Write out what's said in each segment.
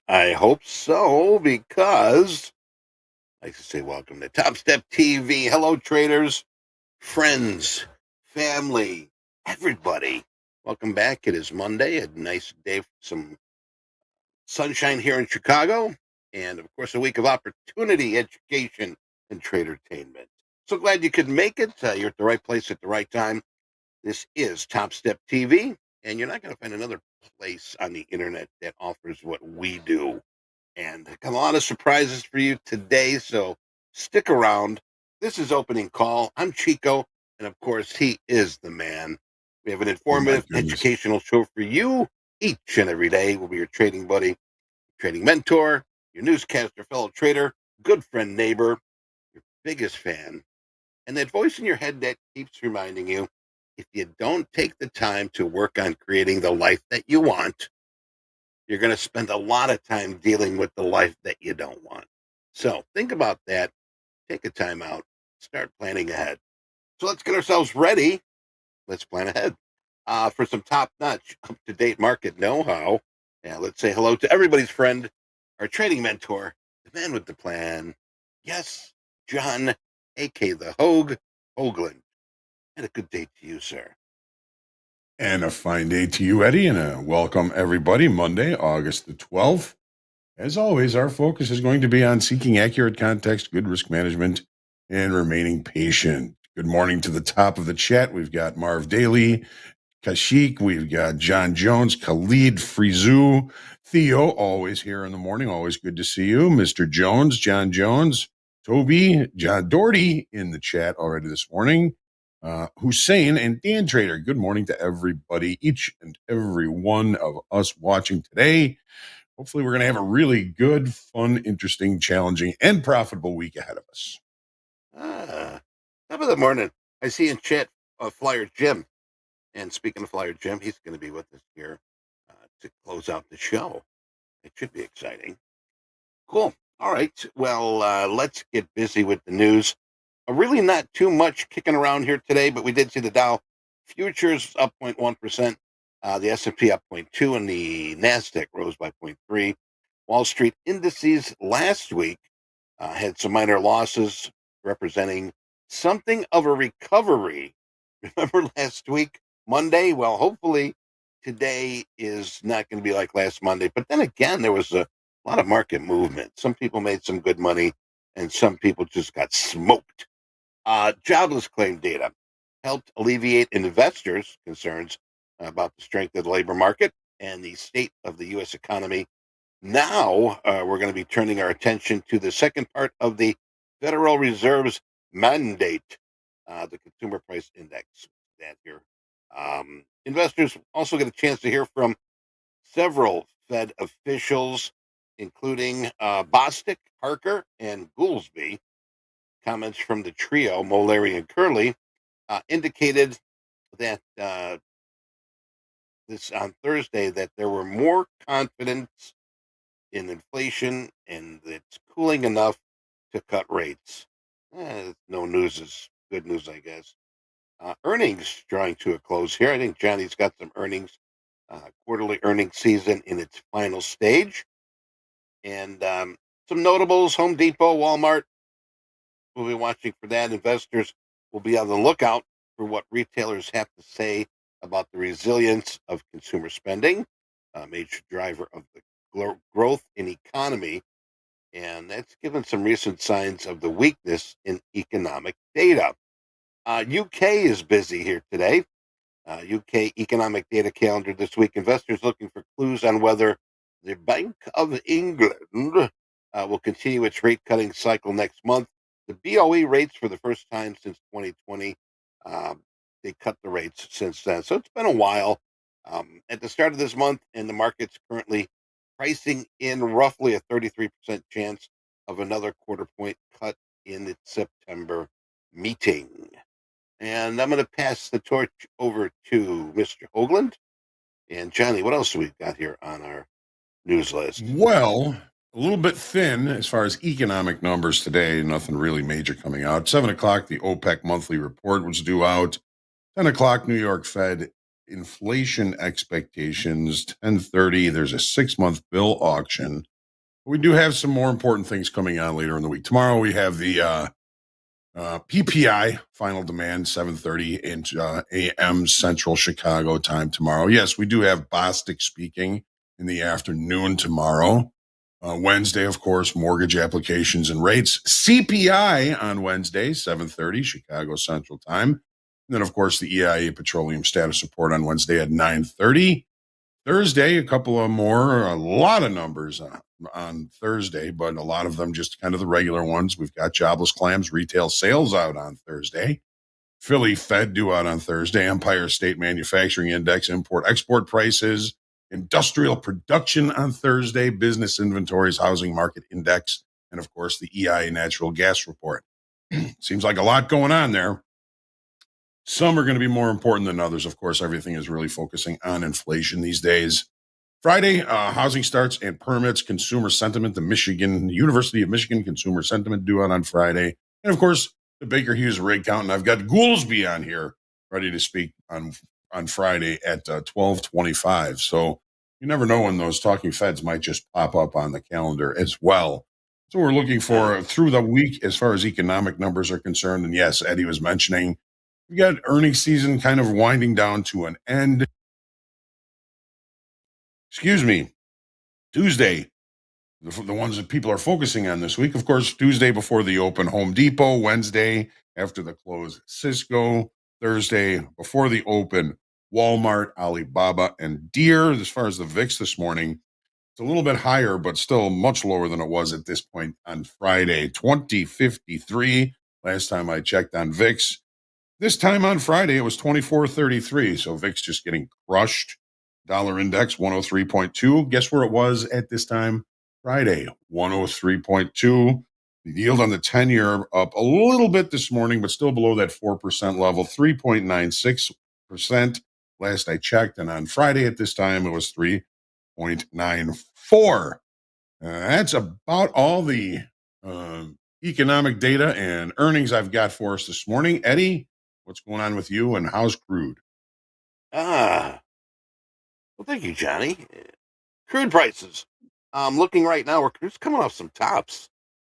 I hope so, because I like to say welcome to TopstepTV. Hello, traders, friends, family, everybody. Welcome back. It is Monday, a nice day for some sunshine here in Chicago, and of course, a week of opportunity, education, and tradertainment. So glad you could make it. You're at the right place at the right time. This is Topstep TV, and you're not going to find another place on the internet that offers what we do. And got a lot of surprises for you today, so stick around. This is Opening Call. I'm Chico, and of course, he is the man. We have an Oh my informative, goodness. educational show for you each and every day. We'll be your trading buddy, trading mentor, your newscaster, fellow trader, good friend, neighbor, your biggest fan, and that voice in your head that keeps reminding you if you don't take the time to work on creating the life that you want, you're going to spend a lot of time dealing with the life that you don't want. So think about that. Take a time out. Start planning ahead. So let's get ourselves ready. Let's plan ahead for some top-notch, up-to-date market know-how. Yeah, let's say hello to everybody's friend, our trading mentor, the man with the plan. Yes, John, a.k.a. the Hoag, Hoagland. And a good day to you, sir. And a fine day to you, Eddie, and a welcome everybody. Monday, August the 12th. As always, our focus is going to be on seeking accurate context, good risk management, and remaining patient. Good morning to the top of the chat. We've got Marv Daly, Kashik, we've got John Jones, Khalid, Frizu, Theo, always here in the morning. Always good to see you. Mr. Jones, John Jones, Toby, John Doherty in the chat already this morning. Hussein and Dan Trader. Good morning to everybody, each and every one of us watching today. Hopefully, we're going to have a really good, fun, interesting, challenging, and profitable week ahead of us. Top of the morning. I see in chat Flyer Jim. And speaking of Flyer Jim, he's going to be with us here to close out the show. It should be exciting. Cool. All right. Well, let's get busy with the news. Really not too much kicking around here today, but we did see the Dow futures up 0.1%, the S&P up 0.2%, and the NASDAQ rose by 0.3%. Wall Street indices last week had some minor losses representing something of a recovery. Remember last week, Monday? Well, hopefully today is not going to be like last Monday. But then again, there was a lot of market movement. Some people made some good money, and some people just got smoked. Jobless claim data helped alleviate investors' concerns about the strength of the labor market and the state of the U.S. economy. Now we're going to be turning our attention to the second part of the Federal Reserve's mandate, the Consumer Price Index. That here, investors also get a chance to hear from several Fed officials, including Bostic, Parker, and Goolsby. Comments from the trio, Mollary and Curley, indicated that this on Thursday that there were more confidence in inflation and it's cooling enough to cut rates. No news is good news, I guess. Earnings drawing to a close here. I think Johnny's got some earnings, quarterly earnings season in its final stage. And some notables, Home Depot, Walmart, we'll be watching for that. Investors will be on the lookout for what retailers have to say about the resilience of consumer spending, a major driver of the growth in economy. And that's given some recent signs of the weakness in economic data. UK is busy here today. UK economic data calendar this week. Investors looking for clues on whether the Bank of England will continue its rate cutting cycle next month. The BOE rates for the first time since 2020. They cut the rates since then. So it's been a while. At the start of this month, and the market's currently pricing in roughly a 33% chance of another quarter point cut in its September meeting. And I'm going to pass the torch over to Mr. Hoagland. And Johnny, what else do we got here on our news list? Well, a little bit thin as far as economic numbers today. Nothing really major coming out. 7 o'clock, the OPEC monthly report was due out. 10 o'clock, New York Fed inflation expectations. 10:30, there's a 6-month bill auction. We do have some more important things coming on later in the week. Tomorrow we have the PPI final demand 7:30 a.m. Central Chicago time tomorrow. Yes, we do have Bostic speaking in the afternoon tomorrow. Wednesday, of course, mortgage applications and rates. CPI on Wednesday, 7:30 Chicago Central time. And then, of course, the EIA petroleum status report on Wednesday at 9:30. Thursday, a couple of more, a lot of numbers on Thursday, but a lot of them just kind of the regular ones. We've got jobless claims, retail sales out on Thursday. Philly Fed due out on Thursday. Empire State Manufacturing Index, import export prices, industrial production on Thursday, business inventories, housing market index, and of course the EIA natural gas report. Seems like a lot going on there. Some are going to be more important than others. Of course, everything is really focusing on inflation these days. Friday, housing starts and permits, consumer sentiment, the University of Michigan consumer sentiment due out on Friday. And of course, the Baker Hughes rig count. And I've got Goolsby on here ready to speak on Friday at 12:25. So you never know when those talking feds might just pop up on the calendar as well. So we're looking for through the week as far as economic numbers are concerned. And yes, Eddie was mentioning we got earnings season kind of winding down to an end. Excuse me. Tuesday, the ones that people are focusing on this week, of course, Tuesday before the open, Home Depot. Wednesday after the close, Cisco. Thursday before the open, Walmart, Alibaba, and Deere. As far as the VIX this morning, it's a little bit higher, but still much lower than it was at this point on Friday. 2053. Last time I checked on VIX. This time on Friday, it was 24.33. So VIX just getting crushed. Dollar index 103.2. Guess where it was at this time? Friday, 103.2. The yield on the 10-year up a little bit this morning, but still below that 4% level, 3.96%. Last I checked. And on Friday at this time, it was 3.94. That's about all the economic data and earnings I've got for us this morning. Eddie, what's going on with you and how's crude? Well, thank you, Johnny. Crude prices. Looking right now, we're just coming off some tops.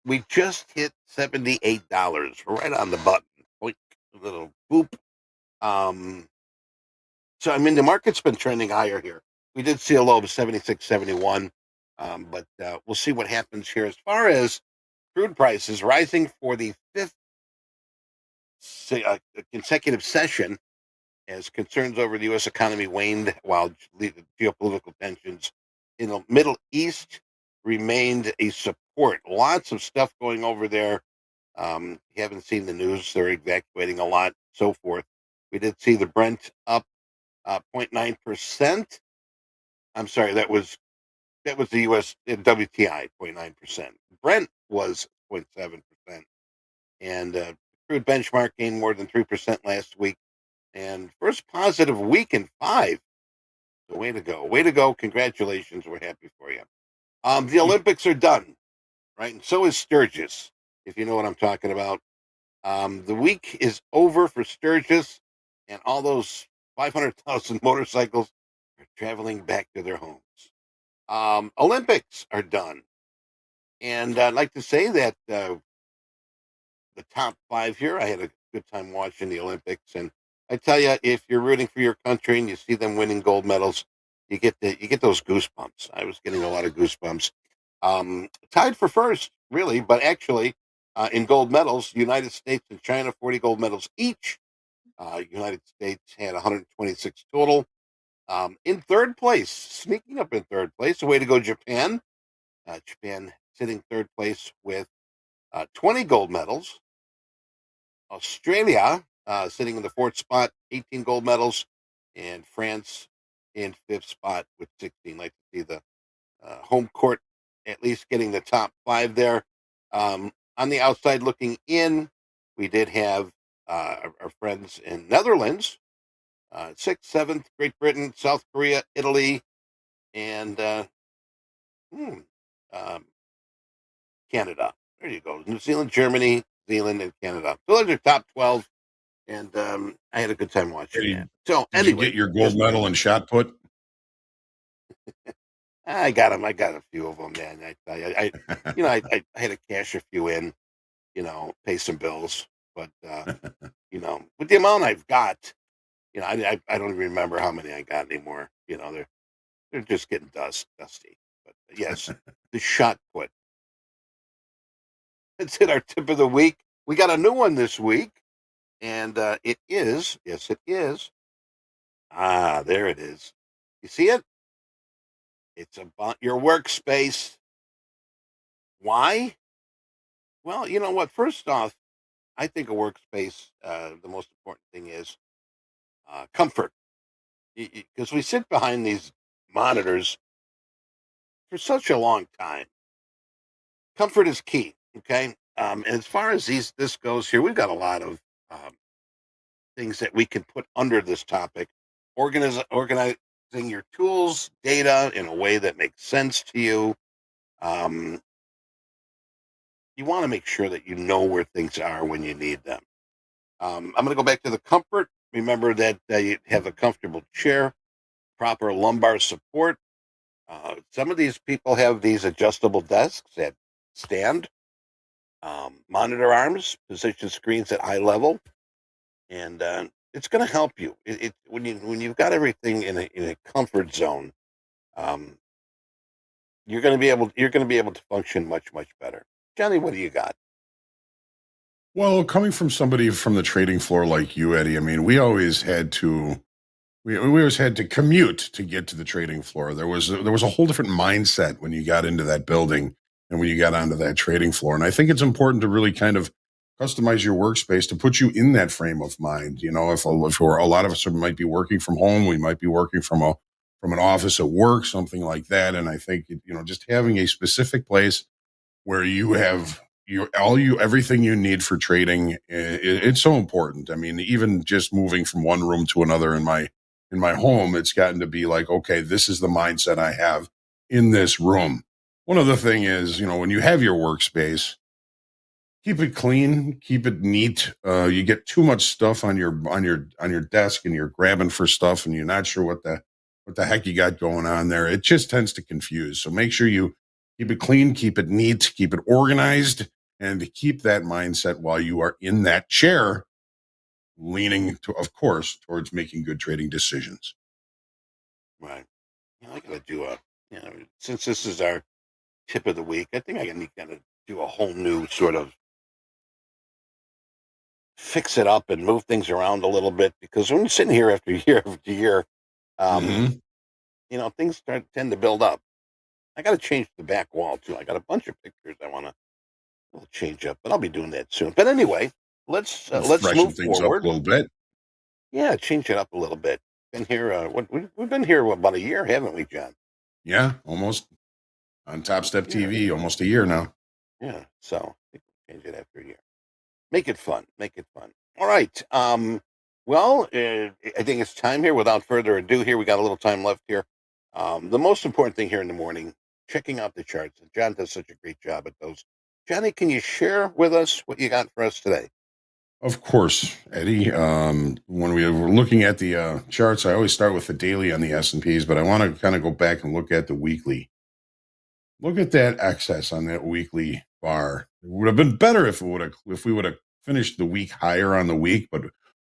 We just hit $78. We're right on the button. Boink, a little boop. So I mean, the market's been trending higher here. We did see a low of 76.71, but we'll see what happens here. As far as crude prices rising for the fifth consecutive session, as concerns over the U.S. economy waned, while geopolitical tensions in the Middle East remained a support. Lots of stuff going over there. You haven't seen the news; they're evacuating a lot, so forth. We did see the Brent up 0.9%. I'm sorry, that was the U.S. WTI 0.9%. Brent was 0.7%, and crude benchmark gained more than 3% last week. And first positive week in 5. So way to go. Way to go. Congratulations. We're happy for you. The Olympics are done, right? And so is Sturgis, if you know what I'm talking about. The week is over for Sturgis, and all those 500,000 motorcycles are traveling back to their homes. Olympics are done. And I'd like to say that the top 5 here, I had a good time watching the Olympics. And I tell you, if you're rooting for your country and you see them winning gold medals, you get those goosebumps. I was getting a lot of goosebumps. Tied for first, really, but actually, in gold medals, United States and China 40 gold medals each. United States had 126 total. In third place, sneaking up in third place, away to go Japan. Japan sitting third place with 20 gold medals. Australia sitting in the fourth spot, 18 gold medals, and France in fifth spot with 16. Like to see the home court at least getting the top 5 there. On the outside looking in, we did have our friends in Netherlands, 6th, 7th, Great Britain, South Korea, Italy, and Canada. There you go. New Zealand, Germany, Zealand, and Canada. So those are top 12. And I had a good time watching that. So Did anyway, you get your gold medal in shot put? I got them. I got a few of them, man. I had to cash a few in, pay some bills, but with the amount I've got, I don't even remember how many I got anymore. They're just getting dusty. But yes, the shot put. Let's hit our tip of the week. We got a new one this week, and it is, yes, it is. Ah, there it is. You see it? It's about your workspace. Why? Well, you know what? First off, I think a workspace, the most important thing is comfort. Because we sit behind these monitors for such a long time. Comfort is key. Okay. And as far as this goes here, we've got a lot of things that we can put under this topic. Organizing your tools, data in a way that makes sense to you. Um, you want to make sure that you know where things are when you need them. I'm going to go back to the comfort. Remember that you have a comfortable chair, proper lumbar support. Some of these people have these adjustable desks that stand, monitor arms, position screens at eye level, and it's going to help you. When you've got everything in a comfort zone, um, you're going to be able to function much better. Johnny, what do you got? Well, coming from somebody from the trading floor like you, Eddie, I mean, we always had to commute to get to the trading floor. There was a whole different mindset when you got into that building and when you got onto that trading floor. And I think it's important to really kind of customize your workspace to put you in that frame of mind. You know, if we're, a lot of us might be working from home, we might be working from an office at work, something like that. And I think just having a specific place where you have you everything you need for trading, it's so important. I mean, even just moving from one room to another in my home, it's gotten to be like, okay, this is the mindset I have in this room. One other thing is, when you have your workspace, keep it clean, keep it neat. You get too much stuff on your desk, and you're grabbing for stuff, and you're not sure what the heck you got going on there. It just tends to confuse. So make sure you keep it clean, keep it neat, keep it organized, and keep that mindset while you are in that chair, leaning to, of course, towards making good trading decisions. Right. I got to do since this is our tip of the week, I think I need to kind of do a whole new sort of fix it up and move things around a little bit because when you're sitting here after year after year, um, Hmm. things tend to build up. I got to change the back wall too. I got a bunch of pictures I want to change up, but I'll be doing that soon. But anyway, let's Freshen move things up a forward. little bit. Yeah, change it up a little bit. Been here. We've been here about a year, haven't we, John? Yeah, almost on Top Step Yeah, TV, almost a year now. yeah. So I think we'll change it after a year. Make it fun. Make it fun. All right. Well, I think it's time here. Without further ado, here we got a little time left here. The most important thing here in the morning, checking out the charts. And John does such a great job at those. Johnny, can you share with us what you got for us today? Of course, Eddie. When we were looking at the charts, I always start with the daily on the S&Ps, but I want to kind of go back and look at the weekly. Look at that excess on that weekly bar. It would have been better if we would have finished the week higher on the week, but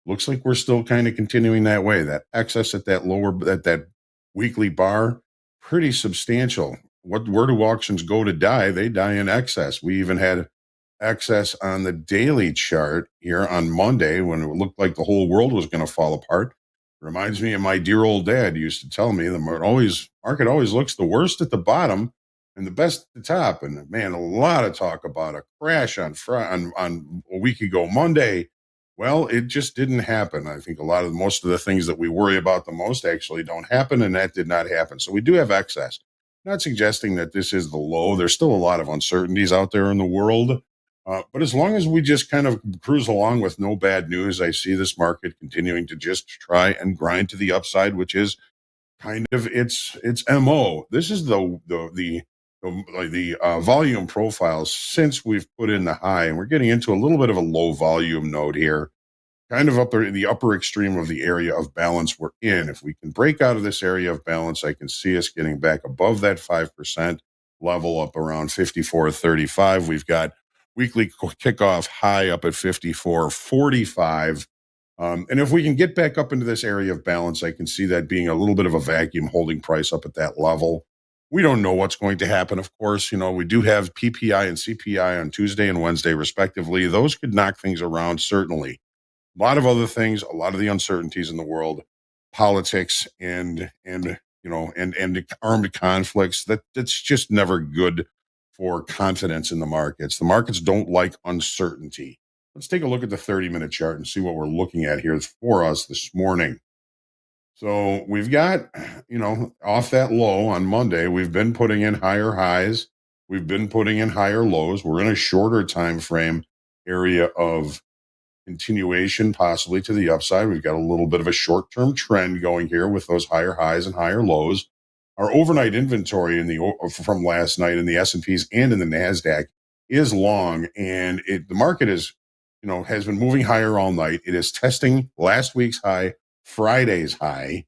looks like we're still kind of continuing that way. That excess at that weekly bar, pretty substantial. Where do auctions go to die? They die in excess. We even had excess on the daily chart here on Monday when it looked like the whole world was going to fall apart. Reminds me of my dear old dad used to tell me the market always looks the worst at the bottom and the best at the top. And man, a lot of talk about a crash on a week ago Monday. Well, it just didn't happen. I think most of the things that we worry about the most actually don't happen, and that did not happen. So we do have excess. Not suggesting that this is the low. There's still a lot of uncertainties out there in the world. But as long as we just kind of cruise along with no bad news, I see this market continuing to just try and grind to the upside, which is kind of its mo. This is the volume profiles since we've put in the high, and we're getting into a little bit of a low volume node here. kind of the upper extreme of the area of balance we're in. If we can break out of this area of balance, I can see us getting back above that 5% level up around 54.35. We've got weekly kickoff high up at 54.45. And if we can get back up into this area of balance, I can see that being a little bit of a vacuum holding price up at that level. We don't know what's going to happen. Of course, we do have PPI and CPI on Tuesday and Wednesday, respectively. Those could knock things around, certainly. A lot of other things, a lot of the uncertainties in the world, politics and armed conflicts. That's just never good for confidence in the markets. The markets don't like uncertainty. Let's take a look at the 30-minute chart and see what we're looking at here for us this morning. So we've got, off that low on Monday, we've been putting in higher highs. We've been putting in higher lows. We're in a shorter time frame area of continuation, possibly to the upside. We've got a little bit of a short-term trend going here with those higher highs and higher lows. Our overnight inventory from last night in the S&Ps and in the NASDAQ is long, and the market is, has been moving higher all night. It is testing last week's high, Friday's high.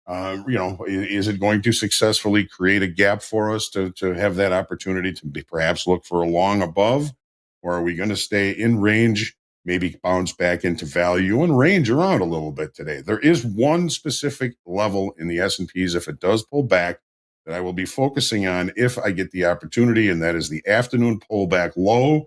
Is it going to successfully create a gap for us to have that opportunity to perhaps look for a long above, or are we going to stay in range? Maybe bounce back into value and range around a little bit today. There is one specific level in the S&Ps, if it does pull back, that I will be focusing on if I get the opportunity, and that is the afternoon pullback low,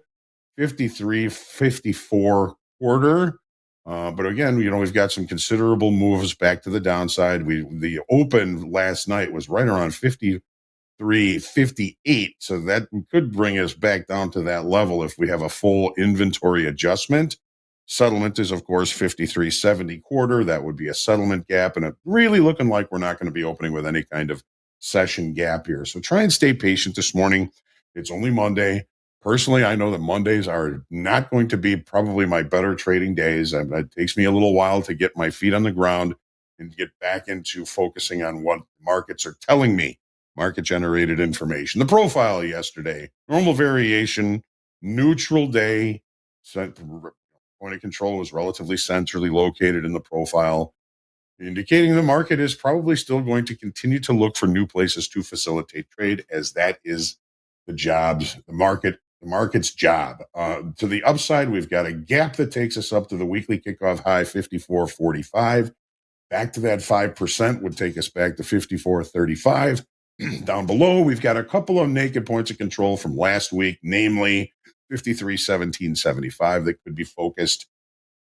53.54 quarter. But again, we've got some considerable moves back to the downside. The open last night was right around 53.58, so that could bring us back down to that level if we have a full inventory adjustment. Settlement is, of course, 53.70 quarter. That would be a settlement gap, and it really looking like we're not going to be opening with any kind of session gap here. So try and stay patient this morning. It's only Monday. Personally, I know that Mondays are not going to be probably my better trading days. It takes me a little while to get my feet on the ground and get back into focusing on what markets are telling me. Market generated information. The profile yesterday, normal variation, neutral day. Point of control was relatively centrally located in the profile, indicating the market is probably still going to continue to look for new places to facilitate trade, as that is the market's job. To the upside, we've got a gap that takes us up to the weekly kickoff high, 54.45. Back to that 5% would take us back to 54.35. Down below, we've got a couple of naked points of control from last week, namely 53.1775 that could be focused.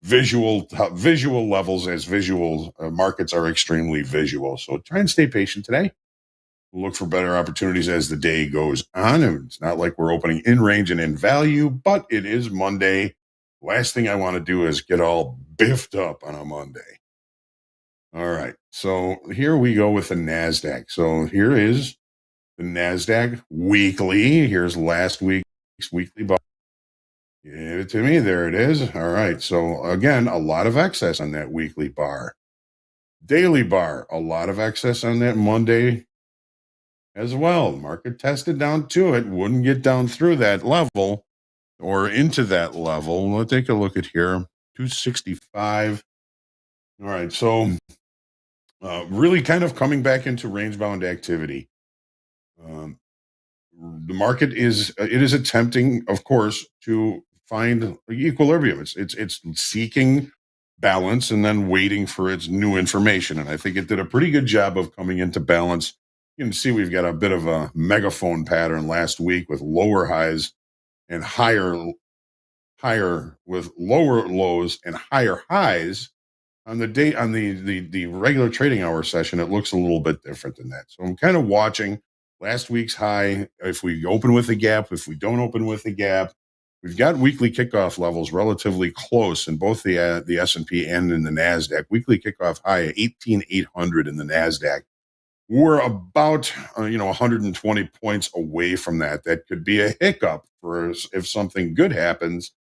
Visual levels, as visual markets are extremely visual. So try and stay patient today. We'll look for better opportunities as the day goes on. And it's not like we're opening in range and in value, but it is Monday. Last thing I want to do is get all biffed up on a Monday. All right. So here we go with the NASDAQ. So here is the NASDAQ weekly. Here's last week's weekly bar. Give it to me. There it is. All right. So again, a lot of excess on that weekly bar. Daily bar, a lot of excess on that Monday as well. Market tested down to it. Wouldn't get down through that level or into that level. Let's take a look at here. 265. All right. So really kind of coming back into range bound activity. The market is attempting, of course, to find equilibrium. It's seeking balance and then waiting for its new information. And I think it did a pretty good job of coming into balance. You can see we've got a bit of a megaphone pattern last week with lower highs and higher with lower lows and higher highs. On the regular trading hour session, it looks a little bit different than that. So I'm kind of watching last week's high. If we open with a gap, if we don't open with a gap, we've got weekly kickoff levels relatively close in both the S&P and in the NASDAQ. Weekly kickoff high at 18,800 in the NASDAQ. We're about 120 points away from that. That could be a hiccup for us if something good happens.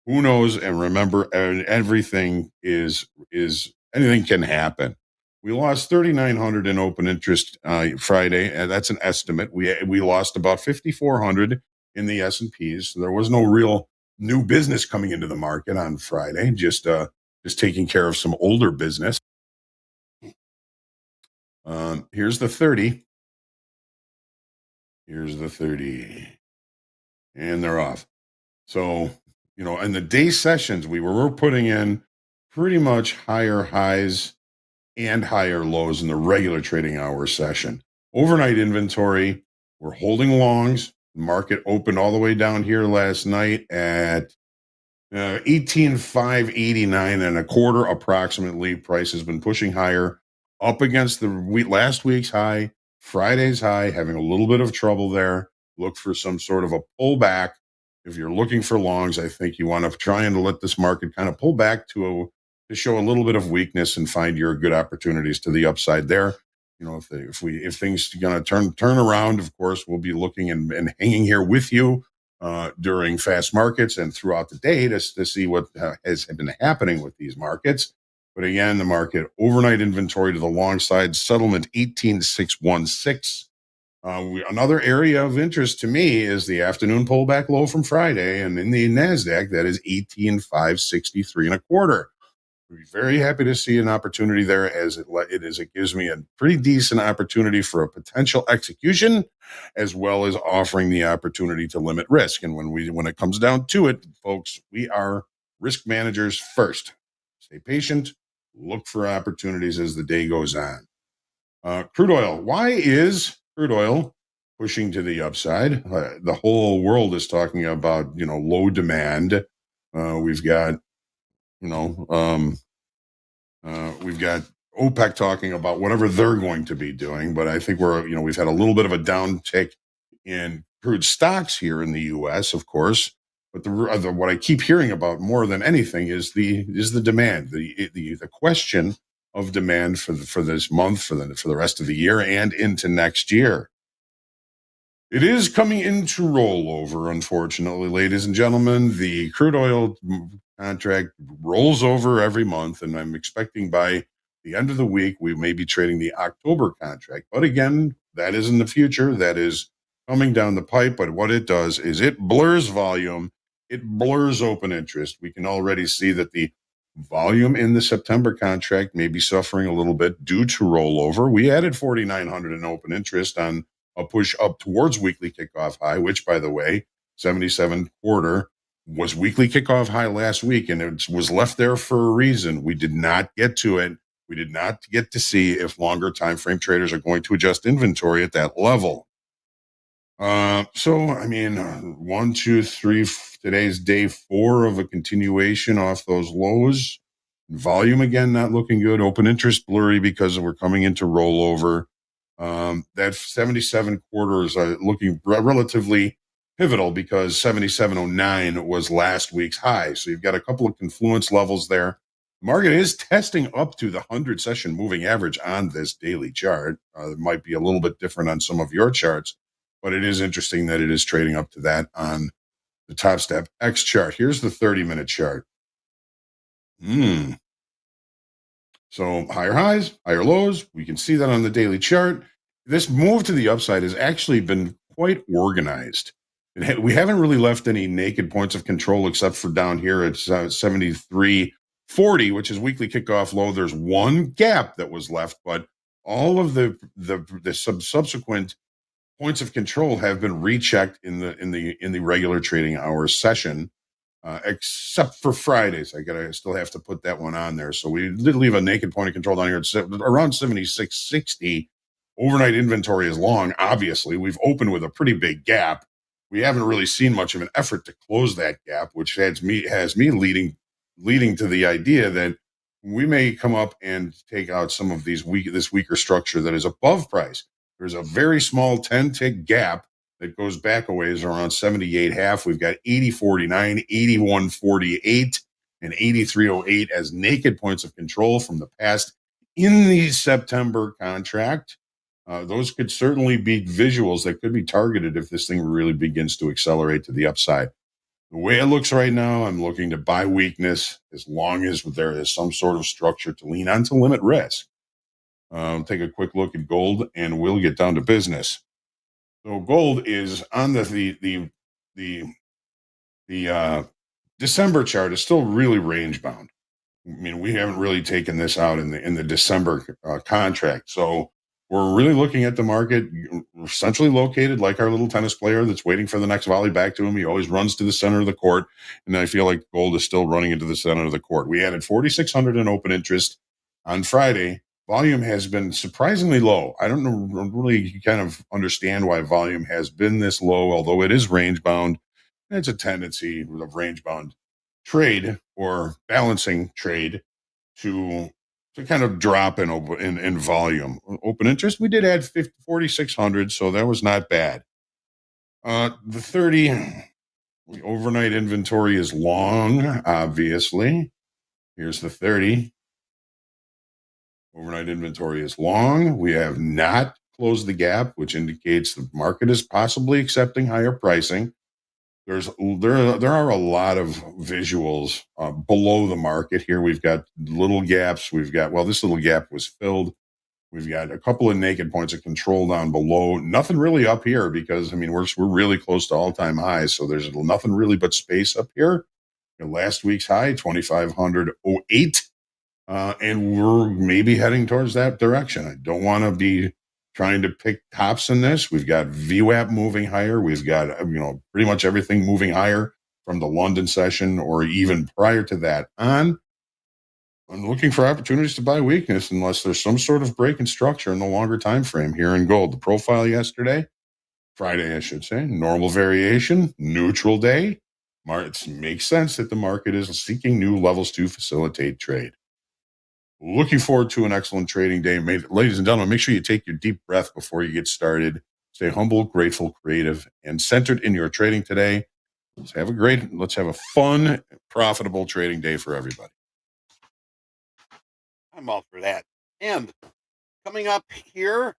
Who knows? And remember, everything anything can happen. We lost 3,900 in open interest Friday, and that's an estimate. We lost about 5,400 in the S&Ps. So there was no real new business coming into the market on Friday. Just just taking care of some older business. Here's the 30. Here's the 30. And they're off. So, in the day sessions, we're putting in pretty much higher highs and higher lows in the regular trading hour session. Overnight inventory, we're holding longs. Market opened all the way down here last night at 18,589 and a quarter approximately. Price has been pushing higher up against the last week's high, Friday's high, having a little bit of trouble there. Look for some sort of a pullback. If you're looking for longs, I think you want to try and let this market kind of pull back to show a little bit of weakness and find your good opportunities to the upside there. If things are going to turn around, of course, we'll be looking and hanging here with you during fast markets and throughout the day to see what has been happening with these markets. But again, the market overnight inventory to the long side, settlement 18,616. Another area of interest to me is the afternoon pullback low from Friday, and in the NASDAQ, that is 18,563 and a quarter. We're very happy to see an opportunity there, as it gives me a pretty decent opportunity for a potential execution, as well as offering the opportunity to limit risk. And when it comes down to it, folks, we are risk managers first. Stay patient, look for opportunities as the day goes on. Crude oil. Why is crude oil pushing to the upside? The whole world is talking about low demand. We've got we've got OPEC talking about whatever they're going to be doing, but I think we've had a little bit of a downtick in crude stocks here in the U.S., of course. But what I keep hearing about more than anything is the demand, the question of demand for this month, for the rest of the year, and into next year. It is coming into rollover, unfortunately, ladies and gentlemen. The crude oil contract rolls over every month, and I'm expecting by the end of the week we may be trading the October contract. But again, that is in the future. That is coming down the pipe. But what it does is it blurs volume. It blurs open interest. We can already see that the volume in the September contract may be suffering a little bit due to rollover. We added 4,900 in open interest on a push up towards weekly kickoff high, which, by the way, 77 quarter was weekly kickoff high last week, and it was left there for a reason. We did not get to it. We did not get to see if longer time frame traders are going to adjust inventory at that level. So, I mean, 1, 2, 3, today's day 4 of a continuation off those lows. Volume, again, not looking good. Open interest blurry because we're coming into rollover. That 77 quarter is looking relatively pivotal because 77.09 was last week's high. So you've got a couple of confluence levels there. The market is testing up to the 100 session moving average on this daily chart. It might be a little bit different on some of your charts, but it is interesting that it is trading up to that on the Topstep X chart. Here's the 30-minute chart. So higher highs, higher lows. We can see that on the daily chart. This move to the upside has actually been quite organized. We haven't really left any naked points of control except for down here at 73.40, which is weekly kickoff low. There's one gap that was left, but all of the subsequent points of control have been rechecked in the regular trading hours session. Except for Fridays. I still have to put that one on there. So we did leave a naked point of control down here at around 76.60. Overnight inventory is long. Obviously, we've opened with a pretty big gap. We haven't really seen much of an effort to close that gap, which has me leading to the idea that we may come up and take out some of this weaker structure that is above price. There's a very small 10-tick gap that goes back a ways around 78.5. We've got 80.49, 81.48, and 83.08 as naked points of control from the past in the September contract. Those could certainly be visuals that could be targeted if this thing really begins to accelerate to the upside. The way it looks right now, I'm looking to buy weakness as long as there is some sort of structure to lean on to limit risk. Take a quick look at gold, and we'll get down to business. So gold is on the December chart is still really range bound. mean, we haven't really taken this out in the December contract. So we're really looking at the market centrally located, like our little tennis player that's waiting for the next volley back to him. He always runs to the center of the court. And I feel like gold is still running into the center of the court. We added 4,600 in open interest on Friday. Volume has been surprisingly low. I don't really kind of understand why volume has been this low, although it is range bound. It's a tendency of range bound trade or balancing trade to kind of drop in volume. Open interest, we did add 4,600, so that was not bad. The 30 overnight inventory is long, obviously. Here's the 30. Overnight inventory is long. We have not closed the gap, which indicates the market is possibly accepting higher pricing. There are a lot of visuals below the market here. We've got little gaps. This little gap was filled. We've got a couple of naked points of control down below. Nothing really up here because, I mean, we're really close to all-time highs. So there's nothing really but space up here. Last week's high, 2,508. And we're maybe heading towards that direction. I don't want to be trying to pick tops in this. We've got VWAP moving higher. We've got, pretty much everything moving higher from the London session or even prior to that on. I'm looking for opportunities to buy weakness unless there's some sort of break in structure in the longer time frame here in gold. The profile Friday, I should say, normal variation, neutral day. It makes sense that the market is seeking new levels to facilitate trade. Looking forward to an excellent trading day. Ladies and gentlemen, make sure you take your deep breath before you get started. Stay humble, grateful, creative, and centered in your trading today. Let's have a fun, profitable trading day for everybody. I'm all for that. And coming up here,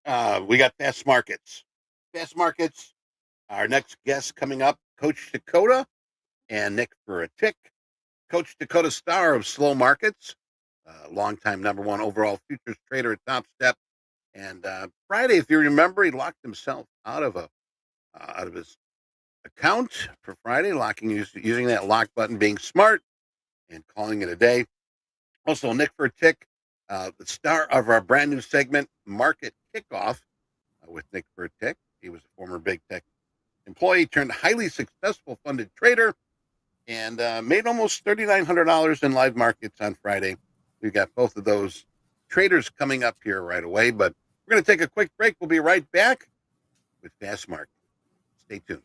we got Fast Markets. Fast Markets, our next guest coming up, Coach Dakota and Nick for a tick. Coach Dakota, star of Slow Markets, longtime number one overall futures trader at Topstep. And Friday, if you remember, he locked himself out of his account for Friday, using that lock button, being smart, and calling it a day. Also, Nick for a tick, the star of our brand new segment, Market Kickoff, with Nick for a tick. He was a former big tech employee turned highly successful funded trader, and made almost $3,900 in live markets on Friday. We've got both of those traders coming up here right away, but we're going to take a quick break. We'll be right back with Fast Market. Stay tuned.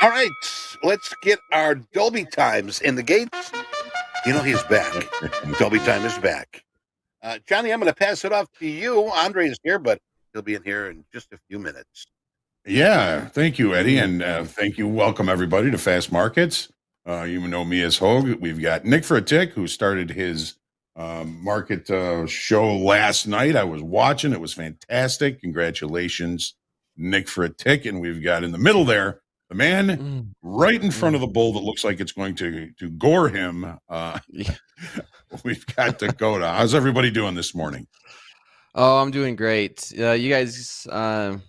All right, let's get our Dolby Times in the gates. You know he's back. Dolby Time is back. Johnny, I'm going to pass it off to you. Andre is here, but he'll be in here in just a few minutes. Yeah, thank you, Eddie, and thank you. Welcome everybody to Fast Markets. You know me as Hoag. We've got Nick for a Tick, who started his market show last night. I was watching; it was fantastic. Congratulations, Nick for a Tick. And we've got in the middle there the man right in front of the bull that looks like it's going to gore him. We've got Dakota. How's everybody doing this morning? Oh, I'm doing great. You guys, how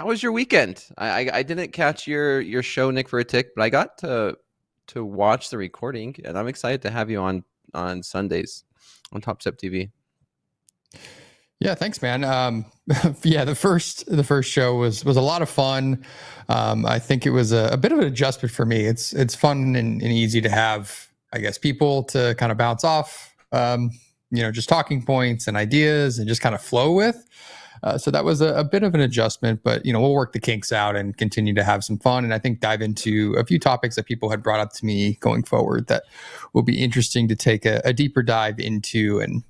was your weekend? I didn't catch your show, Nick for a Tick, but I got to watch the recording, and I'm excited to have you on Sundays on TopstepTV. Yeah, thanks, man. Yeah, the first show was a lot of fun. I think it was a bit of an adjustment for me. It's fun and easy to have, I guess, people to kind of bounce off, just talking points and ideas and just kind of flow with. So that was a bit of an adjustment, but we'll work the kinks out and continue to have some fun. And I think dive into a few topics that people had brought up to me going forward that will be interesting to take a deeper dive into and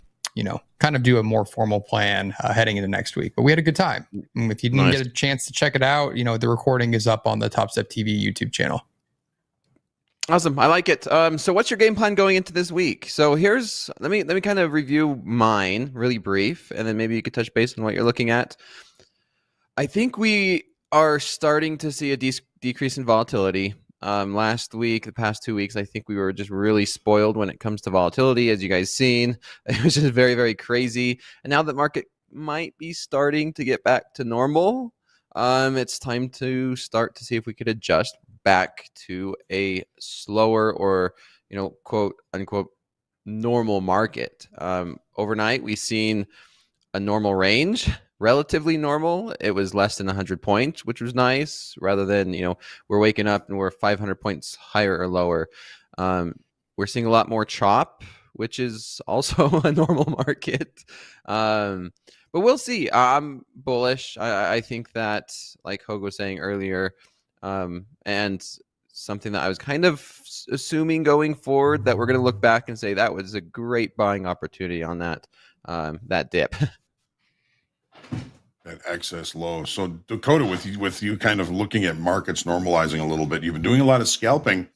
kind of do a more formal plan heading into next week. But we had a good time. And if you didn't get a chance to check it out, the recording is up on the TopstepTV YouTube channel. Awesome. I like it. So what's your game plan going into this week? So let me kind of review mine really brief, and then maybe you could touch base on what you're looking at. I think we are starting to see a decrease in volatility. Last week, the past 2 weeks, I think we were just really spoiled when it comes to volatility, as you guys seen. It was just very, very crazy. And now the market might be starting to get back to normal. It's time to start to see if we could adjust back to a slower or, quote unquote, normal market. Overnight, we've seen a normal range. Relatively normal. It was less than 100 points, which was nice, rather than, we're waking up and we're 500 points higher or lower. We're seeing a lot more chop, which is also a normal market. But we'll see. I'm bullish. I think that, like Hoag was saying earlier, and something that I was kind of assuming going forward, that we're going to look back and say that was a great buying opportunity on that dip. That excess low. So Dakota, with you kind of looking at markets normalizing a little bit, you've been doing a lot of scalping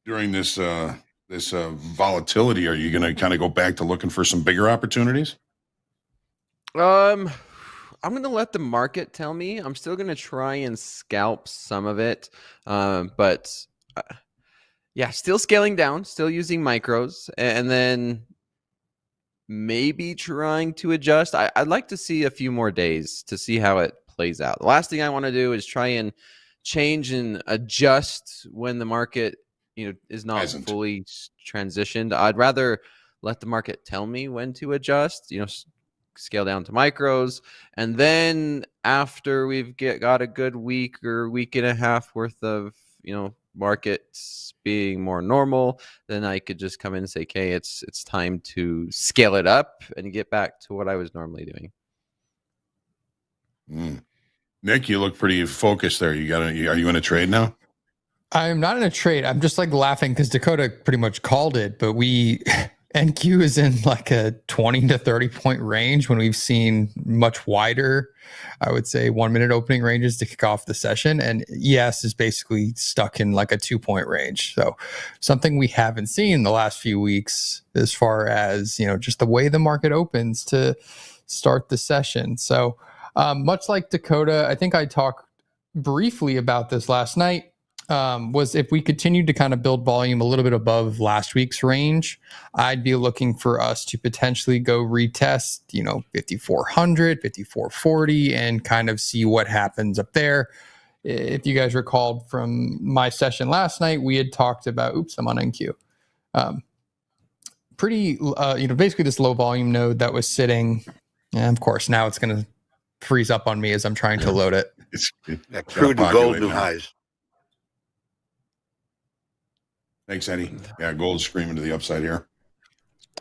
during this volatility. Are you going to kind of go back to looking for some bigger opportunities? I'm going to let the market tell me. I'm still going to try and scalp some of it, but still scaling down, still using micros, and then maybe trying to adjust. I'd like to see a few more days to see how it plays out. The last thing I want to do is try and change and adjust when the market, is not fully transitioned. I'd rather let the market tell me when to adjust, scale down to micros. And then after we've got a good week or week and a half worth of, markets being more normal, then I could just come in and say, okay, it's time to scale it up and get back to what I was normally doing. Nick, you look pretty focused there. Are you in a trade now? I'm not in a trade. I'm just laughing because Dakota pretty much called it, but NQ is in like a 20 to 30 point range when we've seen much wider, I would say, 1 minute opening ranges to kick off the session. And ES is basically stuck in like a 2 point range. So something we haven't seen the last few weeks as far as, just the way the market opens to start the session. So much like Dakota, I think I talked briefly about this last night. Was if we continued to kind of build volume a little bit above last week's range, I'd be looking for us to potentially go retest, 5,400, 5,440, and kind of see what happens up there. If you guys recalled from my session last night, we had talked about, I'm on NQ. Basically this low volume node that was sitting, and of course now it's going to freeze up on me as I'm trying to load it. Crude and gold new highs. Thanks, Eddie. Yeah, gold's screaming to the upside here.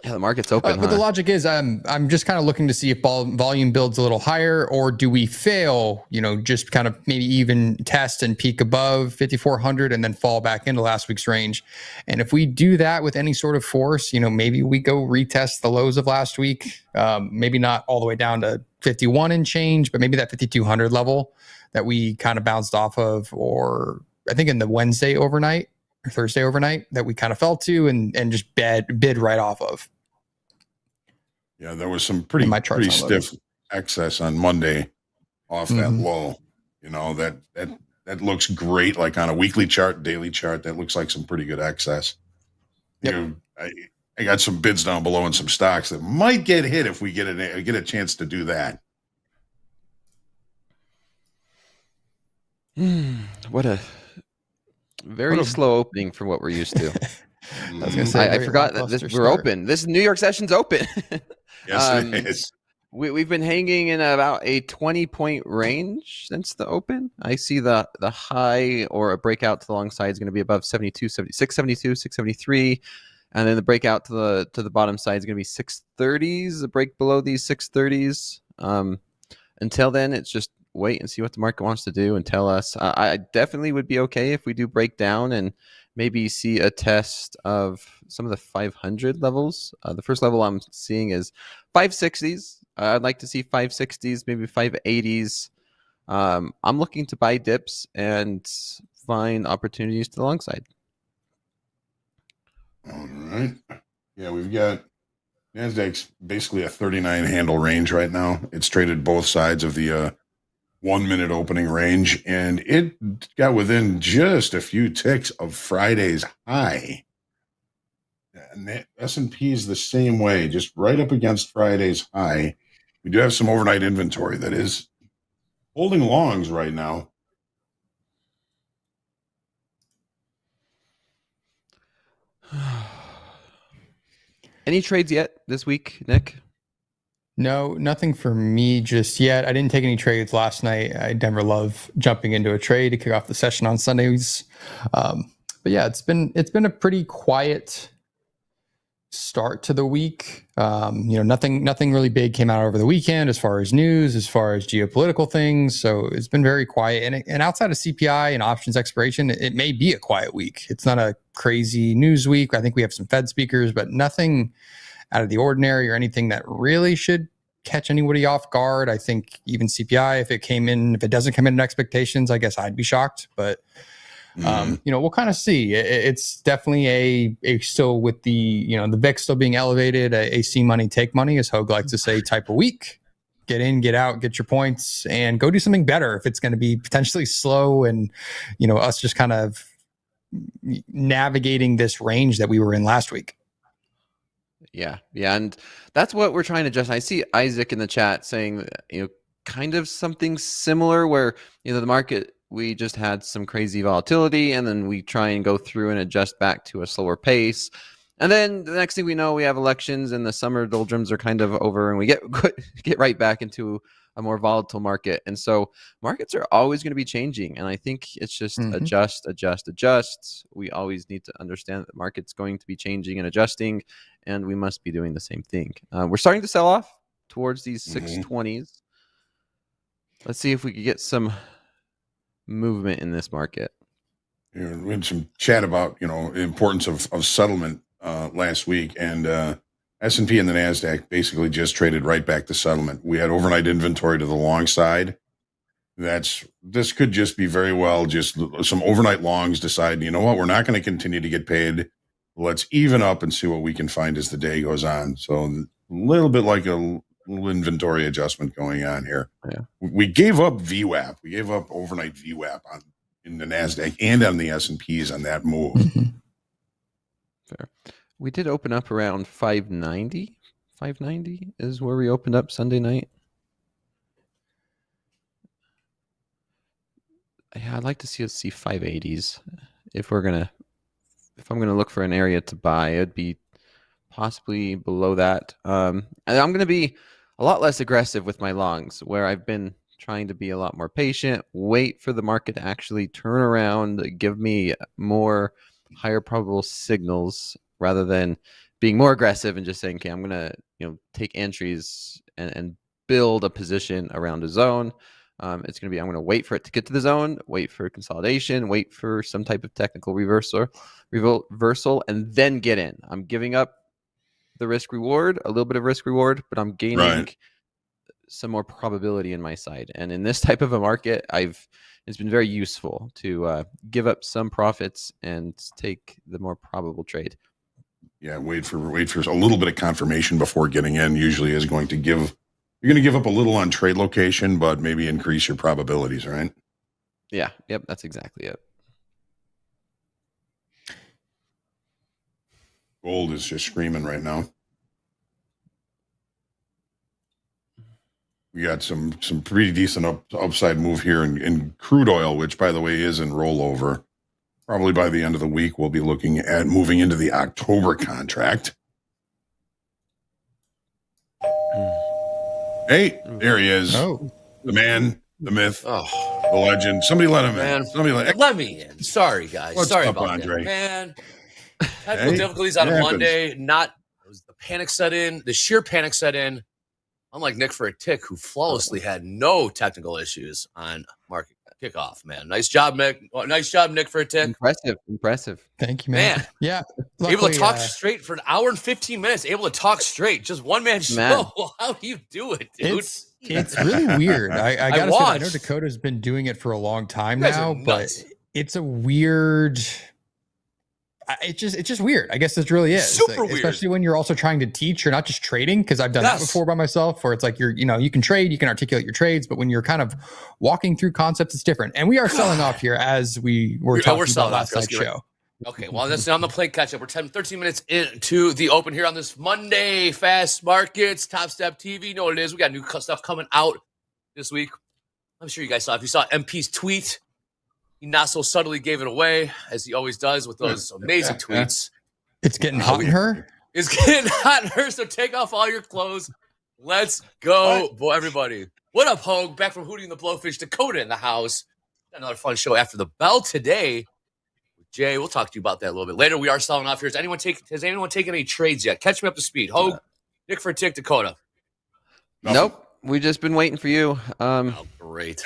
Yeah, the market's open, But the huh? logic is, I'm just kind of looking to see if volume builds a little higher, or do we fail? Just kind of maybe even test and peak above 5,400 and then fall back into last week's range. And if we do that with any sort of force, maybe we go retest the lows of last week. Maybe not all the way down to 51 and change, but maybe that 5,200 level that we kind of bounced off of, or I think in the Wednesday overnight or Thursday overnight that we kind of fell to and just bid right off of. Yeah, there was some pretty stiff excess on Monday off that low. That looks great. Like on a weekly chart, daily chart, that looks like some pretty good excess. Yep. I got some bids down below in some stocks that might get hit if we get a chance to do that. What a very slow opening from what we're used to. I was gonna say, I forgot that we're open. This New York session's open. Yes, it is. We've been hanging in about a 20-point range since the open. I see the high or a breakout to the long side is going to be above 72, 76, 72, 673. And then the breakout to the bottom side is going to be 630s, a break below these 630s. Until then, it's just wait and see what the market wants to do and tell us. I definitely would be okay if we do break down and maybe see a test of some of the 500 levels. The first level I'm seeing is 560s. I'd like to see 560s, maybe 580s. I'm looking to buy dips and find opportunities to the long side. All right. Yeah, we've got NASDAQ's basically a 39 handle range right now. It's traded both sides of the 1 minute opening range, and it got within just a few ticks of Friday's high. And the S&P is the same way, just right up against Friday's high. We do have some overnight inventory that is holding longs right now. Any trades yet this week, Nick? No, nothing for me just yet. I didn't take any trades last night. I never love jumping into a trade to kick off the session on Sundays. But yeah, it's been a pretty quiet start to the week. Nothing really big came out over the weekend as far as news, as far as geopolitical things. So it's been very quiet. And outside of CPI and options expiration, it may be a quiet week. It's not a crazy news week. I think we have some Fed speakers, but nothing out of the ordinary or anything that really should catch anybody off guard. I think even CPI, if it doesn't come in expectations, I guess I'd be shocked. But we'll kind of see. It's definitely a still with the the VIX still being elevated, a see money, take money, as Hoag likes to say, type of week. Get in, get out, get your points, and go do something better if it's going to be potentially slow and us just kind of navigating this range that we were in last week. Yeah, and that's what we're trying to adjust. I see Isaac in the chat saying, kind of something similar where, the market, we just had some crazy volatility and then we try and go through and adjust back to a slower pace. And then the next thing we know, we have elections and the summer doldrums are kind of over and we get right back into a more volatile market. And so markets are always going to be changing. And I think it's just adjust. We always need to understand that the market's going to be changing and adjusting, and we must be doing the same thing. We're starting to sell off towards these 620s. Let's see if we could get some movement in this market. We had some chat about, the importance of settlement last week, and S&P and the NASDAQ basically just traded right back to settlement. We had overnight inventory to the long side. This could just be very well just some overnight longs decide, we're not going to continue to get paid. Let's even up and see what we can find as the day goes on. So a little bit like a little inventory adjustment going on here. Yeah. We gave up VWAP. We gave up overnight VWAP in the NASDAQ and on the S&Ps on that move. Fair. We did open up around 590. 590 is where we opened up Sunday night. Yeah, I'd like to see us see 580s. If I'm gonna look for an area to buy, it'd be possibly below that. And I'm gonna be a lot less aggressive with my longs, where I've been trying to be a lot more patient, wait for the market to actually turn around, give me more higher probable signals rather than being more aggressive and just saying, okay, I'm gonna take entries and build a position around a zone. It's gonna be I'm gonna wait for it to get to the zone, wait for consolidation, wait for some type of technical reversal, and then get in. I'm giving up the risk reward, a little bit of risk reward, but I'm gaining some more probability in my side. And in this type of a market, it's been very useful to give up some profits and take the more probable trade. Yeah, wait for a little bit of confirmation before getting in. Usually is going to give you're going to give up a little on trade location, but maybe increase your probabilities, right? Yeah, yep, that's exactly it. Gold is just screaming right now. We got some pretty decent upside move here in crude oil, which, by the way, is in rollover. Probably by the end of the week, we'll be looking at moving into the October contract. Hey, there he is. Oh, The man, the myth, Oh, the legend. Somebody let him man. in. Somebody let me in. Sorry, guys. What's Sorry up, about Andre? that. Man, technical Hey, difficulties on it a happens. Monday. It was the panic set in. The sheer panic set in. Unlike Nick for a tick, who flawlessly had no technical issues on market kickoff. Man, nice job, Nick. Nice job, Nick for a tick. Impressive. thank you, man. Man. Yeah. Able luckily, to talk straight for an hour and 15 minutes. Able to talk straight. Just one man show. Man. How do you do it, dude? It's really weird. I gotta say, I know watched. Dakota's been doing it for a long time You guys now, are but nuts. it's a weird. It's just weird. I guess it really is. Super weird. Especially when you're also trying to teach. You're not just trading, because I've done that Yes. before by myself. Where it's like you can trade, you can articulate your trades, but when you're kind of walking through concepts, it's different. And we are selling off here as we were talking about selling last off. Let's night's get it. show. Okay, well, that's on the play catch up. We're 13 minutes into the open here on this Monday. Fast Markets, Top Step TV. You know what it is. We got new stuff coming out this week. I'm sure you guys saw. If you saw MP's tweet, he not so subtly gave it away, as he always does with those amazing tweets. It's getting hot in her. It's getting hot in her, so take off all your clothes. Let's go, boy, everybody. What up, Hoag? Back from Hootie and the Blowfish, Dakota in the house. Got another fun show after the bell today. Jay, we'll talk to you about that a little bit later. We are selling off here. Has anyone taken any trades yet? Catch me up to speed. Hoag, Nick for a tick, Dakota. Nope. We've just been waiting for you. Oh, great.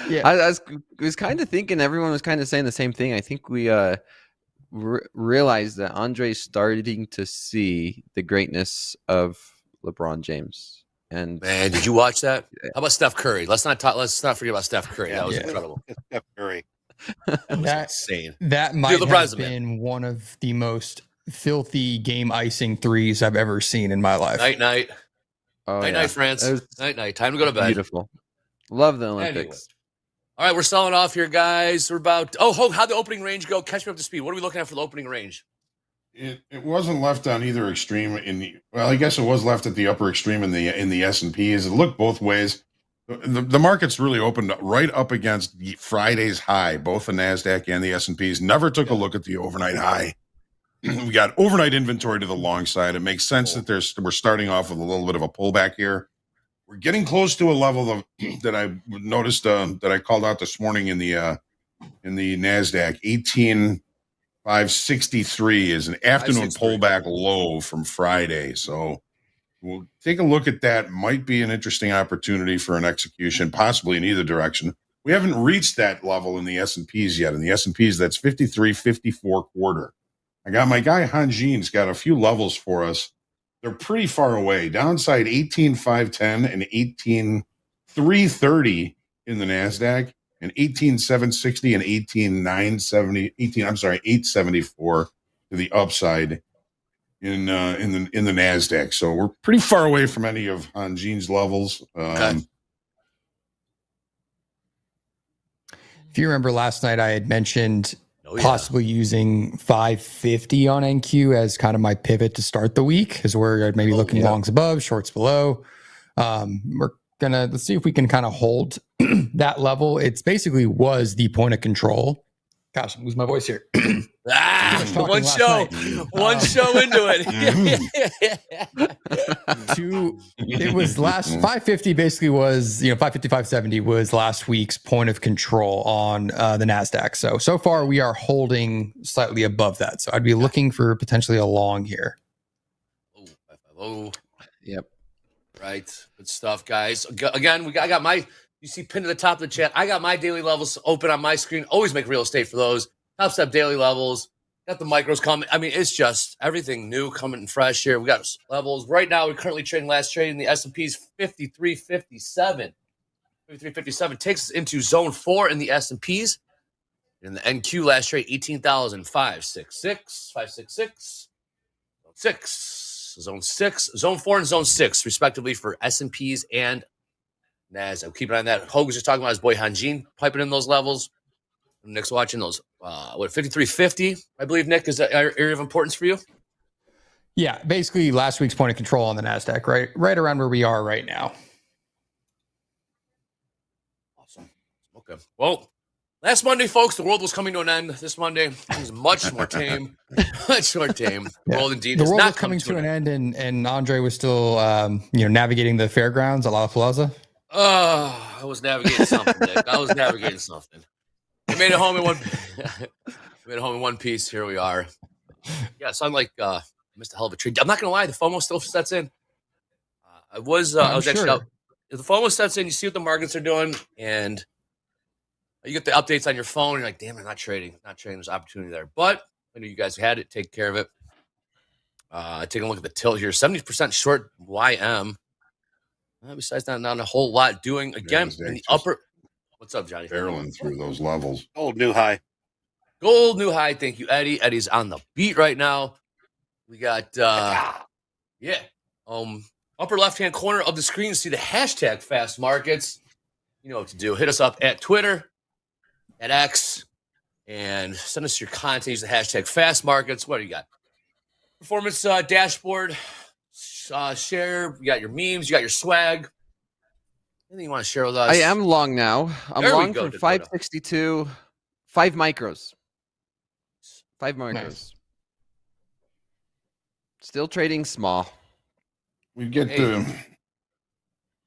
Yeah. I was kind of thinking everyone was kind of saying the same thing. I think we realized that Andre's starting to see the greatness of LeBron James. And Man, did you watch that? How about Steph Curry? Let's not forget about Steph Curry. That was Yeah. incredible. It's Steph Curry. That was That- insane. That might LeBron's have the man. been one of the most filthy game icing threes I've ever seen in my life. Night. oh, Night, yeah. France. That was Night. Time to go to bed. beautiful. Love the Anyway. Olympics. All right, we're selling off here, guys. We're about. Oh, Hoag, how'd the opening range go? Catch me up to speed. What are we looking at for the opening range? It wasn't left on either extreme I guess it was left at the upper extreme in the S&Ps. It looked both ways. The market's really opened right up against Friday's high, both the NASDAQ and the S&Ps. Never took a look at the overnight high. We got overnight inventory to the long side. It makes sense that we're starting off with a little bit of a pullback here. We're getting close to a level that I noticed that I called out this morning in the NASDAQ. 18,563 is an afternoon 563. pullback low from Friday. So we'll take a look at that. Might be an interesting opportunity for an execution, possibly in either direction. We haven't reached that level in the S&Ps yet. In the S&Ps, that's 53.54 quarter. I got my guy Hanjin's got a few levels for us. They're pretty far away. Downside 18,510 and 18,330 in the NASDAQ, and 18,760 and 874 to the upside in the NASDAQ. So we're pretty far away from any of Hanjin's levels. Okay. If you remember last night, I had mentioned Oh, yeah. possibly using 550 on NQ as kind of my pivot to start the week, as we're maybe looking longs above, shorts below. Let's see if we can kind of hold that level. It's basically was the point of control. Gosh, I'm losing my voice here. Ah, Talking one last show, night. one show into it. It was last 550 basically was, 550, 570 was last week's point of control on the NASDAQ. So far we are holding slightly above that. So I'd be looking for potentially a long here. Oh, Yep. right. Good stuff, guys. Again, I got my, you see pinned to the top of the chat. I got my daily levels open on my screen. Always make real estate for those. Topstep daily levels. Got the micros coming. I mean, it's just everything new coming fresh here. We got levels. Right now, we're currently trading last trade in the S&P's 53.57. 53.57 takes us into zone 4 in the S&P's. In the NQ last trade, 18,566. 566. Zone 6. Zone 6. Zone 4 and zone 6, respectively, for S&P's and NASDAQ. Keep an eye on that. Hoag was just talking about his boy Hanjin piping in those levels. Nick's watching those. 53.50, I believe, Nick, is that area of importance for you? Yeah, basically last week's point of control on the NASDAQ, right around where we are right now. Awesome. Okay. Well, last Monday, folks, the world was coming to an end. This Monday, it was much more tame. Much more tame. The world indeed the is world not was coming to an end, and Andre was still, navigating the fairgrounds at Lollapalooza. I was navigating something, Nick. I was navigating something. I made it home in one. Made it home in one piece. Here we are. Yeah, so I'm like, missed a hell of a treat. I'm not gonna lie, the FOMO still sets in. I was actually out. If the FOMO sets in, you see what the markets are doing, and you get the updates on your phone. And you're like, damn, I'm not trading. There's opportunity there, but I know you guys had it. Take care of it. Taking a look at the tilt here. 70% short YM. Besides that, not a whole lot doing. Again, in the upper. What's up, Johnny? Barreling through those levels. Old new high. Gold new high. Thank you, Eddie. Eddie's on the beat right now. We got upper left-hand corner of the screen, see the hashtag fast markets. You know what to do. Hit us up at Twitter, at X, and send us your content. Use the hashtag fast markets. What do you got? Performance dashboard. Share. You got your memes. You got your swag. Anything you want to share with us? I am long now. I'm There we long go, from Dakota. 562, 5 micros. 5 micros. Nice. Still trading small. We get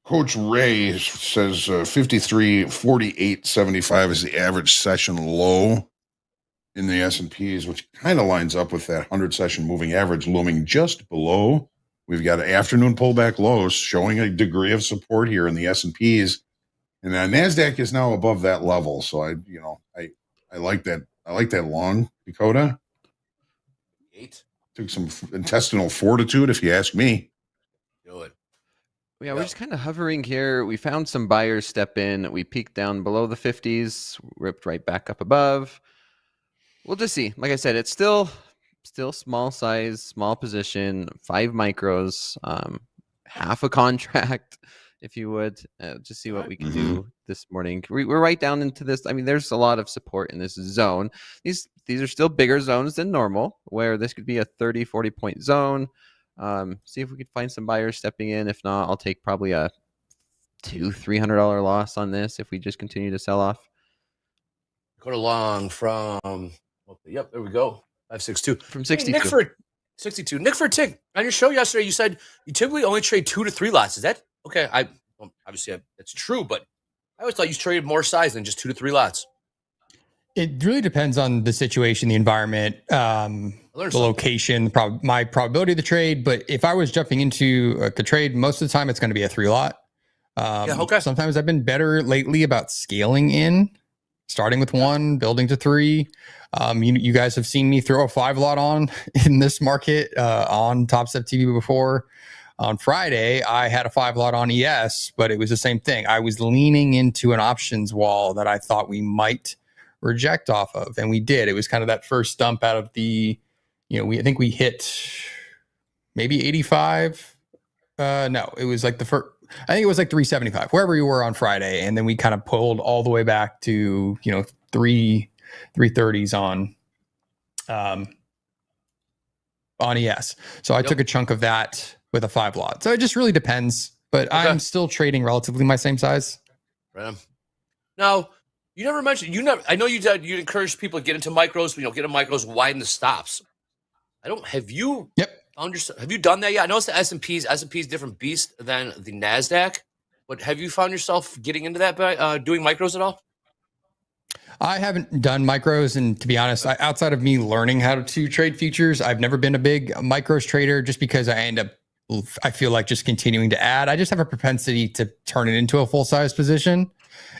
Coach Ray says 53.4875 is the average session low in the S&Ps, which kind of lines up with that 100-session moving average looming just below. We've got afternoon pullback lows showing a degree of support here in the S&Ps, and NASDAQ is now above that level. So I like that. I like that long, Dakota. 8. Took some intestinal fortitude, if you ask me. Do it. Yeah, we're just kind of hovering here. We found some buyers step in. We peaked down below the 50s, ripped right back up above. We'll just see. Like I said, it's still small size, small position, 5 micros, half a contract, if you would. Just see what we can do this morning. We're right down into this. I mean, there's a lot of support in this zone. These are still bigger zones than normal, where this could be a 30, 40 point zone. See if we could find some buyers stepping in. If not, I'll take probably a $200-$300 loss on this if we just continue to sell off. Go along from. Yep, there we go. 562 from 62. Nick for 62. Nick for a tick. On your show yesterday, you said you typically only trade 2 to 3 lots. Is that okay? Obviously that's true, but I always thought you traded more size than just 2 to 3 lots. It really depends on the situation, the environment, the location, my probability of the trade. But if I was jumping into a trade, most of the time it's going to be a 3 lot. Sometimes I've been better lately about scaling in, starting with 1, building to 3. You guys have seen me throw a 5 lot on in this market on TopstepTV before. On Friday, I had a 5 lot on ES, but it was the same thing. I was leaning into an options wall that I thought we might reject off of, and we did. It was kind of that first dump out of the, I think we hit maybe 85. No, it was like I think it was like 375, wherever you were on Friday, and then we kind of pulled all the way back to 330s on ES. So I took a chunk of that with a 5 lot. So it just really depends, but I'm still trading relatively my same size. Right on. Now, you never mentioned, I know you encourage people to get into micros, get in micros, widen the stops. Have you Have you done that yet? I know it's the S&P's different beast than the NASDAQ, but have you found yourself getting into that by doing micros at all? I haven't done micros, and to be honest, outside of me learning how to trade futures, I've never been a big micros trader just because I feel like just continuing to add. I just have a propensity to turn it into a full-size position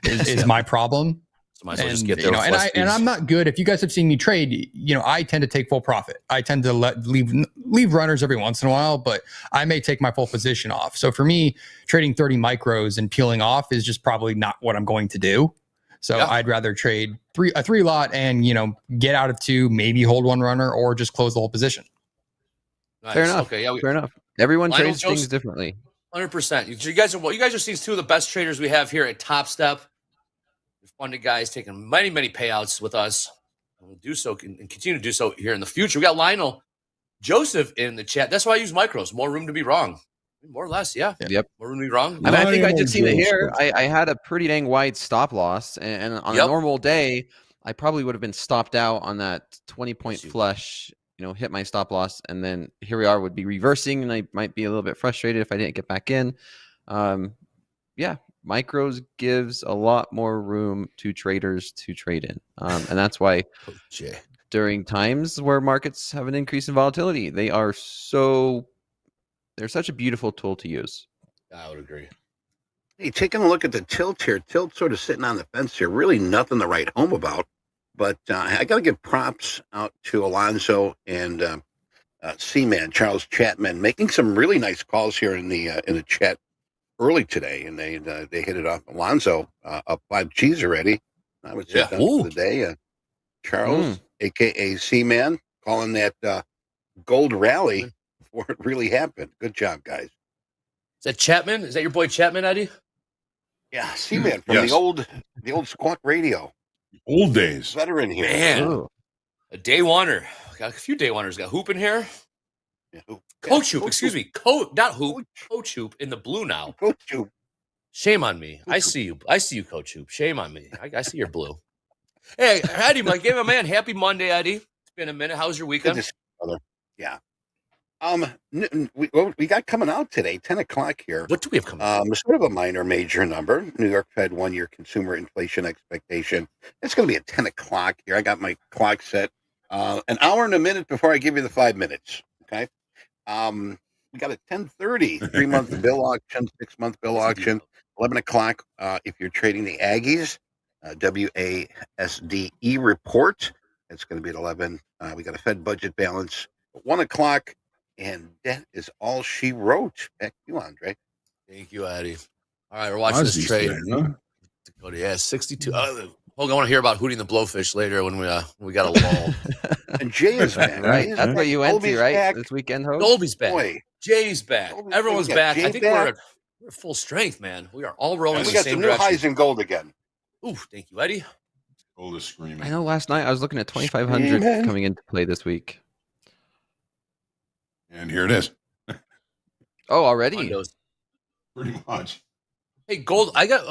is my problem. So might as well just And, get there. and I'm not good. If you guys have seen me trade, I tend to take full profit. I tend to leave runners every once in a while, but I may take my full position off. So for me, trading 30 micros and peeling off is just probably not what I'm going to do. So I'd rather trade a three lot and, get out of two, maybe hold one runner or just close the whole position. Nice. Fair enough. Okay, yeah, fair enough. Everyone Lionel trades things Joseph- differently. 100%. You guys are seeing two of the best traders we have here at TopStep. Funded guys taking many, many payouts with us. And we'll do so and continue to do so here in the future. We got Lionel Joseph in the chat. That's why I use micros. More room to be wrong. More or less, yeah. Yep. More room to be wrong. And I think I Lionel just seen it here. Joseph. I had a pretty dang wide stop loss, and on a normal day, I probably would have been stopped out on that 20-point flush. Hit my stop loss, and then here we are. Would be reversing, and I might be a little bit frustrated if I didn't get back in. Micros gives a lot more room to traders to trade in, and that's why during times where markets have an increase in volatility, they're such a beautiful tool to use. I would agree. Hey, taking a look at the tilt here. Tilt sort of sitting on the fence here. Really nothing to write home about. But I got to give props out to Alonzo and C-Man, Charles Chapman, making some really nice calls here in the chat early today, and they hit it off. Alonzo up 5 G's already. I would say done for the day. Charles, aka C-Man, calling that gold rally before it really happened. Good job, guys. Is that Chapman? Is that your boy Chapman, Eddie? Yeah, C-Man from the old Squawk Radio. Old days. Veteran here. Man, a day oneer. Got a few day oneers. Got Hoop in here. Yeah, Coach Hoop, excuse me. Not Hoop. Coach Hoop in the blue now. Coach Hoop. Shame on me. I see you. I see you, Coach Hoop. Shame on me. I see your blue. Hey, Eddie, my game, man. Happy Monday, Eddie. It's been a minute. How's your weekend? Good to see you, brother. Yeah. We got coming out today, 10 o'clock here. What do we have coming out? Sort of a minor major number. New York Fed 1-year consumer inflation expectation. It's going to be at 10 o'clock here. I got my clock set an hour and a minute before I give you the 5 minutes. Okay. We got a 10:30 3-month bill auction, 6-month bill auction, 11 o'clock. If you're trading the Aggies, WASDE report. It's going to be at 11. We got a Fed budget balance at 1 o'clock. And that is all she wrote. Back to you, Andre. Thank you, Eddie. All right, we're watching this trade. Dakota, yeah, 62. Hold on, I want to hear about Hootie and the Blowfish later when we got a lull. And Jay is back, right? That's what you went to, right? Back. This weekend, Hoag? Dolby's back. Boy. Jay's back. Dolby's Everyone's back. back. I Jay think back. we're full strength, man. We are all rolling And in we the got some same new direction. highs in gold again. Ooh, thank you, Eddie. Gold is screaming. I know last night I was looking at 2,500 coming into play this week. And here it is. Oh, already? Mondos. Pretty much. Hey, gold. I got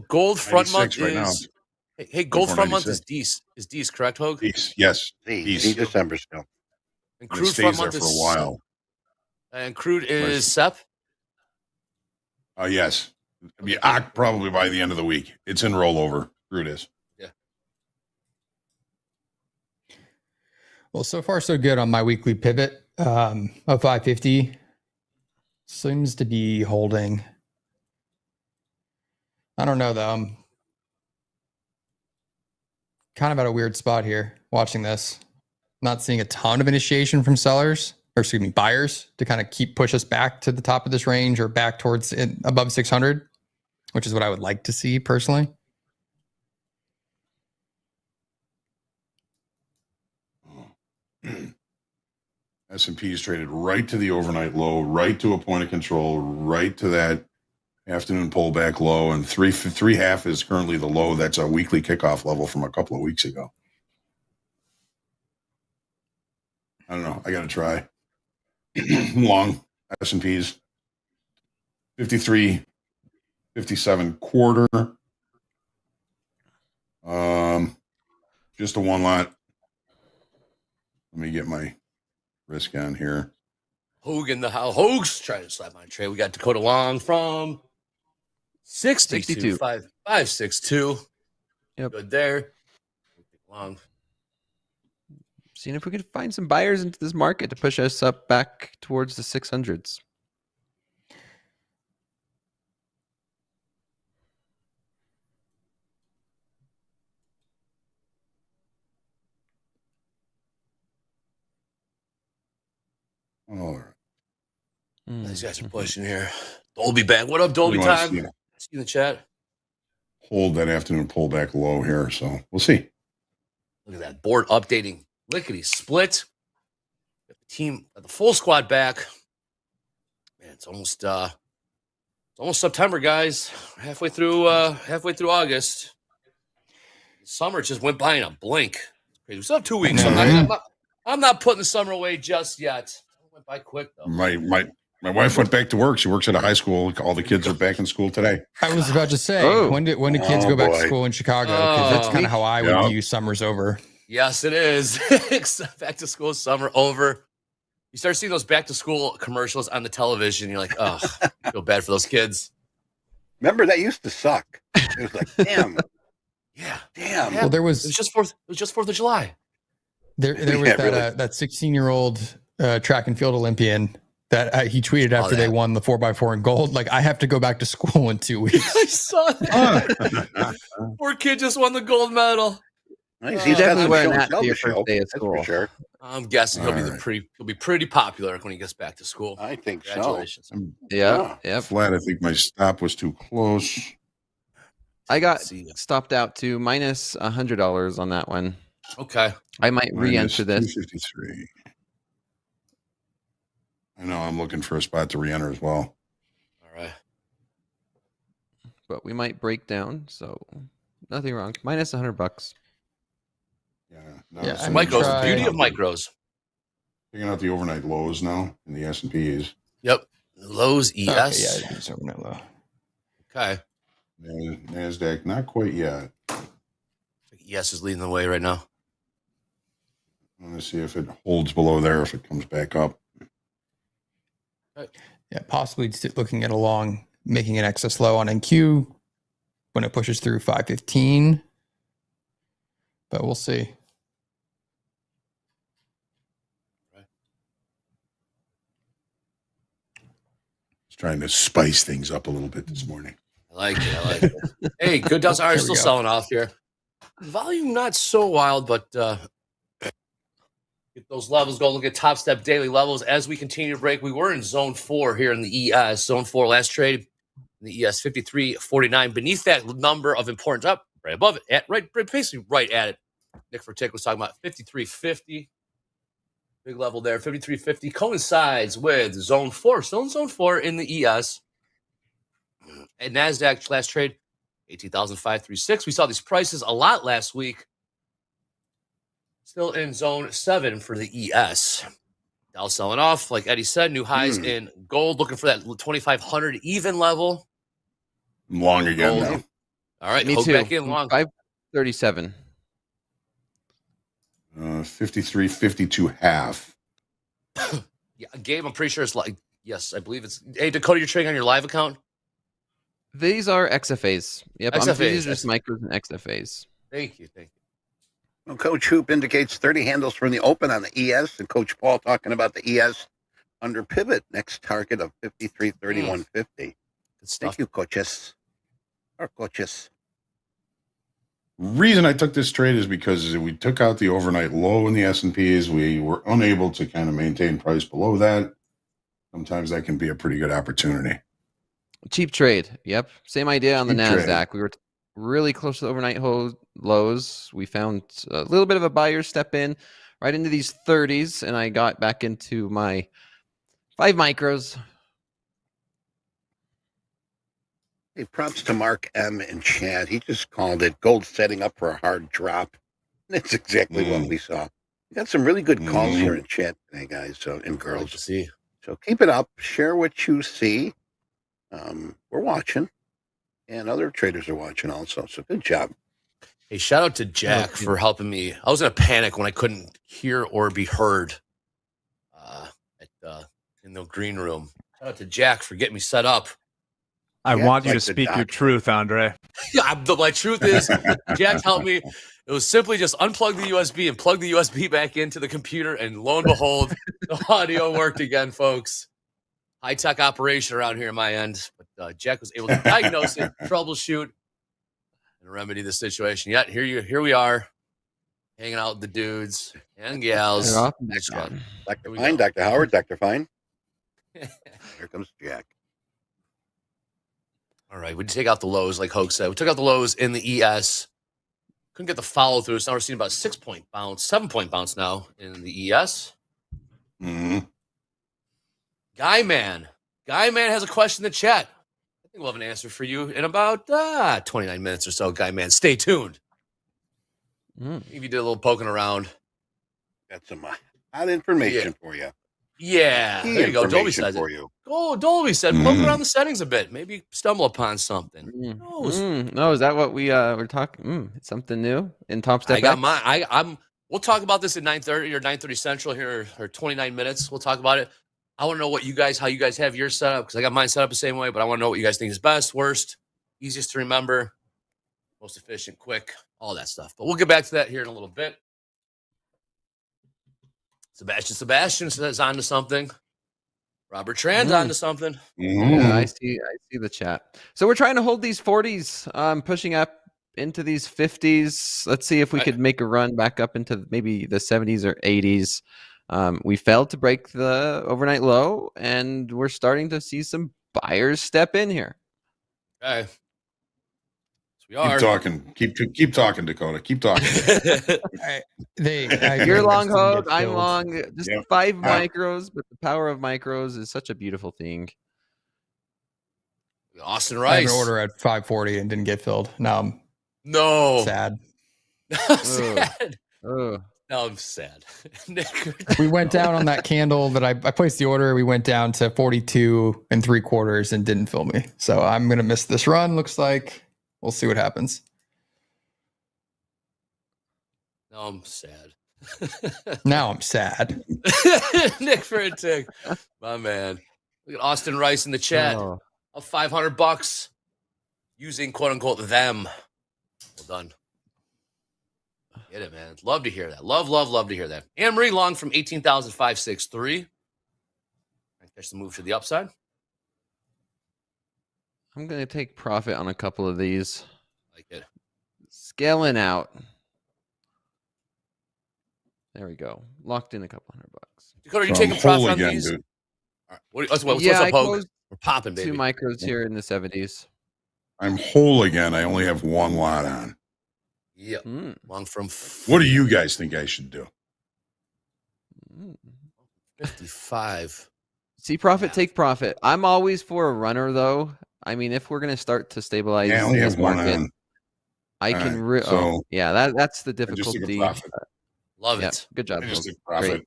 gold front month right now. is. Hey, gold front month is 496. D's. Is D's correct, Hoag? Yes. See December still. And And it crude stays front there month for a is. while. And crude is SEP. Yes. It'll be probably by the end of the week. It's in rollover. Crude is. Well, so far so good on my weekly pivot of 550. Seems to be holding. I don't know though. I'm kind of at a weird spot here watching this. Not seeing a ton of initiation from buyers to kind of push us back to the top of this range or back towards above 600, which is what I would like to see personally. S&P is traded right to the overnight low, right to a point of control, right to that afternoon pullback low, and 3.5 is currently the low. That's a weekly kickoff level from a couple of weeks ago. I don't know. I got to try. Long S&Ps 53, 57 quarter. Just a one lot. Let me get my risk on here. Hoag in the house. Hoag's trying to slap my trade. We got Dakota Long from 62. 562. Yep. Good there. Long. Seeing if we could find some buyers into this market to push us up back towards the 600s. All right. These guys are pushing here. Dolby back. What up, Dolby We wanna time? see it. See you in the chat. Hold that afternoon pullback low here. So we'll see. Look at that board updating. Lickety split. Got the team, got the full squad back. Man, it's almost September, guys. Halfway through August. Summer just went by in a blink. We still have 2 weeks. So I'm not putting the summer away just yet. It went by quick though. My wife went back to work. She works at a high school. All the kids are back in school today. I was about to say, when did kids go back to school in Chicago? Because that's kind of how I would view summer's over. Yes, it is. Back to school, summer over. You start seeing those back to school commercials on the television. You're like, oh, I feel bad for those kids. Remember that used to suck. It was like, damn. Yeah. Damn. Well, It was just 4th of July. There was Yeah, that really. that 16-year-old track and field Olympian that he tweeted after they won the 4x4 in gold. Like, I have to go back to school in 2 weeks. I saw that. Poor kid just won the gold medal. Nice. He's definitely wearing show that and for your tell first day of that's for school. sure. I'm guessing he'll be pretty popular when he gets back to school. I think so. Congratulations. Yeah. Flat. I think my stop was too close. I got See ya. stopped out to minus $100 on that one. Okay. I might re-enter this. 253. I know. I'm looking for a spot to re-enter as well. All right. But we might break down, so nothing wrong. Minus $100. Yeah. Yeah, so I might Micros. try- Beauty of micros. Picking out the overnight lows now in the S&Ps. Yep. Lowe's ES. Okay, yeah, it's overnight low. Okay. NASDAQ, not quite yet. ES is leading the way right now. I want to see if it holds below there, if it comes back up. Yeah, possibly looking at making an excess low on NQ when it pushes through 515. But we'll see. It's trying to spice things up a little bit this morning. I like it. Hey, good dots are There we still go. selling off here. Volume not so wild, but get those levels going. Look at Topstep daily levels as we continue to break. We were in zone 4 here in the ES. Zone 4 last trade. In the ES 53.49. Beneath that number of importance up, right above it, basically right at it. Nick Vertick was talking about 53.50. Big level there. 53.50 coincides with zone 4. Still in zone 4 in the ES. At NASDAQ last trade, 18,536. We saw these prices a lot last week. Still in zone 7 for the ES. Dow selling off, like Eddie said, new highs in gold, looking for that 2,500 even level. I'm long again Gold. now. All right, Me Hoag too. back in long. 537. 53.52 half. Yeah, Gabe, I'm pretty sure it's like, yes, I believe it's. Hey, Dakota, you're trading on your live account? These are XFAs. Yep. XFAs, These are just micros and XFAs. Thank you. Well, Coach Hoop indicates 30 handles from the open on the ES, and Coach Paul talking about the ES under pivot. Next target of 53.3150. Good stuff. Thank you, coaches. Our coaches. Reason I took this trade is because we took out the overnight low in the S&Ps. We were unable to kind of maintain price below that. Sometimes that can be a pretty good opportunity. Cheap trade. Yep. Same idea on the Cheap NASDAQ. trade. We were really close to the overnight lows. We found a little bit of a buyer step in right into these 30s, and I got back into my 5 micros. Hey, props to Mark M. and Chad. He just called it gold setting up for a hard drop. That's exactly what we saw. We got some really good calls here in chat today, guys, and Good girls. to see. So keep it up. Share what you see. We're watching, and other traders are watching also. So good job. Hey, shout out to Jack for helping me. I was in a panic when I couldn't hear or be heard in the green room. Shout out to Jack for getting me set up. I Yeah, want you like to the speak your doctor. truth, Andre. Yeah, my truth is, Jack helped me. It was simply just unplug the USB and plug the USB back into the computer, and lo and behold, the audio worked again, folks. High-tech operation around here on my end. But Jack was able to diagnose it, troubleshoot, and remedy the situation. Yet here we are, hanging out with the dudes and gals. They're off and Next back shot. on. Dr. Here we Fine, go. Dr. Howard, Dr. Fine. Here comes Jack. All right, we take out the lows, like Hoag said. We took out the lows in the ES. Couldn't get the follow through, so now we're seeing about 6-point bounce, 7-point bounce now in the ES. Mhm. Guy Man has a question in the chat. I think we'll have an answer for you in about 29 minutes or so, Guy Man. Stay tuned. Mm. If you did a little poking around. Got some hot information for you. Yeah, Key there you go. Dolby information says for it. you. Oh, Dolby said, poke around the settings a bit. Maybe stumble upon something. No, is that what we were talking? Something new in Topstep? I got mine. We'll talk about this at 9:30 or 9:30 Central here, or 29 minutes. We'll talk about it. I want to know how you guys have your setup, because I got mine set up the same way, but I want to know what you guys think is best, worst, easiest to remember, most efficient, quick, all that stuff. But we'll get back to that here in a little bit. Sebastian says on to something. Robert Tran's on to something. Yeah, I Mhm. see the chat. So we're trying to hold these 40s, pushing up into these 50s. Let's see if we could make a run back up into maybe the 70s or 80s. We failed to break the overnight low, and we're starting to see some buyers step in here. Okay. Yes, we are. Keep talking. Keep talking, Dakota. Keep talking. You're long, Hoag. I'm long. Just Yep. 5 micros, but the power of micros is such a beautiful thing. Austin I had Rice. an order at 540 and didn't get filled. Now I'm sad. Sad. Oh. Now I'm sad. We went down on that candle that I placed the order. We went down to 42 3/4 and didn't fill me. So I'm going to miss this run. Looks like we'll see what happens. Now I'm sad. Now I'm sad. Nick for a tick. My man. Look at Austin Rice in the chat. Oh. Of $500 using quote unquote them. Well done. Get it, man. Love to hear that. Love to hear that. Anne Marie Long from 18,563. Catch the move to the upside. I'm going to take profit on a couple of these. Like it. Scaling out. There we go. Locked in a couple $100. Dakota, are you So I'm taking profit whole on again, these? dude. All right. What's Yeah, up, I Hoag? closed We're popping, baby. 2 micros here in the 70s. I'm whole again. I only have one lot on. Yep. Long from What do you guys think I should do? 55. See profit, take profit. I'm always for a runner, though. I mean, if we're going to start to stabilize I only this have one market, on. I All can. right, so yeah, that's the I just took a difficulty. profit. Love Yeah, it. good job. I just Hoag. took profit. Great.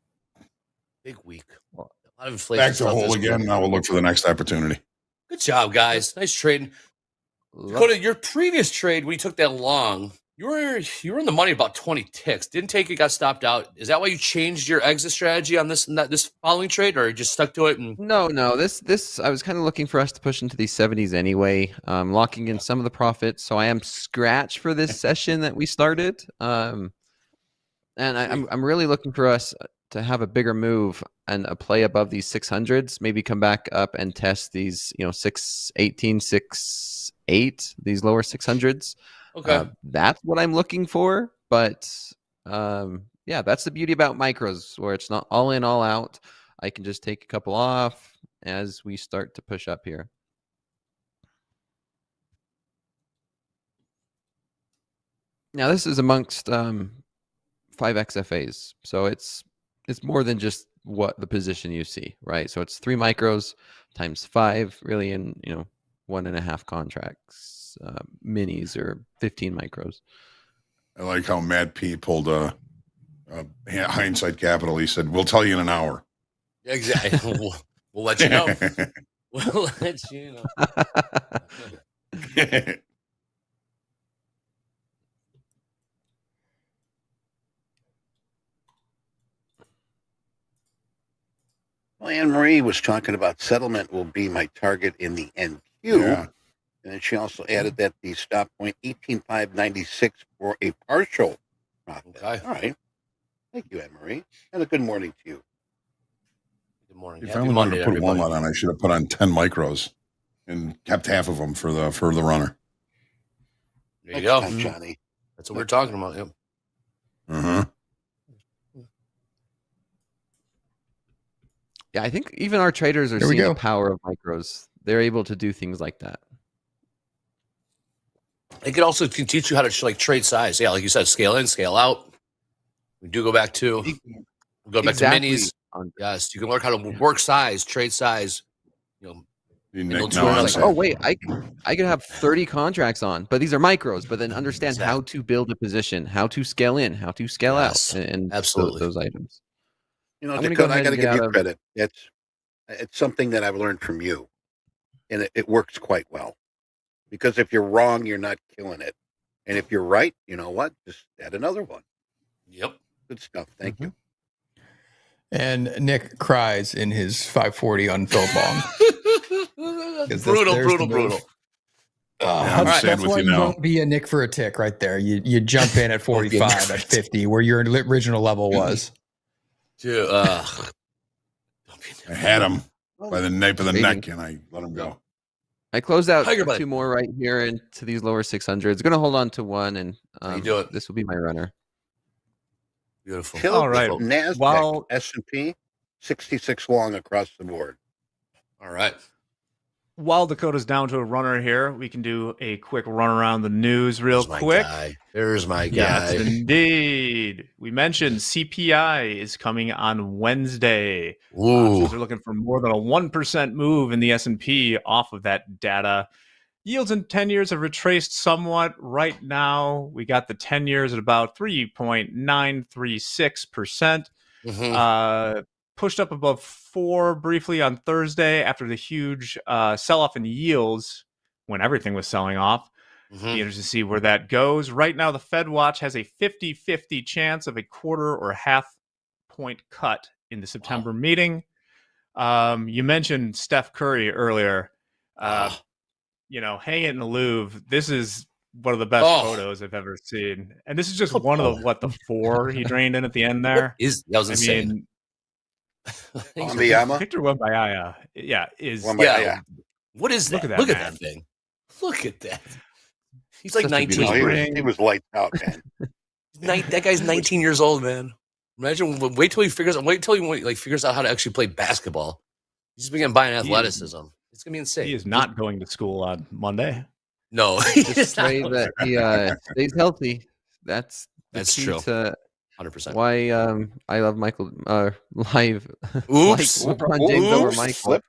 Big week. A lot of inflation. Back to stuff whole this again. week. Now we'll look for the next opportunity. Good job, guys. Nice trading. Dakota, your previous trade when you took that long, you were in the money about 20 ticks. Didn't take it, got stopped out. Is that why you changed your exit strategy on this following trade, or you just stuck to it? And No. This I was kind of looking for us to push into these 70s anyway, locking in some of the profits. So I am scratch for this session that we started, and I'm really looking for us to have a bigger move and a play above these 600s. Maybe come back up and test these 618, 68, these lower 600s. okay, That's what I'm looking for. But yeah, that's the beauty about micros, where it's not all in, all out. I can just take a couple off as we start to push up here. Now, this is amongst 5XFAs. So it's more than just what the position you see, right? So it's 3 micros times 5, really, in 1.5 contracts, minis, or 15 micros. I like how Matt P pulled a hindsight capital. He said, "We'll tell you in an hour." exactly. we'll let you know. We'll let you know. Well, Anne Marie was talking about settlement will be my target in the NQ. Yeah. And then she also added that the stop point 18,596 for a partial profit. Okay. All right. Thank you, Anne Marie. And a good morning to you. Good morning. If I Happy only wanted Monday, to put one everybody. lot on, I should have put on 10 micros and kept half of them for the runner. There you Next go. time, Johnny. That's what we're talking about. Yep. Uh-huh. Yeah, I think even our traders are There we seeing go. the power of micros. They're able to do things like that. It could also teach you how to trade size. Yeah, like you said, scale in, scale out. We do go back to Exactly. minis. Yes, you can learn how to work size, trade size. Now two I'm like, saying- Oh wait, I could have 30 contracts on, but these are micros. But then understand how to build a position, how to scale in, how to scale Yes, out, and absolutely. those items. You know, I'm gonna go Dakota, I ahead got to and give get you out of- credit. It's something that I've learned from you, and it works quite well. Because if you're wrong, you're not killing it, and if you're right, you know what? Just add another one. Yep. Good stuff. Thank you. And Nick cries in his 540 unfilled long. Brutal. There's the move. I'm That's sad with why you you now. don't be a Nick for a tick right there. You jump in at Don't be a Nick 45 for a at tick. 50 where your original level was. Dude, I had him by the nape of the neck, and I let him go. I closed out Tiger bite. 2 more right here into these lower 600s. Going to hold on to one, and You do it. this will be my runner. beautiful. Till All right. NASDAQ, While- S&P, 66 long across the board. All right. While Dakota's down to a runner here, we can do a quick run around the news real There's my quick. guy. There's my Yes, guy. indeed. We mentioned CPI is coming on Wednesday. Ooh. Options are looking for more than a 1% move in the S&P off of that data. Yields in 10 years have retraced somewhat. Right now, we got the 10 years at about 3.936%. Mhm. Pushed up above 4 briefly on Thursday after the huge sell-off in yields when everything was selling off. Mhm. Be interested to see where that goes. Right now, the Fed Watch has a 50-50 chance of a quarter or half point cut in the September meeting. You mentioned Steph Curry earlier. Ah. Hang it in the Louvre. This is one of the best photos I've ever seen. And this is just one of the 4 he drained in at the end there. That was insane. Wembanyama? Victor Wembanyama, is Wembanyama. What is that? Look at that, Look at man. that thing. Look at that. He's like Such a 19. Oh, beautiful he was lights out, man. That guy's 19 years old, man. Imagine. Wait till he figures out how to actually play basketball. He's just beginning buying athleticism. It's gonna be insane. He is not going to school on Monday. No, Just pray that he stays healthy. That's key true. to 100%. why I love Michael live. Oops. Like LeBron James over Oops. Michael.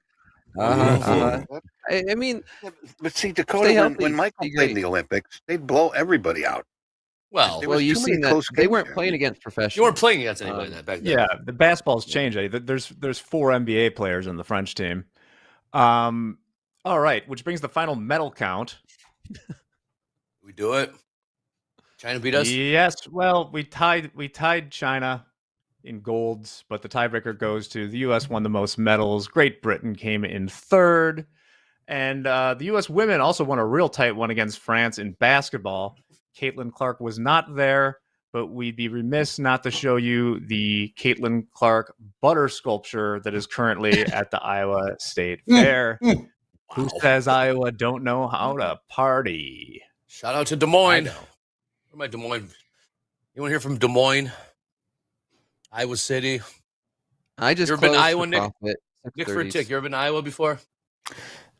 Flip. I mean, But see, Stay Dakota, healthy. when Michael Be played in great. the Olympics, they'd blow everybody out. Well, There well, was you too many seen that close they games weren't there. playing against professionals. you weren't playing against anybody back then. Yeah, the basketball's changed. There's 4 NBA players in the French team. All right, which brings the final medal count. We do it. China beat us. Yes, well, we tied China in golds, but the tiebreaker goes to the U.S. won the most medals. Great Britain came in 3rd, and the U.S. women also won a real tight one against France in basketball. Caitlin Clark was not there, but we'd be remiss not to show you the Caitlin Clark butter sculpture that is currently at the Iowa State Fair. Who says Iowa don't know how to party? Shout out to Des Moines. I know. Where am I, Des Moines? Anyone here from Des Moines? Iowa City? I just You ever been to closed Iowa, for Nick? profit, Nick for a 630s. tick. You ever been to Iowa before?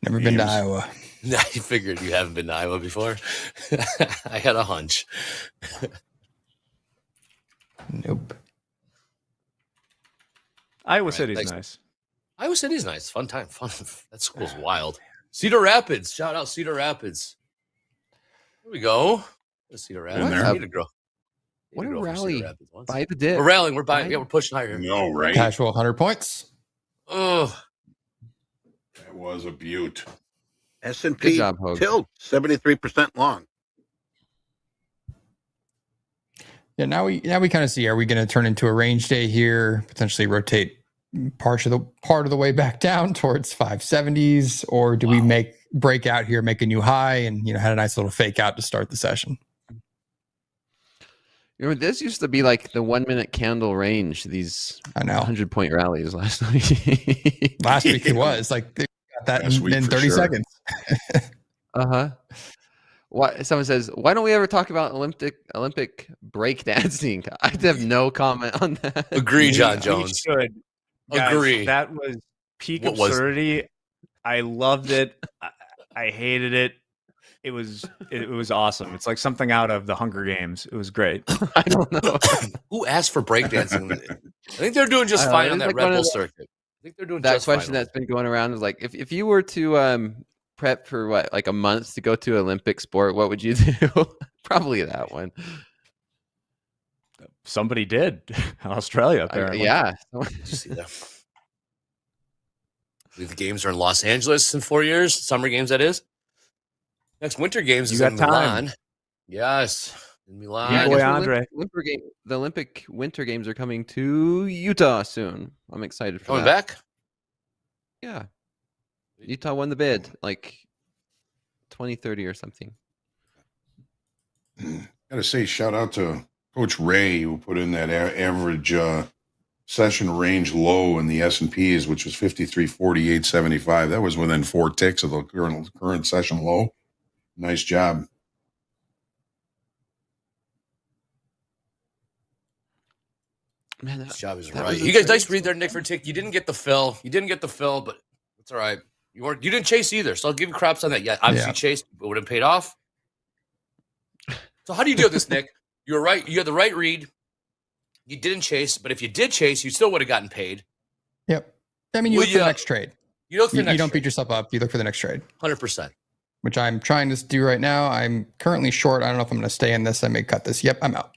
Never been to Names. Iowa. Nah, I figured you haven't been to Iowa before. I had a hunch. Nope. Iowa Right, City's thanks. nice. Iowa City's nice. Fun time. Fun. That school's wild. Cedar Rapids. Shout out Cedar Rapids. Here we go. There's Cedar Rapids. there. I need to grow. What Need a to grow from Cedar rally Rapids once. by the dip. We're rallying. We're buying. Yeah, we're pushing higher. No, right? Casual 100 points. Oh, That was a beaut. S&P Good job, Hoag. tilt 73% long. Yeah, now we kind of see, are we going to turn into a range day here, potentially rotate part of the way back down towards 570s, or do we break out here, make a new high, and had a nice little fake out to start the session? This used to be like the 1 minute candle range. These I know 100-point rallies last week. last week it was like they got that in 30 sure. seconds. What someone says? Why don't we ever talk about Olympic breakdancing? I have no comment on that. Agree, John We Jones. should. Guys, Agree. That was peak What was- absurdity. I loved it. I hated it. It was awesome. It's like something out of the Hunger Games. It was great. I don't know. Who asked for breakdancing? I think they're doing just I don't fine know. on It's that like Red one of Bull the- circuit. I think they're doing That just question fine. that's been going around is like, if you were to prep for like a month to go to Olympic sport, what would you do? Probably that one. Somebody did. Australia, apparently. Did you see that? I believe the games are in Los Angeles in 4 years. Summer games, that is. Next winter games You is got in time. Milan. Yes, in Milan. Yeah, I boy, guess Andre. the Olympic Winter Games are coming to Utah soon. I'm excited for Coming that. back. Yeah. Utah won the bid like 2030 or something. Gotta say, shout out to Coach Ray, who put in that average session range low in the S&Ps, which was 53.48.75. That was within 4 ticks of the current session low. Nice job. Man, This job is that right. was a You guys, trade nice read there, Nick, for tick. You didn't get the fill. But it's all right. You didn't chase either, so I'll give you props on that. Yeah, obviously chased, but would have paid off. So how do you deal with this, Nick? You were right. You had the right read. You didn't chase, but if you did chase, you still would have gotten paid. Yep. I mean, you Well, look for the yeah. next trade. You look for the You next don't trade. beat yourself up. You look for the next trade, 100%. which I'm trying to do right now. I'm currently short. I don't know if I'm going to stay in this. I may cut this. Yep, I'm out.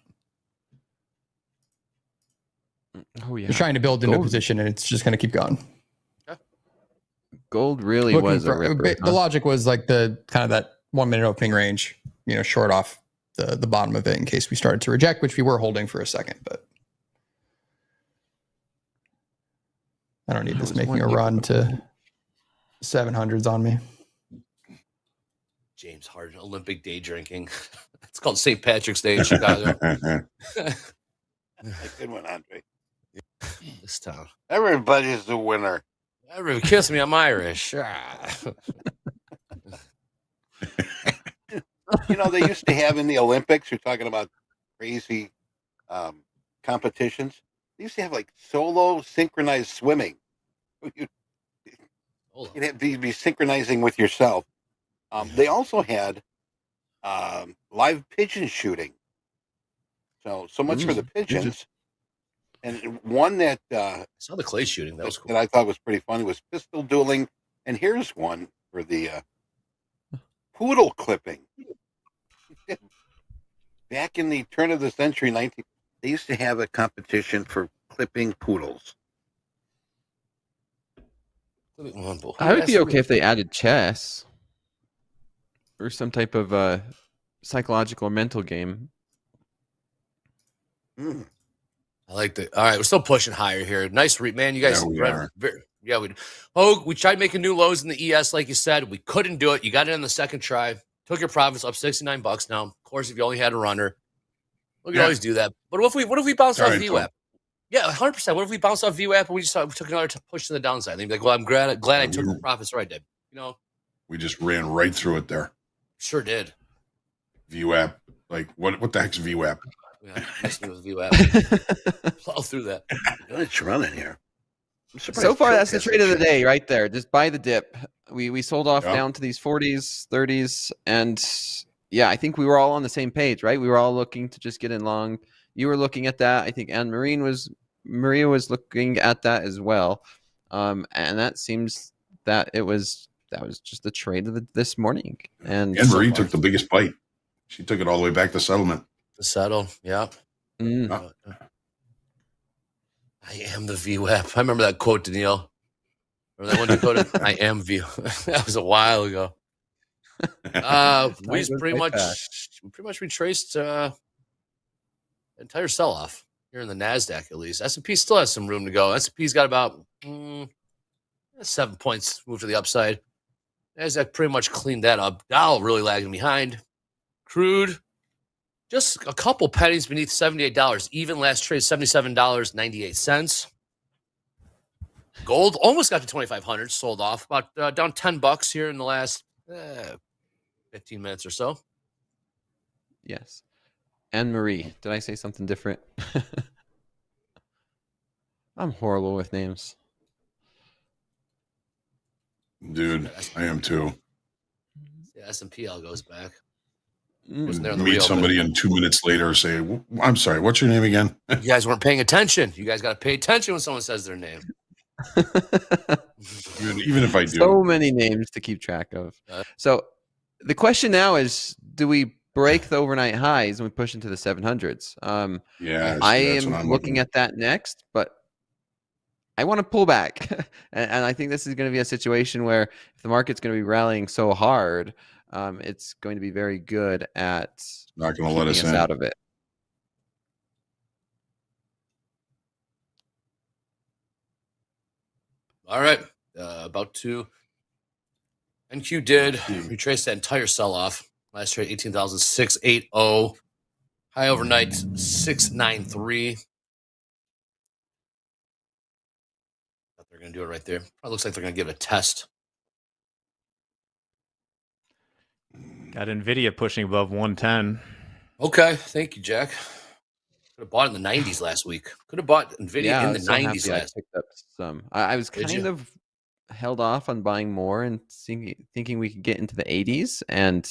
Oh yeah. You're trying to build into a Gold. position, and it's just going to keep going. Gold really Looking was a for- ripper. The huh? logic was like the kind of that 1 minute opening range, short off the bottom of it in case we started to reject, which we were holding for a second, but I don't need That this was making one a you- run to 700s on me. James Harden, Olympic day drinking. It's called St. Patrick's Day in Chicago. Good one, Andre. This town. Everybody's a winner. Everybody kiss me, I'm Irish. They used to have in the Olympics, you're talking about crazy competitions. They used to have like solo synchronized swimming. Hold on. You'd have to be synchronizing with yourself. They also had live pigeon shooting. So much for the pigeons. And one that I saw the clay shooting. That was cool. that I thought was pretty funny was pistol dueling. And here's one for the poodle clipping. Back in the turn of the century, they used to have a competition for clipping poodles. I would be okay if they added chess or some type of psychological or mental game. Mm. I like that. All right, we're still pushing higher here. Nice read, man. You guys, Yeah, we are. Hoag, we tried making new lows in the ES, like you said. We couldn't do it. You got it on the second try. Took your profits up $69 now. Of course, if you only had a runner, we can always do that. But what if we bounce All off right, VWAP? Tom. Yeah, 100%. What if we bounced off VWAP and we took another push to the downside? They'd be like, well, I'm glad I took the profits where I did. We just ran right through it there. Sure did. VWAP. Like, what the heck's VWAP? Yeah, missed me with VWAP. Plow through that. It's running here. I'm surprised So far, Trump that's the hasn't trade of the checked. day right there. Just buy the dip. We sold off Yeah. down to these 40s, 30s, and yeah, I think we were all on the same page, right? We were all looking to just get in long. You were looking at that. I think Maria was looking at that as well, and that seems that was just the trade of this morning. And Marie took the biggest bite. She took it all the way back to settlement. To settle. Yeah. Mm. I am the VWAP. I remember that quote, Danielle. Remember that one, Dakota? I am VWAP. That was a while ago. We pretty much retraced the entire sell-off. here in the NASDAQ at least. S&P still has some room to go. S&P's got about 7 points move to the upside. NASDAQ pretty much cleaned that up. Dow really lagging behind. Crude, just a couple pennies beneath $78. Even last trade, $77.98. Gold almost got to 2,500, sold off. About down $10 here in the last 15 minutes or so. Yes. Anne Marie, did I say something different? I'm horrible with names. Dude, I am too. Yeah, S&P all goes back. Meet somebody and 2 minutes later say, I'm sorry, what's your name again? You guys weren't paying attention. You guys got to pay attention when someone says their name. Even if I do. So many names to keep track of. So the question now is, do we break the overnight highs and we push into the 700s? Yeah, I am looking at that next, but I want to pull back. and I think this is going to be a situation where if the market's going to be rallying so hard, it's going to be very good at not going to let us in. Out of it. All right. About to. NQ did retrace that entire sell-off. Last trade, 18,680. High overnight, 693. They're going to do it right there. Probably looks like they're going to give it a test. Got NVIDIA pushing above 110. Okay. Thank you, Jack. Could have bought in the 90s last week. Could have bought NVIDIA in the 90s last week. I picked up some. I was kind of held off on buying more and thinking we could get into the 80s. And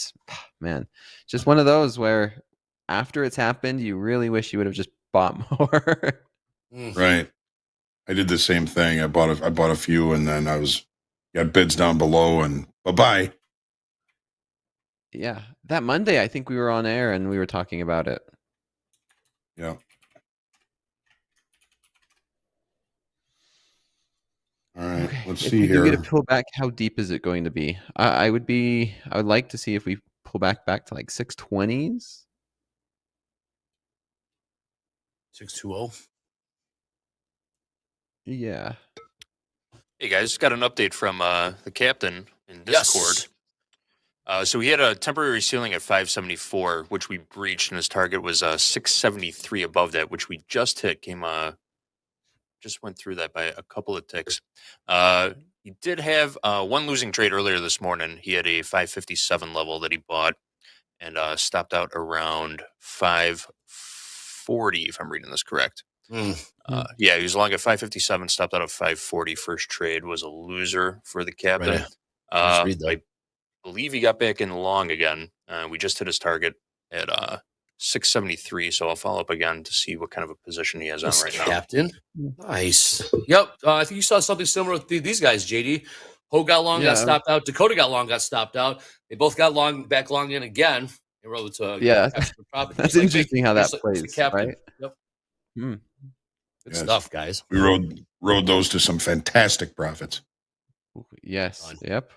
man, just one of those where after it's happened, you really wish you would have just bought more. Right. I did the same thing. I bought a few, and then got bids down below, and bye-bye. Yeah. That Monday, I think we were on air and we were talking about it. Yeah. All right. Okay. Let's if see we here. do get a pullback, how deep is it going to be? I would like to see if we pull back to like 620s. 620. Yeah. Hey guys, got an update from the captain in Discord. Yes. So he had a temporary ceiling at 574, which we breached, and his target was 673 above that, which we just hit. Just went through that by a couple of ticks. He did have one losing trade earlier this morning. He had a 557 level that he bought and stopped out around 540, if I'm reading this correct. Yeah, he was long at 557, stopped out at 540. First trade was a loser for the captain. Right. I believe he got back in long again. We just hit his target at 673, so I'll follow up again to see what kind of a position he has on right now. Captain. Nice. Yep. I think you saw something similar with these guys, JD. Hoag got long, got stopped out. Dakota got long, got stopped out. They both got back long in again. They were able to that's interesting how that plays, right? Yep. Good Yes. stuff, guys. We rode those to some fantastic profits. Yes. Yep.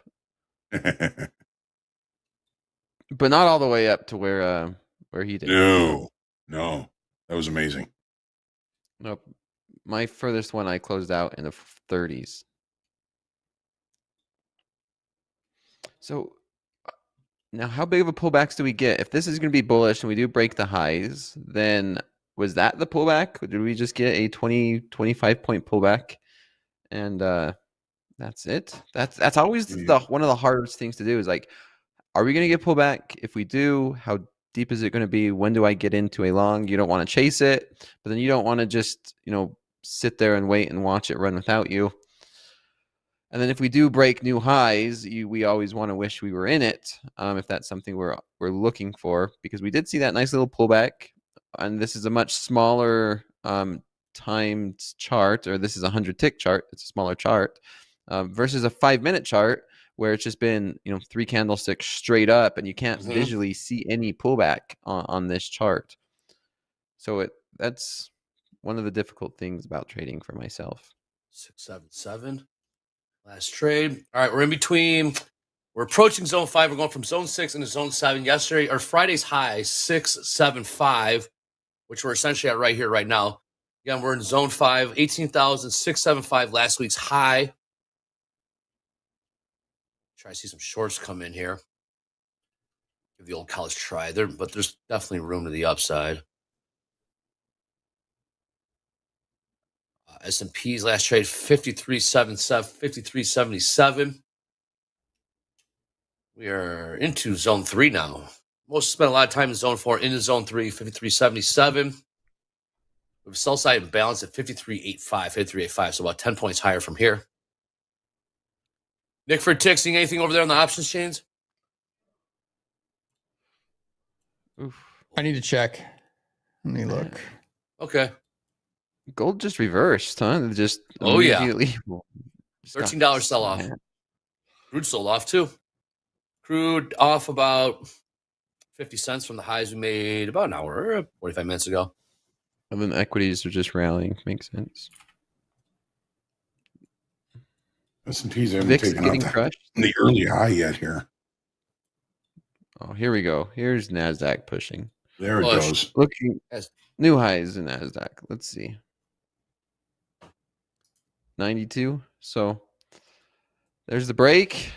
But not all the way up to where he did. No, that was amazing. Nope. My furthest one I closed out in the 30s. So now how big of a pullbacks do we get? If this is going to be bullish and we do break the highs, then was that the pullback? Or did we just get a 25 point pullback? And that's it. That's always one of the hardest things to do is like, are we going to get pullback? If we do, how deep is it going to be? When do I get into a long? You don't want to chase it, but then you don't want to just, sit there and wait and watch it run without you. And then if we do break new highs, we always want to wish we were in it, if that's something we're looking for, because we did see that nice little pullback. And this is a much smaller timed chart, or this is a 100-tick chart. It's a smaller chart versus a 5-minute chart where it's just been 3 candlesticks straight up, and you can't visually see any pullback on this chart. So that's one of the difficult things about trading for myself. 677. Last trade. All right, we're in between. We're approaching zone 5. We're going from zone 6 into zone 7. Yesterday, or Friday's high, 675, which we're essentially at right here, right now. Again, we're in zone 5, 18,675 last week's high. Try to see some shorts come in here. Give the old college try there, but there's definitely room to the upside. S&P's last trade 53.77. We are into zone 3 now. Most spent a lot of time in zone 4, into zone 3, 53.77. We have sell side and balance at 53.85, so about 10 points higher from here. Nick for Tick, seeing anything over there on the options chains? Oof. I need to check. Let me look. Okay. Gold just reversed, huh? Just Oh, yeah. immediately- $13 sell off. Crude sold off too. Crude off about 50 cents from the highs we made about an hour, 45 minutes ago. And then equities are just rallying. Makes sense. S&Ps haven't VIX taken out getting crushed. the early high yet here. Oh, here we go. Here's NASDAQ pushing. There it Push. goes. Looking Yes. new highs in NASDAQ. Let's see. 92. So there's the break.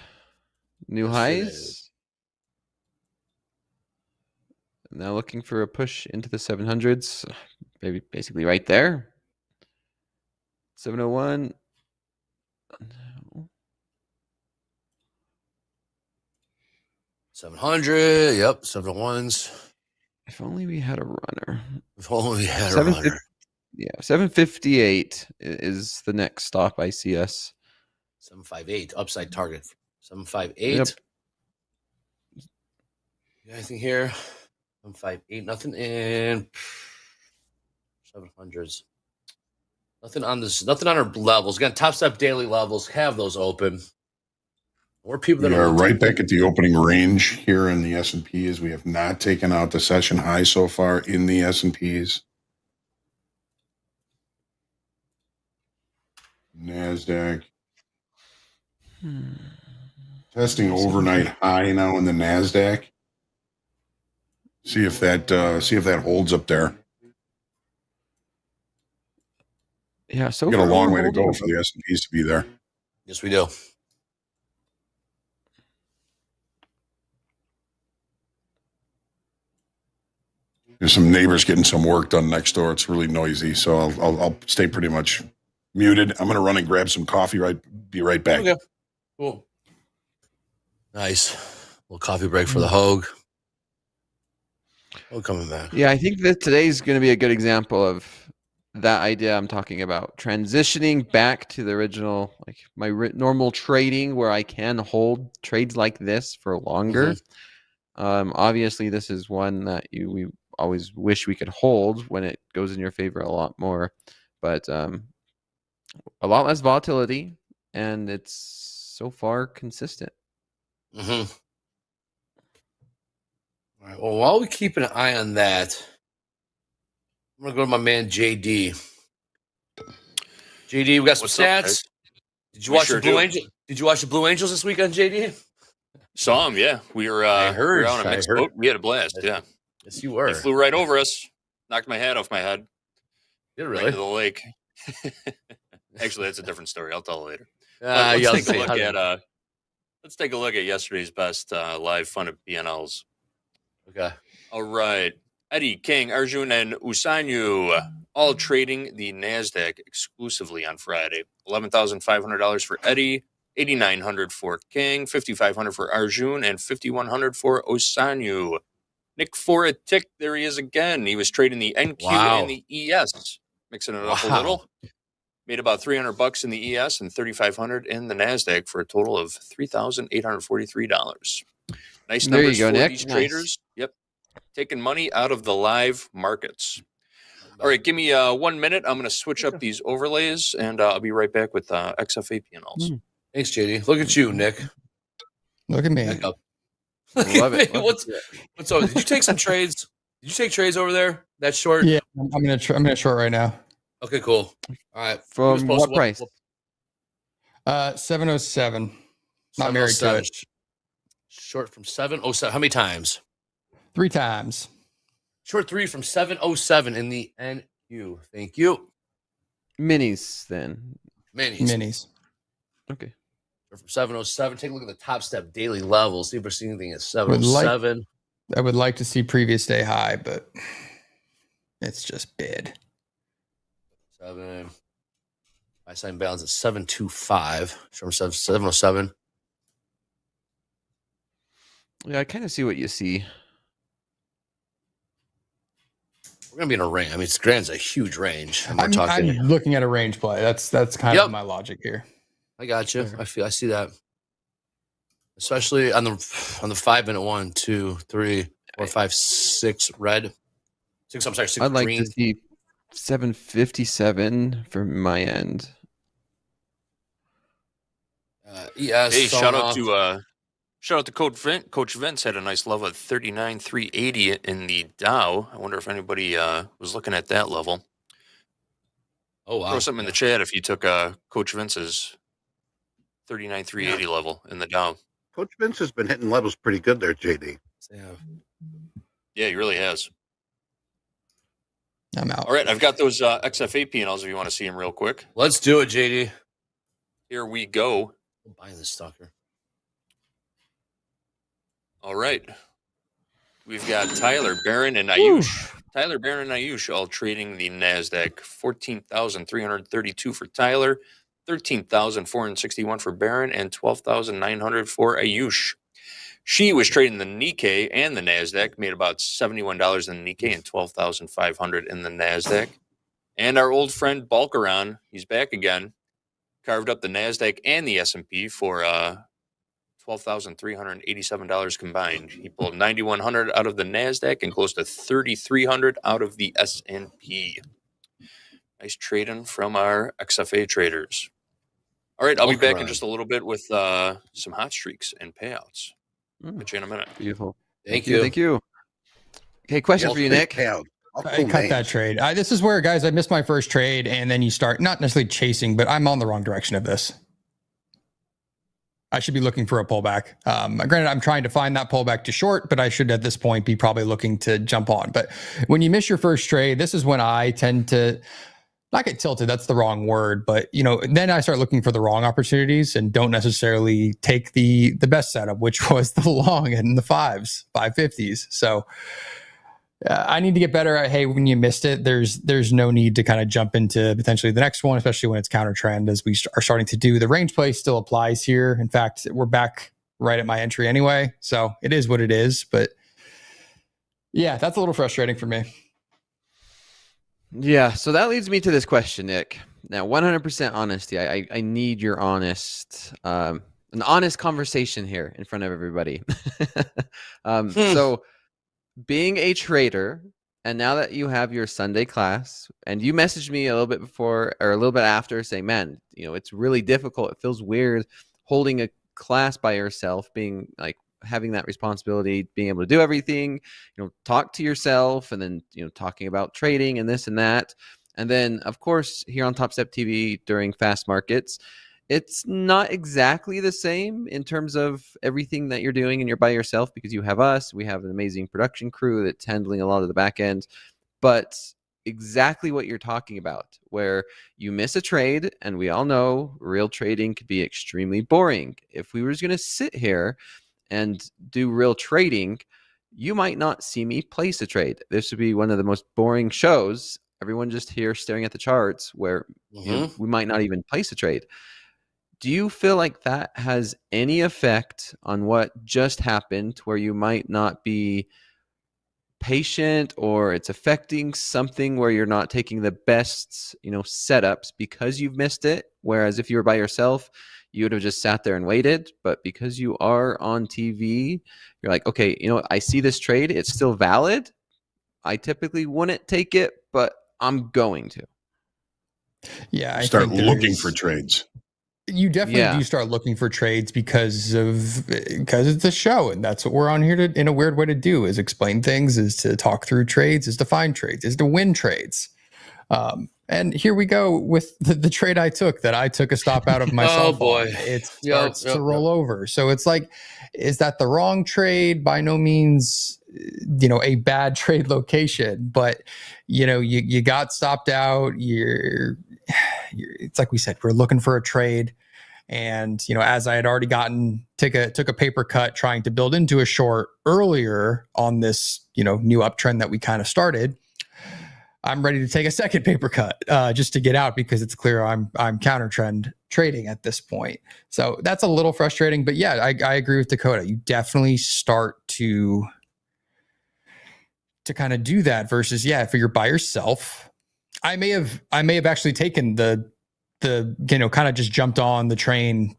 New Yes, it highs. is. Now looking for a push into the 700s. Maybe basically right there. 701. 700. Yep, 701s. If only we had a runner. If only we had a 750 runner. Yeah, 758 is the next stop I see us. 758, upside target. 758. Yep. Got anything here? 758, nothing in 700s. Nothing on this, nothing on our levels. Again, top step daily levels, have those open. More people that We are right back at the opening range here in the S&P as we have not taken out the session high so far in the S&Ps. NASDAQ. Testing overnight high now in the NASDAQ. See if that holds up there. Yeah, so We got a far long we're way to holding go up. for the S&Ps to be there. Yes, we do. There's some neighbors getting some work done next door. It's really noisy, so I'll stay pretty much muted. I'm gonna run and grab some coffee. Be right back. Okay. Cool. Nice. Little coffee break for the Hoag. We're coming back. Yeah, I think that today's going to be a good example of that idea I'm talking about. Transitioning back to the original, like my normal trading where I can hold trades like this for longer. Obviously, this is one that we always wish we could hold when it goes in your favor a lot more. But a lot less volatility, and it's so far consistent. All right. Well, while we keep an eye on that, I'm gonna go to my man JD. JD, we got some What's up, stats. guys? Did you We watch sure the Blue do. Angel? Did you watch the Blue Angels this weekend, JD? Saw him, yeah. We were I we heard. were out on a I mixed heard. boat. We had a blast, yeah. Yes, you were. He flew right over us, knocked my hat off my head, Did it right really? into the lake. Actually, that's a different story. I'll tell it later. Yeah, Let's take a look at yesterday's best live fun at BNLs. Okay. All right. Eddie, King, Arjun, and Usanyu all trading the NASDAQ exclusively on Friday. $11,500 for Eddie, $8,900 for King, $5,500 for Arjun, and $5,100 for Usanyu. Nick for a tick. There he is again. He was trading the NQ Wow. and the ES, mixing it up a Wow. little. Made about $300 in the ES and $3,500 in the NASDAQ for a total of $3,843. Nice There you numbers go, for Nick. these Nice. traders. Yep. Taking money out of the live markets. All right, give me 1 minute. I'm going to switch up these overlays, and I'll be right back with XFA P&Ls. Thanks, JD. Look at you, Nick. Look at me. Back up. Love it. What's over? Did you take some trades? Did you take trades over there? That short? Yeah, I'm gonna short right now. Okay, cool. All right. From what price? 707. Not married to it. Short from 707. How many times? 3 times. Short 3 from 707 in the NU. Thank you. Minis then. Minis. Okay. From 707. Take a look at the Top Step daily level. See if we're seeing anything at Would like- 707. I would like to see previous day high, but it's just bid. 7. My sign balance at 725. From 707. Yeah, I kind of see what you see. We're gonna be in a range. I mean, Grand's a huge range. And we're I'm talking. looking at a range play. That's kind Yep. of my logic here. I got you. Fair. I see that. Especially on the 5-minute 1, 2, 3, 4, 5, 6 red. 6. I'm sorry, 6 I'd like green. to see 757 from my end. Yes. Hey, selling shout out to Coach Vince had a nice level at 39,380 in the Dow. I wonder if anybody was looking at that level. Oh wow. Throw something in the chat if you took Coach Vince's 39,380 level in the Dow. Coach Vince has been hitting levels pretty good there, JD. Yeah. Yeah, he really has. I'm out. All right, I've got those XFA P&Ls if you want to see them real quick. Let's do it, JD. Here we go. I'm buying this sucker. All right. We've got Tyler, Barron, and Ayush. Tyler, Barron, and Ayush all trading the NASDAQ. 14,332 for Tyler, 13,461 for Barron, and 12,900 for Ayush. She was trading the Nikkei and the NASDAQ, made about $71 in the Nikkei and 12,500 in the NASDAQ. And our old friend Balkaran, he's back again, carved up the NASDAQ and the S&P for $12,387 combined. He pulled 9,100 out of the NASDAQ and close to 3,300 out of the S&P. Nice trading from our XFA traders. All right, I'll be back in just a little bit with some hot streaks and payouts. Catch you in a minute. Beautiful. Thank you. Thank you. Okay, question for you, Nick. I cut that trade. This is where, guys, I missed my first trade, and then you start not necessarily chasing, but I'm on the wrong direction of this. I should be looking for a pullback. Granted, I'm trying to find that pullback to short, but I should at this point be probably looking to jump on. But when you miss your first trade, this is when I tend to not get tilted. That's the wrong word, but then I start looking for the wrong opportunities and don't necessarily take the best setup, which was the long and the 550s. So I need to get better at, hey, when you missed it, there's no need to kind of jump into potentially the next one, especially when it's counter trend, as we are starting to do. The range play still applies here. In fact, we're back right at my entry anyway. So it is what it is. But yeah, that's a little frustrating for me. Yeah, so that leads me to this question, Nick. Now, 100% honesty. I need your an honest conversation here in front of everybody. So being a trader, and now that you have your Sunday class, and you messaged me a little bit before or a little bit after saying, man, it's really difficult. It feels weird holding a class by yourself, being like having that responsibility, being able to do everything, talk to yourself, and then, talking about trading and this and that. And then, of course, here on TopstepTV during fast markets, it's not exactly the same in terms of everything that you're doing and you're by yourself, because you have us. We have an amazing production crew that's handling a lot of the back end. But exactly what you're talking about, where you miss a trade, and we all know real trading could be extremely boring. If we were just going to sit here and do real trading, you might not see me place a trade. This would be one of the most boring shows. Everyone just here staring at the charts where we might not even place a trade. Do you feel like that has any effect on what just happened, where you might not be patient, or it's affecting something where you're not taking the best, setups because you've missed it? Whereas if you were by yourself, you would have just sat there and waited. But because you are on TV, you're like, okay, I see this trade. It's still valid. I typically wouldn't take it, but I'm going to. Yeah, I start think looking for trades. You definitely do start looking for trades because it's a show, and that's what we're on here to, in a weird way, to do, is explain things, is to talk through trades, is to find trades, is to win trades. And here we go with the trade I took a stop out of myself. Oh boy, it starts to roll over. So it's like, is that the wrong trade? By no means, a bad trade location, but you got stopped out. it's like we said, we're looking for a trade. And, as I had already took a paper cut trying to build into a short earlier on this, new uptrend that we kind of started, I'm ready to take a second paper cut just to get out, because it's clear I'm counter trend trading at this point. So that's a little frustrating, but yeah, I agree with Dakota. You definitely start to kind of do that versus, if you're by yourself. I may have actually taken the kind of just jumped on the train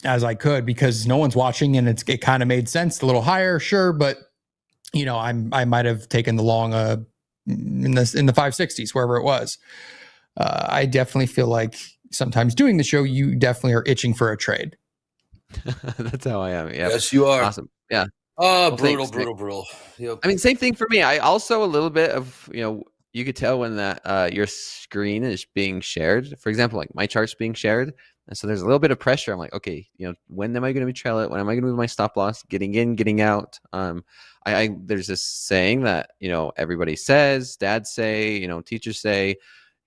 as I could, because no one's watching and it kind of made sense. A little higher, sure, but I might have taken the long in the 560s, wherever it was. I definitely feel like sometimes doing the show, you definitely are itching for a trade. That's how I am. Yeah. Yes, you are. Awesome. Yeah. Oh, Well, brutal, thanks, brutal. Yep. I mean, same thing for me. I also a little bit of, you could tell when that your screen is being shared. For example, like my chart's being shared. And so there's a little bit of pressure. I'm like, okay, when am I going to trail it? When am I going to move my stop loss? Getting in, getting out. There's this saying that, everybody says, dads say, teachers say,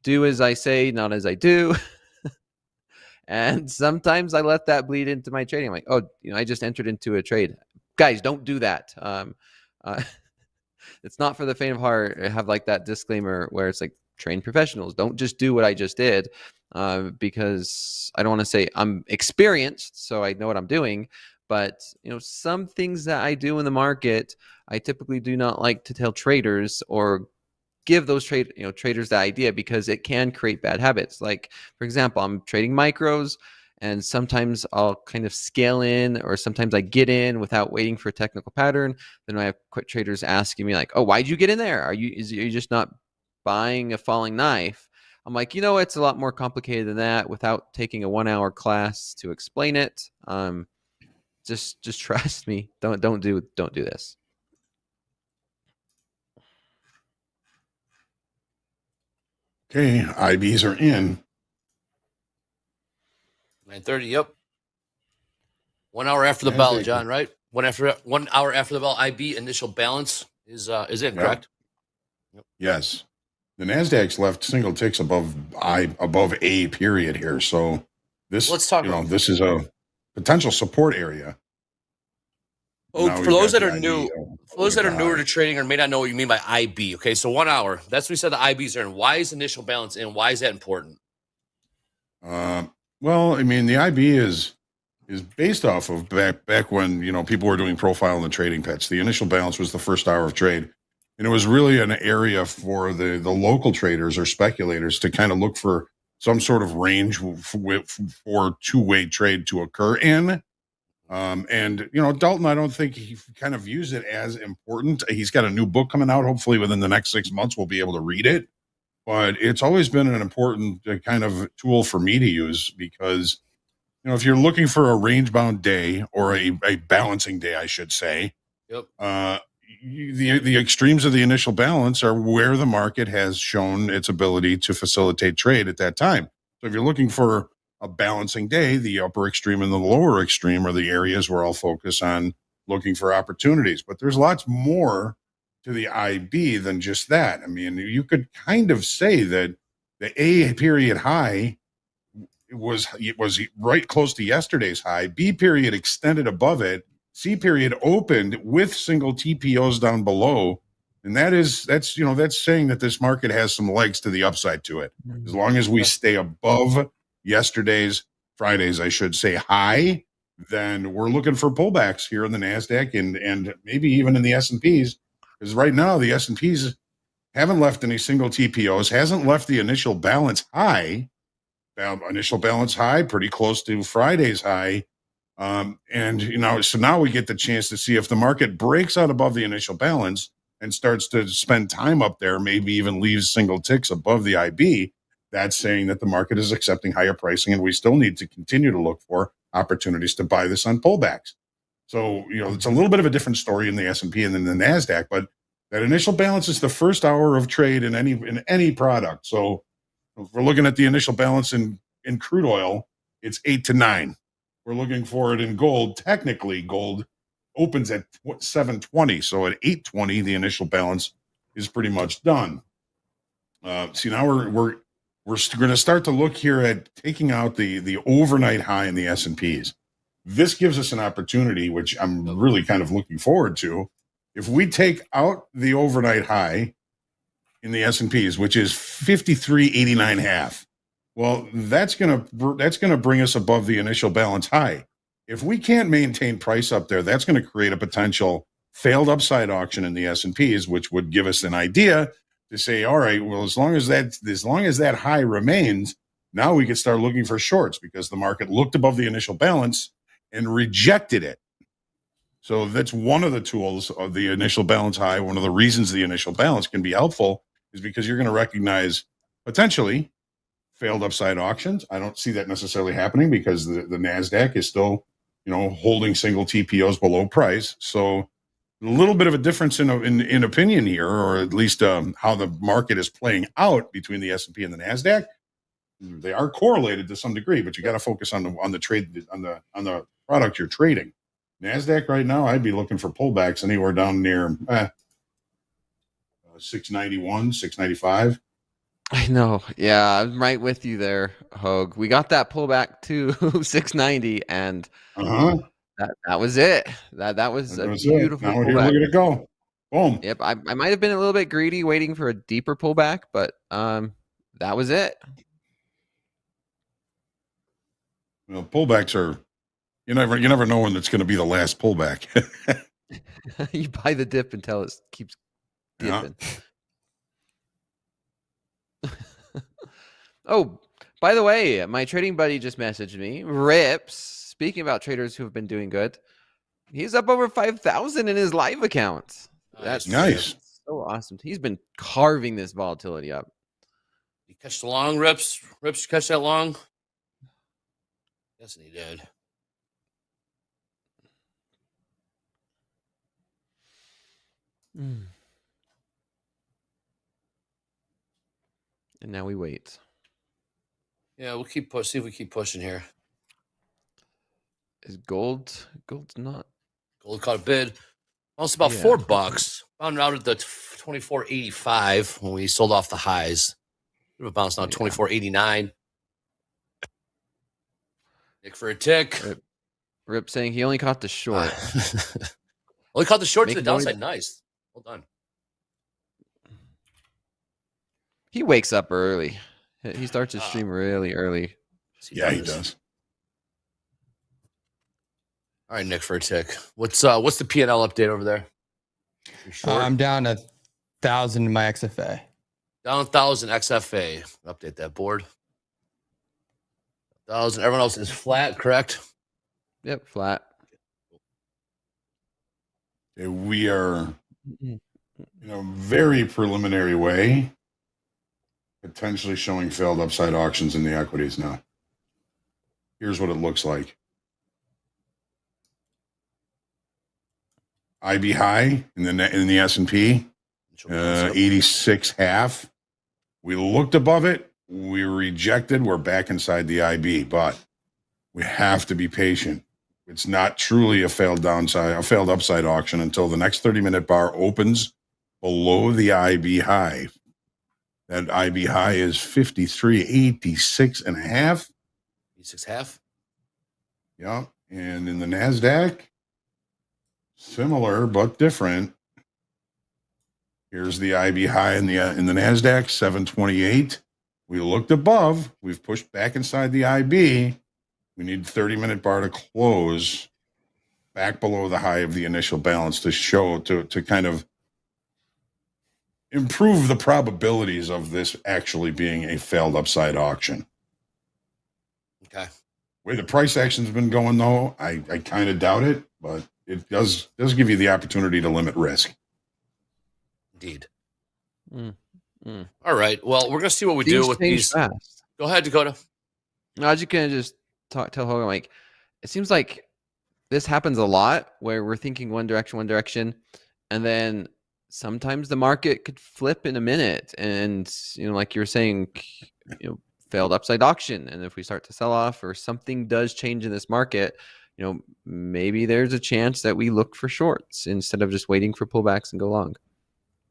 do as I say, not as I do. And sometimes I let that bleed into my trading. I'm like, oh, I just entered into a trade. Guys, don't do that. It's not for the faint of heart. I have like that disclaimer where it's like, trained professionals, don't just do what I just did, because I don't want to say I'm experienced, so I know what I'm doing. But some things that I do in the market, I typically do not like to tell traders or give those traders the idea, because it can create bad habits. Like, for example, I'm trading micros, and sometimes I'll kind of scale in, or sometimes I get in without waiting for a technical pattern. Then I have quick traders asking me like, oh, why'd you get in there? Are you just not buying a falling knife? I'm like, it's a lot more complicated than that, without taking a 1-hour class to explain it. Just trust me. Don't do this. Okay, IBs are in. 9:30. Yep. 1 hour after the bell, John. Right. 1 hour after the bell. IB initial balance is in, correct? Yep. Yes. The Nasdaq's left single ticks above A period here. So this, let's talk about this is a potential support area. Oh, for those that are new, newer to trading or may not know what you mean by IB. Okay, so 1 hour. That's what we said the IBs are in. Why is initial balance in? Why is that important? Well, I mean, the IB is based off of back when people were doing profile in the trading pits. The initial balance was the first hour of trade, and it was really an area for the local traders or speculators to kind of look for some sort of range for two-way trade to occur in. And Dalton, I don't think he kind of views it as important. He's got a new book coming out. Hopefully within the next 6 months, we'll be able to read it. But it's always been an important kind of tool for me to use, because if you're looking for a range bound day, or a balancing day, I should say, yep. The extremes of the initial balance are where the market has shown its ability to facilitate trade at that time. So if you're looking for a balancing day, the upper extreme and the lower extreme are the areas where I'll focus on looking for opportunities. But there's lots more to the IB than just that. I mean, you could kind of say that the A period high was right close to yesterday's high. B period extended above it. C period opened with single TPOs down below. And that's saying that this market has some legs to the upside to it. As long as we stay above Friday's, I should say, high, then we're looking for pullbacks here in the NASDAQ and maybe even in the S&Ps. Because right now the S&Ps haven't left any single TPOs, hasn't left the initial balance high. Initial balance high, pretty close to Friday's high. So now we get the chance to see if the market breaks out above the initial balance and starts to spend time up there, maybe even leaves single ticks above the IB. That's saying that the market is accepting higher pricing, and we still need to continue to look for opportunities to buy this on pullbacks. So, it's a little bit of a different story in the S&P and then the NASDAQ, but that initial balance is the first hour of trade in any product. So if we're looking at the initial balance in crude oil, it's 8 to 9. We're looking for it in gold. Technically, gold opens at 720. So at 820, the initial balance is pretty much done. See, now we're we're going to start to look here at taking out the overnight high in the S&Ps. This gives us an opportunity, which I'm really kind of looking forward to. If we take out the overnight high in the S&Ps, which is 53.89.5, well, that's gonna bring us above the initial balance high. If we can't maintain price up there, that's going to create a potential failed upside auction in the S&Ps, which would give us an idea to say, all right, well, as long as that high remains, now we can start looking for shorts because the market looked above the initial balance and rejected it. So that's one of the tools of the initial balance high. One of the reasons the initial balance can be helpful is because you're going to recognize potentially failed upside auctions. I don't see that necessarily happening because the NASDAQ is still, holding single TPOs below price. So a little bit of a difference in opinion here, or at least how the market is playing out between the S&P and the NASDAQ. They are correlated to some degree, but you got to focus on the trade on the product you're trading. NASDAQ right now, I'd be looking for pullbacks anywhere down near 691, 695. I know. Yeah, I'm right with you there, Hoag. We got that pullback to 690, and that was it. That was a beautiful Now pullback. here, look at it go. Boom. Yep, I might have been a little bit greedy waiting for a deeper pullback, but that was it. Well, pullbacks are you never know when it's going to be the last pullback. You buy the dip until it keeps dipping. Oh, by the way, my trading buddy just messaged me. Rips, speaking about traders who have been doing good, he's up over 5,000 in his live account. That's nice. So awesome. He's been carving this volatility up. You catch the long, Rips? Rips, you catch that long? Yes, he did. And now we wait. Yeah, we'll see if we keep pushing here. Is gold's not? Gold caught a bid. Almost about $4. Found out at the 24.85 when we sold off the highs. We've bounced now 24.89. Nick for a tick. Rip saying he only caught the short. Only caught the short to the downside. Nice. Well done. He wakes up early. He starts his stream really early. Yeah, he does. All right, Nick for a tick. What's the P&L update over there? I'm down 1,000 in my XFA. Down 1,000 XFA. Update that board. 1,000. Everyone else is flat, correct? Yep, flat. We are, in a very preliminary way, potentially showing failed upside auctions in the equities now. Here's what it looks like. IB high in the S&P, 86.5. We looked above it. We rejected. We're back inside the IB, but we have to be patient. It's not truly a failed upside auction until the next 30-minute bar opens below the IB high. That IB high is 53.86.5. 86.5. Yeah, and in the NASDAQ, similar but different. Here's the IB high in the NASDAQ, 728. We looked above. We've pushed back inside the IB. We need 30-minute bar to close back below the high of the initial balance to kind of improve the probabilities of this actually being a failed upside auction. Okay. The way the price action's been going, though, I kind of doubt it, but it does give you the opportunity to limit risk. Indeed. All right. Well, we're going to see what we do with these. Fast. Go ahead, Dakota. No, I was just going to just tell Hogan, like, it seems like this happens a lot where we're thinking one direction, and then sometimes the market could flip in a minute. And, like you were saying, failed upside auction. And if we start to sell off or something does change in this market, maybe there's a chance that we look for shorts instead of just waiting for pullbacks and go long.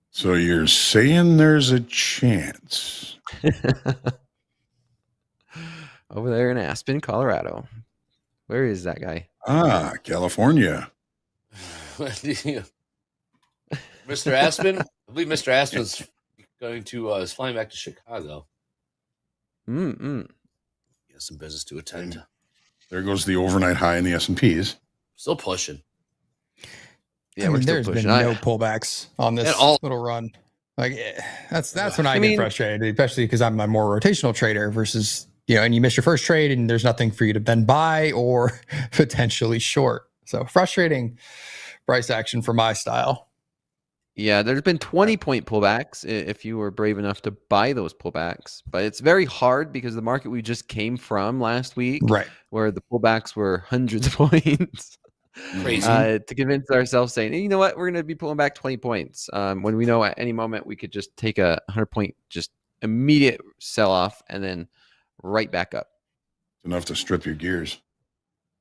So you're saying there's a chance? over there in Aspen, Colorado. Where is that guy? California. Mr. Aspen? I believe Mr. Aspen's going to is flying back to Chicago. Mm-mm. He has some business to attend to. There goes the overnight high in the S&Ps. Still pushing. Yeah, I we're mean, still there's been pushing. no pullbacks on this little run. Like that's when I get frustrated, especially because I'm a more rotational trader versus, and you miss your first trade and there's nothing for you to then buy or potentially short. So frustrating price action for my style. Yeah, there's been 20-point pullbacks if you were brave enough to buy those pullbacks. But it's very hard because the market we just came from last week, right, where the pullbacks were hundreds of points, Crazy. to convince ourselves saying, hey, you know what, we're going to be pulling back 20 points when we know at any moment we could just take a 100-point just immediate sell-off and then right back up. It's enough to strip your gears.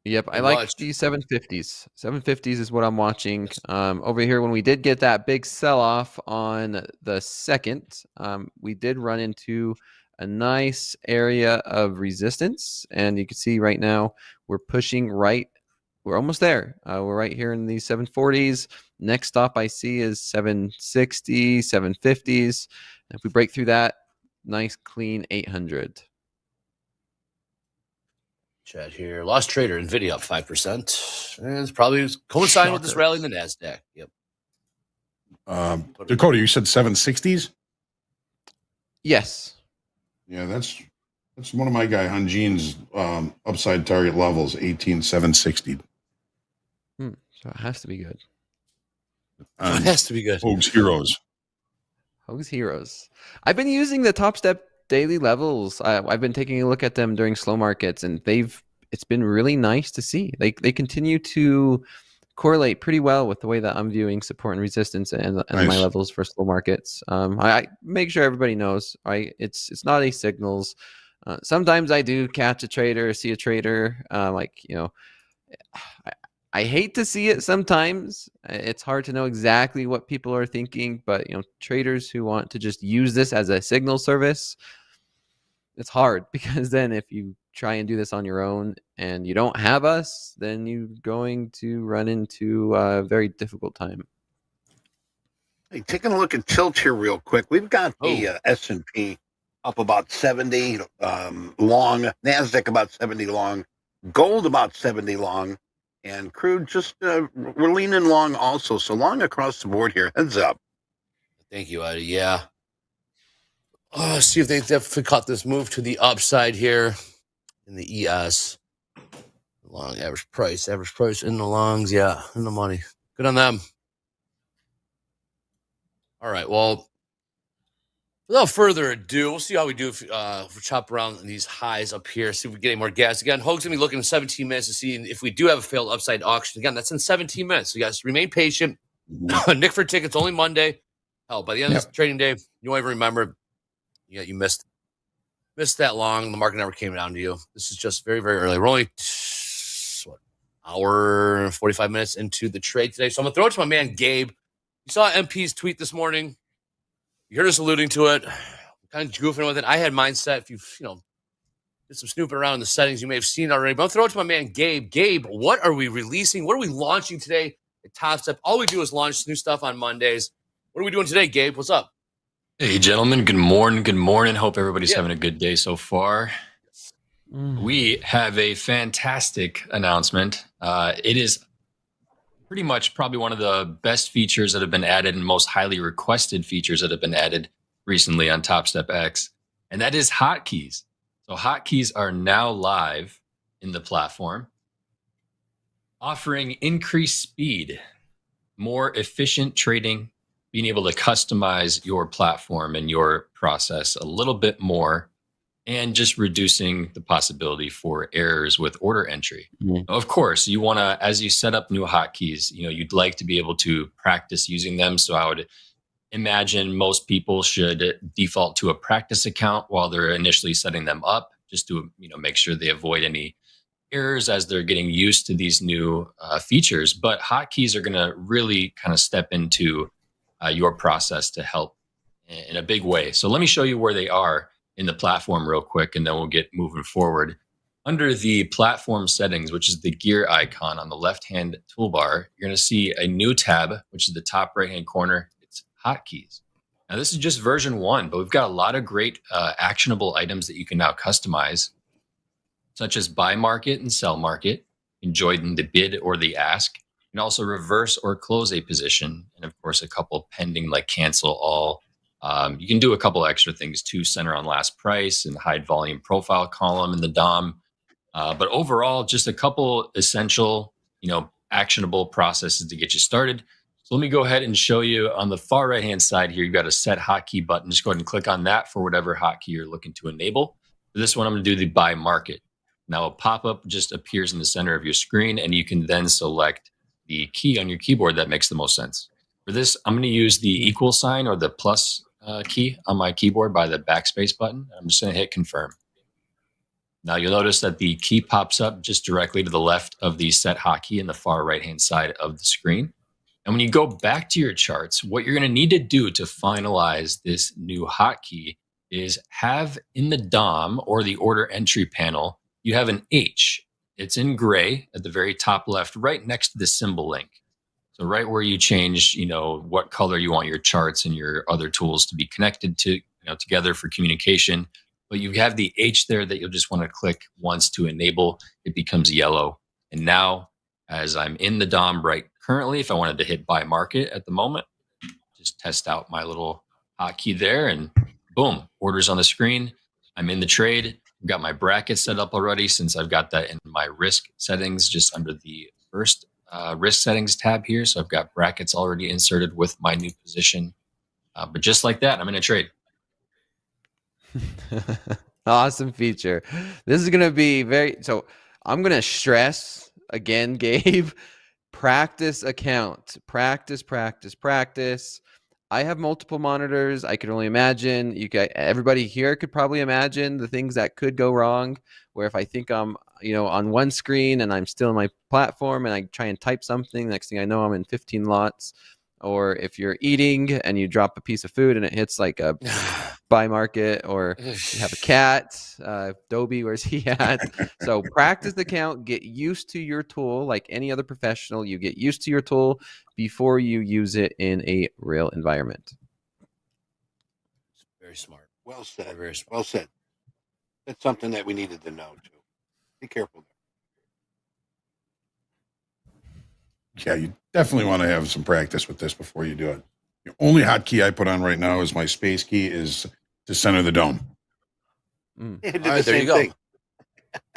Yep, I like the 750s. 750s is what I'm watching. Over here, when we did get that big sell-off on the 2nd, we did run into a nice area of resistance. And you can see right now, we're pushing right. We're almost there. We're right here in the 740s. Next stop I see is 760, 750s. And if we break through that, nice, clean 800. Chat here. Lost trader, NVIDIA up 5%. And it's probably coinciding with this rally in the NASDAQ. Yep. Dakota, you said 760s? Yes. Yeah, that's one of my guy Hanjin's upside target levels, 18,760. So it has to be good. It has to be good. Hoag's Heroes. Hoag's Heroes. I've been using the Topstep daily levels. I've been taking a look at them during slow markets, and it's been really nice to see. They continue to correlate pretty well with the way that I'm viewing support and resistance and Nice. my levels for slow markets. I make sure everybody knows, right? It's not a signals. Sometimes I do catch a trader, see a trader, I hate to see it sometimes. It's hard to know exactly what people are thinking, but traders who want to just use this as a signal service, it's hard because then if you try and do this on your own and you don't have us, then you're going to run into a very difficult time. Hey, taking a look at tilt here real quick. We've got the S&P up about 70 long, NASDAQ about 70 long, gold about 70 long, and crude just we're leaning long also. So long across the board here. Heads up. Thank you, Eddie. Yeah. Let's see if they definitely caught this move to the upside here in the ES. Long average price in the longs. Yeah, in the money. Good on them. All right. Well, without further ado, we'll see how we do if we chop around these highs up here, see if we get any more gas. Again, Hoag's going to be looking in 17 minutes to see if we do have a failed upside auction. Again, that's in 17 minutes. So you guys remain patient. Nick for tickets only Monday. Hell, by the end of this trading day, you won't even remember. Yeah, you missed that long. The market never came down to you. This is just very, very early. We're only hour and 45 minutes into the trade today. So I'm going to throw it to my man, Gabe. You saw MP's tweet this morning. You heard us alluding to it. Kind of goofing with it. I had mindset. If you've, did some snooping around in the settings, you may have seen it already. But I'll throw it to my man, Gabe. Gabe, what are we releasing? What are we launching today at Topstep? All we do is launch new stuff on Mondays. What are we doing today, Gabe? What's up? Hey, gentlemen. Good morning. Good morning. Hope everybody's having a good day so far. We have a fantastic announcement. It is pretty much probably one of the best features that have been added and most highly requested features that have been added recently on Topstep X, and that is hotkeys. So hotkeys are now live in the platform, offering increased speed, more efficient trading, being able to customize your platform and your process a little bit more, and just reducing the possibility for errors with order entry. Of course, you want to, as you set up new hotkeys, you'd like to be able to practice using them. So I would imagine most people should default to a practice account while they're initially setting them up, just to make sure they avoid any errors as they're getting used to these new features. But hotkeys are going to really kind of step into your process to help in a big way. So let me show you where they are. in the platform real quick, and then we'll get moving forward. Under the platform settings, which is the gear icon on the left-hand toolbar, you're going to see a new tab, which is the top right-hand corner. It's hotkeys. Now, this is just version 1, but we've got a lot of great actionable items that you can now customize, such as buy market and sell market, enjoying the bid or the ask, and also reverse or close a position, and of course, a couple pending like cancel all. You can do a couple extra things too, center on last price and hide volume profile column in the DOM. But overall, just a couple essential, actionable processes to get you started. So let me go ahead and show you on the far right-hand side here, you've got a set hotkey button. Just go ahead and click on that for whatever hotkey you're looking to enable. For this one, I'm going to do the buy market. Now a pop-up just appears in the center of your screen, and you can then select the key on your keyboard that makes the most sense. For this, I'm going to use the equal sign or the plus key on my keyboard by the backspace button. I'm just going to hit confirm. Now you'll notice that the key pops up just directly to the left of the set hotkey in the far right-hand side of the screen. And when you go back to your charts, what you're going to need to do to finalize this new hotkey is have in the DOM or the order entry panel, you have an H. It's in gray at the very top left, right next to the symbol link. So right where you change, what color you want your charts and your other tools to be connected to, together for communication. But you have the H there that you'll just want to click once to enable. It becomes yellow. And now, as I'm in the DOM right currently, if I wanted to hit buy market at the moment, just test out my little hotkey there, and boom, orders on the screen. I'm in the trade. I've got my bracket set up already since I've got that in my risk settings just under the first risk settings tab here. So I've got brackets already inserted with my new position. But just like that, I'm in a trade. Awesome feature. This is going to be so I'm going to stress again, Gabe, practice account, practice. I have multiple monitors. I could only imagine everybody here could probably imagine the things that could go wrong, where if I think I'm, on one screen and I'm still in my platform and I try and type something, next thing I know, I'm in 15 lots. Or if you're eating and you drop a piece of food and it hits like a buy market, or you have a cat, Dobie, where's he at? So practice the count, get used to your tool like any other professional. You get used to your tool before you use it in a real environment. Very smart. Well said. Very smart. Well said. That's something that we needed to know too. Be careful. Yeah, you definitely want to have some practice with this before you do it. The only hotkey I put on right now is my space key is to center the dome. All right, there you go. Is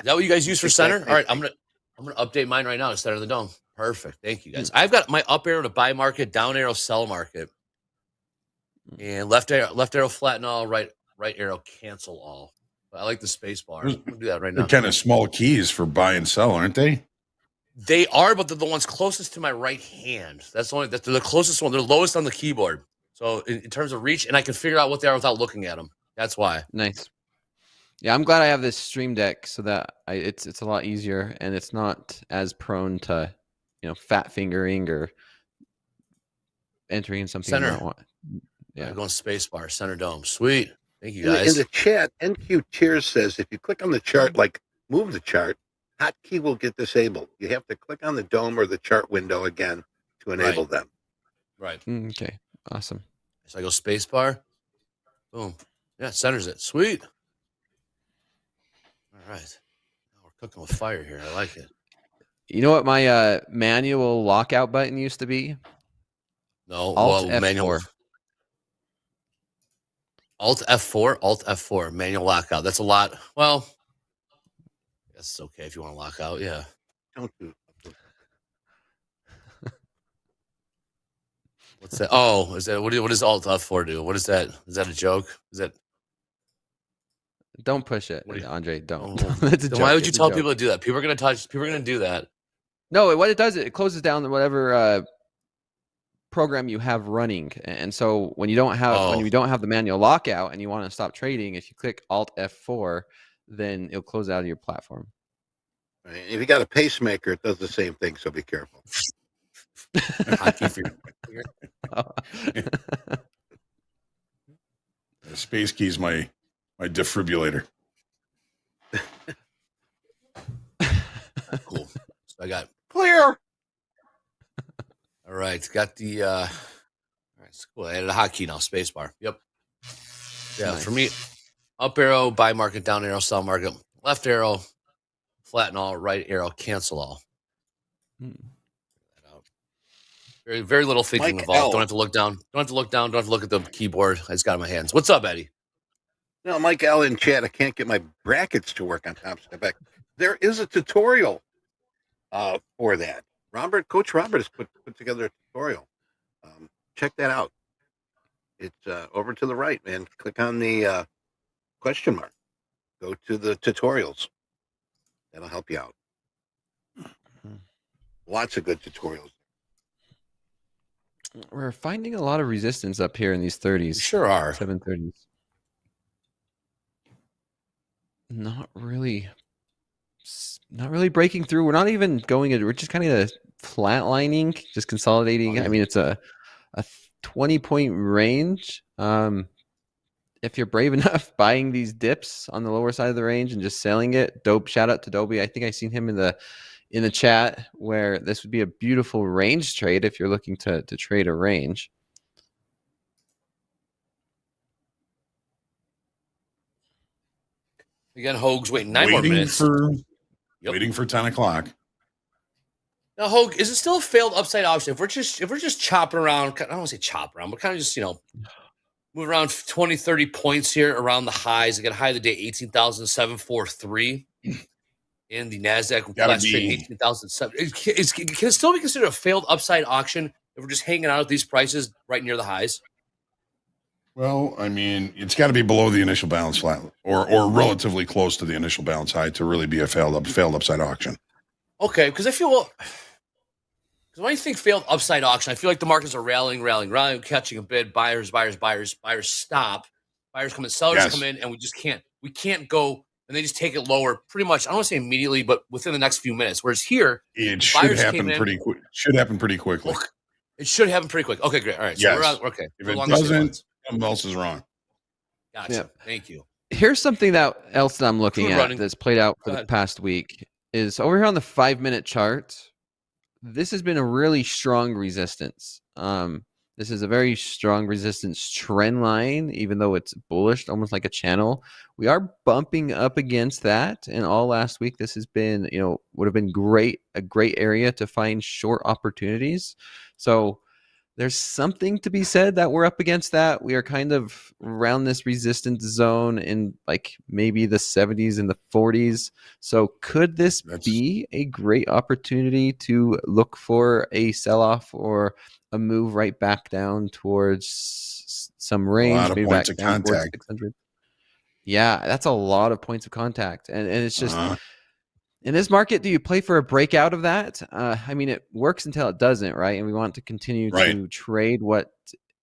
that what you guys use for center? All right, I'm gonna update mine right now to center the dome. Perfect. Thank you, guys. I've got my up arrow to buy market, down arrow sell market, and left arrow flatten all, right arrow cancel all. I like the space bar. I'm gonna do that right now. They're kind of small keys for buy and sell, aren't they? They are, but they're the ones closest to my right hand. They're the closest one. They're lowest on the keyboard. So in terms of reach, and I can figure out what they are without looking at them. That's why. Nice. Yeah, I'm glad I have this Stream Deck so that it's a lot easier, and it's not as prone to, fat fingering or entering something Center. you don't want. Yeah, going space bar, center dome. Sweet. Thank you, In guys. the chat, NQ Tears says if you click on the chart, like move the chart, hotkey will get disabled. You have to click on the dome or the chart window again to enable them. Right. Okay. Awesome. So I go space bar. Boom. Yeah, centers it. Sweet. All right. Now we're cooking with fire here. I like it. You know what my manual lockout button used to be? No. Alt F4. Manual. Alt F4. Alt F4. Manual lockout. That's a lot. Well, I guess it's okay if you want to lock out. Yeah. Don't do it. What's that? Oh, is that what does Alt F4 do? What is that? Is that a joke? Is that? Don't push it, What do you- Andre. Don't. Oh. It's a Then joke. why would you It's a tell joke. people to do that? People are going to do that. No, what it does, it closes down whatever program you have running. And so when you don't have the manual lockout and you want to stop trading, if you click Alt F4, then it'll close out of your platform. Right. If you got a pacemaker, it does the same thing, so be careful. Hotkey for The space key is my My defibrillator. Cool. So I got Clear. all right. Got the all right. Cool. I added a hotkey now. Spacebar. Yep. Yeah. Nice. For me, up arrow, buy market, down arrow, sell market, left arrow, flatten all, right arrow, cancel all. Hmm. Very, very little thinking Mike involved. L. Don't have to look down. Don't have to look down. Don't have to look at the keyboard. I just got it in my hands. What's up, Eddie? No, Mike L in chat. I can't get my brackets to work on Topstep. There is a tutorial for that. Coach Robert has put together a tutorial. Check that out. It's over to the right, man. Click on the question mark. Go to the tutorials. That'll help you out. Lots of good tutorials. We're finding a lot of resistance up here in these 30s. You sure are. 730s. Not really breaking through. We're not even going. We're just kind of flatlining, just consolidating. Oh, yeah. I mean, it's a 20-point range. If you're brave enough, buying these dips on the lower side of the range and just selling it. Dope. Shout out to Dobie. I think I seen him in the chat where this would be a beautiful range trade if you're looking to trade a range. Again, Hoag's waiting 9 more minutes. Waiting for 10 o'clock. Now, Hoag, is it still a failed upside auction? If we're just chopping around, I don't want to say chop around, but kind of just, move around 20, 30 points here around the highs. I got high of the day, 18,743. In the NASDAQ, last trade, 18,007. Can it still be considered a failed upside auction if we're just hanging out at these prices right near the highs? Well, I mean, it's got to be below the initial balance flat or relatively close to the initial balance high to really be a failed upside auction. Okay, because I feel because when I think failed upside auction, I feel like the markets are rallying, catching a bid. Buyers stop. Buyers come in, sellers come in, and we can't go, and they just take it lower pretty much. I don't want to say immediately, but within the next few minutes. Whereas here, it should happen pretty quick. Should happen pretty quickly. It should happen pretty quick. Okay, great. All right. So we're out. Okay. If it doesn't, something else is wrong. Gotcha. Yep. Thank you. Here's something else that I'm looking at that's played out for the past week is over here on the 5-minute chart. This has been a really strong resistance. This is a very strong resistance trend line, even though it's bullish, almost like a channel. We are bumping up against that. And all last week, this has been, would have been a great area to find short opportunities. So there's something to be said that we're up against that. We are kind of around this resistance zone in like maybe the 70s and the 40s. So could this be a great opportunity to look for a sell-off or a move right back down towards some range? A lot of maybe points back of down towards contact. 600. Yeah, that's a lot of points of contact. And it's just... In this market, do you play for a breakout of that? I mean, it works until it doesn't, right? And we want to continue to trade what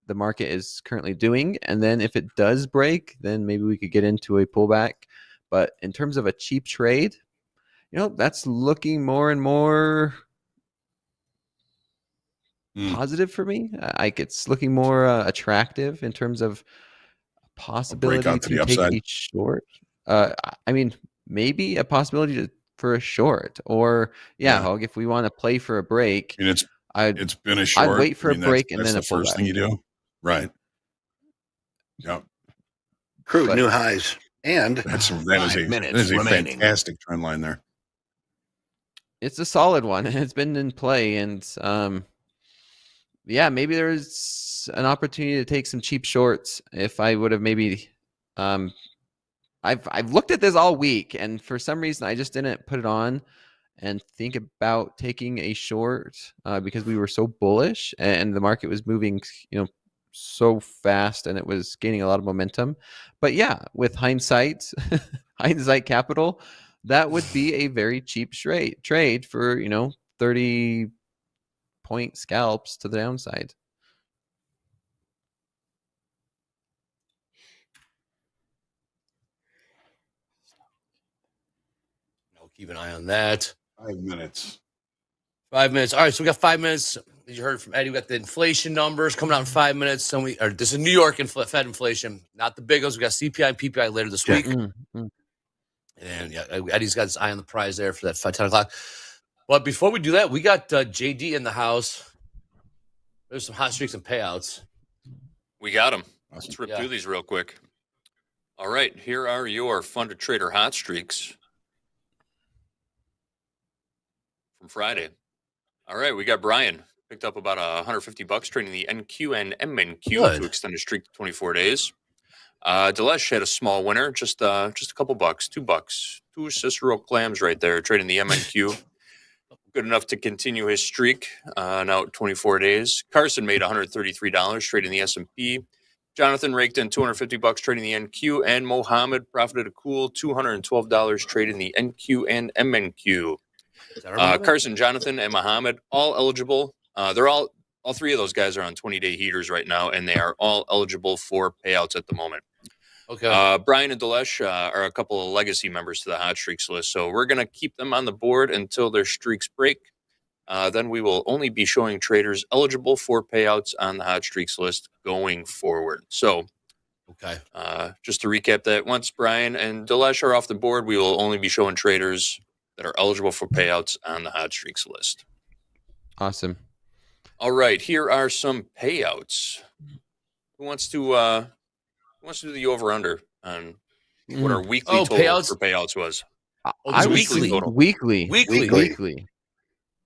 the market is currently doing. And then if it does break, then maybe we could get into a pullback. But in terms of a cheap trade, that's looking more and more positive for me. It's looking more attractive in terms of possibility to take a short. I mean, maybe a possibility for a short, or Hoag, if we want to play for a break, I mean, it's been a short. I'd wait for a break and then the first thing you do, right? Yep. Crude new highs, and that is a fantastic trend line there. It's a solid one, and it's been in play, and maybe there's an opportunity to take some cheap shorts. If I would have maybe. I've looked at this all week, and for some reason I just didn't put it on and think about taking a short because we were so bullish and the market was moving, so fast and it was gaining a lot of momentum. But with hindsight capital, that would be a very cheap trade for 30-point scalps to the downside. Keep an eye on that. 5 minutes. 5 minutes. All right, so we got 5 minutes. You heard from Eddie. We got the inflation numbers coming out in 5 minutes. This is New York Fed inflation, not the big ones. We got CPI and PPI later this week. And yeah, Eddie's got his eye on the prize there for that 10 o'clock. But before we do that, we got JD in the house. There's some hot streaks and payouts. We got them. Let's rip through these real quick. All right, here are your Fun to Trader hot streaks from Friday. All right, we got Brian. Picked up about $150 trading the NQ and MNQ to extend his streak to 24 days. Delesh had a small winner, just a couple bucks, $2. 2 Cicero clams right there, trading the MNQ. Good enough to continue his streak now at 24 days. Carson made $133 trading the S&P. Jonathan raked in $250 trading the NQ, and Mohammed profited a cool $212 trading the NQ and MNQ. Carson, Jonathan, and Mohammed all eligible. They're all three of those guys are on 20-day heaters right now, and they are all eligible for payouts at the moment. Okay. Brian and Delesh are a couple of legacy members to the hot streaks list, so we're going to keep them on the board until their streaks break. Then we will only be showing traders eligible for payouts on the hot streaks list going forward. So, just to recap that, once Brian and Delesh are off the board, we will only be showing traders that are eligible for payouts on the hot streaks list. Awesome. All right, here are some payouts. Who wants to do the over/under on what our weekly total for payouts was? I was weekly total. Weekly. I'm gonna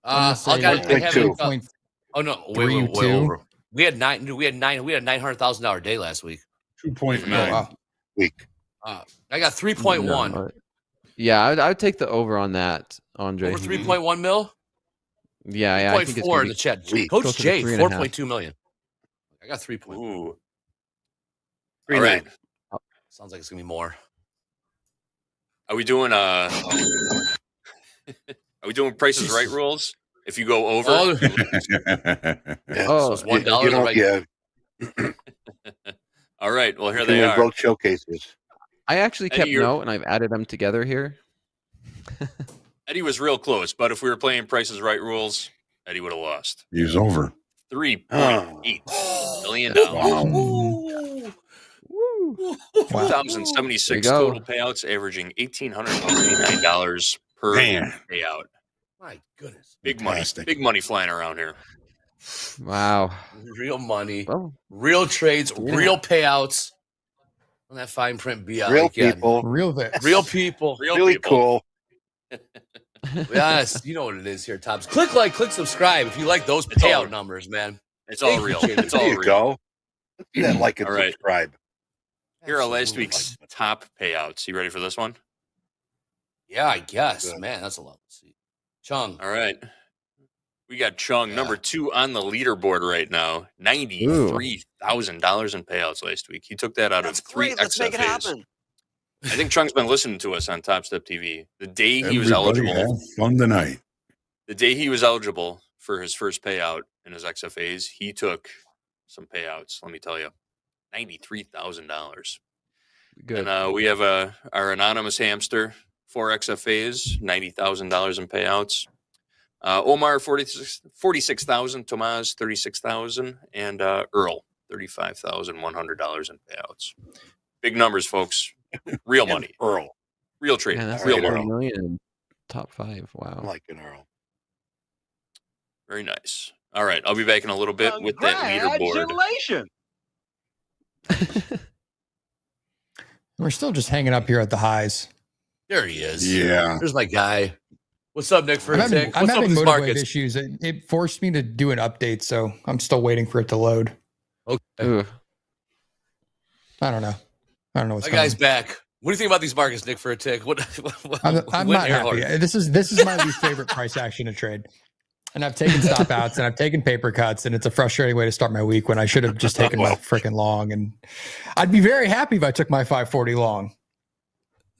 I say have 1.2. Oh no, way over. We had $900,000 day last week. 2.9 week. I got 3.1. No. Yeah, I would take the over on that, Andre. Over 3.1 mil. Yeah, I think it's 4 in the chat. Coach J, 4.2 million. I got 3.1. Ooh. 3.9. All right. Sounds like it's gonna be more. Are we doing Price is Right rules? If you go over, Oh, you lose. so it's $1. All right. Well, here You they can win are. both showcases. I actually Eddie, kept you're- note, and I've added them together here. Eddie was real close, but if we were playing Price is Right rules, Eddie would have lost. He's over. $3.8 million. Woo. 1,076 There you go. total payouts, averaging $1,899 per Man. payout. My goodness. Big Fantastic. money. Big money flying around here. Wow. Real money. Well, Real trades. Yeah. Real payouts. On that fine print BI. Real again. people. Real this. Real people. Real Really people. cool. Yes, you know what it is here, Tops. Click like, click subscribe if you like those It's all- payout numbers, man. It's all real. It's all There you real. go. Let's do that, like and All right. subscribe. Here are last Absolutely. week's top payouts. You ready for this one? Yeah, I guess. Good. Man, that's a lot. Let's see. Chung. All right. We got Chung, Yeah. number 2 on the leaderboard right now. $93,000 in payouts last week. He took that out of 3 XFAs. I think Chung's been listening to us on Topstep TV. The day he was Everybody eligible, have fun tonight. for his first payout in his XFAs, he took some payouts. Let me tell you, $93,000. good. And we have our anonymous hamster, 4 XFAs, $90,000 in payouts. Omar, 46,000. Tomas, 36,000, and Earl, $35,100 in payouts. Big numbers, folks. Real money. Earl. Real trade. Man, that's Real like money. 1 million in top 5. I Wow. like an Earl. Very nice. All right, I'll be back in a little bit with that leaderboard. We're still just hanging up here at the highs. There he is. Yeah. There's my guy. What's up, Nick? For I'm a having, tick? I'm What's up having with these motorwave markets? issues. It forced me to do an update, so I'm still waiting for it to load. Okay. Ooh. I don't know. I don't know what's My going guy's back. What do you think about these markets, Nick? For a tick? What? I'm Win not air happy. horn. This is my least favorite price action to trade. And I've taken stop outs and I've taken paper cuts, and it's a frustrating way to start my week when I should have just taken my freaking long. And I'd be very happy if I took my 540 long.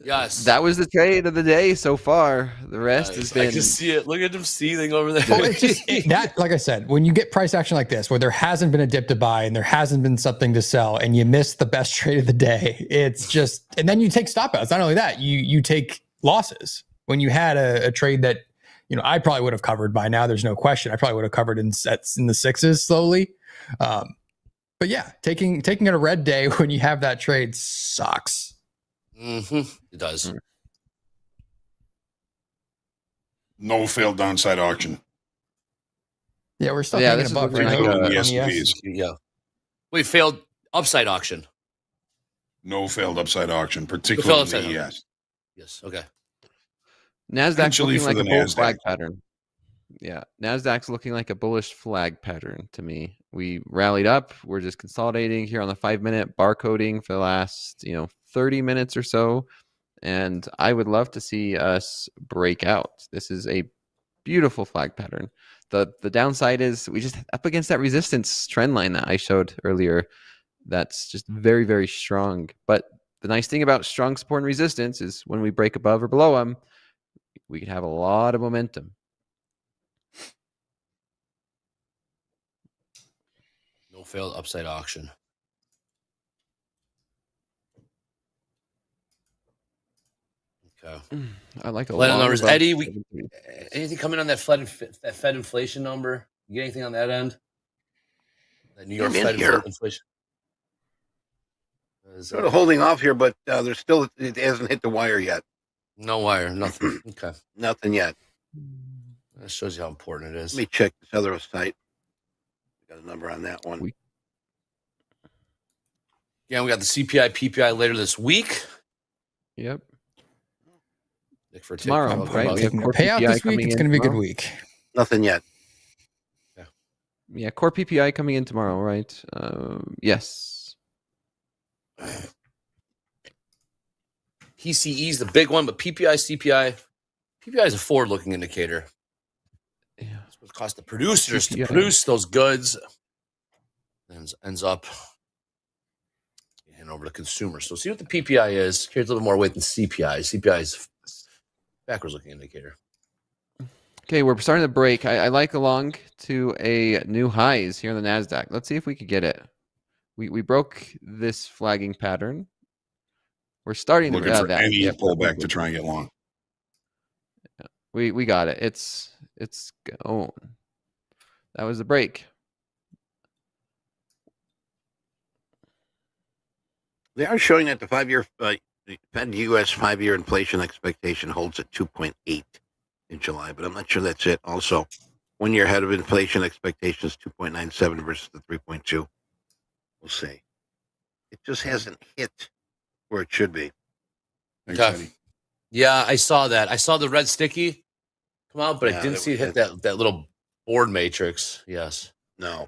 Yes. That was the trade of the day so far. The rest has I been. can see it. Look at him seething over there. Well, it's just that, like I said, when you get price action like this, where there hasn't been a dip to buy and there hasn't been something to sell, and you miss the best trade of the day, it's just, and then you take stop outs. Not only that, you take losses when you had a trade that I probably would have covered by now. There's no question. I probably would have covered in sets in the sixes slowly. But yeah, taking it a red day when you have that trade sucks. It does. No failed downside auction. Yeah, we're still Yeah, hanging this is above looking right like Including a- the on the S. S&Ps. Yeah. We failed upside auction. No failed upside auction, failed particularly upside in the auction. ES. Yes. Okay. Nasdaq's Potentially looking for like a the bull Nasdaq. flag pattern. Yeah, Nasdaq's looking like a bullish flag pattern to me. We rallied up. We're just consolidating here on the 5-minute barcoding for the last 30 minutes or so, and I would love to see us break out. This is a beautiful flag pattern. The downside is we just up against that resistance trend line that I showed earlier. That's just very, very strong. But the nice thing about strong support and resistance is when we break above or below them, we can have a lot of momentum. No failed upside auction. Okay. I like a Fed long numbers. above Eddie, 17. anything coming on that Fed inflation number? You get anything on that end? That New York I'm in Fed here. inflation. Sort of holding off here, but there's still it hasn't hit the wire yet. No wire, nothing. Okay. Nothing yet. That shows you how important it is. Let me check this other site. Got a number on that one. Yeah, we got the CPI, PPI later this week. Yep. Nick for a Tomorrow, tick. right? We have Taking a core payout PPI this week. coming It's in going to be a good tomorrow. week. Nothing yet. Yeah, core PPI coming in tomorrow, right? Yes. PCE is the big one, but PPI, PPI is a forward-looking indicator. Yeah. It's what it costs the producers to PPI. produce those goods. Ends up and over to consumers. So see what the PPI is. Here's a little more weight than CPI. CPI is backwards-looking indicator. Okay, we're starting to break. I like along to a new highs here on the NASDAQ. Let's see if we could get it. We broke this flagging pattern. We're starting Looking to for any yeah, pullback to try and get long. We got it. It's going. That was the break. They are showing that the 5-year Fed U.S. 5-year inflation expectation holds at 2.8 in July, but I'm not sure that's it. Also, 1 year ahead of inflation expectations 2.97 versus the 3.2. We'll see. It just hasn't hit where it should be. Thanks, Okay. Eddie. Yeah, I saw that. I saw the red sticky come out, but I Yeah, didn't that see it was hit that little board matrix. Yes. No.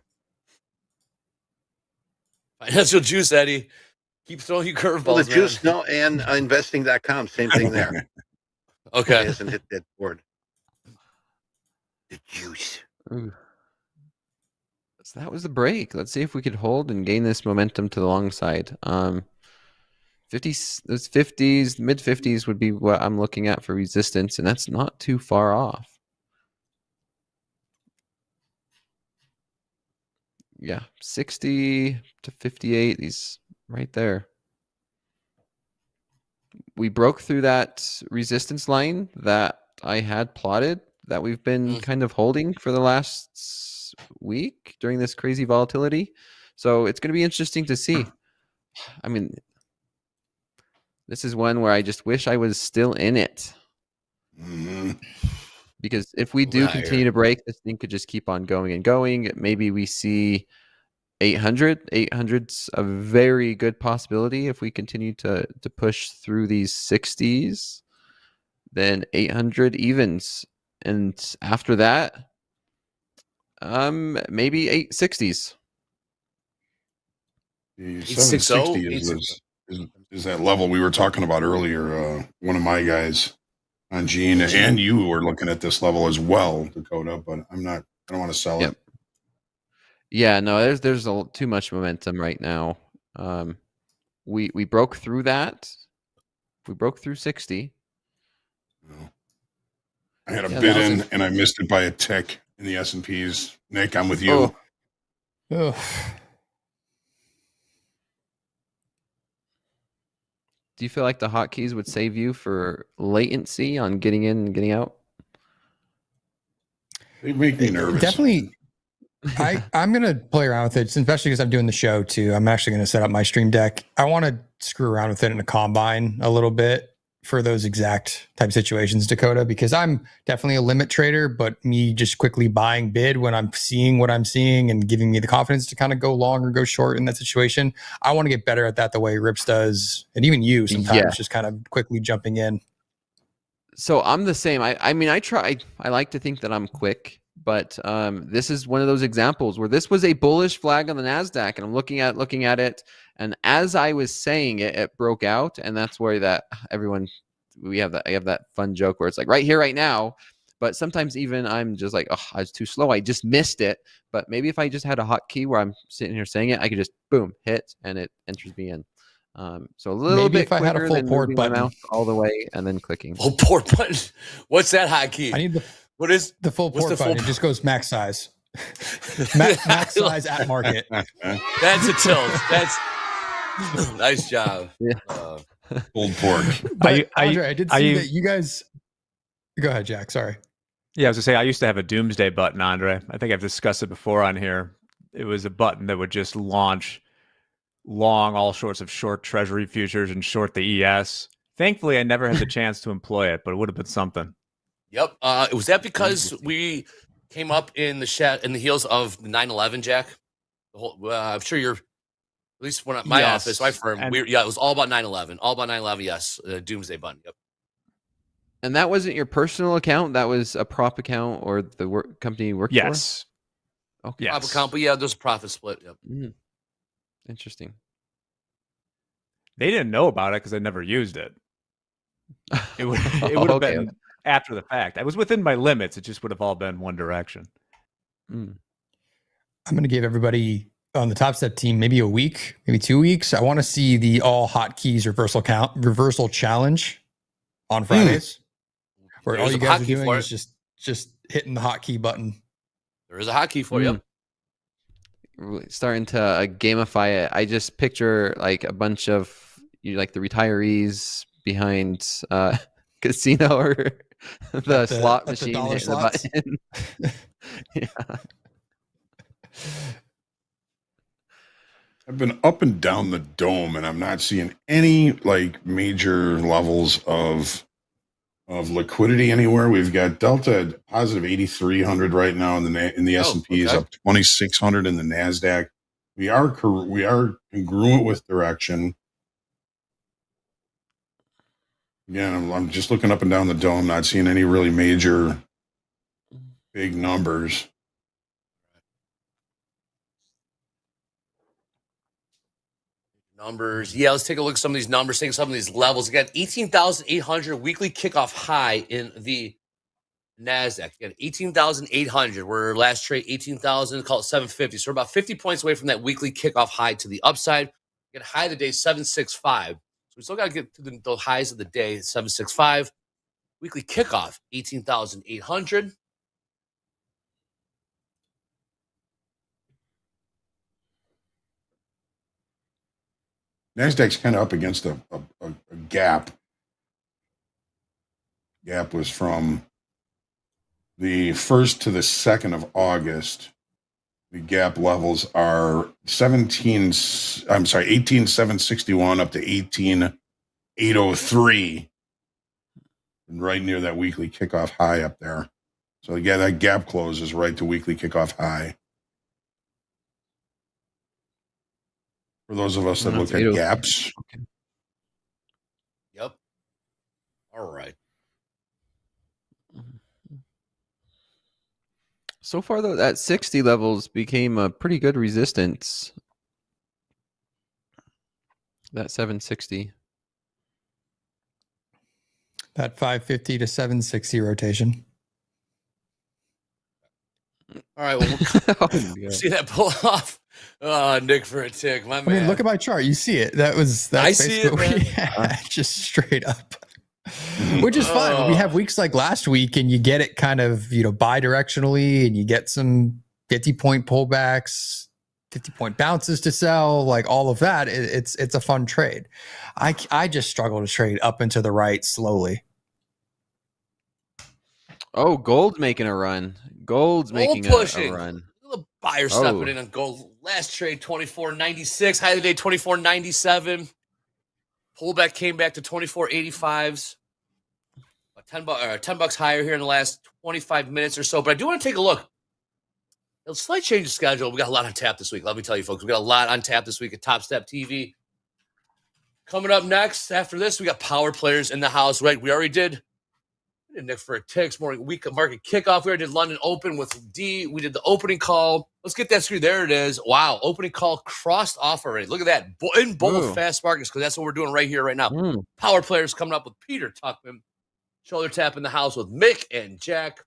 Financial juice, Eddie. Keep throwing you curveballs, Well, the man. juice, no, and investing.com, same thing there. It Okay. hasn't hit that board. The juice. Ooh. So that was the break. Let's see if we could hold and gain this momentum to the long side. 50s, those 50s, mid 50s would be what I'm looking at for resistance, and that's not too far off. Yeah, 60 to 58, these right there. We broke through that resistance line that I had plotted that we've been kind of holding for the last week during this crazy volatility. So it's going to be interesting to see. I mean, this is one where I just wish I was still in it. Because if we do continue to break, this thing could just keep on going and going. Maybe we see 800. 800's a very good possibility if we continue to push through these 60s. Then 800 evens, and after that, maybe 860s. The 860 is that level we were talking about earlier. One of my guys on Gene and you were looking at this level as well, Dakota, but I don't want to sell it. Yeah, no, there's too much momentum right now. We broke through that. We broke through 60. I had a bid in and I missed it by a tick in the S&Ps. Nick, I'm with you. Oh. Do you feel like the hotkeys would save you for latency on getting in and getting out? They make me nervous. Definitely. I'm going to play around with it, especially because I'm doing the show too. I'm actually going to set up my stream deck. I want to screw around with it in a combine a little bit for those exact type of situations, Dakota, because I'm definitely a limit trader, but me just quickly buying bid when I'm seeing what I'm seeing and giving me the confidence to kind of go long or go short in that situation. I want to get better at that the way Rips does, and even you sometimes just kind of quickly jumping in. So I'm the same. I mean, I like to think that I'm quick, but this is one of those examples where this was a bullish flag on the NASDAQ, and I'm looking at it. And as I was saying it, it broke out. And that's where I have that fun joke where it's like right here, right now. But sometimes even I'm just like, oh, I was too slow. I just missed it. But maybe if I just had a hotkey where I'm sitting here saying it, I could just boom, hit, and it enters me in. So a little Maybe bit if I had a quicker full than port moving my button. mouse all the way and then clicking. Full port button. What's that hotkey? I need What is the full what's port the full button. It just goes max size. Max size at market. That's a tilt. That's nice job. Yeah. Pulled pork. But Andre, I did see that you guys. Go ahead, Jack. Sorry. Yeah, I was gonna say I used to have a doomsday button, Andre. I think I've discussed it before on here. It was a button that would just launch long all sorts of short treasury futures and short the ES. Thankfully, I never had the chance to employ it, but it would have been something. Yep. Was that because we came up in the heels of 9/11, Jack? The whole, I'm sure you're, at least when my Yes. office, my firm, it was all about 9/11. All about 9/11. Yes, doomsday button. Yep. And that wasn't your personal account? That was a prop account or the work company you worked Yes. for? Okay. Prop account, but yeah, there's a profit split. Yep. Mm. Interesting. They didn't know about it because I never used it. It would have been after the fact. I was within my limits. It just would have all been one direction. Mm. I'm going to give everybody on the Topstep team maybe a week, maybe 2 weeks. I want to see the all hotkeys reversal challenge on Fridays, where all There's you a guys are hotkey doing for is just hitting the hotkey button. There is a hotkey for you. Really starting to gamify it. I just picture like a bunch of like the retirees behind casino or the slot machine dollar hitting the button. Yeah. I've been up and down the dome, and I'm not seeing any like major levels of liquidity anywhere. We've got Delta at positive 8,300 right now in the S&P is up 2,600 in the NASDAQ. We are congruent with direction. Again, I'm just looking up and down the dome, not seeing any really major big numbers. Numbers. Yeah, let's take a look at some of these numbers, take some of these levels. Again, 18,800 weekly kickoff high in the NASDAQ. Again, 18,800. We're last trade 18,000, call it 750. So we're about 50 points away from that weekly kickoff high to the upside. Again, high of the day, 765. So we still got to get to the highs of the day, 765. Weekly kickoff, 18,800. NASDAQ's kind of up against a gap. Gap was from the 1st to the 2nd of August. The gap levels are 18,761 up to 18,803. And right near that weekly kickoff high up there. So yeah, that gap closes right to weekly kickoff high. For those of us that look at gaps. Okay. Yep. All right. So far, though, that 60 levels became a pretty good resistance. That 760. That 550 to 760 rotation. All right. Well, we'll see that pull off. Oh, Nick for a tick. My man. I mean, look at my chart. You see it. That's basically what we had, just straight up. Which is fine. When we have weeks like last week and you get it kind of, bi-directionally and you get some 50-point pullbacks, 50-point bounces to sell, like all of that, it's a fun trade. I just struggle to trade up and to the right slowly. Oh, gold making a run. Gold's Gold making pushing. a run. The buyer stepping in on gold. Last trade 24.96. High of the day 24.97. Pullback came back to 24.85s. $10 higher here in the last 25 minutes or so. But I do want to take a look. A slight change of schedule. We got a lot on tap this week. Let me tell you, folks. We got a lot on tap this week at TopstepTV. Coming up next, after this, we got power players in the house. Right, we did Nick for a Ticks morning week of market kickoff. We already did London Open with D. We did the opening call. Let's get that screen. There it is. Wow, opening call crossed off already. Look at that in both fast markets because that's what we're doing right here, right now. Power players coming up with Peter Tuckman. Shoulder tap in the house with Mick and Jack.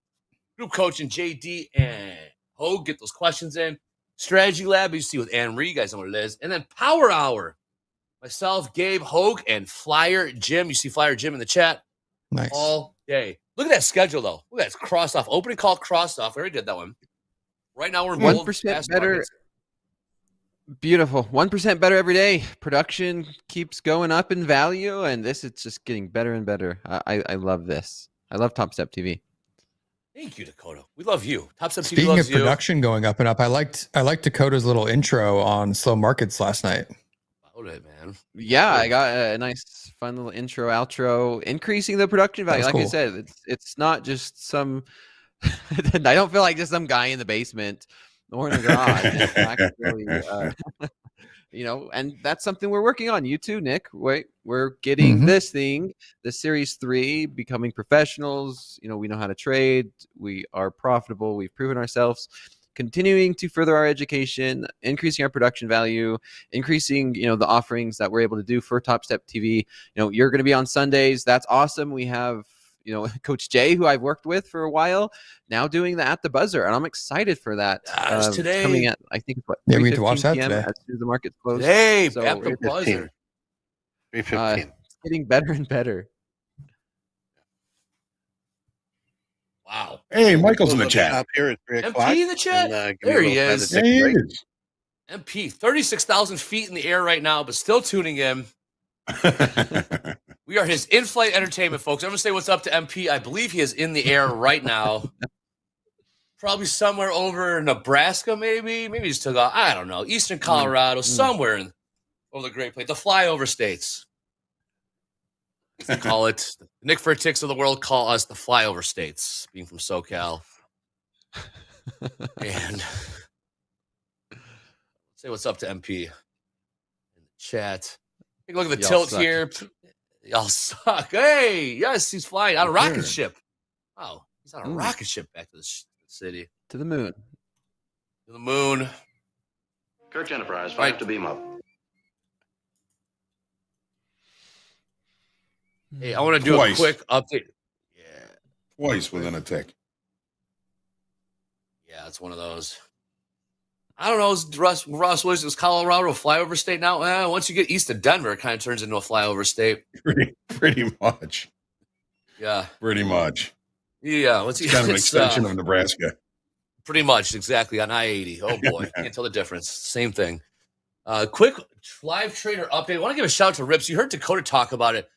Group coach and JD and Hoag. Get those questions in. Strategy Lab, you see with Anne Marie. You guys know what it is. And then Power Hour. Myself, Gabe, Hoag, and Flyer Jim. You see Flyer Jim in the chat. Nice. All day. Look at that schedule, though. Look at that. It's crossed off. Opening call crossed off. We already did that one. Right now, we're 1% better. Markets. Beautiful. 1% better every day. Production keeps going up in value, and this is just getting better and better. I love this. I love Topstep TV. Thank you, Dakota. We love you. Topstep TV Speaking loves of production going up and up, I liked Dakota's little intro on slow markets last night. It, man. Yeah, I got a nice, fun little intro, outro, increasing the production value. Like cool. I said, it's not just some. I don't feel like just some guy in the basement or in the garage. It's actually, you know, and that's something we're working on. You too, Nick. Wait, we're getting this thing, the Series 3, becoming professionals. You know, we know how to trade. We are profitable. We've proven ourselves. Continuing to further our education, increasing our production value, increasing, you know, the offerings that we're able to do for Topstep TV. You know, you're going to be on Sundays. That's awesome. We have, you know, Coach Jay, who I've worked with for a while, now doing the At the Buzzer, and I'm excited for that. Today, coming at, I think it's what, we need to watch that PM today. as soon as the market's closed. Hey, so At the Buzzer. 3:15. It's getting better and better. Wow. Hey, Michael's in the chat. Up here at 3 o'clock. MP in the chat. And, there he is. There he is. MP, 36,000 feet in the air right now, but still tuning in. We are his in-flight entertainment, folks. I'm going to say what's up to MP. I believe he is in the air right now. Probably somewhere over Nebraska, maybe. Maybe he just took off. I don't know. Eastern Colorado, somewhere over the Great Plains. The flyover states. They call it. The Nick for Ticks of the world call us the flyover states, being from SoCal. And say what's up to MP in the chat. Take a look at the tilt here. Y'all suck. Hey, yes, he's flying on a rocket ship. Oh, he's on a rocket ship back to the city. To the moon. To the moon. Kirk Enterprise, 5 to beam up. Hey, I want to do a quick update. Yeah. Twice within a tick. Yeah, it's one of those. I don't know. Is Ross Williams, is Colorado a flyover state now? Once you get east of Denver, it kind of turns into a flyover state. Pretty much. Yeah. Pretty much. Yeah. It's kind of an extension of Nebraska. Pretty much, exactly, on I-80. Oh, boy. Can't tell the difference. Same thing. Quick live trader update. I want to give a shout out to Rips. You heard Dakota talk about it.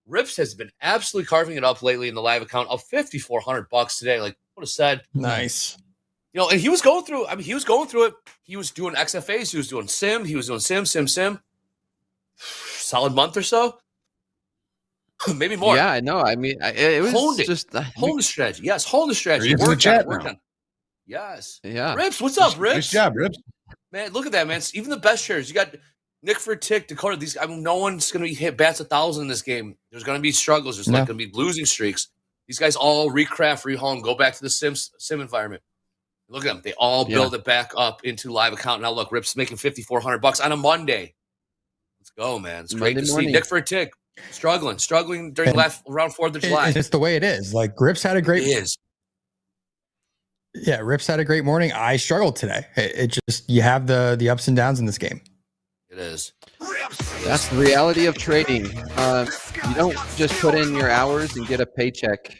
Rips has been absolutely carving it up lately in the live account. Up $5,400 today. Like what I said. Nice. You know, and he was going through. I mean, he was going through it. He was doing XFAs. He was doing sim. He was doing sim. Solid month or so. Maybe more. Yeah, I know. I mean, it was honed it. just Hone the strategy. Yes, hone the strategy. Work on. Yes. Yeah. Rips, what's up, Rips? Nice job, Rips. Man, look at that, man. Even the best shares. You got Nick for a Tick, Dakota. These, I mean, no one's going to be hit bats 1,000 in this game. There's going to be struggles. There's not going to be losing streaks. These guys all recraft, rehome, go back to the sim environment. Look at them. They all build it back up into live account. Now look, Rips making $5,400 on a Monday. Let's go, man. It's great to see. Nick for a Tick struggling during around 4th of July. It's the way it is. Like Rips had a great. It is. Yeah, Rips had a great morning. I struggled today. It just, you have the ups and downs in this game. It is. That's the reality of trading. You don't just put in your hours and get a paycheck.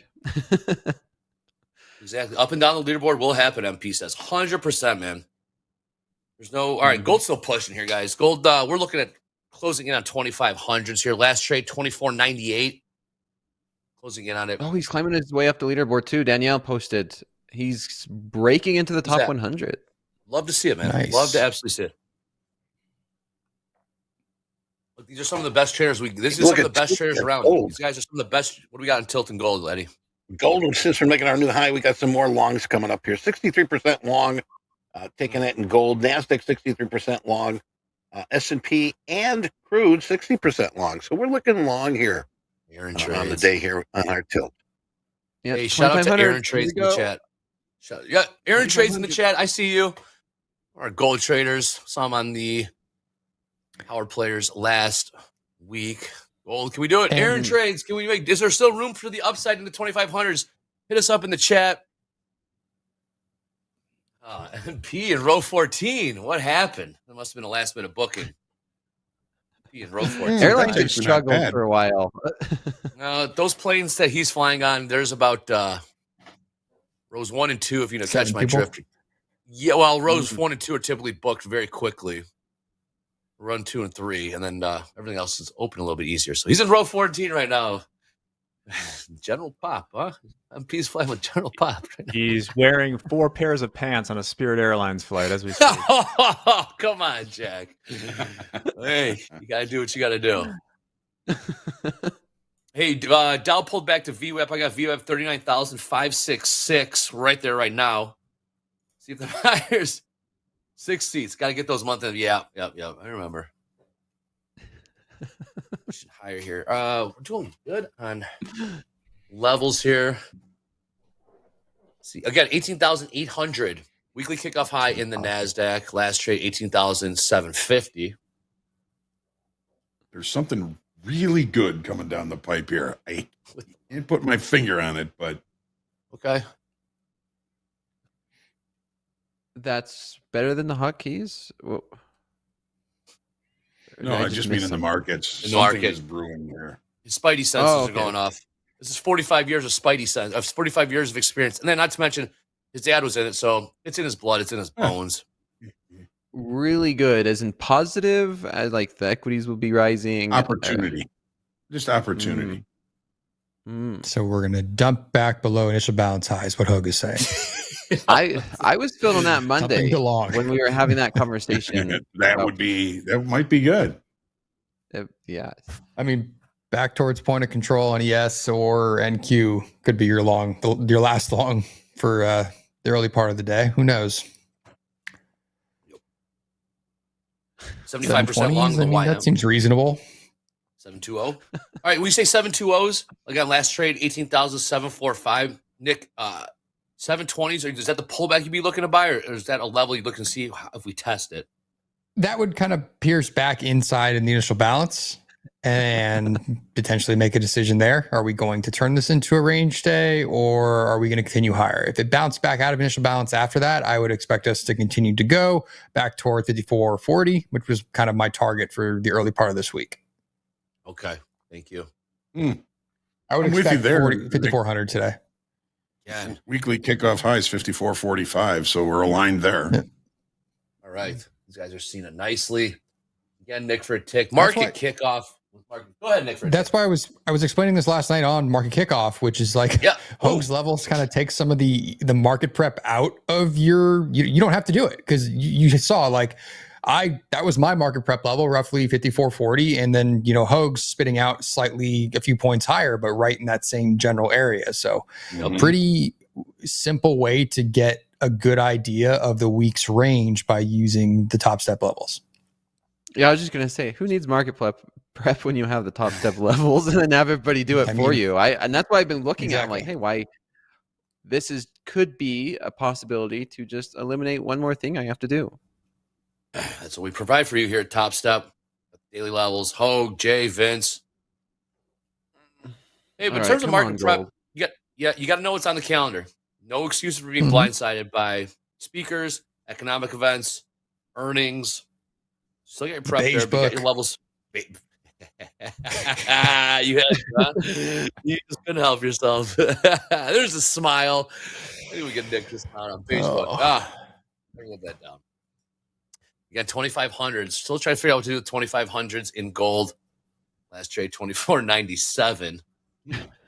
Exactly. Up and down the leaderboard will happen, MP says. 100%, man. There's no... All right, gold's still pushing here, guys. Gold, we're looking at closing in on 2,500s here. Last trade, 24.98. Closing in on it. Oh, he's climbing his way up the leaderboard, too. Danielle posted He's breaking into the Who's top that? 100. Love to see it, man. Nice. Love to absolutely see it. Look, these are some of the best traders. This is Look some of at the best traders Tilt around. Gold. These guys are some of the best. What do we got in Tilt and Gold, Eddie? Gold insists on making our new high. We got some more longs coming up here. 63% long, taking it in gold. Nasdaq 63% long. S&P and crude 60% long. So we're looking long here Aaron on the trades. day here on our tilt. Yeah, Hey, shout out to 2,500. Aaron Trades Here in we the go. chat. Yeah, Aaron Trades in the 2,500. chat. I see you. Our gold traders. Saw him on the Power Players last week. Gold, can we do it? And- Aaron Trades, can we make? Is there still room for the upside in the 2,500s? Hit us up in the chat. P in row 14. What happened? That must have been a last minute booking. P in row 14. Airline Nice. did Not struggle bad. for a while. Those planes that he's flying on, there's about rows 1 and 2, if you catch 7 my people? drift. Yeah, well, rows 1 and 2 are typically booked very quickly. Run 2 and 3, and then everything else is open a little bit easier. So he's in row 14 right now. General Pop, huh? MP's flying with General Pop right now. He's wearing 4 pairs of pants on a Spirit Airlines flight as we speak. Oh, come on, Jack. Hey, you got to do what you got to do. Hey, Dow pulled back to VWAP. I got VWAP 39,566 right there right now. See if the buyers 6 seats. Got to get those monthly. Yeah. I remember. Higher here. We're doing good on levels here. Let's see, again, 18,800 weekly kickoff high in the Nasdaq. Last trade 18,750. There's something really good coming down the pipe here. I can't put my finger on it, but Okay. That's better than the hotkeys. Well, no, I just mean in the markets. In the Something market. is brewing here. His Spidey senses Oh, okay. are going off. This is 45 years of Spidey sense, of 45 years of experience, and then not to mention his dad was in it, so it's in his blood, it's in his bones. really good, as in positive. Like the equities will be rising. Opportunity. Just opportunity. So we're gonna dump back below initial balance highs. What Hoag is saying. I was feeling that Monday Something to long. when we were having that conversation. That about- might be good. yeah. I mean, back towards point of control on ES or NQ could be your last long for the early part of the day. Who knows? 75% long 720s, the I mean, YM. that seems reasonable. 720. All right, we say 720s. Again, last trade 18,745. Nick, 720s, or is that the pullback you'd be looking to buy, or is that a level you're looking to see if we test it? That would kind of pierce back inside in the initial balance and potentially make a decision there. Are we going to turn this into a range day, or are we going to continue higher? If it bounced back out of initial balance after that, I would expect us to continue to go back toward 54.40, which was kind of my target for the early part of this week. Okay, thank you. I would I'm with you expect there, 5,400 today. Yeah. Weekly kickoff high is 54.45, so we're aligned there. Yeah. All right. These guys are seeing it nicely. Again, Nick for a tick. Market kickoff. Go ahead, Nick for a tick. That's why I was explaining this last night on market kickoff, which is like Yeah. Hoag's levels kind of take some of the market prep out of your. You don't have to do it because you saw like that was my market prep level, roughly 54.40, and then Hoag's spitting out slightly a few points higher, but right in that same general area. So pretty simple way to get a good idea of the week's range by using the top step levels. Yeah, I was just gonna say, who needs market prep when you have the top step levels and then have everybody do it for you? And that's why I've been looking at. I'm like, hey, why? This could be a possibility to just eliminate one more thing I have to do. That's what we provide for you here at Top Step. Daily levels, Hoag, Jay, Vince. Hey, but in terms of market prep, you got to know what's on the calendar. No excuses for being blindsided by speakers, economic events, earnings. Still get your prep there, but you got your levels. You just couldn't help yourself. There's a smile. I think we can Nick this out on Facebook. Bring that down. You got 2,500s. Still trying to figure out what to do with 2,500s in gold. Last trade 24.97.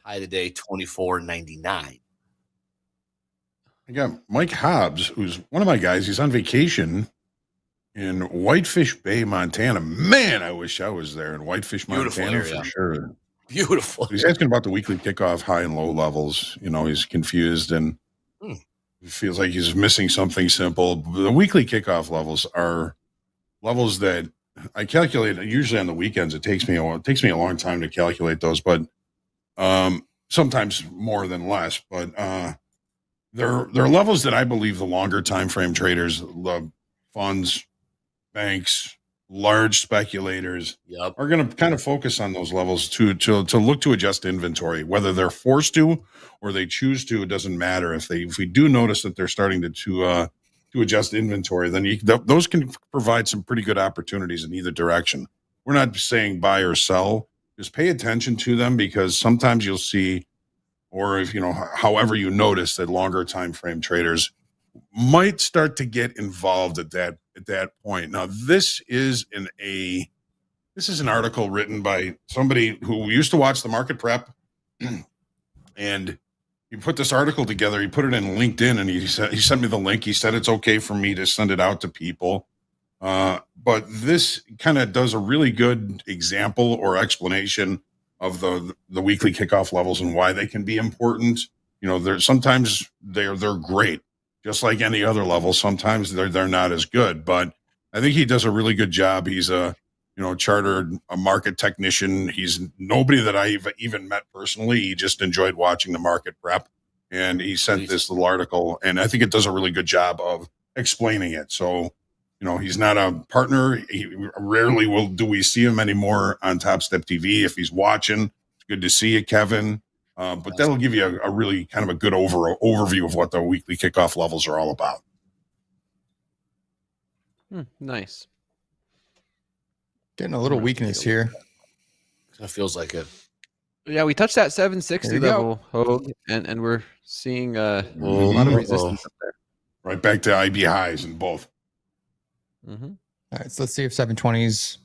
High today 24.99. I got Mike Hobbs, who's one of my guys. He's on vacation in Whitefish Bay, Montana. Man, I wish I was there in Whitefish, Beautiful Montana area. for sure. Beautiful. He's asking about the weekly kickoff high and low levels. He's confused and he feels like he's missing something simple. The weekly kickoff levels are levels that I calculate usually on the weekends. It takes me a long time to calculate those, but sometimes more than less. But they're levels that I believe the longer time frame traders, the funds, banks, large speculators are going to kind of focus on those levels to look to adjust inventory, whether they're forced to or they choose to. It doesn't matter. If we do notice that they're starting to adjust inventory, then those can provide some pretty good opportunities in either direction. We're not saying buy or sell. Just pay attention to them, because sometimes you'll see, or if however you notice that longer time frame traders might start to get involved at that point. Now, this is an article written by somebody who used to watch the Market Prep, and he put this article together. He put it in LinkedIn, and he sent me the link. He said it's okay for me to send it out to people. But this kind of does a really good example or explanation of the weekly kickoff levels and why they can be important. Sometimes they're great, just like any other level. Sometimes they're not as good, but I think he does a really good job. He's a chartered market technician. He's nobody that I've even met personally. He just enjoyed watching the Market Prep, and he sent this little article, and I think it does a really good job of explaining it. So, he's not a partner. Rarely do we see him anymore on TopstepTV. If he's watching, it's good to see you, Kevin. But that'll give you a really kind of a good overview of what the weekly kickoff levels are all about. Nice. Getting a little weakness here. It feels like it. Yeah, we touched that 760 level, Hoag, and we're seeing a lot of resistance up there. Right back to IB highs in both. Mm-hmm. All right, so let's see if 720s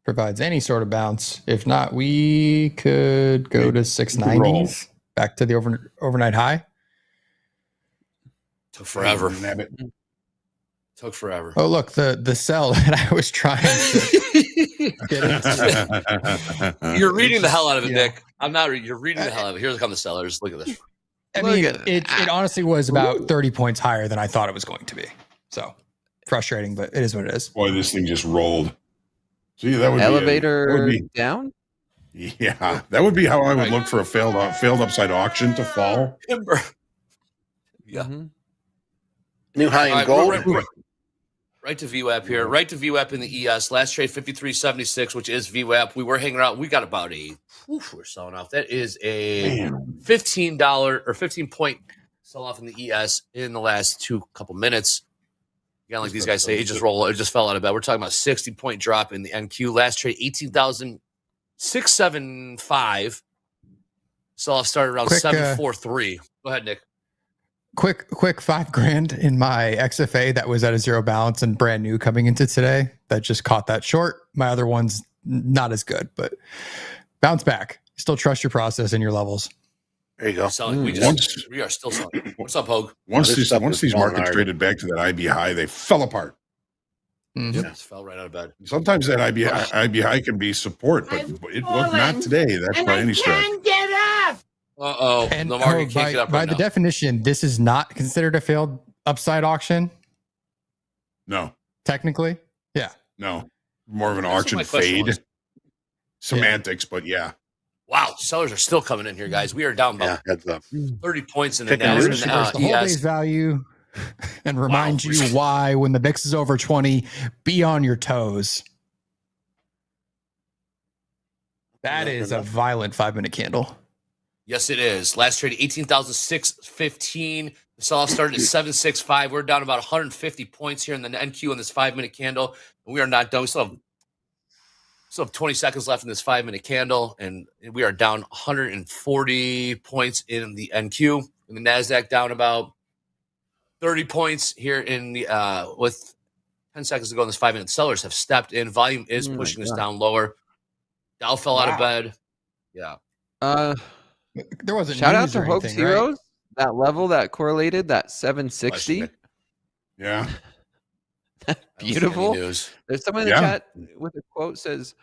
provides any sort of bounce. If not, we could go to 690s, back to the overnight high. Took forever. Took forever. Oh, look, the sell that I was trying to get into. You're reading the hell out of it, Nick. I'm not reading. You're reading the hell out of it. Here come the sellers. Look at this. I mean, it honestly was about 30 points higher than I thought it was going to be. So frustrating, but it is what it is. Boy, this thing just rolled. See, that would elevator down. Yeah, that would be how I would look for a failed upside auction to fall. Yeah. Mm-hmm. New high in gold. Right to VWAP here. Right to VWAP in the ES. Last trade 53.76, which is VWAP. We were hanging out. We got about we're selling off. That is a $15 or 15-point sell off in the ES in the last couple minutes. Again, like these guys say, it just fell out of bed. We're talking about 60-point drop in the NQ. Last trade 18,675. Sell off started around 743. Go ahead, Nick. Quick $5,000 in my XFA that was at a zero balance and brand new coming into today. That just caught that short. My other one's not as good, but bounce back. Still trust your process and your levels. There you go. We are still selling. What's up, Hoag? Once these markets traded back to that IB high, they fell apart. Mm-hmm. Yeah, fell right out of bed. Sometimes that IB high can be support, but it was not today. That's by any stretch. Uh-oh. And the market can't get up by the definition, this is not considered a failed upside auction? No. Technically? Yeah. No. More of an auction fade. Semantics, but yeah. Wow. Sellers are still coming in here, guys. We are down about 30 points in the the whole day's value and remind you why when the VIX is over 20, be on your toes. That is a violent 5-minute candle. Yes, it is. Last trade, 18,615. The sell-off started at 765. We're down about 150 points here in the NQ on this 5-minute candle. And we are not done. We still have 20 seconds left in this 5-minute candle. And we are down 140 points in the NQ. And the NASDAQ down about 30 points here in the with 10 seconds to go in this 5-minute. Sellers have stepped in. Volume is pushing us down lower. Dow fell out of bed. Yeah. There wasn't shout out to Hoag's Heroes. that level that correlated, that 760. Yeah. Beautiful. News. There's someone in the chat with a quote says,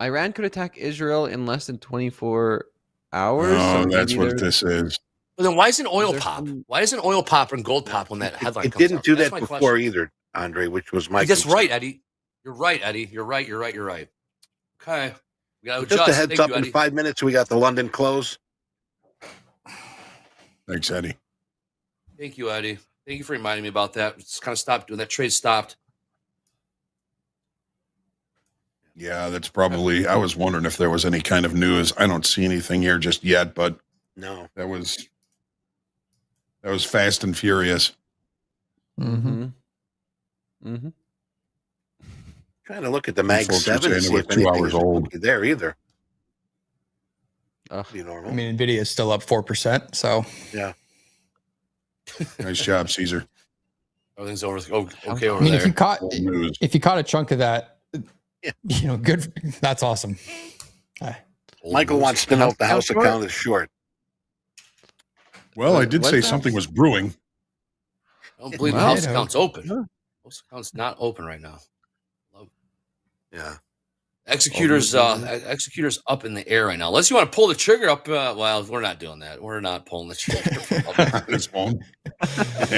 Iran could attack Israel in less than 24 hours. Oh, So that's maybe what this is. But then why isn't oil there pop? some- Why isn't oil pop and gold pop when that headline It comes didn't out? do That's that my before question. either, Andre, which was my That's concern. right, Eddie. You're right, Eddie. You're right. Okay. We got to Just adjust. a heads Thank up, you, in Eddie. 5 minutes, we got the London close. Thanks, Eddie. Thank you, Eddie. Thank you for reminding me about that. It's kind of stopped doing that. Trade stopped. Yeah, that's probably. I was wondering if there was any kind of news. I don't see anything here just yet, but No. that was fast and furious. Mm-hmm. Mm-hmm. Trying to look at the Mag folks are 7 to saying it see was if 2 anything hours is old. there either. Ugh. Be normal. I mean, Nvidia is still up 4%. So yeah. Nice job, Caesar. Everything's okay over I mean, there. Old news. if you caught a chunk of that, Yeah. you know, good. That's awesome. Michael wants to know if the How house short? account is short. Well, I did What's say that? something was brewing. I don't believe the Well, house account's open. Sure. House account's not open right now. Yeah. Executor's executor's up in the air right now. Unless you want to pull the trigger up. Well, we're not doing that. We're not pulling the trigger. On his phone.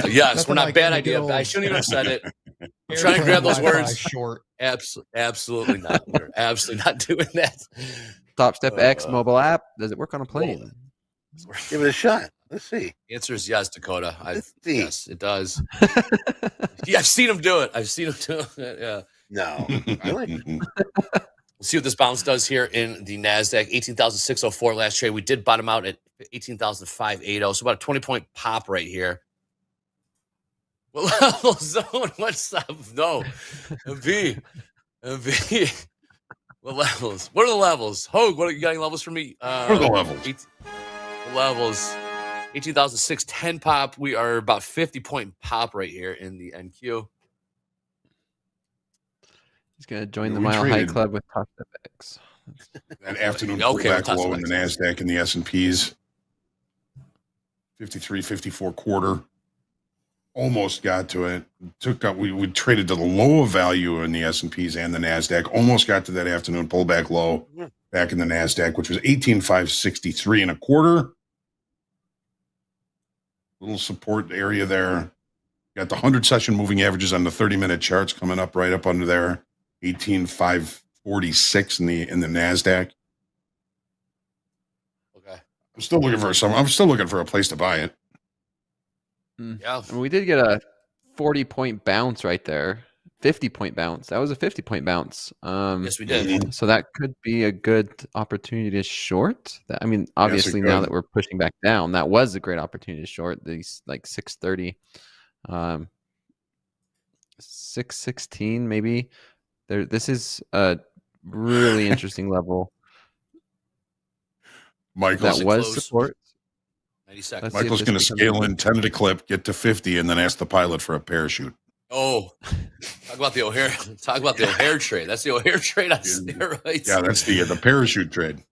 Yes, Nothing we're not. like Bad the idea. good I old- shouldn't even have said it. I'm trying to grab those Wi-Fi words. short. Absolutely not. We're absolutely not doing that. TopStep X mobile app. Does it work on a plane? Give it a shot. Let's see. The answer is yes, Dakota. Let's see. Yes, it does. Yeah, I've seen him do it. Yeah. No. Really? We'll see what this bounce does here in the NASDAQ. 18,604 last trade. We did bottom out at 18,580. So about a 20-point pop right here. What level zone? What's up? No. MV. What levels? What are the levels? Hoag, what are you getting levels for me? What are the levels? The levels. 18,610 pop. We are about 50-point pop right here in the NQ. He's gonna join the We Mile High traded- Club with TopStep X. That afternoon Okay, pullback we'll low toss in it the back. NASDAQ and the S&Ps. 53, 54 quarter. Almost got to it. We traded to the low of value in the S&Ps and the NASDAQ. Almost got to that afternoon pullback low back in the NASDAQ, which was 18,563 and a quarter. Little support area there. Got the 100 session moving averages on the 30-minute charts coming up right up under there. 18,546 in the NASDAQ. Okay. I'm still looking for a place to buy it. Yeah. I mean, we did get a 40-point bounce right there. 50-point bounce. That was a 50-point bounce. Yes, we did. So that could be a good opportunity to short. I mean, obviously now could. that we're pushing back down, that was a great opportunity to short. These like 630, 616 maybe. This is a really interesting level. Michael's That was close. support. 90 seconds. Let's see if Michael's this going to becomes scale a- in 10 at a clip, get to 50, and then ask the pilot for a parachute. Oh, talk about the O'Hare. Talk about the O'Hare trade. That's the O'Hare trade on steroids. Yeah, that's the parachute trade.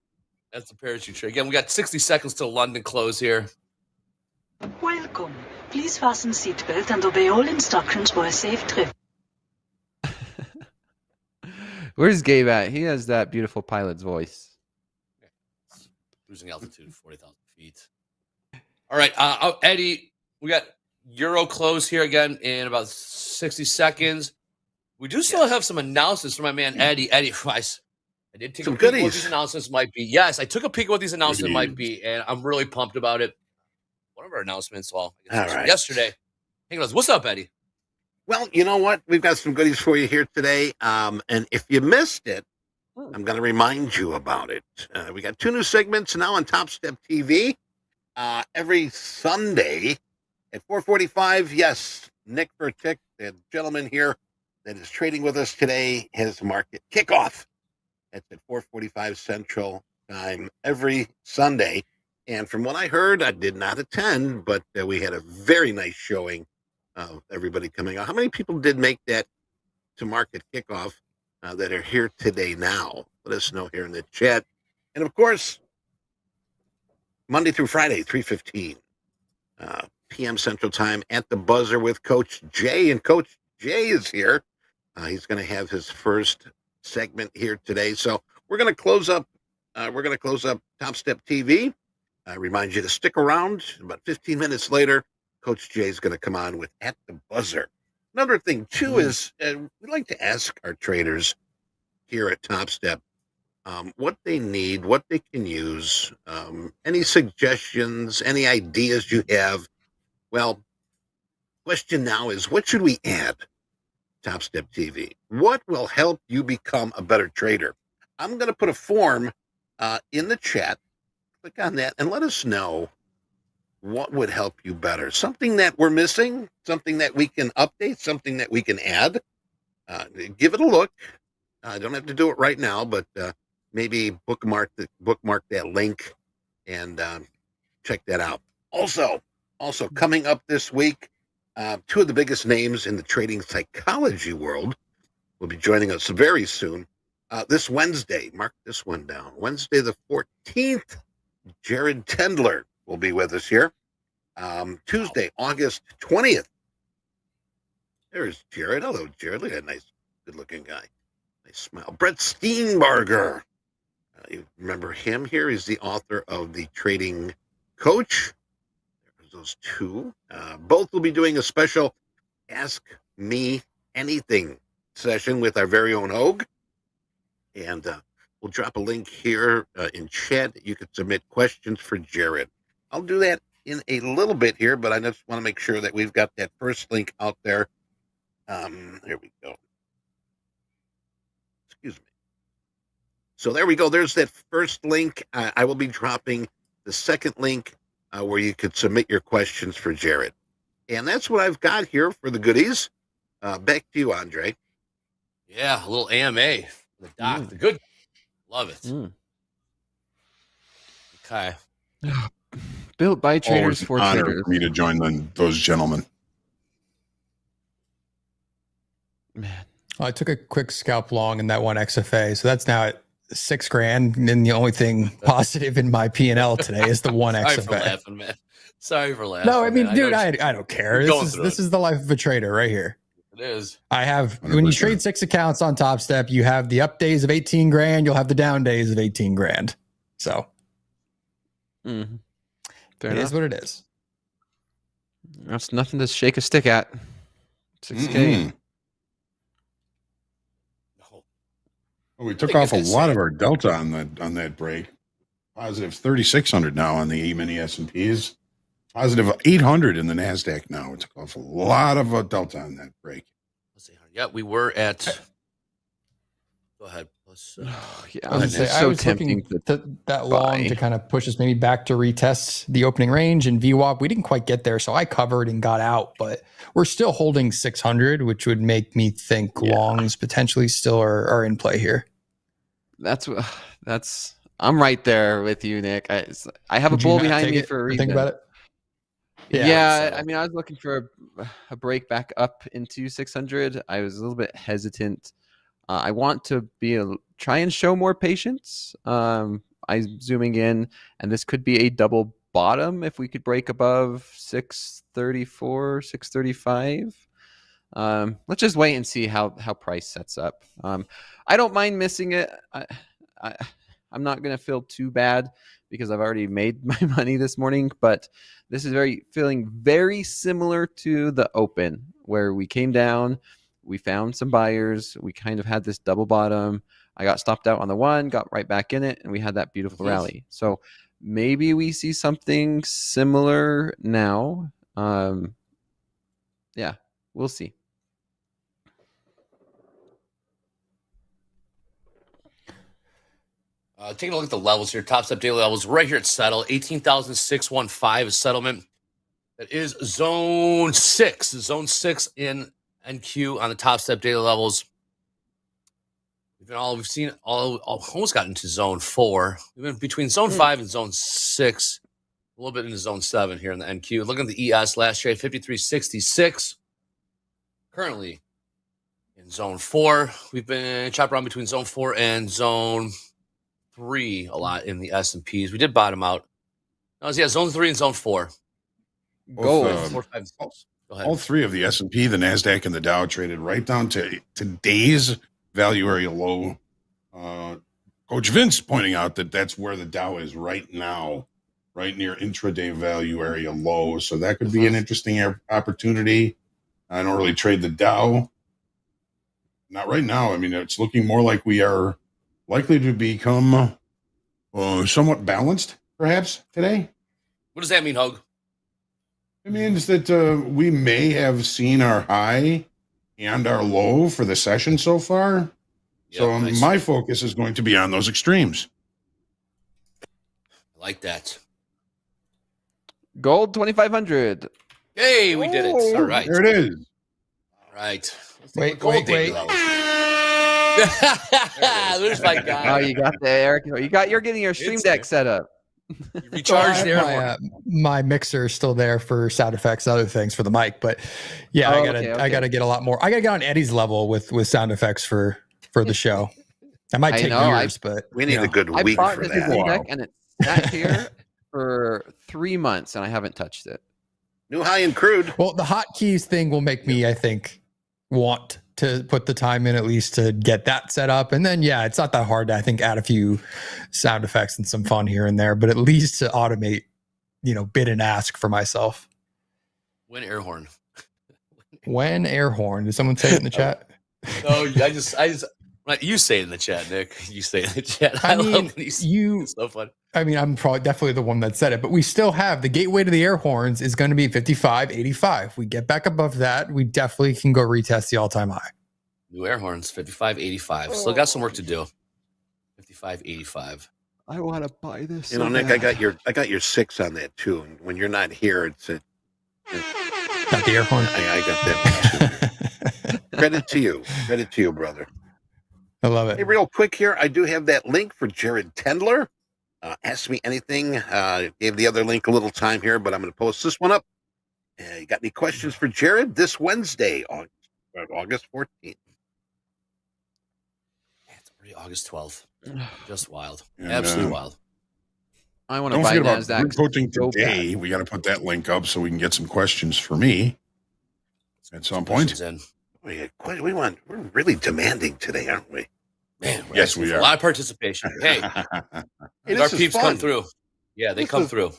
That's the parachute trade. Again, we got 60 seconds till London close here. Welcome. Please fasten seatbelt and obey all instructions for a safe trip. Where's Gabe at? He has that beautiful pilot's voice. Losing altitude, 40,000 feet. All right, Eddie, we got Euro close here again in about 60 seconds. We do still have some announcements from my man Eddie. Eddie, I did take Some a peek at what goodies. these announcements might be. Yes, I took a peek at what these announcements might be, and I'm really pumped about it. One of our announcements, well, I guess it was All right. yesterday. Hang on, what's up, Eddie? Well, you know what? We've got some goodies for you here today. And if you missed it, I'm going to remind you about it. We got 2 new segments now on Topstep TV. Every Sunday at 4:45. Yes, Nick Vertick, the gentleman here that is trading with us today, his market kickoff. That's at 4:45 Central Time every Sunday. And from what I heard, I did not attend, but we had a very nice showing of everybody coming out. How many people did make that to market kickoff that are here today now? Let us know here in the chat. And of course, Monday through Friday, 3:15. p.m. Central Time at the buzzer with Coach Jay. And Coach Jay is here. He's going to have his first segment here today. So we're going to close up. Top Step TV. I remind you to stick around. About 15 minutes later, Coach Jay is going to come on with At the Buzzer. Another thing, too, is we like to ask our traders here at Topstep what they need, what they can use, any suggestions, any ideas you have. Well, question now is, what should we add? Topstep TV. What will help you become a better trader? I'm going to put a form in the chat. Click on that and let us know what would help you better. Something that we're missing, something that we can update, something that we can add. Give it a look. I don't have to do it right now, but maybe bookmark that link and check that out. Also coming up this week, two of the biggest names in the trading psychology world will be joining us very soon. This Wednesday, mark this one down. Wednesday the 14th, Jared Tendler will be with us here. Tuesday, August 20th. There's Jared. Hello, Jared. Look at that nice, good-looking guy. Nice smile. Brett Steenbarger. You remember him here? He's the author of The Trading Coach. There's those two. Both will be doing a special Ask Me Anything session with our very own Hoag. And we'll drop a link here in chat that you can submit questions for Jared. I'll do that in a little bit here, but I just want to make sure that we've got that first link out there. There we go. Excuse me. So there we go. There's that first link. I will be dropping the second link where you could submit your questions for Jared. And that's what I've got here for the goodies. Back to you, Andre. Yeah, a little AMA. The doc, the good. Love it. Okay. Built by traders Always for an honor traders. for me to join those gentlemen. Man. I took a quick scalp long in that one XFA, so that's now at $6,000. And the only thing positive in my P&L today is the one Sorry for XFA. laughing, man. Sorry for laughing. No, I mean, man. dude, I don't care. You're going This is the life of a trader right here. It is. I have when you 100%. trade 6 accounts on Topstep, you have the up days of $18,000. You'll have the down days of $18,000. So Fair it enough. is what it is. That's nothing to shake a stick at. 6K. Well, we took off a lot of our delta on that break. Positive 3,600 now on the E-mini S&Ps. Positive 800 in the NASDAQ now. We took off a lot of delta on that break. Let's see. Yeah, we were at. Go ahead. Yeah, I was, it's I so was looking tempting to that long buy. to kind of push us maybe back to retest the opening range and VWAP. We didn't quite get there, so I covered and got out, but we're still holding 600, which would make me think longs potentially still are in play here. That's I'm right there with you, Nick. I have Would a you bull not behind take me it for a or reason. think about it? Yeah, so- I mean, I was looking for a break back up into 600. I was a little bit hesitant. I want to try and show more patience. I'm zooming in, and this could be a double bottom if we could break above 634, 635. Let's just wait and see how price sets up. I don't mind missing it. I'm not going to feel too bad because I've already made my money this morning, but this is feeling very similar to the open where we came down, we found some buyers, we kind of had this double bottom. I got stopped out on the one, got right back in it, and we had that beautiful rally. So maybe we see something similar now. Yeah, we'll see. Taking a look at the levels here, Topstep daily levels right here at settle 18,615 is settlement. That is zone 6 in NQ on the Topstep daily levels. We've seen almost got into zone 4. We've been between zone 5 and zone 6, a little bit into zone 7 here in the NQ. Looking at the ES last trade 53.66. Currently in zone 4. We've been chopped around between zone 4 and zone 3 a lot in the S&Ps. We did bottom out. Zone 3 and zone 4. Gold. 4, 5, 6. Go ahead. All three of the S&P, the NASDAQ, and the Dow traded right down to today's value area low. Coach Vince pointing out that that's where the Dow is right now, right near intraday value area low. So that could be an interesting opportunity. I don't really trade the Dow. Not right now. I mean, it's looking more like we are likely to become somewhat balanced, perhaps, today. What does that mean, Hoag? It means that we may have seen our high and our low for the session so far. Yep, So nice. my focus is going to be on those extremes. I like that. Gold 2,500. Hey, we did it. All right. There it is. All right. Wait. There's my guy. Oh, you got the Eric. You're getting your Stream Deck set up. You recharged there. My mixer is still there for sound effects, other things for the mic, but yeah, I gotta get a lot more. I gotta get on Eddie's level with sound effects for the show. That might take years, but we need a good week I bought for this that. Stream Deck and it's sat here for 3 months and I haven't touched it. New high in crude. Well, the hotkeys thing will make me, I think, want to put the time in at least to get that set up. And then, yeah, it's not that hard to, I think, add a few sound effects and some fun here and there, but at least to automate, bid and ask for myself. When air horn. When air horn. Did someone say it in the chat? No, I just you say it in the chat, Nick. You say it in the chat. I mean, love when it's so fun. I mean, I'm probably definitely the one that said it, but we still have the gateway to the air horns is going to be 55.85. We get back above that, we definitely can go retest the all-time high. New air horns, 55.85. Still got some work to do. 55.85. I want to buy this. You know, Nick, I got your 6 on that too. And when you're not here, it's got the air horn. I got that one too. Credit to you, brother. I love it. Hey, real quick here, I do have that link for Jared Tendler. Ask me anything. Gave the other link a little time here, but I'm going to post this one up. You got any questions for Jared this Wednesday, August 14th? It's already August 12th. Just wild. And, Absolutely wild. I want to Don't buy forget about NASDAQ. group coaching so today. bad. We got to put that link up so we can get some questions for me at some point. In. We're really demanding today, aren't we? Man, Yes, we a are. lot of participation. Hey, Hey, our this is peeps fun. come through. Yeah, they This come is- through.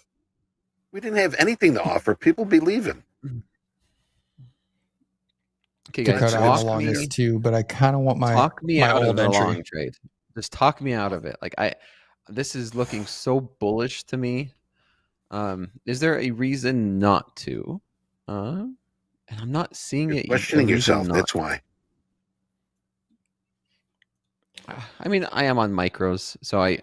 We didn't have anything to offer. People be leaving. Okay, guys, Dakota, I have talk a long me, list too, but I kind of want my talk me my out of old the entry. long trade. Just talk me out of it. This is looking so bullish to me. Is there a reason not to? And I'm not seeing You're it. questioning a reason yourself. not That's to. why. I mean, I am on micros, so I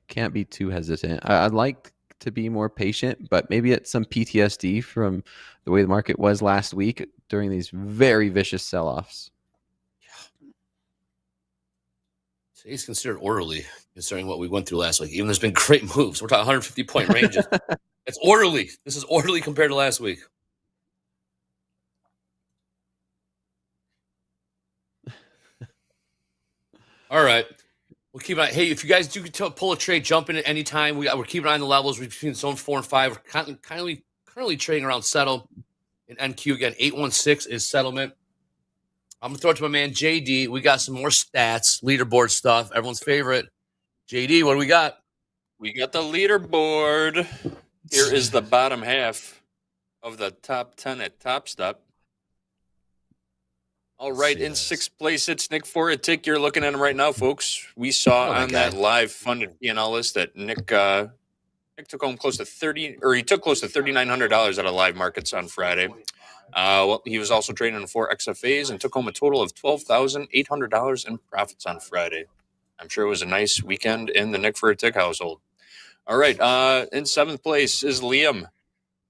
can't be too hesitant. I'd like to be more patient, but maybe it's some PTSD from the way the market was last week during these very vicious sell-offs. Today's considered orderly, considering what we went through last week. Even there's been great moves. We're talking 150-point ranges. It's orderly. This is orderly compared to last week. All right. We'll keep an eye. Hey, if you guys do pull a trade, jump in at any time. We're keeping an eye on the levels between zone 4 and 5. We're currently trading around settle. In NQ again, 816 is settlement. I'm gonna throw it to my man JD. We got some more stats, leaderboard stuff. Everyone's favorite. JD, what do we got? We got the leaderboard. Here is the bottom half of the top 10 at Topstep. All right, in 6th place, it's Nick Fortick. You're looking at him right now, folks. We saw on that live funded P&L list that Nick took home close to he took close to $3,900 out of live markets on Friday. Well, he was also trading in 4 XFAs and took home a total of $12,800 in profits on Friday. I'm sure it was a nice weekend in the Nick Fortick household. All right, in 7th place is Liam.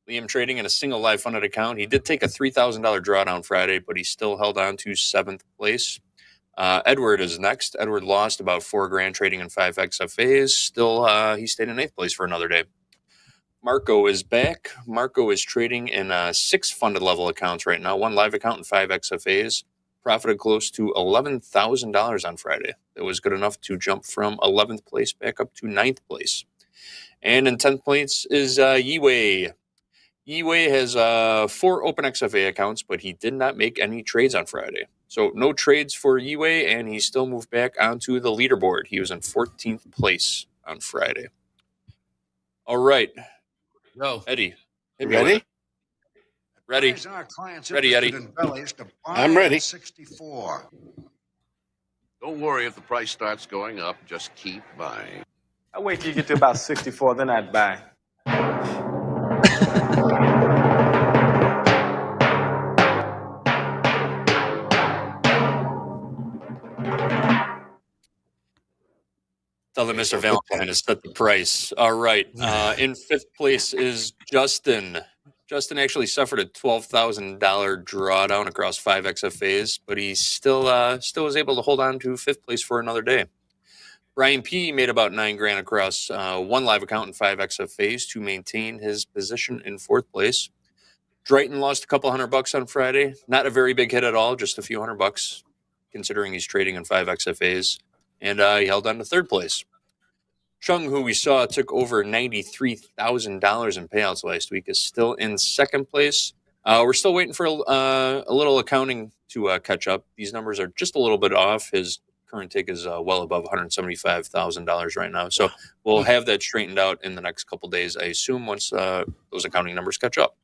Liam trading in a single live funded account. He did take a $3,000 drawdown Friday, but he still held on to 7th place. Edward is next. Edward lost about $4,000 trading in 5 XFAs. Still, he stayed in 8th place for another day. Marco is back. Marco is trading in 6 funded level accounts right now, 1 live account and 5 XFAs. Profited close to $11,000 on Friday. That was good enough to jump from 11th place back up to 9th place. And in 10th place is Yiwei. Eway has 4 open XFA accounts, but he did not make any trades on Friday. So no trades for Eway, and he still moved back onto the leaderboard. He was in 14th place on Friday. All right. No. Eddie. Hit You me with ready? it. Ready. Ready, Eddie. I'm ready. 64. Don't worry if the price starts going up. Just keep buying. I wait till you get to about 64, then I'd buy. Tell the Mr. Valentine to set the price. All right. In 5th place is Justin. Justin actually suffered a $12,000 drawdown across 5 XFAs, but he still was able to hold on to 5th place for another day. Brian P made about $9,000 across 1 live account and 5 XFAs to maintain his position in 4th place. Drayton lost a couple $100 on Friday. Not a very big hit at all, just a few $100, considering he's trading in 5 XFAs. And he held on to 3rd place. Chung, who we saw took over $93,000 in payouts last week, is still in 2nd place. We're still waiting for a little accounting to catch up. These numbers are just a little bit off. His current take is well above $175,000 right now. So we'll have that straightened out in the next couple days, I assume, once those accounting numbers catch up.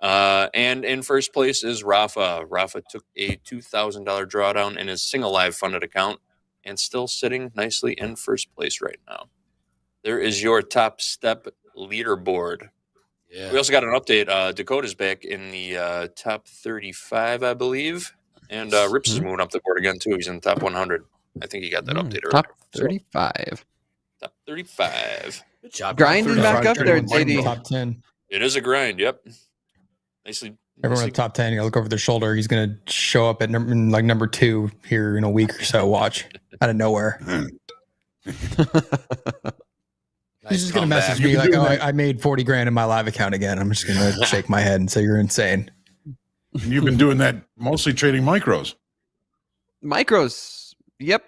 And in 1st place is Rafa. Rafa took a $2,000 drawdown in his single live funded account and still sitting nicely in 1st place right now. There is your Top Step leaderboard. Yeah. We also got an update. Dakota's back in the top 35, I believe. And Rips is moving up the board again, too. He's in the top 100. I think he got that update earlier. Top 35. Top 35. Good job. Grinding back up there, JD. Top 10. It is a grind, yep. Nicely. Everyone at top 10, you look over their shoulder. He's going to show up at number 2 here in a week or so. Watch. Out of nowhere. He's just going to message me like, oh, I made 40 grand in my live account again. I'm just going to shake my head and say, you're insane. You've been doing that mostly trading micros. Micros. Yep.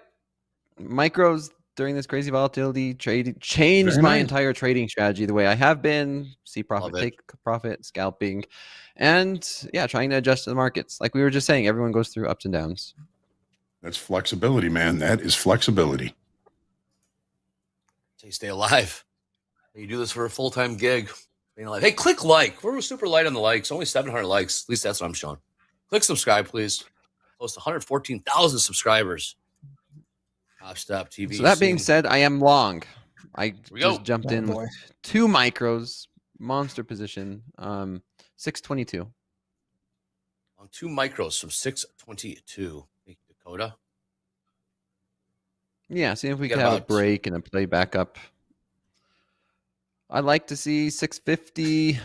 Micros during this crazy volatility changed my entire trading strategy the way I have been. See profit, take profit, scalping, and yeah, trying to adjust to the markets. Like we were just saying, everyone goes through ups and downs. That's flexibility, man. That is flexibility. So you stay alive. You do this for a full-time gig. You know, like, hey, click like. We're super light on the likes. Only 700 likes. At least that's what I'm showing. Click subscribe, please. Close to 114,000 subscribers. TopstepTV. So that being said, I am long. I just jumped in with 2 micros, monster position, 622. On 2 micros from 622. Dakota. Yeah, see if we can have a break and a play back up. I'd like to see 650.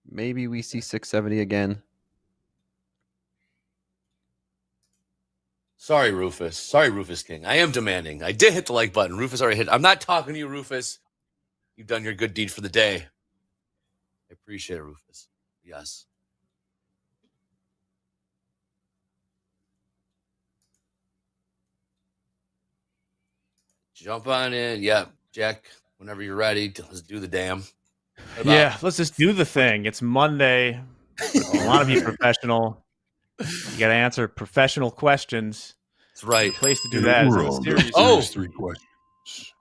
Maybe we see 670 again. Sorry, Rufus. Sorry, Rufus King. I am demanding. I did hit the like button. Rufus already hit. I'm not talking to you, Rufus. You've done your good deed for the day. I appreciate it, Rufus. Yes. Jump on in. Yeah, Jack, whenever you're ready, let's do the damn. Yeah, let's just do the thing. It's Monday. You want to be professional. You got to answer professional questions. That's right. The place to do that is in the series. Oh, 3 questions.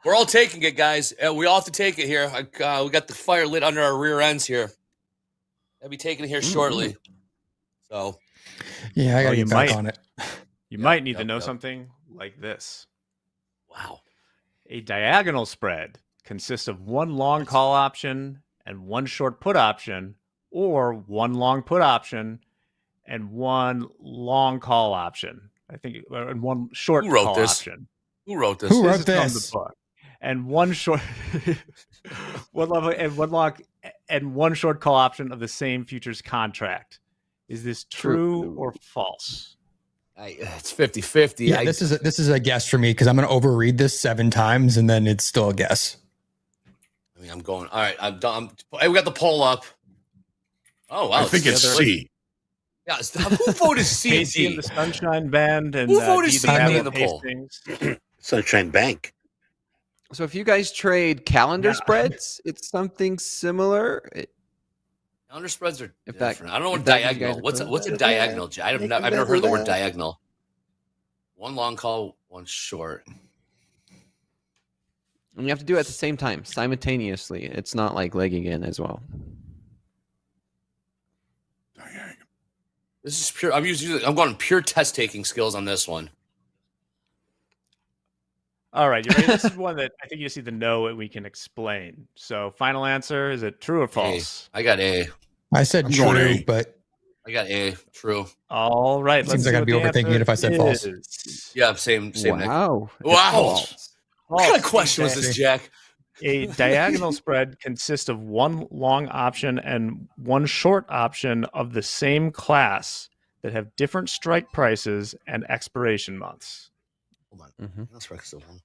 We're all taking it, guys. We all have to take it here. We got the fire lit under our rear ends here. I'll be taking it here shortly. So, yeah, I got to get back on it. You might need to know something like this. Wow. A diagonal spread consists of 1 long call option and 1 short put option, or 1 long put option and 1 long call option. I think, and 1 short call option. Who wrote this? Who wrote this? From the book. And 1 short, 1 long and 1 long and 1 short call option of the same futures contract. Is this true or false? It's 50-50. Yeah, this is a guess for me because I'm going to overread this 7 times and then it's still a guess. I mean, I'm going. All right, I'm done. We got the poll up. Oh wow! I think it's C. Yeah, who voted C? Casey and the Sunshine Band and who voted D C the in the poll? Sunshine Bank. So if you guys trade calendar spreads, it's something similar. Calendar spreads are If that- different. I don't know if what that gives you diagonal. guys a What's clue. a diagonal? I've never heard the word diagonal. One long call, one short. And you have to do it at the same time, simultaneously. It's not like legging in as well. This is pure. I'm going pure test taking skills on this one. All right, you ready? This is one that I think you see the no and we can explain. So, final answer: is it true or false? I got A. I said I'm going true, A. but I got A. True. All right. Seems like I'd be overthinking it if I said false. Yeah, same. Wow. Nick. Wow. False. What kind of question was this, Jack? A diagonal spread consists of one long option and one short option of the same class that have different strike prices and expiration months. Hold on. Mhm. That's right. Still one.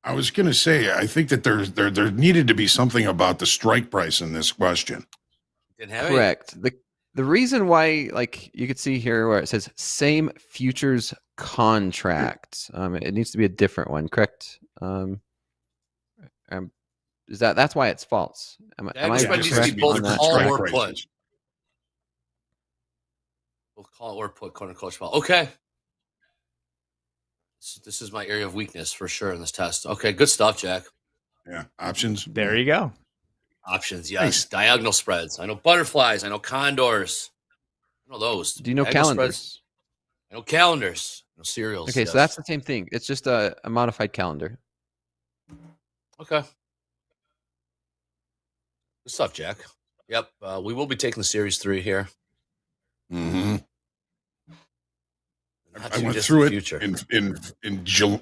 I was going to say, I think that there needed to be something about the strike price in this question. Didn't have any. Correct. The reason why, like you could see here where it says same futures contract, it needs to be a different one, correct? Is that's why it's false? Am I spread needs to correct be both on that? call Strike or prices. put. Both call or put, corner coach ball. Okay. This is my area of weakness for sure in this test. Okay, good stuff, Jack. Yeah, options. There you go. Options, yes. Nice. Diagonal spreads. I know butterflies. I know condors. I know those. Do you know Diagonal calendars? spreads. I know calendars. I know serials. Okay, yes. so that's the same thing. It's just a modified calendar. Okay. Good stuff, Jack. Yep. We will be taking the Series 3 here. Mm-hmm. Not I too went distant through it future.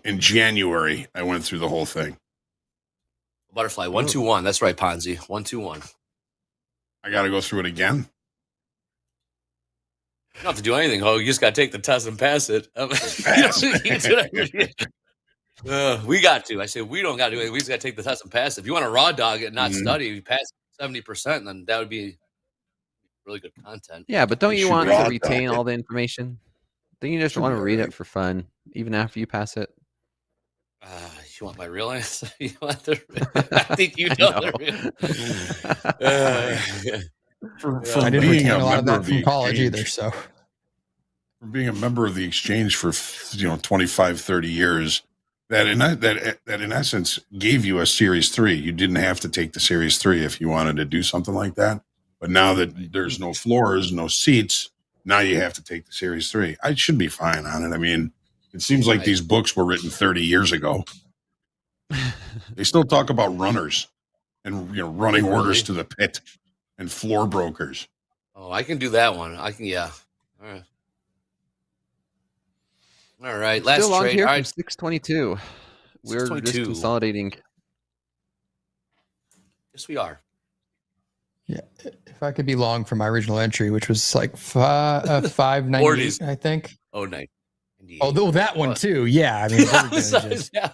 in January. I went through the whole thing. Butterfly 121. That's right, Ponzi. 121. I got to go through it again. You don't have to do anything, Hoag. You just got to take the test and pass it. We got to. I say we don't got to do anything. We just got to take the test and pass it. If you want to raw dog it and not study, you pass 70%, then that would be really good content. Yeah, but don't You you should want raw to retain dog it. all the information? Don't you just Should want be to read alright. it for fun, even after you pass it? You want my real answer? You want the? I think you know the real. From I didn't being retain a a lot of member that of from the college exchange, either. So from being a member of the exchange for 25, 30 years, that in essence gave you a Series 3. You didn't have to take the Series 3 if you wanted to do something like that. But now that there's no floors, no seats, now you have to take the Series 3. I should be fine on it. I mean, it seems like these books were written 30 years ago. They still talk about runners and running orders to the pit and floor brokers. Oh, I can do that one. I can, yeah. All right. All right. Last Still on trade. here All from right. 622. 622. We're just consolidating. Yes, we are. yeah, if I could be long for my original entry, which was like 598, I think. Oh, nice. Oh, that one too. Yeah, I mean, we're gonna just, yeah.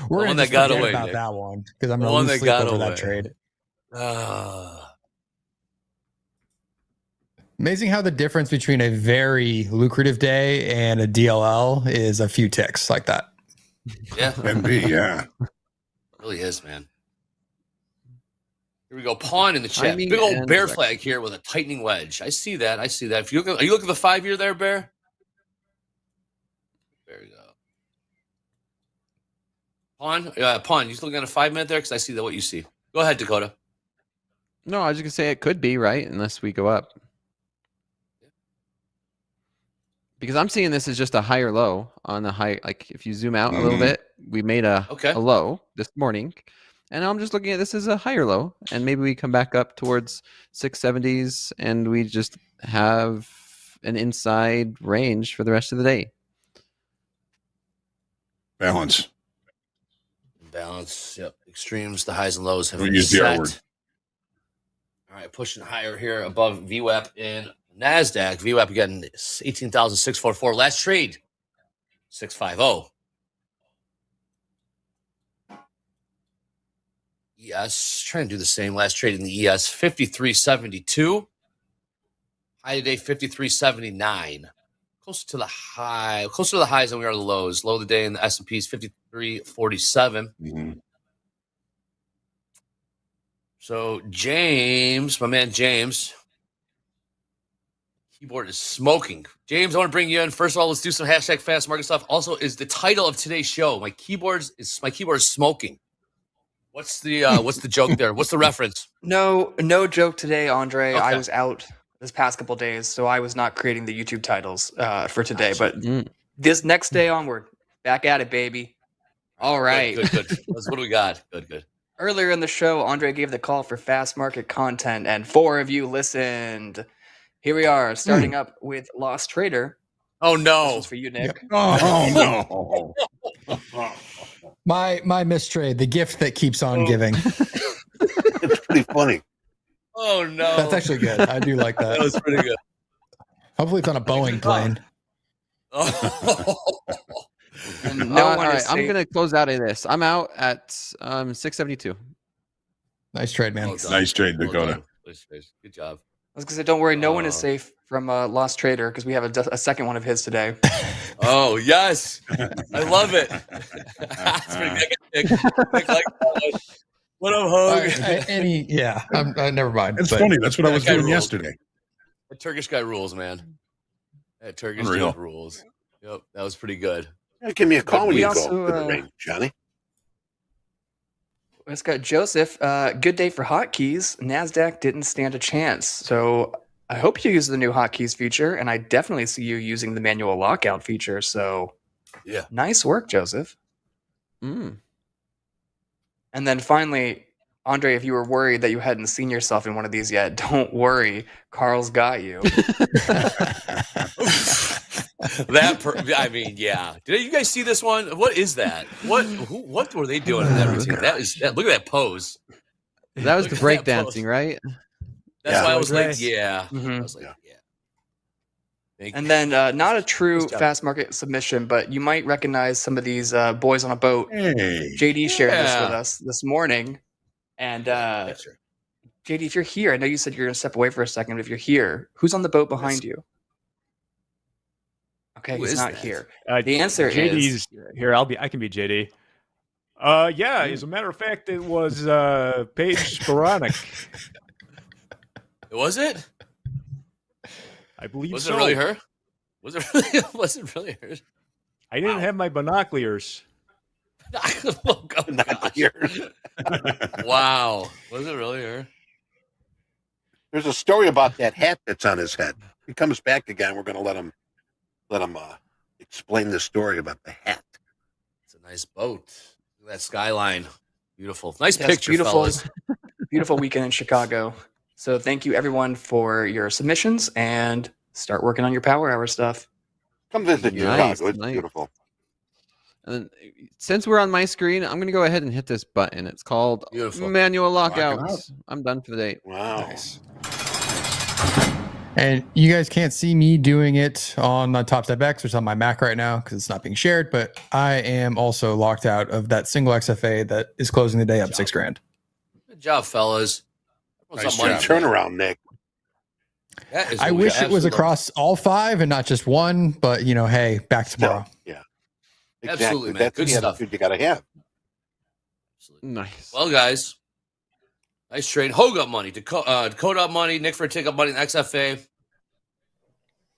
we're The gonna one just that got forget away, about Nick. that one because I'm The gonna one lose that sleep got over away. that trade. Amazing how the difference between a very lucrative day and a DLL is a few ticks like that. Yeah. Can be, yeah. It really is, man. Here we go. Pawn in the chat. Timing Big old and bear direction. flag here with a tightening wedge. I see that. If you look, are you looking at the 5-year there, Bear? There you go. Pawn. Pawn. You looking at a 5-minute there? Because I see that what you see. Go ahead, Dakota. No, I was just gonna say it could be right unless we go up. Because I'm seeing this as just a higher low on the high. Like if you zoom out a little bit, we made a low this morning, and I'm just looking at this as a higher low, and maybe we come back up towards 670s, and we just have an inside range for the rest of the day. Balance. Balance. Yep. Extremes. The highs and lows have Don't use the R set. word. All right, pushing higher here above VWAP in NASDAQ. VWAP again, 18,644. Last trade, 650. ES, trying to do the same. Last trade in the ES, 53.72. High today, 53.79. Closer to the highs than we are the lows. Low of the day in the S&P is 53.47. Mm-hmm. So James, my man James, Keyboard is smoking. James, I want to bring you in. First of all, let's do some hashtag fast market stuff. Also, is the title of today's show. My keyboard is smoking. What's the joke there? What's the reference? No joke today, Andre. Okay. I was out this past couple days, so I was not creating the YouTube titles for today. But this next day onward, back at it, baby. All right. Good. What do we got? Good. Earlier in the show, Andre gave the call for fast market content, and 4 of you listened. Here we are, starting up with Lost Trader. Oh no! This one's for you, Nick. Yep. Oh no! My mistrade, the gift that keeps on giving. It's pretty funny. Oh no! That's actually good. I do like that. That was pretty good. Hopefully, it's on a Boeing plane. All right, I'm gonna close out of this. I'm out at 672. Nice trade, man. Nice trade, Dakota. Good job. I was gonna say, don't worry, no one is safe from Lost Trader because we have a second one of his today. Oh yes, I love it. That's pretty good. Nick like that. What up, Hoag? Never mind. It's funny. That's what I was doing yesterday. That Turkish guy rules, man. That Turkish guy rules. Yep, that was pretty good. Yeah, give me a call when you go to the ring, Johnny. Let's go, Joseph. Good day for hotkeys. NASDAQ didn't stand a chance. So I hope you use the new hotkeys feature, and I definitely see you using the manual lockout feature. So yeah, nice work, Joseph. And then finally, Andre, if you were worried that you hadn't seen yourself in one of these yet, don't worry. Carl's got you. I mean, yeah. Did you guys see this one? What is that? What were they doing in that routine? Look at that pose. That was the breakdancing, right? That's why I was like, yeah. I was like, yeah. And then not a true fast market submission, but you might recognize some of these boys on a boat. Hey. JD shared this with us this morning. And JD, if you're here, I know you said you're going to step away for a second, but if you're here, who's on the boat behind you? Okay, he's not here. The answer JD's here. I can be JD. Yeah, as a matter of fact, it was Paige Sporonic. Was it? I believe was so. Was it really her? Was it really her? I didn't have my binoculars. Wow. Was it really her? There's a story about that hat that's on his head. He comes back again. We're going to let him explain the story about the hat. It's a nice boat. Look at that skyline. Beautiful. Nice picture, beautiful, fellas. Beautiful weekend in Chicago. So thank you, everyone, for your submissions, and start working on your Power Hour stuff. Come visit Chicago. It's beautiful. And then, since we're on my screen, I'm going to go ahead and hit this button. It's called Manual Lockout. I'm done for the day. Wow. Nice. And you guys can't see me doing it on Topstep X, which is on my Mac right now because it's not being shared, but I am also locked out of that single XFA that is closing the day up $6,000. Good job, fellas. Nice turnaround, Nick. I wish it was across all 5 and not just one, but hey, back tomorrow. Yeah. Exactly. Absolutely, man. That's good stuff. You got to have. Absolutely. Nice. Well, guys, nice trade. Hoag up money, Dakota up money, Nick for a take up money in XFA.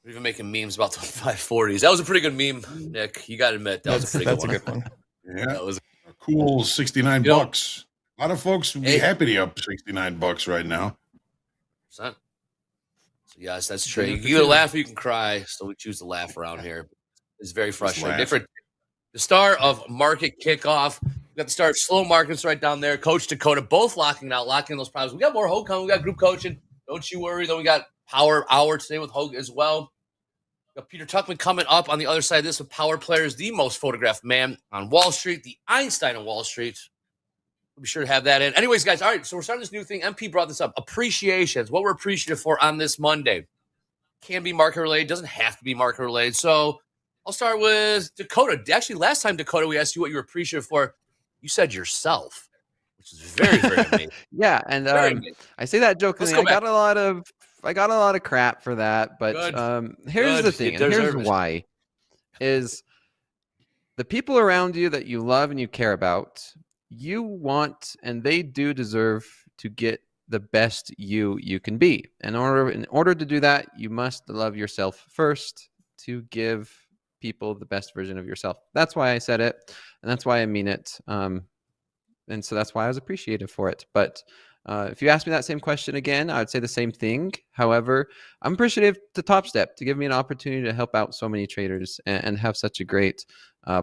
We're even making memes about the 540s. That was a pretty good meme, Nick. You got to admit that was a pretty good one. Yeah, that was a cool $69. A lot of folks would be happy to up $69 right now. So yes, that's true. You can either laugh or you can cry. So we choose to laugh around here. It's very frustrating. Different. The start of market kickoff. We got the start of slow markets right down there. Coach Dakota both locking those problems. We got more Hoag coming. We got group coaching. Don't you worry. Then we got Power Hour today with Hoag as well. We got Peter Tuckman coming up on the other side of this with Power Players, the most photographed man on Wall Street, the Einstein on Wall Street. We'll be sure to have that in. Anyways, guys, all right, so we're starting this new thing. MP brought this up. Appreciations. What we're appreciative for on this Monday. Can be market related. Doesn't have to be market related. So I'll start with Dakota. Actually, last time, Dakota, we asked you what you were appreciative for. You said yourself, which is very, very amazing. Yeah, and I say that jokingly. I got a lot of crap for that, but here's the thing, and here's why: is the people around you that you love and you care about, you want, and they do deserve to get the best you can be. In order to do that, you must love yourself first to give people the best version of yourself. That's why I said it, and that's why I mean it. And so that's why I was appreciative for it. But if you ask me that same question again, I would say the same thing. However, I'm appreciative to Topstep to give me an opportunity to help out so many traders and have such a great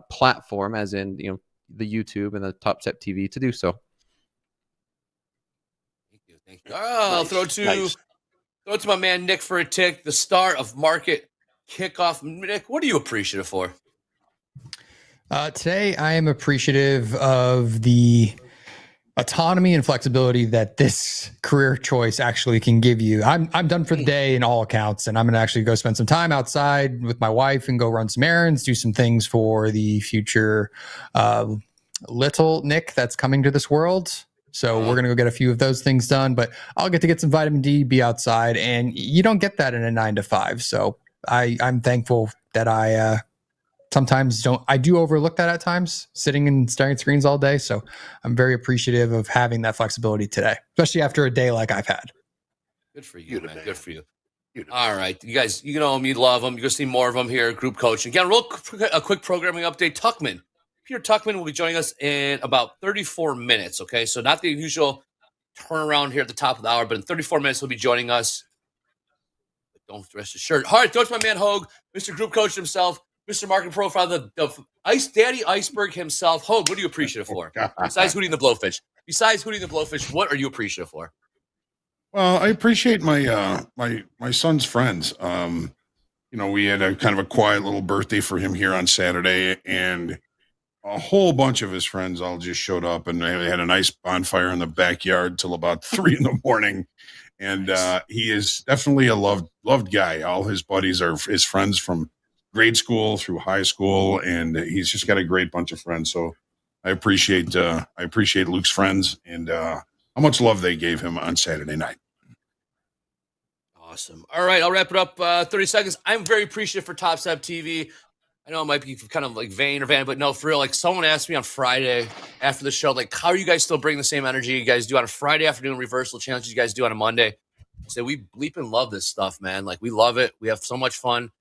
platform, as in, you know, the YouTube and the Topstep TV to do so. Thank you. I'll throw it to my man Nick for a tick, the star of market kickoff. Nick, what are you appreciative for? Today, I am appreciative of the autonomy and flexibility that this career choice actually can give you. I'm done for the day in all accounts, and I'm going to actually go spend some time outside with my wife and go run some errands, do some things for the future little Nick that's coming to this world. So we're going to go get a few of those things done, but I'll get to get some vitamin D, be outside, and you don't get that in a 9 to 5. So I'm thankful that I sometimes I do overlook that at times, sitting and staring at screens all day. So I'm very appreciative of having that flexibility today, especially after a day like I've had. Good for you, man. Good for you. All right. You guys, you know them, you love them. You're going to see more of them here, group coaching. Again, a quick programming update. Peter Tuckman will be joining us in about 34 minutes, okay? So not the usual turnaround here at the top of the hour, but in 34 minutes he'll be joining us. Don't rest assured. All right, throw to my man Hoag, Mr. Group Coach himself, Mr. Market Profile, the Ice Daddy Iceberg himself. Hoag, what are you appreciative for? Besides hooting the blowfish, what are you appreciative for? Well, I appreciate my my son's friends. You know, we had a kind of a quiet little birthday for him here on Saturday, and a whole bunch of his friends all just showed up, and they had a nice bonfire in the backyard till about 3 a.m. And he is definitely a loved guy. All his buddies are his friends from grade school through high school, and he's just got a great bunch of friends. So I appreciate Luke's friends and how much love they gave him on Saturday night. Awesome. All right, I'll wrap it up 30 seconds. I'm very appreciative for Topstep TV. I know it might be kind of like vain, but no, for real. Like, someone asked me on Friday after the show, like, how are you guys still bringing the same energy you guys do on a Friday afternoon reversal challenges you guys do on a Monday? I said, we bleep and love this stuff, man. Like, we love it. We have so much fun.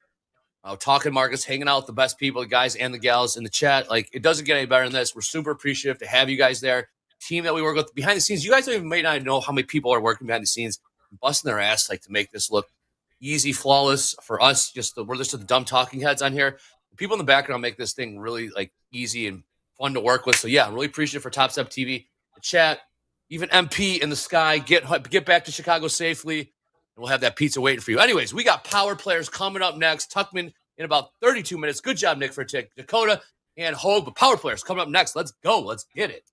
Talking markets, hanging out with the best people, the guys and the gals in the chat. Like, it doesn't get any better than this. We're super appreciative to have you guys there. Team that we work with behind the scenes. You guys may not know how many people are working behind the scenes, busting their ass like to make this look easy, flawless for us. We're just the dumb talking heads on here. The people in the background make this thing really like easy and fun to work with. So yeah, I'm really appreciative for Topstep TV, the chat, even MP in the sky. Get back to Chicago safely, and we'll have that pizza waiting for you. Anyways, we got power players coming up next. Tuckman in about 32 minutes. Good job, Nick, for a tick. Dakota and Hoag, but power players coming up next. Let's go. Let's get it.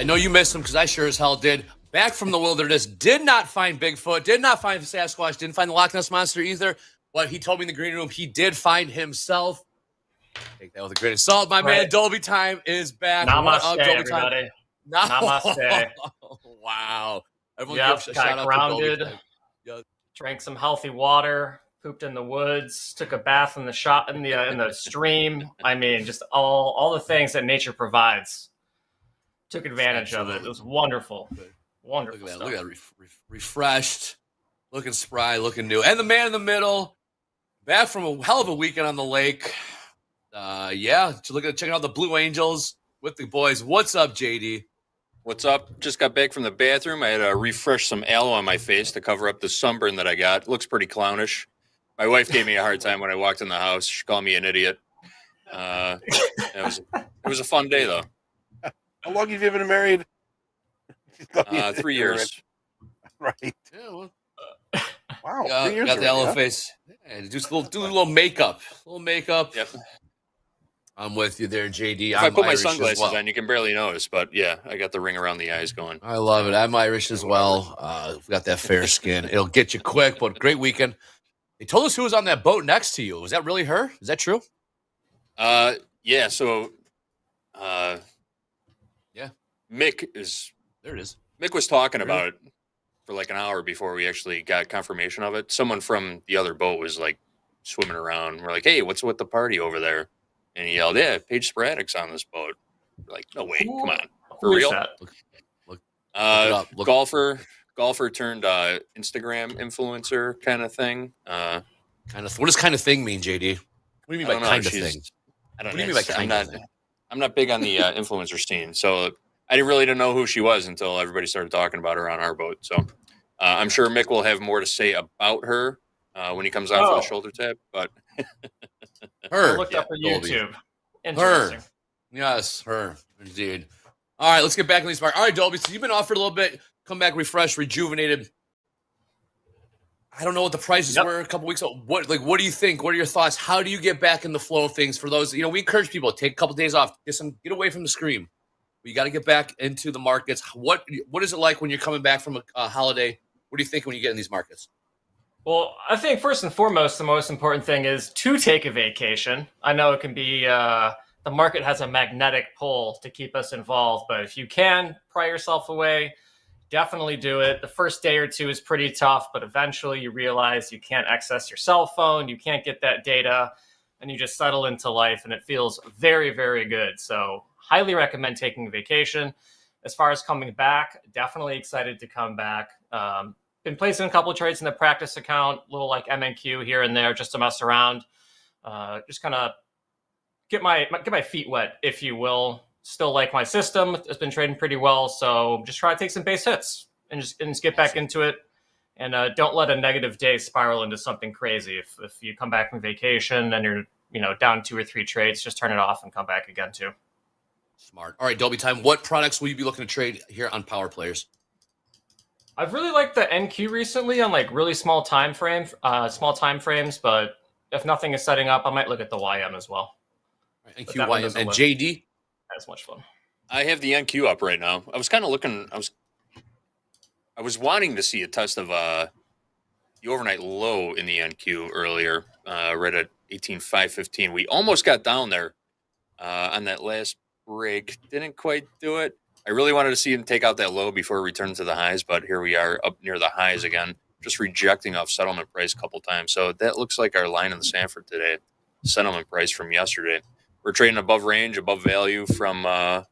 know you missed him because I sure as hell did. Back from the wilderness, did not find Bigfoot, did not find Sasquatch, didn't find the Loch Ness Monster either. But he told me in the green room he did find himself. Take that with a grain of salt. My man, Dolby Time is back. Namaste, everybody. Namaste. Wow. Everyone Yep, give a got shout out grounded, to Dolby Time. Yep. drank some healthy water, pooped in the woods, took a bath in the stream. I mean, just all the things that nature provides. Took advantage of it. It was wonderful. Wonderful. Look at stuff. that. Look at that. Refreshed, looking spry, looking new. And the man in the middle, back from a hell of a weekend on the lake. Checking out the Blue Angels with the boys. What's up, JD? What's up? Just got back from the bathroom. I had to refresh some aloe on my face to cover up the sunburn that I got. Looks pretty clownish. My wife gave me a hard time when I walked in the house. She called me an idiot. It was a fun day, though. How long have you been married? 3 years. Right. Yeah, well, wow. 3 years got the already, aloe face. Yeah, do a little makeup. Yep. I'm with you there, JD. If I'm I put my Irish sunglasses as well. on, you can barely notice. But yeah, I got the ring around the eyes going. I love it. I'm Irish as well. We've got that fair skin. It'll get you quick, but great weekend. They told us who was on that boat next to you. Was that really her? Is that true? Yeah. So, yeah. Mick is there. It is. Mick was talking about it for like an hour before we actually got confirmation of it. Someone from the other boat was like swimming around. We're like, "Hey, what's with the party over there?" And he yelled, "Yeah, Paige Sporadic's on this boat." We're like, "No way, come on, for real?" Look Golfer turned Instagram influencer kind of thing. What does kind of thing mean, JD? What do you mean by kind of thing? I don't What do you know. mean by kind of thing? I'm not big on the influencer scene, so I didn't know who she was until everybody started talking about her on our boat. So I'm sure Mick will have more to say about her when he comes on for the shoulder tap. But her, I looked up her Dolby. YouTube. Her, Interesting. yes, her indeed. All right, let's get back in these parts. All right, Dolby. So you've been off for a little bit. Come back refreshed, rejuvenated. I don't know what the prices were a couple weeks ago. What do you think? What are your thoughts? How do you get back in the flow of things? For those, we encourage people to take a couple days off, get away from the screen. You got to get back into the markets. What is it like when you're coming back from a holiday? What do you think when you get in these markets? Well, I think first and foremost, the most important thing is to take a vacation. I know it can be the market has a magnetic pull to keep us involved, but if you can pry yourself away, definitely do it. The first day or two is pretty tough, but eventually you realize you can't access your cell phone, you can't get that data, and you just settle into life, and it feels very, very good. So highly recommend taking a vacation. As far as coming back, definitely excited to come back. Been placing a couple of trades in the practice account, a little like MNQ here and there, just to mess around. Just kind of get my feet wet, if you will. Still like my system. It's been trading pretty well, so just try to take some base hits and just get back into it. And don't let a negative day spiral into something crazy. If you come back from vacation and you're down 2 or 3 trades, just turn it off and come back again too. Smart. All right, Dolby Time. What products will you be looking to trade here on Power Players? I've really liked the NQ recently on like really small time frames, but if nothing is setting up, I might look at the YM as well. NQ, YM, and JD? As much fun. I have the NQ up right now. I was kind of looking. I was wanting to see a test of the overnight low in the NQ earlier, right at 18,515. We almost got down there on that last break. Didn't quite do it. I really wanted to see him take out that low before returning to the highs, but here we are up near the highs again, just rejecting off settlement price a couple times. So that looks like our line in the sand for today. Settlement price from yesterday. We're trading above range, above value from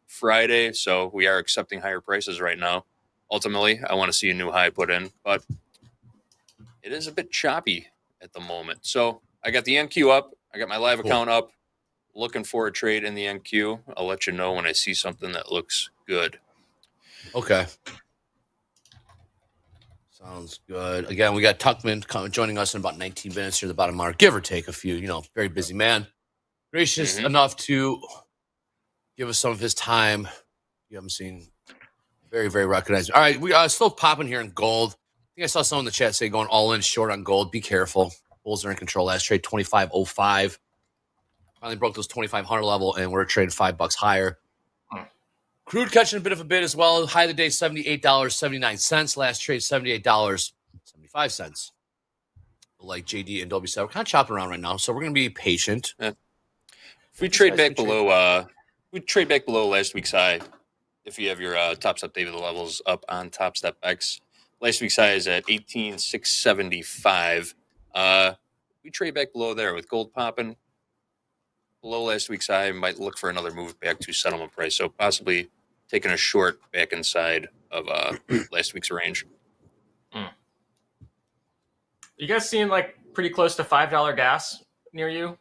Friday, so we are accepting higher prices right now. Ultimately, I want to see a new high put in, but it is a bit choppy at the moment. So I got the NQ up. I got my live account up. Looking for a trade in the NQ. I'll let you know when I see something that looks good. Okay. Sounds good. Again, we got Tuckman joining us in about 19 minutes here, the bottom mark, give or take a few. Very busy man. Gracious enough to give us some of his time. You haven't seen. Very, very recognized. All right, we are still popping here in gold. I think I saw someone in the chat say going all in short on gold. Be careful. Bulls are in control. Last trade 25.05. Finally broke those 2,500 level, and we're trading $5 higher. Crude catching a bit of a bid as well. High of the day, $78.79. Last trade, $78.75. Like JD and Dolby said, we're kind of chopping around right now, so we're going to be patient. If we trade back below, last week's high. If you have your TopstepTV levels up on TopstepX, last week's high is at 18,675. We trade back below there with gold popping below last week's high. Might look for another move back to settlement price. So possibly taking a short back inside of last week's range. You guys seeing like pretty close to $5 gas near you?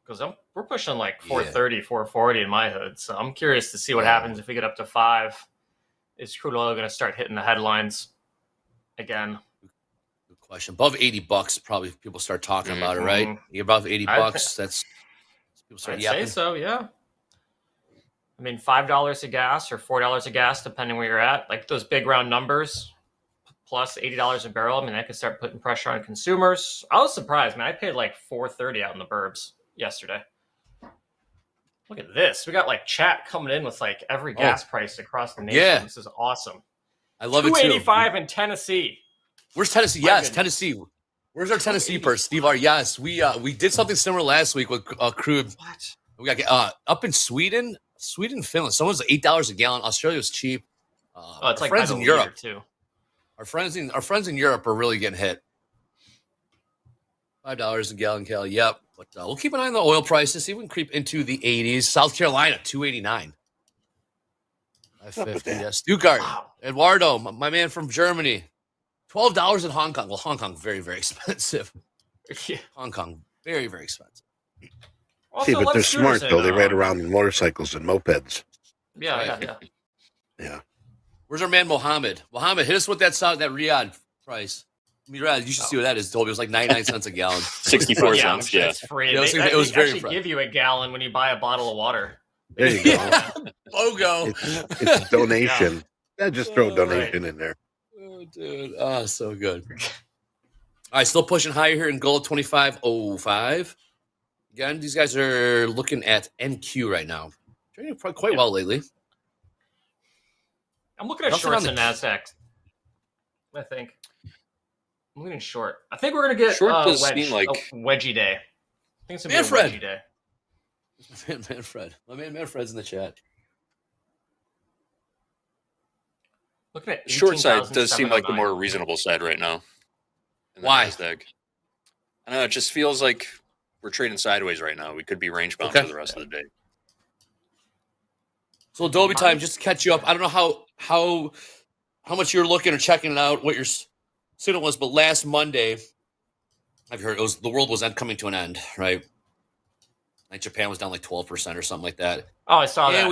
Because we're pushing like 430, 440 in my hood. So I'm curious to see what happens if we get up to 5. Is crude oil going to start hitting the headlines again? Good question. Above $80, probably people start talking about it, right? You're above $80. That's people start yapping. I'd say so, yeah. I mean, $5 a gas or $4 a gas, depending where you're at. Like those big round numbers, plus $80 a barrel. I mean, that could start putting pressure on consumers. I was surprised, man. I paid like $4.30 out in the burbs yesterday. Look at this. We got like chat coming in with like every gas price across the nation. Yeah. This is awesome. I love it too. $2.85 in Tennessee. Where's Tennessee? Yes, Tennessee. Where's our Tennessee person, Steve R? Yes, we did something similar last week with crude. What? We got up in Sweden, Finland. Someone's $8 a gallon. Australia was cheap. It's like friends in Europe too. Our friends in Europe are really getting hit. $5 a gallon, Cal. Yep. But we'll keep an eye on the oil prices. See if we can creep into the 80s. South Carolina, $2.89. $5.50. Yes. Stuttgart. Wow. Eduardo, my man from Germany. $12 in Hong Kong. Well, Hong Kong, very, very expensive. Yeah. Hong Kong, very, very expensive. See, but they're smart, though. They ride around in motorcycles and mopeds. Yeah. Where's our man, Mohammed? Mohammed, hit us with that Riyadh price. Riyadh, you should see what that is, Dolby. It was like 99 cents a gallon. 64 cents, yeah. It's free. It was they very actually give you a gallon when you buy a bottle of water. There you go. Yeah. Logo. It's a donation. Yeah, just throw a donation in there. Oh, dude. Oh, so good. All right, still pushing higher here in gold, 25.05. Again, these guys are looking at NQ right now. Trading quite well lately. I'm looking at shorts in NASDAQ, I think. I'm leaning short. I think we're going to get wedgie day. I think it's going to be a wedgie day. Manfred. My man Manfred's in the chat. Looking at short side does seem like the more reasonable side right now. Why? NASDAQ. I don't know. It just feels like we're trading sideways right now. We could be range bound for the rest of the day. So Adobe time, just to catch you up. I don't know how much you're looking or checking it out, what your signal was, but last Monday, I've heard the world was coming to an end, right? Like Japan was down like 12% or something like that. Oh, I saw that.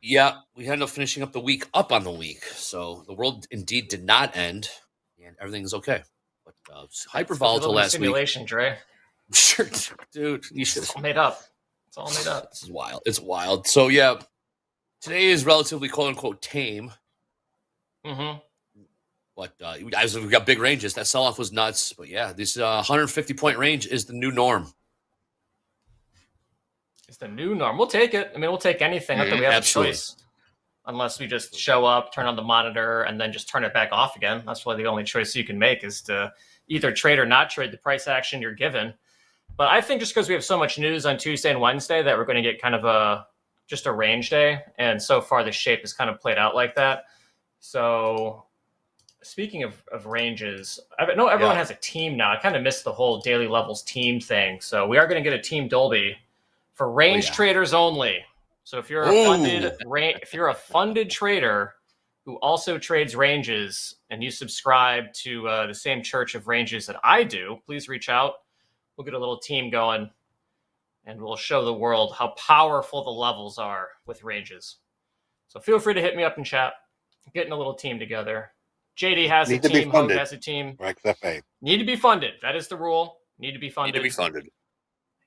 Yeah, we ended up finishing up the week up on the week. So the world indeed did not end, and everything is okay. But hyper volatile last simulation, week. Dre. Sure, dude. You should. It's all made up. It's all made up. This is wild. It's wild. So yeah, today is relatively quote unquote tame. Mm-hmm. But we got big ranges. That sell off was nuts. But yeah, this 150 point range is the new norm. It's the new norm. We'll take it. I mean, we'll take anything. Not that we have a choice. Unless we just show up, turn on the monitor, and then just turn it back off again. That's really the only choice you can make is to either trade or not trade the price action you're given. But I think just because we have so much news on Tuesday and Wednesday that we're going to get kind of just a range day. And so far, the shape has kind of played out like that. So speaking of ranges, I know everyone has a team now. I kind of missed the whole daily levels team thing. So we are going to get a team Dolby for range traders only. So if you're a funded trader who also trades ranges and you subscribe to the same church of ranges that I do, please reach out. We'll get a little team going and we'll show the world how powerful the levels are with ranges. So feel free to hit me up in chat. Getting a little team together. JD has a team. Hoag has a team. Need to be funded. That is the rule. Need to be funded.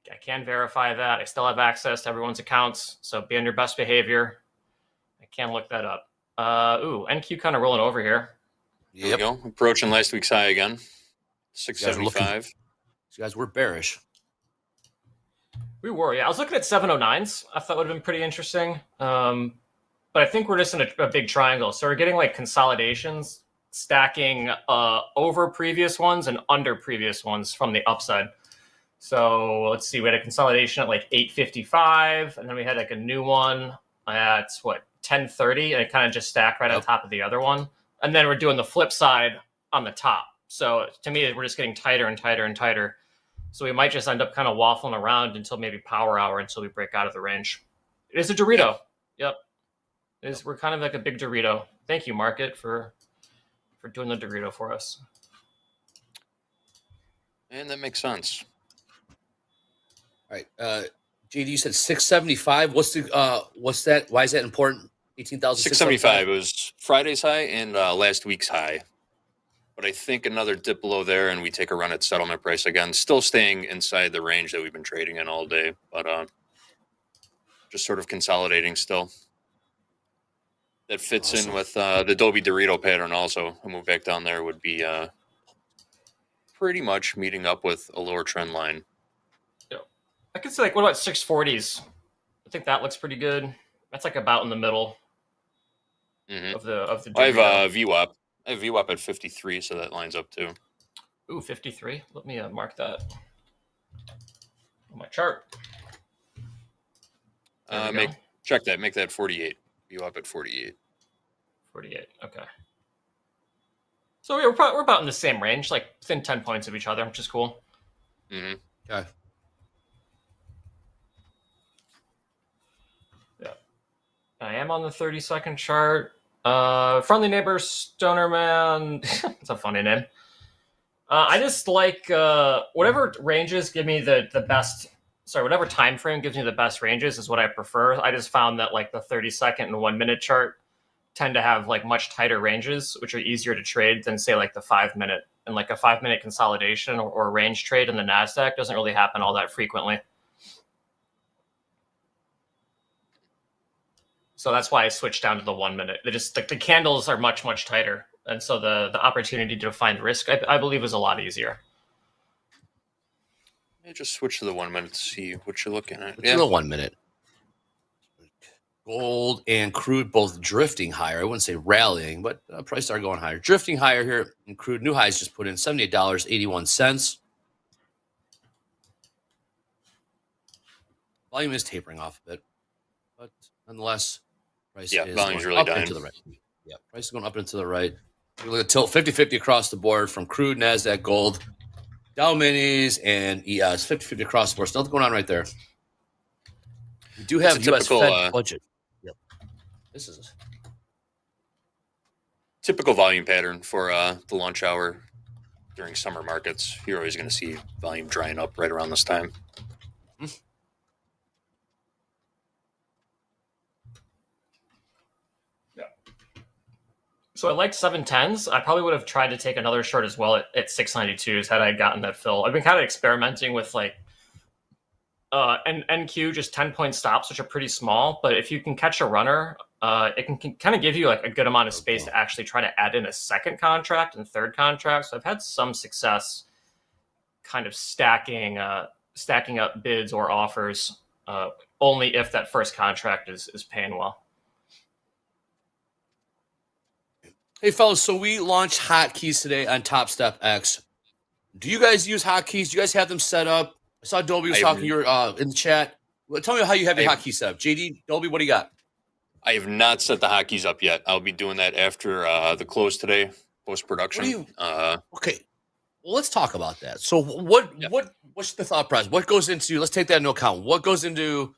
I can verify that. I still have access to everyone's accounts, so be on your best behavior. I can look that up. NQ kind of rolling over here. There we go. Approaching last week's high again. 675. You guys were bearish. We were, yeah. I was looking at 709s. I thought would have been pretty interesting. but I think we're just in a big triangle. So we're getting like consolidations stacking over previous ones and under previous ones from the upside. So let's see, we had a consolidation at like 855, and then we had like a new one at what, 1030, and it kind of just stacked right on top of the other one. And then we're doing the flip side on the top. So to me, we're just getting tighter and tighter and tighter. So we might just end up kind of waffling around until maybe power hour until we break out of the range. It is a Dorito. Yep. We're kind of like a big Dorito. Thank you, market, for doing the Dorito for us. And that makes sense. All right. JD, you said 675. What's that? Why is that important? 18,675. It was Friday's high and last week's high. But I think another dip below there, and we take a run at settlement price again. Still staying inside the range that we've been trading in all day, but just sort of consolidating still. That fits in with the Dolby Dorito pattern also. A move back down there would be pretty much meeting up with a lower trend line. Yeah. I could say, like, what about 640s? I think that looks pretty good. That's like about in the middle of the Dorito. I have VWAP. I have VWAP at 53, so that lines up too. Ooh, 53. Let me mark that on my chart. Check that. Make that 48. VWAP at 48. 48. Okay. So we're about in the same range, like within 10 points of each other, which is cool. Okay. Yeah. I am on the 30-second chart. Friendly Neighbor Stoner Man. It's a funny name. I just like whatever ranges give me the best. Sorry, whatever time frame gives me the best ranges is what I prefer. I just found that like the 30-second and 1 minute chart tend to have like much tighter ranges, which are easier to trade than say like the 5 minute. And like a 5 minute consolidation or range trade in the NASDAQ doesn't really happen all that frequently. So that's why I switched down to the 1 minute. They just like the candles are much, much tighter. And so the opportunity to find risk, I believe, is a lot easier. Just switch to the 1 minute to see what you're looking at. The 1 minute. Gold and crude both drifting higher. I wouldn't say rallying, but prices are going higher. Drifting higher here in crude. New highs just put in $78.81. Volume is tapering off a bit, but nonetheless, price is volume's going really up dying. and to the right. Yeah, price is going up and to the right. You look at tilt 50-50 across the board from crude, NASDAQ, gold, Dow minis, and ES. 50-50 across the board. Still going on right there. We do have U.S. Fed budget. Yep. This is typical volume pattern for the lunch hour during summer markets. You're always going to see volume drying up right around this time. So I like 710s. I probably would have tried to take another short as well at 692s had I gotten that fill. I've been kind of experimenting with like NQ, just 10-point stops, which are pretty small. But if you can catch a runner, it can kind of give you like a good amount of space to actually try to add in a second contract and third contract. So I've had some success kind of stacking up bids or offers only if that first contract is paying well. Hey, fellas, so we launched hotkeys today on Topstep X. Do you guys use hotkeys? Do you guys have them set up? I saw Dolby was talking in the chat. Well, tell me how you have your hotkey set up. JD, Dolby, what do you got? I have not set the hotkeys up yet. I'll be doing that after the close today, post-production. Okay, well, let's talk about that. So what's the thought process? What goes into, let's take that into account. What goes into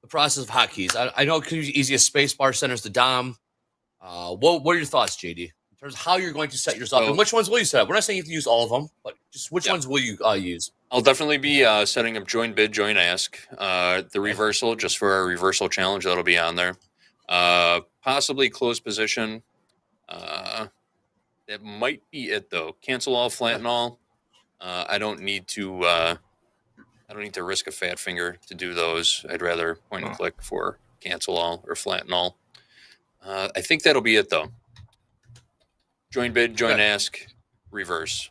the process of hotkeys? I know it can be easy as spacebar centers the DOM. What are your thoughts, JD, in terms of how you're going to set yours up, and which ones will you set up? We're not saying you have to use all of them, but just which ones will you use? I'll definitely be setting up join bid, join ask, the reversal, just for our reversal challenge. That'll be on there. Possibly close position. That might be it though. Cancel all, flatten all. I don't need to risk a fat finger to do those. I'd rather point and click for cancel all or flatten all. I think that'll be it, though. Join bid, join ask, reverse.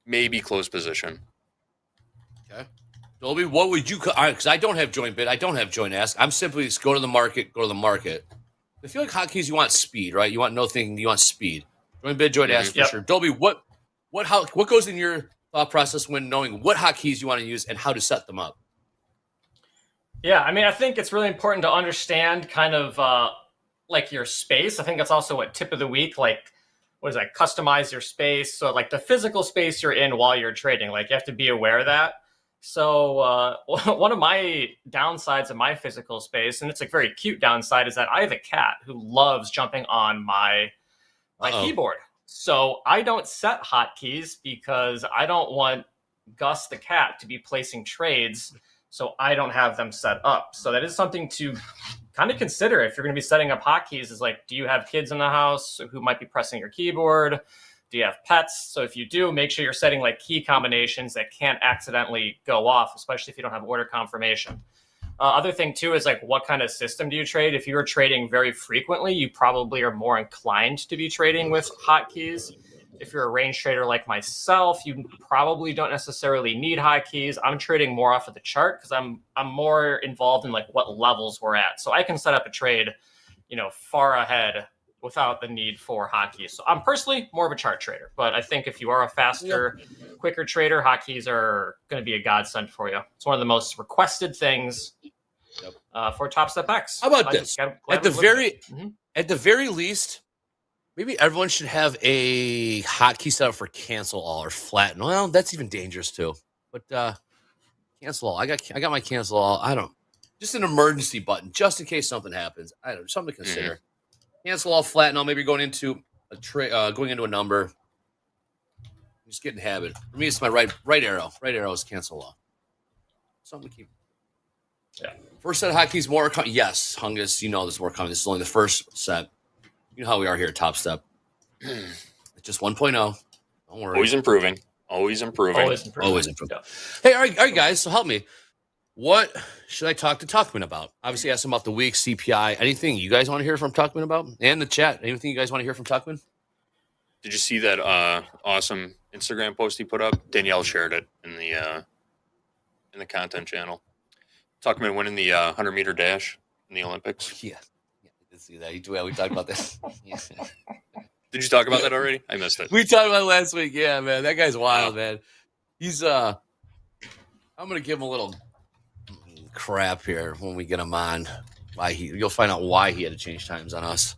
Maybe close position. Okay. Dolby, what would you... Because I don't have join bid. I don't have join ask. I'm simply just go to the market. I feel like hotkeys, you want speed, right? You want no thinking, you want speed. Join bid, join ask for sure. Dolby, what goes in your thought process when knowing what hotkeys you want to use and how to set them up? Yeah, I mean, I think it's really important to understand kind of like your space. I think that's also what tip of the week, like, what is that? Customize your space. So like the physical space you're in while you're trading, like you have to be aware of that. So one of my downsides of my physical space, and it's a very cute downside, is that I have a cat who loves jumping on my keyboard. So I don't set hotkeys because I don't want Gus the cat to be placing trades, so I don't have them set up. So that is something to kind of consider if you're going to be setting up hotkeys. Is like, do you have kids in the house who might be pressing your keyboard? Do you have pets? So if you do, make sure you're setting like key combinations that can't accidentally go off, especially if you don't have order confirmation. Other thing too is like, what kind of system do you trade? If you're trading very frequently, you probably are more inclined to be trading with hotkeys. If you're a range trader like myself, you probably don't necessarily need hotkeys. I'm trading more off of the chart because I'm more involved in like what levels we're at. So I can set up a trade, far ahead without the need for hotkeys. So I'm personally more of a chart trader, but I think if you are a faster, quicker trader, hotkeys are going to be a godsend for you. It's one of the most requested things for Topstep X. How about this? At the very least, maybe everyone should have a hotkey set up for cancel all or flatten. Well, that's even dangerous too. But cancel all. I got my cancel all. Just an emergency button, just in case something happens. Something to consider. Cancel all, flatten all. Maybe going into a number. Just get in habit. For me, it's my right arrow. Right arrow is cancel all. Something to keep. Yeah. First set of hotkeys, more coming. Yes, Hungus, there's more coming. This is only the first set. You know how we are here at Topstep. It's just 1.0. Don't worry. Always improving. Always improving. Yeah. Hey, all right, guys. So help me. What should I talk to Tuckman about? Obviously, ask him about the week, CPI. Anything you guys want to hear from Tuckman about? And the chat. Anything you guys want to hear from Tuckman? Did you see that awesome Instagram post he put up? Danielle shared it in the content channel. Tuckman winning the 100-meter dash in the Olympics. Yeah, I did see that. We talked about this. Yeah. Did you talk about that already? I missed it. We talked about it last week. Yeah, man. That guy's wild, man. He's I'm gonna give him a little crap here when we get him on. You'll find out why he had to change times on us.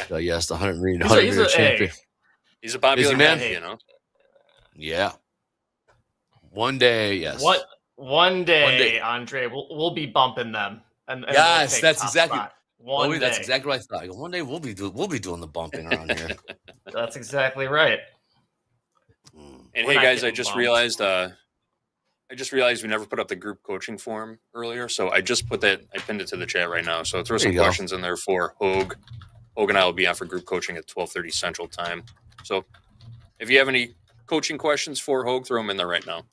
So yes, the 100-meter champion. He's a popular man, Yeah. One day, yes. One day, Andre, we'll be bumping them. And yes, that's exactly. One That's day. exactly what I thought. One day we'll be doing the bumping around here. That's exactly right. And hey, guys, I just realized we never put up the group coaching form earlier, so I just put that. I pinned it to the chat right now. So throw some questions in there for Hoag. Hoag and I will be on for group coaching at 12:30 Central Time. So if you have any coaching questions for Hoag, throw them in there right now.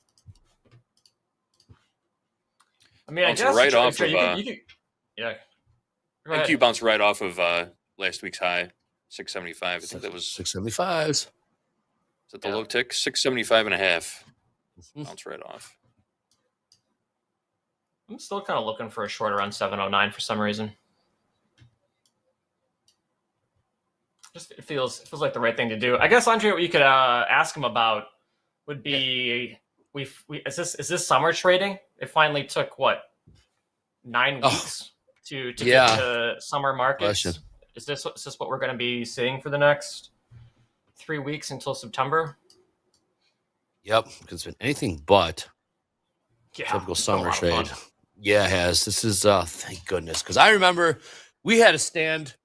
I mean, I guess right off sure, of yeah. NQ bounced right off of last week's high, 675. I think that was 675s. Is that the low tick? 675 and a half. Bounce right off. I'm still kind of looking for a short around 709 for some reason. Just it feels like the right thing to do. I guess, Andre, what you could ask him about would be is this summer trading? It finally took 9 weeks to get to summer markets. Question. Is this what we're going to be seeing for the next 3 weeks until September? Yep, because it's been anything but typical summer trade. Yeah, it has. This is thank goodness, because I remember we had a stand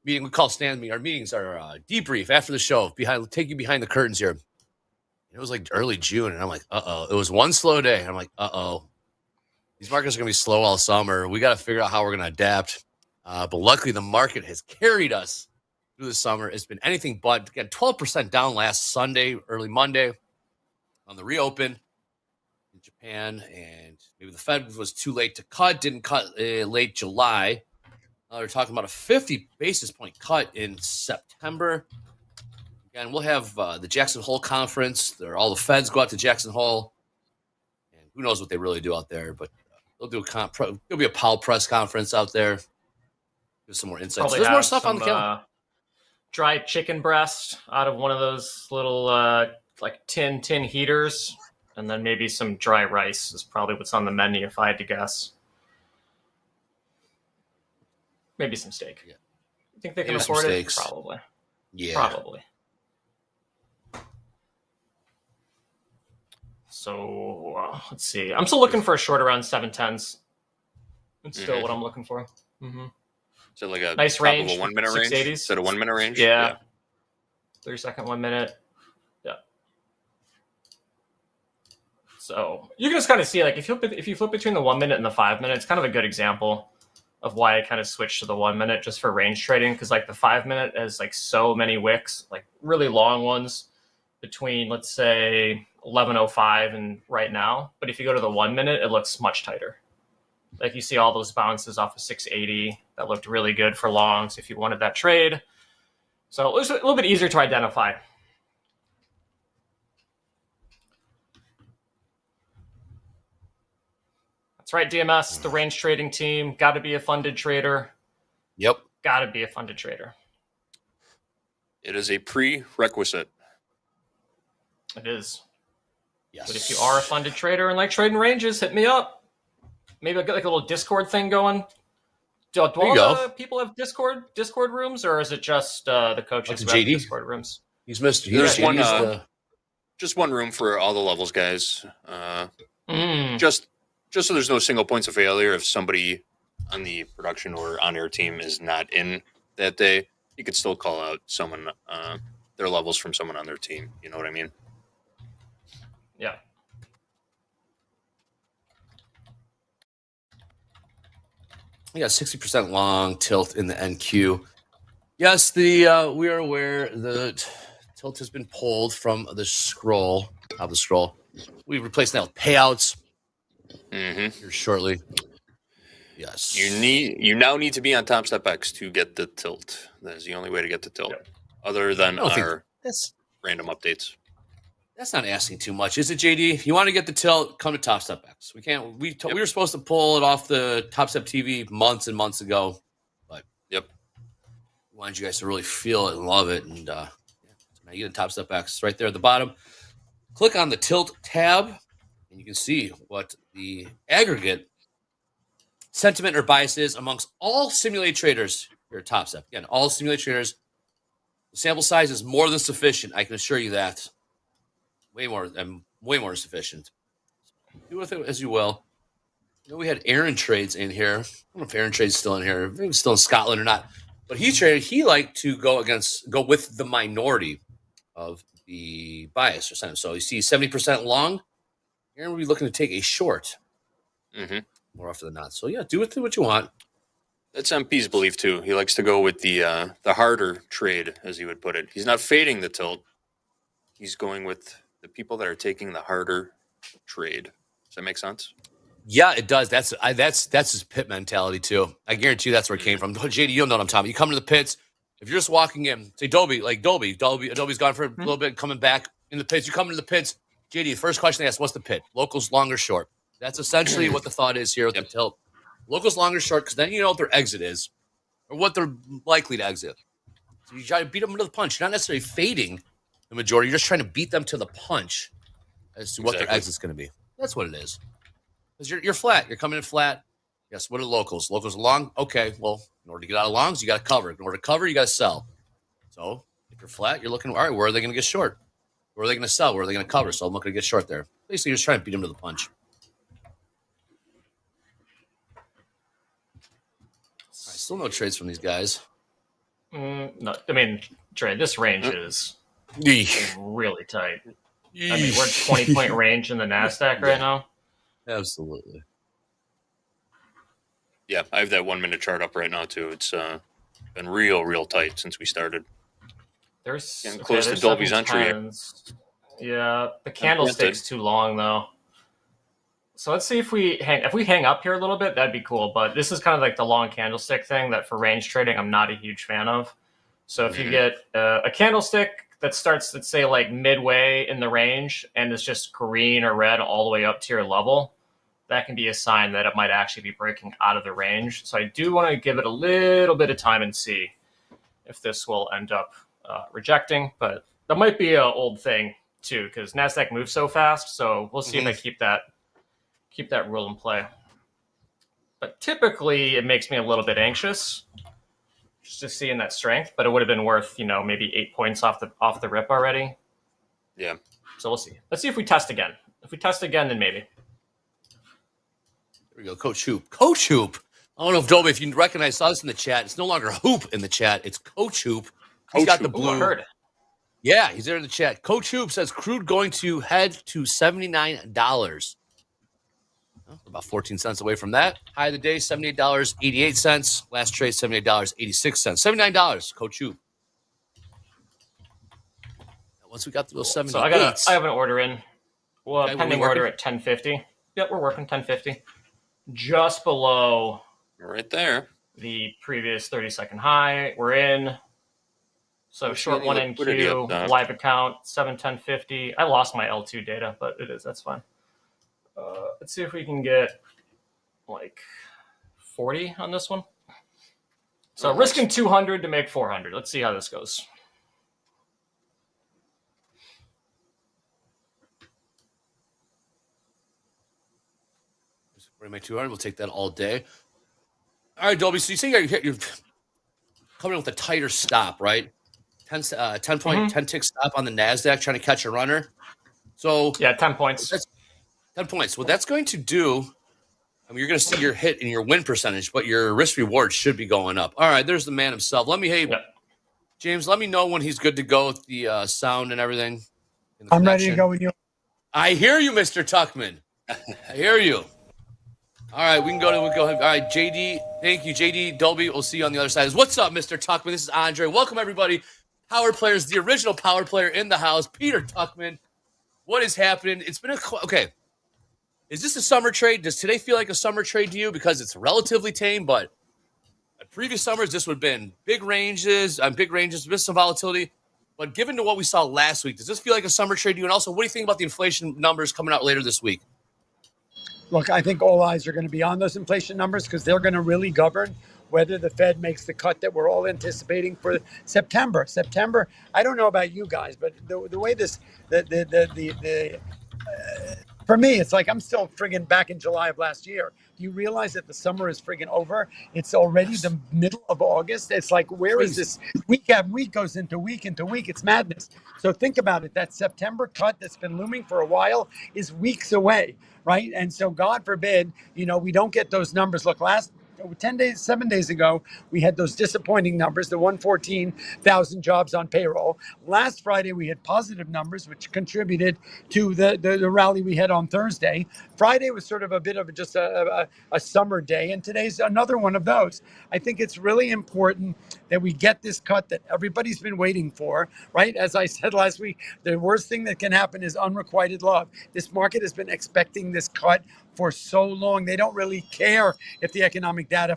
meeting. We call stand meeting. Our meetings are debrief after the show. Take you behind the curtains here. It was like early June, and I'm like, It was one slow day. And I'm like, These markets are going to be slow all summer. We got to figure out how we're going to adapt. But luckily, the market has carried us through the summer. It's been anything but. We got 12% down last Sunday, early Monday on the reopen in Japan. And maybe the Fed was too late to cut, didn't cut late July. They're talking about a 50 basis point cut in September. And we'll have the Jackson Hole conference. All the Feds go out to Jackson Hole. And who knows what they really do out there. But they'll do there'll be a Powell press conference out there. There's some more insights. Probably There's more have stuff on the some, calendar. Dried chicken breast out of one of those little like tin heaters, and then maybe some dry rice is probably what's on the menu if I had to guess. Maybe some steak. Yeah. You think they can Maybe some afford it? steaks. Probably. Yeah. Probably. So let's see. I'm still looking for a short around 710s. It's still what I'm looking for. Mm-hmm. So like a nice top range, of a 1 minute range? 680s. Is that a 1 minute range? Yeah. 30-second, 1 minute. Yeah. So you can just kind of see, like, if you flip between the 1 minute and the 5 minute, it's kind of a good example of why I kind of switched to the 1 minute just for range trading, because like the 5 minute has like so many wicks, like really long ones between, let's say, 11:05 and right now. But if you go to the 1 minute, it looks much tighter. Like you see all those bounces off of 680 that looked really good for longs if you wanted that trade. So it was a little bit easier to identify. That's right, DMS, the range trading team, got to be a funded trader. Yep. Got to be a funded trader. It is a prerequisite. It is. Yes. But if you are a funded trader and like trading ranges, hit me up. Maybe I'll get like a little Discord thing going. Do all the people have Discord rooms, or is it just the coaches who have Discord rooms? He's missed. There's just one room for all the levels, guys. Just so there's no single points of failure. If somebody on the production or on-air team is not in that day, you could still call out someone, their levels from someone on their team. You know what I mean? Yeah. We got 60% long tilt in the NQ. Yes, we are aware that tilt has been pulled from the scroll. Top of the scroll. We replaced that with payouts here shortly. Yes. You now need to be on Topstep X to get the tilt. That is the only way to get the tilt. Yep. Other than our that's random updates. That's not asking too much, is it, JD? If you want to get the tilt, come to Topstep X. We were supposed to pull it off the TopstepTV months and months ago, but we wanted you guys to really feel it and love it. And so now you get a Topstep X. It's right there at the bottom. Click on the tilt tab, and you can see what the aggregate sentiment or bias is amongst all simulated traders here at Topstep. Again, all simulated traders. The sample size is more than sufficient. I can assure you that. Way more than sufficient. Do with it as you will. You know, we had Aaron Trades in here. I don't know if Aaron Trades is still in here. Maybe he's still in Scotland or not. But he liked to go with the minority of the bias or something. So you see 70% long. Aaron will be looking to take a short. More often than not. So yeah, do with it what you want. That's MP's belief too. He likes to go with the harder trade, as he would put it. He's not fading the tilt. He's going with the people that are taking the harder trade. Does that make sense? Yeah, it does. That's his pit mentality too. I guarantee you that's where it came from. JD, you don't know what I'm talking about. You come to the pits. If you're just walking in, say Adobe's gone for a little bit, coming back in the pits. You come into the pits. JD, the first question they ask, what's the pit? Locals long or short? That's essentially what the thought is here with the tilt. Locals long or short, because then you know what their exit is, or what they're likely to exit. So you try to beat them to the punch. You're not necessarily fading the majority. You're just trying to beat them to the punch as to what their exit's going to be. That's what it is. Because you're flat. You're coming in flat. Yes, what are locals? Locals long? Okay, well, in order to get out of longs, you got to cover. In order to cover, you got to sell. So if you're flat, you're looking, all right, where are they going to get short? Where are they going to sell? Where are they going to cover? So I'm looking to get short there. Basically, you're just trying to beat them to the punch. All right, still no trades from these guys. No, I mean, Trey, this range is really tight. I mean, we're at 20-point range in the NASDAQ right now. Absolutely. Yeah, I have that 1 minute chart up right now too. It's been real tight since we started. There's getting close to Dolby's entry. Yeah, the candlestick's too long though. So let's see if we hang up here a little bit, that'd be cool. But this is kind of like the long candlestick thing that for range trading, I'm not a huge fan of. So if you get a candlestick that starts, let's say, like midway in the range and is just green or red all the way up to your level, that can be a sign that it might actually be breaking out of the range. So I do want to give it a little bit of time and see if this will end up rejecting. But that might be an old thing too, because NASDAQ moves so fast. So we'll see if I keep that rule in play. But typically, it makes me a little bit anxious just seeing that strength. But it would have been worth, maybe 8 points off the rip already. Yeah. So we'll see. Let's see if we test again. If we test again, then maybe. There we go, Coach Hoop. Coach Hoop. I don't know if Dolby, if you recognize us in the chat, it's no longer Hoop in the chat. It's Coach Hoop. He's got the blue. Ooh, I heard. Yeah, he's there in the chat. Coach Hoop says crude going to head to $79. Well, about 14 cents away from that. High of the day, $78.88. Last trade, $78.86. $79, Coach Hoop. Once we got to those 78. So I have an order in. Well, Okay, pending order at 1050. Yep, we're working 1050. Just below right there. The previous 30-second high. We're in. So short one in queue, live account, 71050. I lost my L2 data, but that's fine. Let's see if we can get like 40 on this one. So risking 200 to make 400. Let's see how this goes. My 200. We'll take that all day. All right, Dolby. So you say you're coming in with a tighter stop, right? 10 tick stop on the NASDAQ, trying to catch a runner. So yeah, 10 points. That's 10 points. What that's going to do, you're going to see your hit and your win percentage, but your risk reward should be going up. All right, there's the man himself. James, let me know when he's good to go with the sound and everything. I'm ready to go with you. I hear you, Mr. Tuckman. I hear you. All right, we'll go ahead. All right, JD, thank you, JD Dolby. We'll see you on the other side. What's up, Mr. Tuckman? This is Andre. Welcome, everybody. Power players, the original power player in the house, Peter Tuckman. What is happening? It's been okay. Is this a summer trade? Does today feel like a summer trade to you? Because it's relatively tame, but at previous summers, this would have been big ranges, with some volatility. But given to what we saw last week, does this feel like a summer trade to you? And also, what do you think about the inflation numbers coming out later this week? Look, I think all eyes are going to be on those inflation numbers because they're going to really govern whether the Fed makes the cut that we're all anticipating for September. I don't know about you guys, but the way this, for me, it's like I'm still friggin' back in July of last year. Do you realize that the summer is friggin' over? It's already the middle of August. It's like, where is this? Week after week goes into week. It's madness. So think about it. That September cut that's been looming for a while is weeks away, right? And so God forbid, we don't get those numbers. Look, 7 days ago, we had those disappointing numbers, the 114,000 jobs on payroll. Last Friday, we had positive numbers, which contributed to the rally we had on Thursday. Friday was sort of a bit of just a summer day, and today's another one of those. I think it's really important that we get this cut that everybody's been waiting for, right? As I said last week, the worst thing that can happen is unrequited love. This market has been expecting this cut for so long. They don't really care if the economic data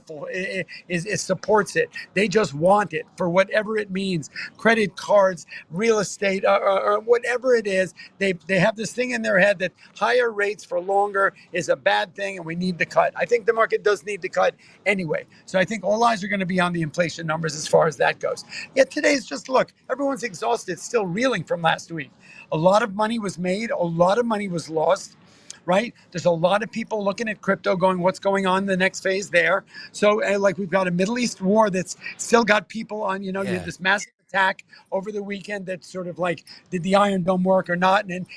supports it. They just want it for whatever it means. Credit cards, real estate, or whatever it is. They have this thing in their head that higher rates for longer is a bad thing and we need the cut. I think the market does need the cut anyway. So I think all eyes are going to be on the inflation numbers as far as that goes. Yet today's just, look, everyone's exhausted, still reeling from last week. A lot of money was made. A lot of money was lost. Right? There's a lot of people looking at crypto going, what's going on in the next phase there? So we've got a Middle East war that's still got people on, you have this massive attack over the weekend that sort of like, did the Iron Dome work or not? And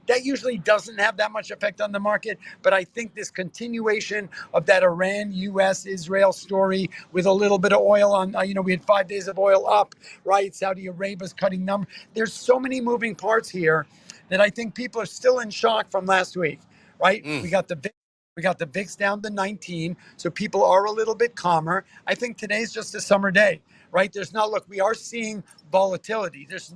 that usually doesn't have that much effect on the market. But I think this continuation of that Iran, US, Israel story with a little bit of oil on, we had 5 days of oil up, right? Saudi Arabia's cutting numbers. There's so many moving parts here that I think people are still in shock from last week. Right? We got the VIX down to 19, so people are a little bit calmer. I think today's just a summer day, right? We are seeing volatility. There's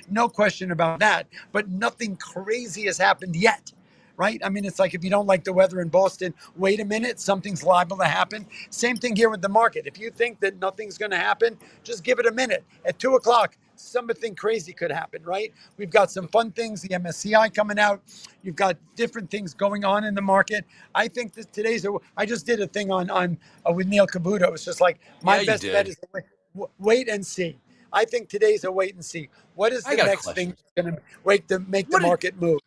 no question about that, but nothing crazy has happened yet, right? I mean, it's like if you don't like the weather in Boston, wait a minute, something's liable to happen. Same thing here with the market. If you think that nothing's going to happen, just give it a minute. At 2 o'clock, something crazy could happen, right? We've got some fun things, the MSCI coming out. You've got different things going on in the market. I think that I just did a thing on with Neil Cavuto. It's just like my you best bet did. is to wait and see. I think today's a wait and see. What is I the got a next question. thing that's going to make the market move?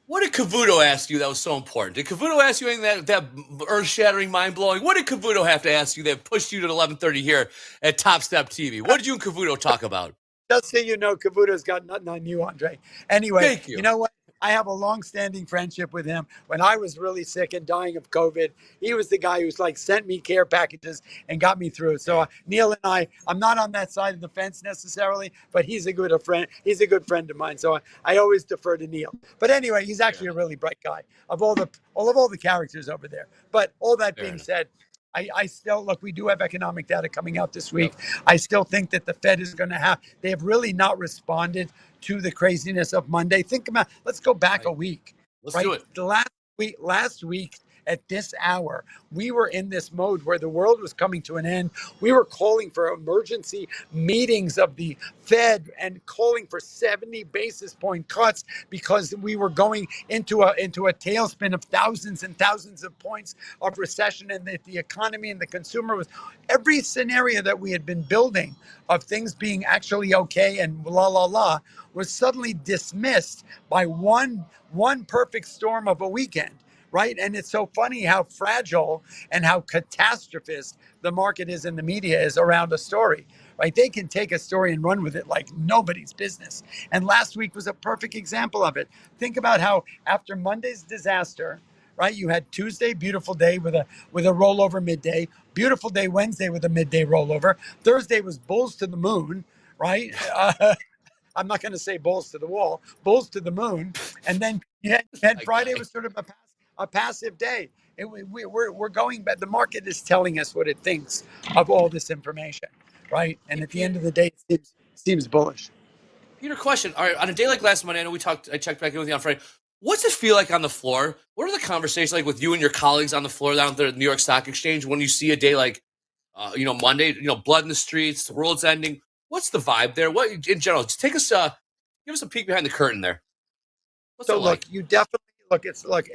What did Cavuto ask you that was so important? Did Cavuto ask you anything that earth-shattering, mind-blowing? What did Cavuto have to ask you that pushed you to 11:30 here at TopstepTV? What did you and Cavuto talk about? Just so you know, Cavuto's got nothing on you, Andre. Anyway, Thank you. You know what? I have a long-standing friendship with him. When I was really sick and dying of COVID, he was the guy who's like sent me care packages and got me through. So Neil and I'm not on that side of the fence necessarily, but he's a good friend. He's a good friend of mine. So I always defer to Neil. But anyway, he's actually a really bright guy of all the characters over there. But all that being said, I still look, we do have economic data coming out this week. I still think that the Fed is going to they have really not responded to the craziness of Monday. Let's go back a week. Let's do it. The last week at this hour, we were in this mode where the world was coming to an end. We were calling for emergency meetings of the Fed and calling for 70 basis point cuts because we were going into a tailspin of thousands and thousands of points of recession, and that the economy and the consumer was every scenario that we had been building of things being actually okay and was suddenly dismissed by one perfect storm of a weekend. Right. And it's so funny how fragile and how catastrophist the market is and the media is around a story. Right. They can take a story and run with it like nobody's business. And last week was a perfect example of it. Think about how after Monday's disaster, right, you had Tuesday, beautiful day with a rollover midday, beautiful day Wednesday with a midday rollover. Thursday was bulls to the moon. Right. I'm not going to say bulls to the wall, bulls to the moon. And then you had Friday was sort of a passive day. We're going back. The market is telling us what it thinks of all this information, right? And at the end of the day, it seems bullish. Peter, question. All right, on a day like last Monday, I know I checked back in with you on Friday. What's it feel like on the floor? What are the conversations like with you and your colleagues on the floor down there at the New York Stock Exchange when you see a day like, Monday, blood in the streets, the world's ending? What's the vibe there? What in general? Just give us a peek behind the curtain there. What's it like? You definitely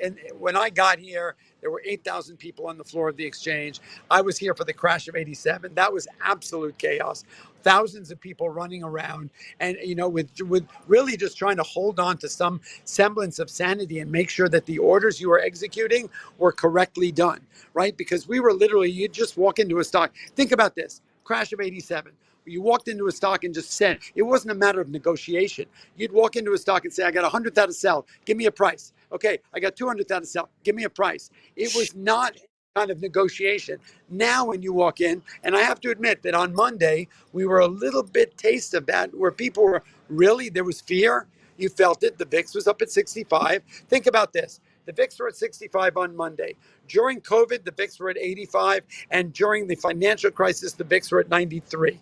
and when I got here, there were 8,000 people on the floor of the exchange. I was here for the crash of '87. That was absolute chaos. Thousands of people running around and, with really just trying to hold on to some semblance of sanity and make sure that the orders you were executing were correctly done, right? Because we were you just walk into a stock. Think about this, crash of '87. You walked into a stock and just said, it wasn't a matter of negotiation. You'd walk into a stock and say, I got 100,000 to sell. Give me a price. Okay, I got 200,000 to sell. Give me a price. It was not kind of negotiation. Now when you walk in, and I have to admit that on Monday, we were a little bit taste of that, where people were there was fear. You felt it. The VIX was up at 65. Think about this. The VIX were at 65 on Monday. During COVID, the VIX were at 85. And during the financial crisis, the VIX were at 93.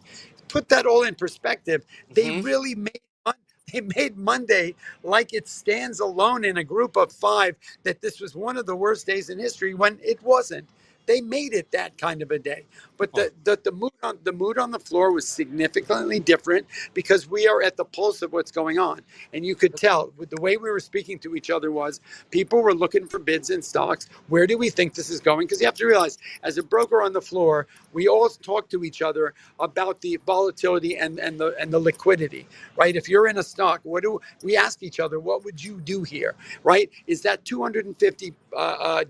Put that all in perspective. They really made Monday like it stands alone in a group of five, that this was one of the worst days in history when it wasn't. They made it that kind of a day. But the mood on the floor was significantly different because we are at the pulse of what's going on. And you could tell with the way we were speaking to each other was people were looking for bids in stocks. Where do we think this is going? Because you have to realize, as a broker on the floor, we all talk to each other about the volatility and the liquidity, right? If you're in a stock, we ask each other, what would you do here, right? Is that 250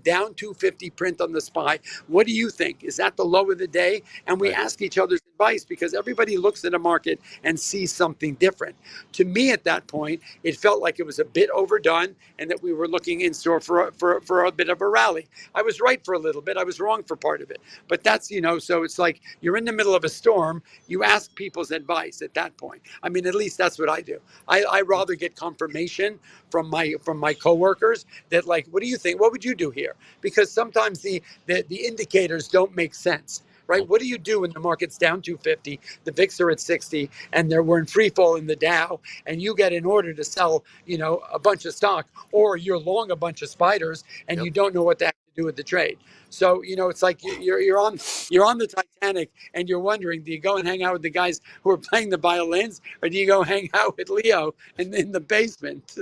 down 250 print on the SPY? What do you think? Is that the low of the day? And we ask each other's advice because everybody looks at a market and sees something different. To me, at that point, it felt like it was a bit overdone and that we were looking in store for a bit of a rally. I was right for a little bit. I was wrong for part of it. But that's, so it's like you're in the middle of a storm. You ask people's advice at that point. I mean, at least that's what I do. I rather get confirmation from my coworkers that, like, what do you think? What would you do here? Because sometimes the indicators don't make sense, right? What do you do when the market's down 250, the VIX are at 60, and we're in free fall in the Dow, and you get an order to sell, a bunch of stock, or you're long a bunch of spiders, and you don't know what to to do with the trade. So it's like you're on the Titanic and you're wondering, do you go and hang out with the guys who are playing the violins, or do you go hang out with Leo in the basement?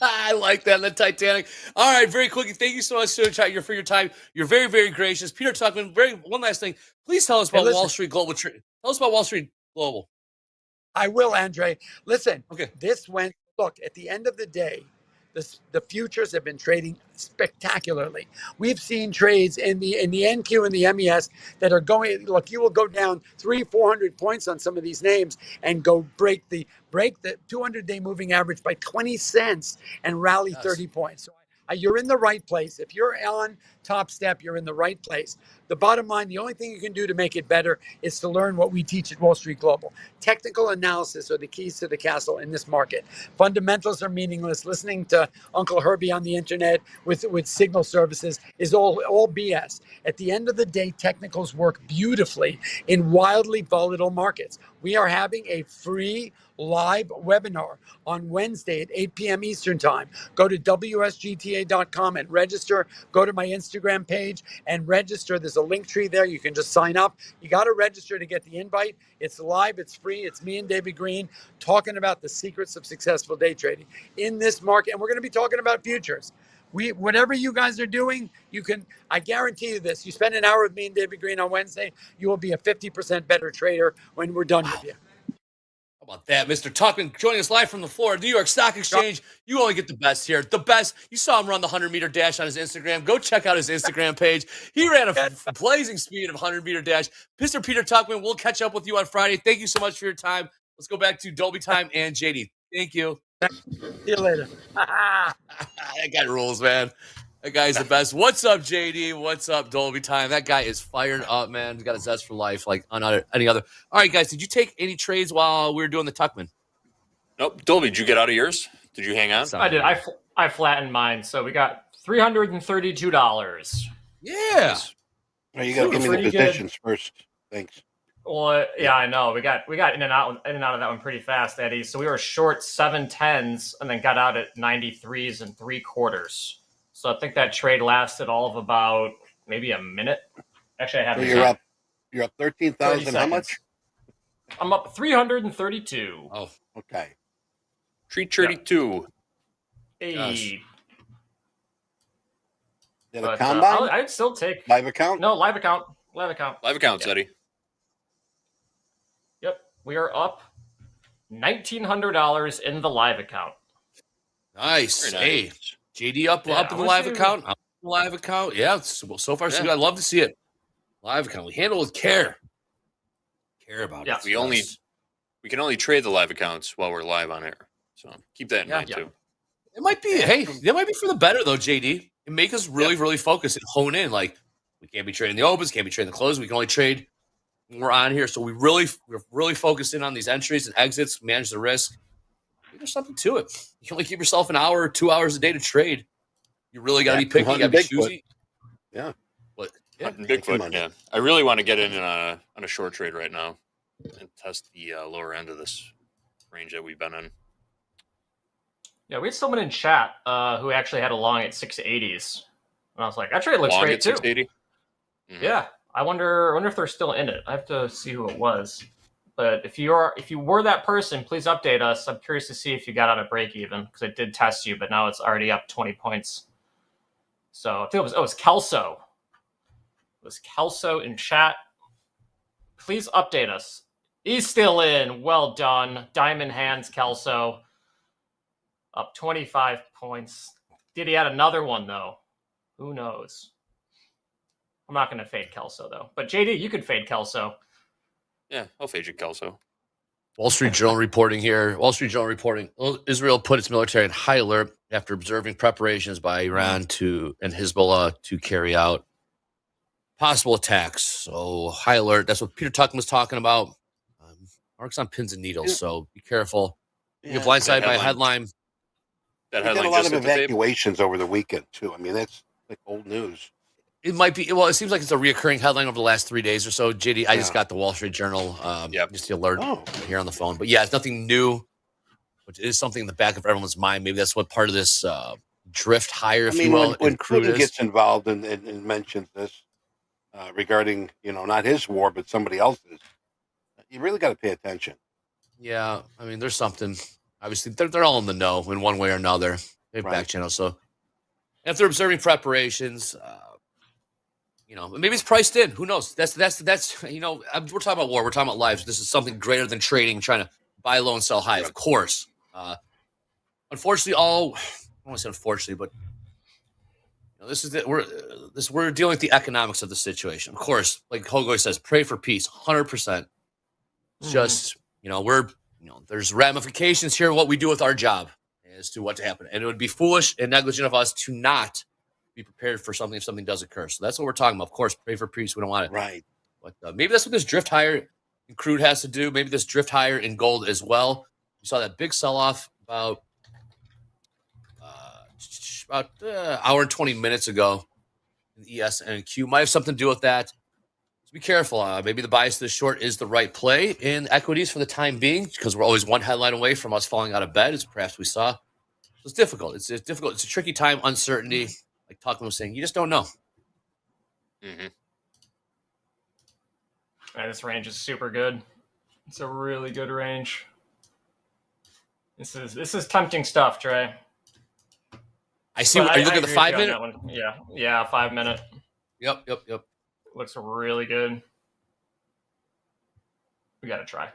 I like that in the Titanic. All right, very quickly. Thank you so much for your time. You're very, very gracious. Peter Tuchman, one last thing. Please tell us about Wall Street Global. Tell us about Wall Street Global. I will, Andre. Listen, okay. Look, at the end of the day, the futures have been trading spectacularly. We've seen trades in the NQ and the MES that are going. Look, you will go down 300-400 points on some of these names and go break the 200-day moving average by 20 cents and rally 30 points. So you're in the right place. If you're on Topstep, you're in the right place. The bottom line, the only thing you can do to make it better is to learn what we teach at Wall Street Global. Technical analysis are the keys to the castle in this market. Fundamentals are meaningless. Listening to Uncle Herbie on the internet with signal services is all BS. At the end of the day, technicals work beautifully in wildly volatile markets. We are having a free live webinar on Wednesday at 8 p.m. Eastern Time. Go to WSGTA.com and register. Go to my Instagram page and register. There's a link tree there. You can just sign up. You got to register to get the invite. It's live. It's free. It's me and David Green talking about the secrets of successful day trading in this market. And we're going to be talking about futures. Whatever you guys are doing, I guarantee you this. You spend an hour with me and David Green on Wednesday, you will be a 50% better trader when we're done with you. How about that, Mr. Tuchman, joining us live from the floor of New York Stock Exchange. You only get the best here. The best. You saw him run the 100-meter dash on his Instagram. Go check out his Instagram page. He ran a blazing speed of 100-meter dash. Mr. Peter Tuchman, we'll catch up with you on Friday. Thank you so much for your time. Let's go back to Dolby Time and JD. Thank you. See you later. That guy rules, man. That guy's the best. What's up, JD? What's up, Dolby Time? That guy is fired up, man. He's got a zest for life like on any other. All right, guys, did you take any trades while we were doing the Tuchman? Nope. Dolby, did you get out of yours? Did you hang on? I did. I flattened mine, so we got $332. Yeah. Oh, you got to give me the positions first. Thanks. Well, yeah, I know. We got in and out of that one pretty fast, Eddie. So we were short 7/10s and then got out at 93s and 3/4. So I think that trade lasted all of about maybe a minute. Actually, I have. So you're up 13,000. How much? I'm up 332. Oh, okay. 332. Hey. Did a combine? I'd still take live account. No, live account. Live account. Live accounts, yeah. Eddie. Yep, we are up $1,900 in the live account. Nice. Very nice. Hey, JD up in the live account. Up in the live account. Yeah. So far, so good. I'd love to see it. Live account. We handle with care. Care about it. We can only trade the live accounts while we're live on air. So keep that in mind too. It might be. Hey, that might be for the better though, JD. It make us really focus and hone in. Like we can't be trading the opens, can't be trading the closes. We can only trade when we're on here. So we're really focused in on these entries and exits, manage the risk. There's something to it. You can only give yourself an hour or 2 hours a day to trade. You really got to be picky. You got to be choosy. Yeah. But Hunting Bigfoot. Yeah. I really want to get in on a short trade right now and test the lower end of this range that we've been in. Yeah, we had someone in chat who actually had a long at 680s. And I was like, that trade looks great too. 680? Mm-hmm. Yeah. I wonder if they're still in it. I have to see who it was. But if you were that person, please update us. I'm curious to see if you got on a break even because it did test you, but now it's already up 20 points. So I think it was Kelso. It was Kelso in chat. Please update us. He's still in. Well done. Diamond hands, Kelso. Up 25 points. Did he add another one, though? Who knows? I'm not going to fade Kelso, though. But JD, you could fade Kelso. Yeah, I'll fade you, Kelso. Wall Street Journal reporting here. Wall Street Journal reporting. Israel put its military on high alert after observing preparations by Iran and Hezbollah to carry out possible attacks. So high alert. That's what Peter Tuchman was talking about. Marks on pins and needles. So be careful. You get blindsided by a headline. That headline. A lot of evacuations over the weekend too. I mean, that's like old news. It might be. Well, it seems like it's a reoccurring headline over the last 3 days or so. JD, I just got the Wall Street Journal, just the alert here on the phone. But yeah, it's nothing new, which is something in the back of everyone's mind. Maybe that's what part of this drift higher, if I mean, you will, when in crude Putin is. gets involved and mentions this regarding, not his war, but somebody else's, you really got to pay attention. Yeah, I mean, there's something. Obviously, they're all in the know in one way or another. They have back channels, so if they're observing preparations, maybe it's priced in. Who knows? That's we're talking about war. We're talking about lives. This is something greater than trading, trying to buy low and sell high. Of course. Unfortunately, I don't want to say unfortunately, but we're dealing with the economics of the situation. Of course, like Hoag says, pray for peace, 100%. It's just there's ramifications here. What we do with our job as to what to happen, and it would be foolish and negligent of us to not be prepared for something if something does occur. So that's what we're talking about. Of course, pray for peace. We don't want it, right? But maybe that's what this drift higher in crude has to do. Maybe this drift higher in gold as well. We saw that big sell off about hour and 20 minutes ago in the ES and Q. Might have something to do with that. So be careful. Maybe the bias to the short is the right play in equities for the time being, because we're always one headline away from us falling out of bed, as perhaps we saw. So it's difficult. It's difficult. It's a tricky time. Uncertainty. Like Tuckman was saying, you just don't know. Mm-hmm. This range is super good. It's a really good range. This is tempting stuff, Trey. I see. Are you looking at the 5 minute? Yeah, 5 minute. Yep. Looks really good. We got to try.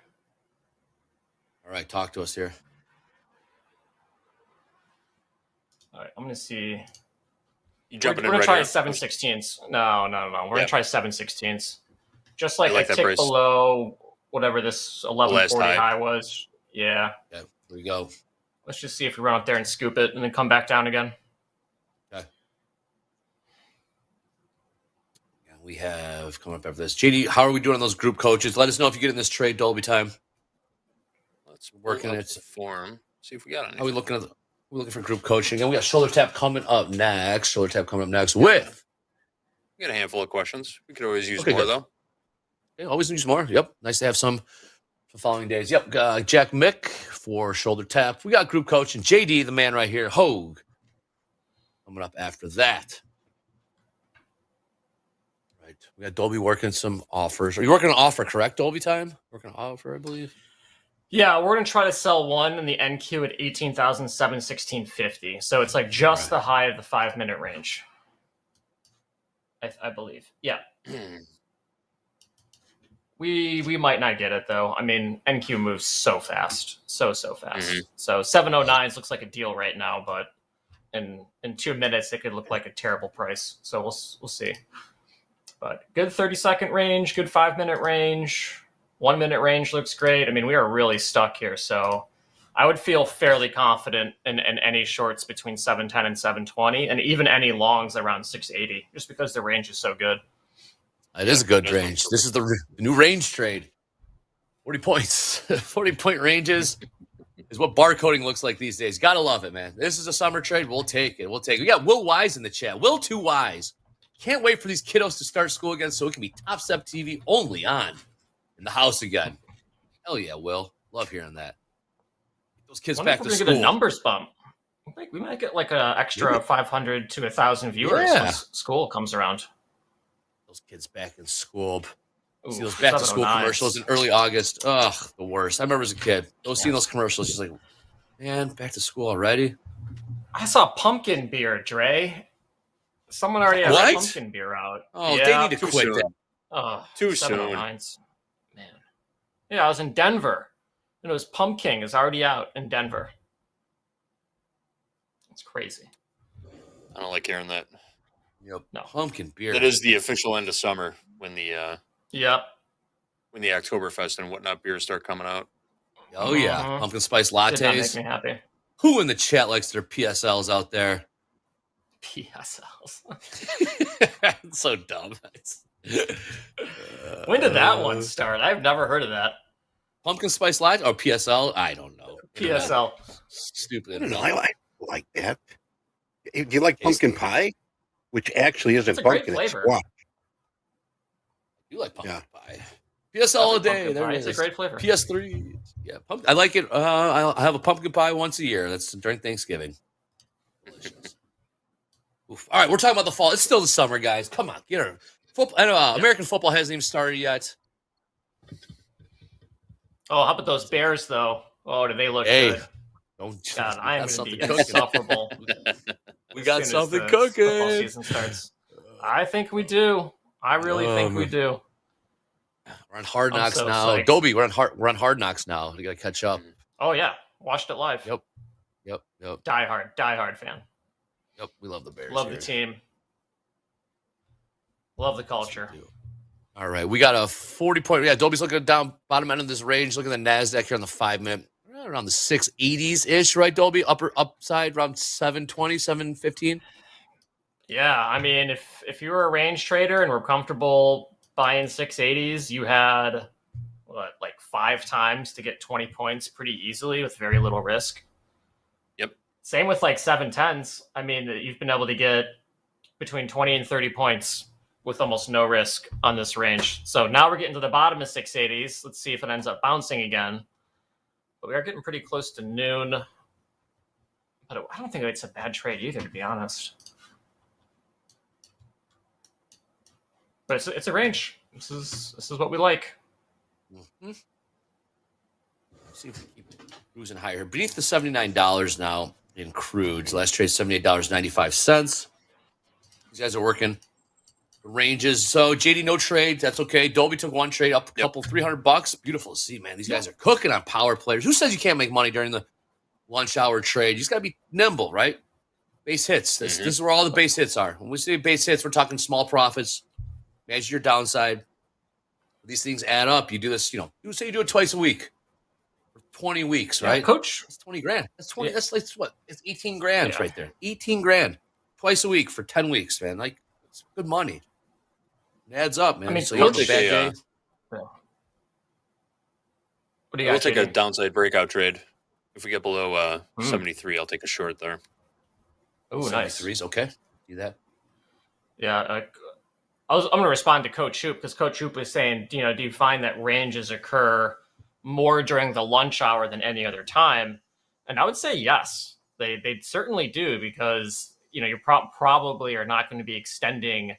All right, talk to us here. All right, I'm going to see. You We're jumping in going to right try here? 7/16. No. We're going to try 7/16. Just like like a that tick price. below whatever this 1140 high. high was. Yeah. Okay, here we go. Let's just see if we run up there and scoop it and then come back down again. Okay. Yeah, we have coming up after this. JD, how are we doing on those group coaches? Let us know if you get in this trade Dolby time. Let's Working work it. the form. See if we got anything. Are we looking at? We're looking for group coaching, and we got shoulder tap coming up next. With. We got a handful of questions. We could always use Okay, more good. though. Yeah, always use more. Yep, nice to have some for following days. Yep, Jack Mick for shoulder tap. We got group coaching. JD, the man right here. Hoag coming up after that. Right, we got Dolby working some offers. Are you working an offer? Correct, Dolby time. Working an offer, I believe. Yeah, we're going to try to sell one in the NQ at 18,716.50. So it's like just the high of the 5 minute range. I believe. Yeah. We might not get it though. I mean, NQ moves so fast. So fast. Mm-hmm. So 709s looks like a deal right now, but in 2 minutes it could look like a terrible price. So we'll see. But good 30-second range, good 5 minute range. 1 minute range looks great. I mean, we are really stuck here. So I would feel fairly confident in any shorts between 710 and 720, and even any longs around 680, just because the range is so good. It is a good range. This is the new range trade. 40 points. 40-point ranges is what barcoding looks like these days. Gotta love it, man. This is a summer trade. We'll take it. We got Will Wise in the chat. Will 2 Wise. Can't wait for these kiddos to start school again so it can be TopstepTV only on in the house again. Hell yeah, Will. Love hearing that. Get those kids back to school. Get a numbers bump. I think we might get like an extra 500 to 1,000 viewers once school comes around. Those kids back in school. Ooh, See those back to school 709s. commercials in early August. Ugh, the worst. I remember as a kid, seeing those commercials, just like, man, back to school already. I saw pumpkin beer, Dre. Someone already has a pumpkin beer out. Oh, yeah, they need to quit that. Oh, Too soon. 709s. Man. Yeah, I was in Denver. And it was Pumpkin is already out in Denver. It's crazy. I don't like hearing that. Yep. No. Pumpkin beer. That is the official end of summer when the when the Oktoberfest and whatnot beers start coming out. Oh yeah, pumpkin spice Did not lattes. make me happy. Who in the chat likes their PSLs out there? PSLs. It's so dumb. When did that one start? I've never heard of that. Pumpkin spice latte or PSL? I don't know. PSL. Stupid. I don't know. I like that. Do you like pumpkin pie? Which actually isn't It's a great pumpkin, it's flavor. squash. You like pumpkin pie? PSL all day. There it It's is. a great flavor. PS3. Yeah, I like it. I have a pumpkin pie once a year. That's during Thanksgiving. Delicious. Oof. All right, we're talking about the fall. It's still the summer, guys. Come on, get her. Football. I know American football hasn't even started yet. Oh, how about those Bears though? Oh, do they look good? God, I am going to be insufferable. We got something as cooking. Football season starts. I think we do. I really think we do. We're on Hard Knocks so now. psyched. Dolby, we're on Hard Knocks now. We got to catch up. Oh yeah, watched it live. Yep. Die hard fan. Yep, we love the Bears. Love here. the team. Love the culture. All right, we got a 40-point. Yeah, Dolby's looking down bottom end of this range. Look at the NASDAQ here on the 5-minute. Around the 680s-ish, right, Dolby? Upside around 720, 715? Yeah, I mean, if you were a range trader and were comfortable buying 680s, you had, like 5 times to get 20 points pretty easily with very little risk. Yep. Same with like 710s. I mean, you've been able to get between 20 and 30 points with almost no risk on this range. So now we're getting to the bottom of 680s. Let's see if it ends up bouncing again. But we are getting pretty close to noon. But I don't think it's a bad trade either, to be honest. But it's a range. This is what we like. Mm-hmm. Let's see if we keep cruising higher. Beneath the $79 now in crude. Last trade, $78.95. These guys are working the ranges. So JD, no trade. That's okay. Dolby took one trade up a couple, $300. Beautiful to see, man. These guys are cooking on power players. Who says you can't make money during the lunch hour trade? You just got to be nimble, right? Base hits. This is where all the base hits are. When we say base hits, we're talking small profits. Manage your downside. These things add up. You do this, you say you do it twice a week for 20 weeks, right? Coach. That's 20 grand. That's 20. That's like what? It's 18 grand right there. 18 grand twice a week for 10 weeks, man. Like, it's good money. It adds up, man. I mean, so you have a bad day. What do you We'll got, take a JD? downside breakout trade. If we get below 73, I'll take a short there. Oh, nice. 73s, okay. Do that. Yeah, I'm going to respond to Coach Hoop because Coach Hoop was saying, do you find that ranges occur more during the lunch hour than any other time? And I would say yes, they certainly do because you probably are not going to be extending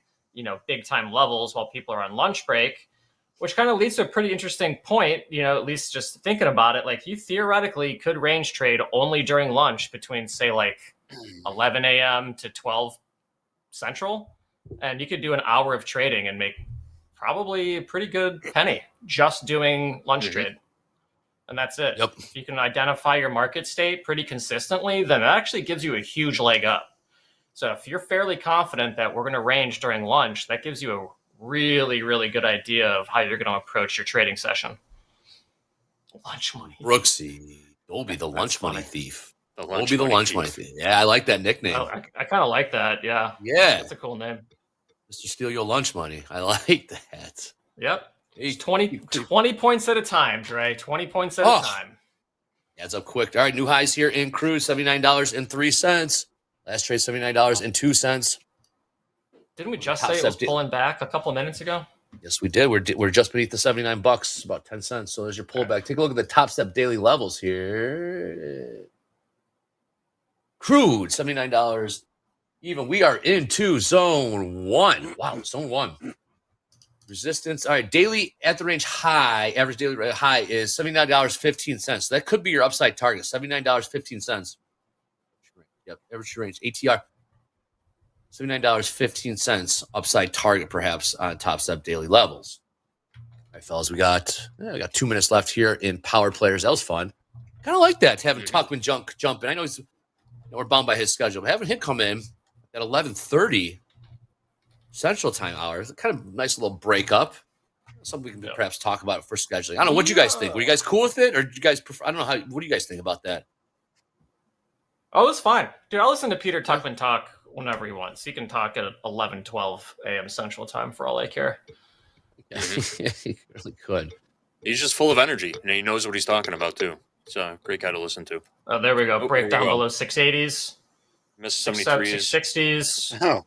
big time levels while people are on lunch break, which kind of leads to a pretty interesting point. At least just thinking about it, like you theoretically could range trade only during lunch between say like 11 a.m. to 12 Central. And you could do an hour of trading and make probably a pretty good penny just doing lunch trade. And that's it. Yep. If you can identify your market state pretty consistently, then that actually gives you a huge leg up. So if you're fairly confident that we're going to range during lunch, that gives you a really, really good idea of how you're going to approach your trading session. Lunch money. Brooksy. Dolby, the lunch money thief. Dolby, the lunch money thief. Yeah, I like that nickname. Oh, I kind of like that. Yeah. Yeah. That's a cool name. Mr. Steal Your Lunch Money. I like that. Yep. It's 20 points at a time, Dre. 20 points at a time. Adds up quick. All right, new highs here in crude, $79.03. Last trade, $79.02. Didn't we just say it was pulling back a couple of minutes ago? Yes, we did. We're just beneath the $79, about 10 cents. So there's your pullback. Take a look at the Topstep daily levels here. Crude, $79. Even we are into zone 1. Wow, zone 1. Resistance. All right, daily at the range high, average daily high is $79.15. So that could be your upside target, $79.15. Yep, average range, ATR. $79.15 upside target, perhaps, on Topstep daily levels. All right, fellas, we got 2 minutes left here in Power Players. That was fun. Kind of like that, having Tuckman jump in. I know we're bound by his schedule, but having him come in at 11:30 Central Time hour, it's kind of nice little breakup. Something we can perhaps talk about for scheduling. I don't know. What do you guys think? Were you guys cool with it, or do you guys prefer? I don't know what do you guys think about that? Oh, it's fine, dude. I'll listen to Peter Tuckman talk whenever he wants. He can talk at 11:12 a.m. Central Time for all I care. Yeah, he really could. He's just full of energy, and he knows what he's talking about too. It's a great guy to listen to. Oh, there we go. Break down below 680s. Missed 73s. 660s. Oh.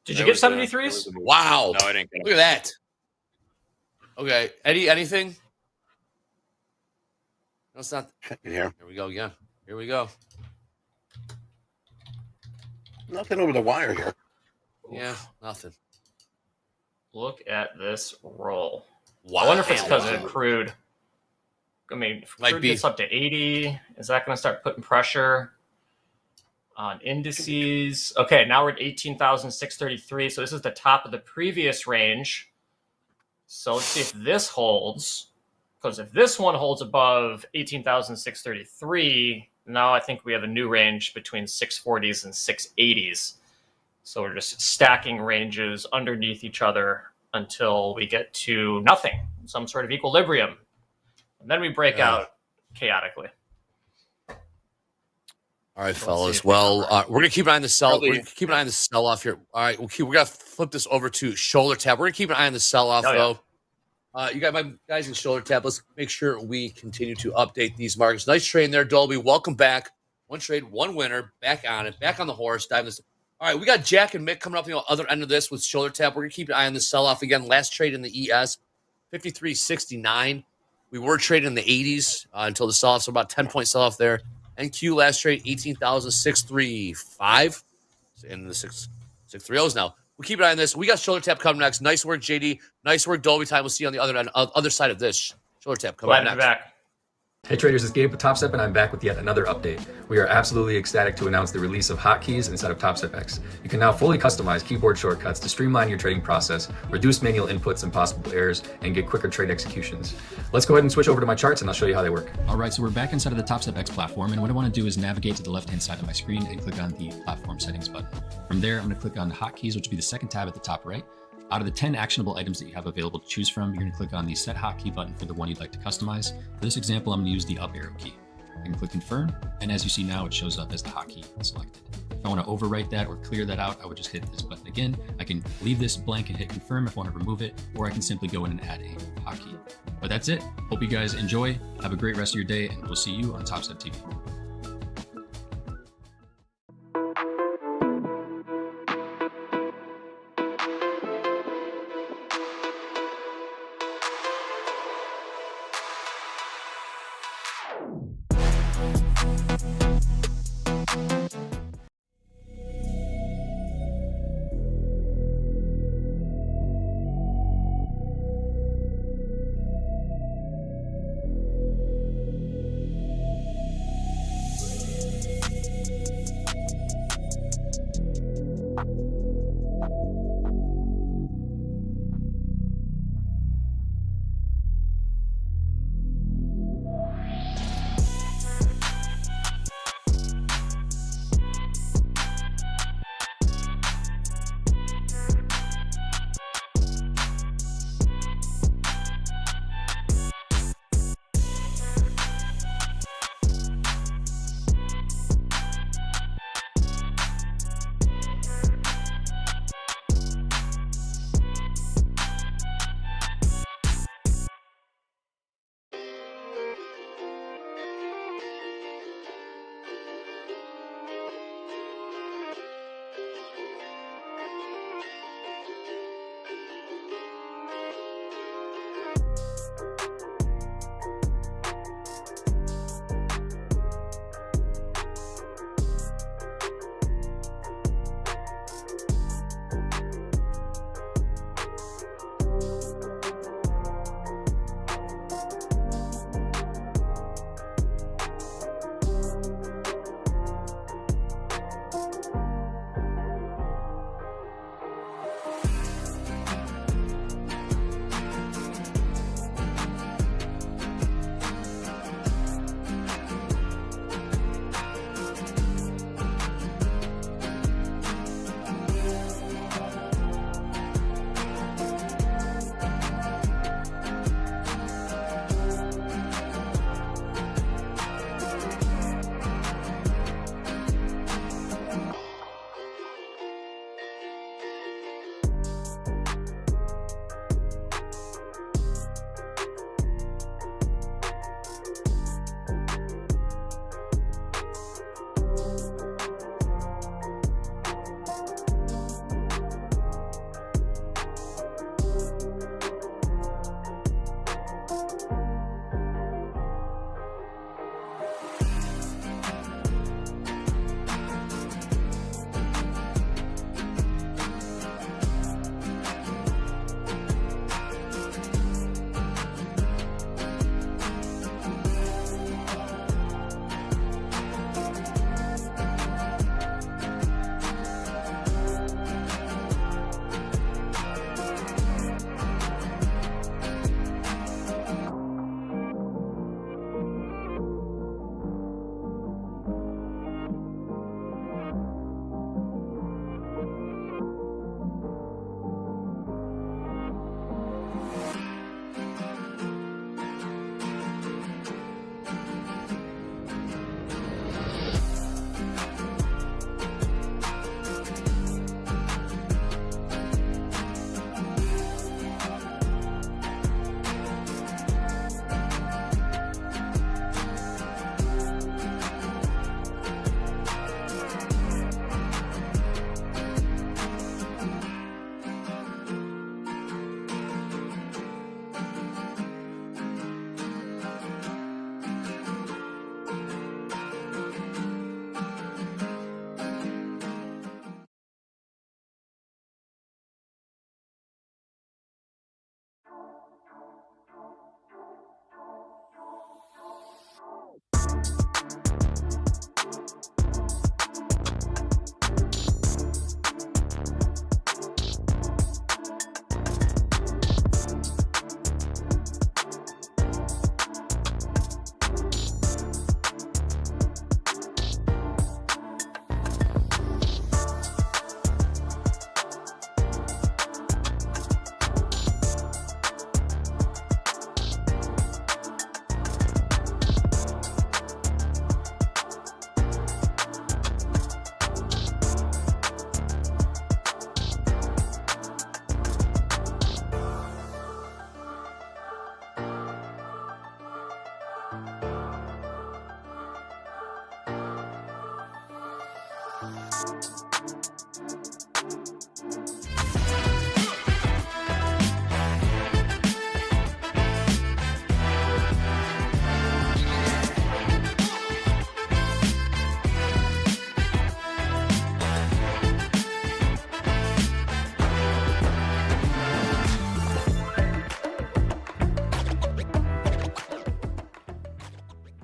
Did you get 73s? Wow. No, I didn't get Look at that. Okay. Eddie, anything? No, it's not. Here. Here we go again. Here we go. Nothing over the wire here. Yeah, nothing. Look at this roll. Wow. I wonder if it's because of crude. I mean, if Might crude be. gets up to 80, is that going to start putting pressure on indices? Okay, now we're at 18,633. So this is the top of the previous range. So let's see if this holds. Because if this one holds above 18,633, now I think we have a new range between 640s and 680s. So we're just stacking ranges underneath each other until we get to nothing, some sort of equilibrium. And then we break out chaotically. All right, fellas. Well, we're gonna keep an eye on the sell. We're gonna keep an eye on the sell off here. All right, we're gonna flip this over to shoulder tap. We're gonna keep an eye on the sell off though. You got my guys in shoulder tap. Let's make sure we continue to update these markets. Nice trade in there, Dolby. Welcome back. One trade, one winner. Back on it. Back on the horse. Diving this. All right, we got Jack and Mick coming up the other end of this with shoulder tap. We're gonna keep an eye on the sell off again. Last trade in the ES, 53.69. We were trading in the 80s until the sell off. So about 10-point sell off there. NQ last trade 18,635 in the 630s now. We'll keep an eye on this. We got shoulder tap coming next. Nice work, JD. Nice work, Dolby time. We'll see you on the other side of this. Shoulder tap coming next. Back. Hey traders, it's Gabe with Topstep, and I'm back with yet another update. We are absolutely ecstatic to announce the release of hotkeys inside of Topstep X. You can now fully customize keyboard shortcuts to streamline your trading process, reduce manual inputs and possible errors, and get quicker trade executions. Let's go ahead and switch over to my charts and I'll show you how they work. All right, so we're back inside of the Topstep X platform, and what I want to do is navigate to the left-hand side of my screen and click on the platform settings button. From there, I'm going to click on hotkeys, which will be the second tab at the top right. Out of the 10 actionable items that you have available to choose from, you're going to click on the set hotkey button for the one you'd like to customize. For this example, I'm going to use the up arrow key. I can click confirm, and as you see now, it shows up as the hotkey selected. If I want to overwrite that or clear that out, I would just hit this button again. I can leave this blank and hit confirm if I want to remove it, or I can simply go in and add a hotkey. But that's it. Hope you guys enjoy. Have a great rest of your day, and we'll see you on TopstepTV.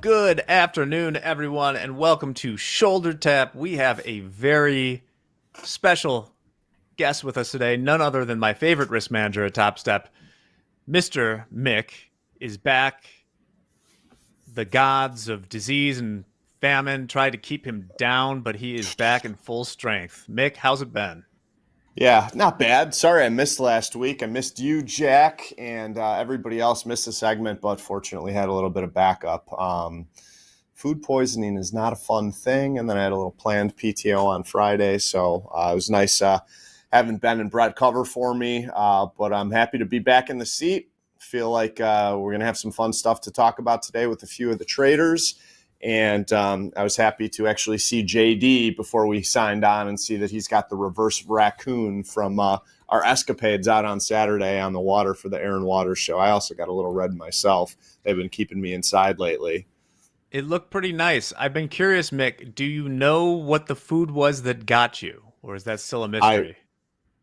Good afternoon, everyone, and welcome to Shoulder Tap. We have a very special guest with us today, none other than my favorite risk manager at Topstep. Mr. Mick is back. The gods of disease and famine tried to keep him down, but he is back in full strength. Mick, how's it been? Yeah, not bad. Sorry I missed last week. I missed you, Jack, and everybody else missed the segment, but fortunately had a little bit of backup. Food poisoning is not a fun thing, and then I had a little planned PTO on Friday, so it was nice having Ben and Brett cover for me, but I'm happy to be back in the seat. Feel like we're going to have some fun stuff to talk about today with a few of the traders. And I was happy to actually see JD before we signed on and see that he's got the reverse raccoon from our escapades out on Saturday on the water for the Air and Water show. I also got a little red myself. They've been keeping me inside lately. It looked pretty nice. I've been curious, Mick, do you know what the food was that got you? Or is that still a mystery?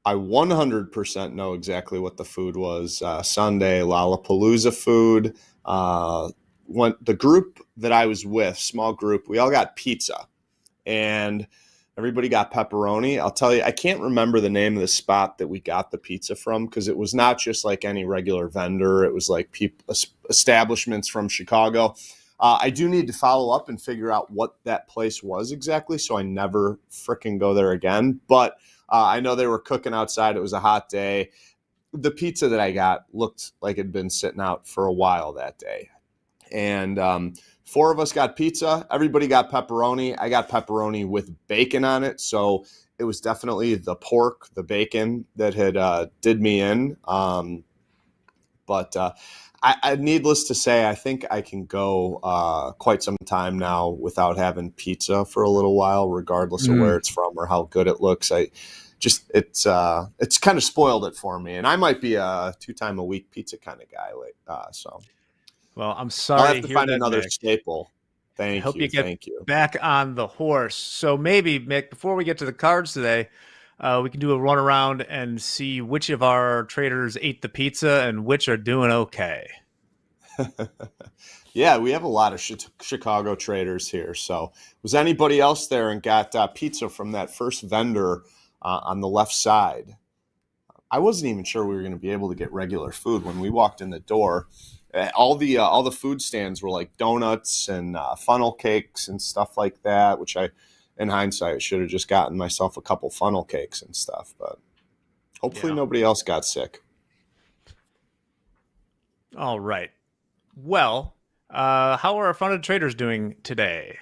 I 100% know exactly what the food was. Sunday, Lollapalooza food. The group that I was with, small group, we all got pizza. And everybody got pepperoni. I'll tell you, I can't remember the name of the spot that we got the pizza from because it was not just like any regular vendor. It was like establishments from Chicago. I do need to follow up and figure out what that place was exactly so I never fricking go there again. But I know they were cooking outside. It was a hot day. The pizza that I got looked like it had been sitting out for a while that day. And 4 of us got pizza. Everybody got pepperoni. I got pepperoni with bacon on it. So it was definitely the pork, the bacon that had did me in. But I needless to say, I think I can go quite some time now without having pizza for a little while, regardless of where it's from or how good it looks. It's kind of spoiled it for me, and I might be a 2 time a week pizza kind of guy. Well, I'm sorry. I'll have to hear find that, another Mick. staple. I hope you Thank get you. back on the horse. So maybe, Mick, before we get to the cards today, we can do a run around and see which of our traders ate the pizza and which are doing okay. Yeah, we have a lot of Chicago traders here. So was anybody else there and got pizza from that first vendor on the left side? I wasn't even sure we were going to be able to get regular food when we walked in the door. All the food stands were like donuts and funnel cakes and stuff like that, which in hindsight, should have just gotten myself a couple funnel cakes and stuff. But hopefully nobody else got sick. All right. Well, how are our funded traders doing today?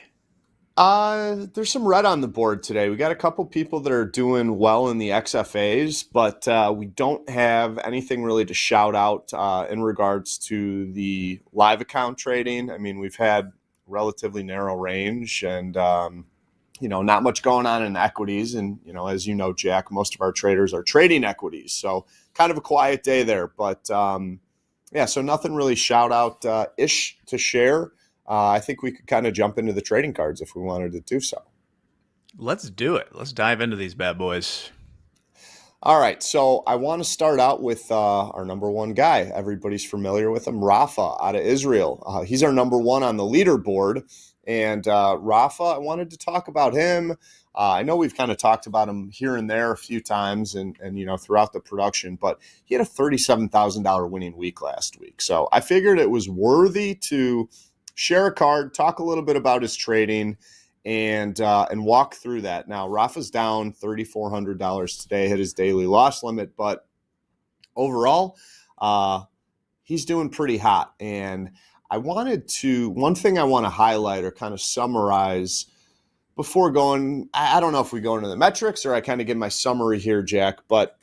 There's some red on the board today. We got a couple people that are doing well in the XFAs, but we don't have anything really to shout out in regards to the live account trading. I mean, we've had relatively narrow range and, not much going on in equities. And, as you know, Jack, most of our traders are trading equities. So kind of a quiet day there. But, so nothing really shout out ish to share. I think we could kind of jump into the trading cards if we wanted to do so. Let's do it. Let's dive into these bad boys. All right. So I want to start out with our number one guy. Everybody's familiar with him, Rafa out of Israel. He's our number one on the leaderboard. And Rafa, I wanted to talk about him. I know we've kind of talked about him here and there a few times and throughout the production, but he had a $37,000 winning week last week. So I figured it was worthy to share a card, talk a little bit about his trading, and walk through that. Now, Rafa's down $3,400 today, hit his daily loss limit, but overall, he's doing pretty hot. And one thing I want to highlight or kind of summarize before going, I don't know if we go into the metrics or I kind of give my summary here, Jack, but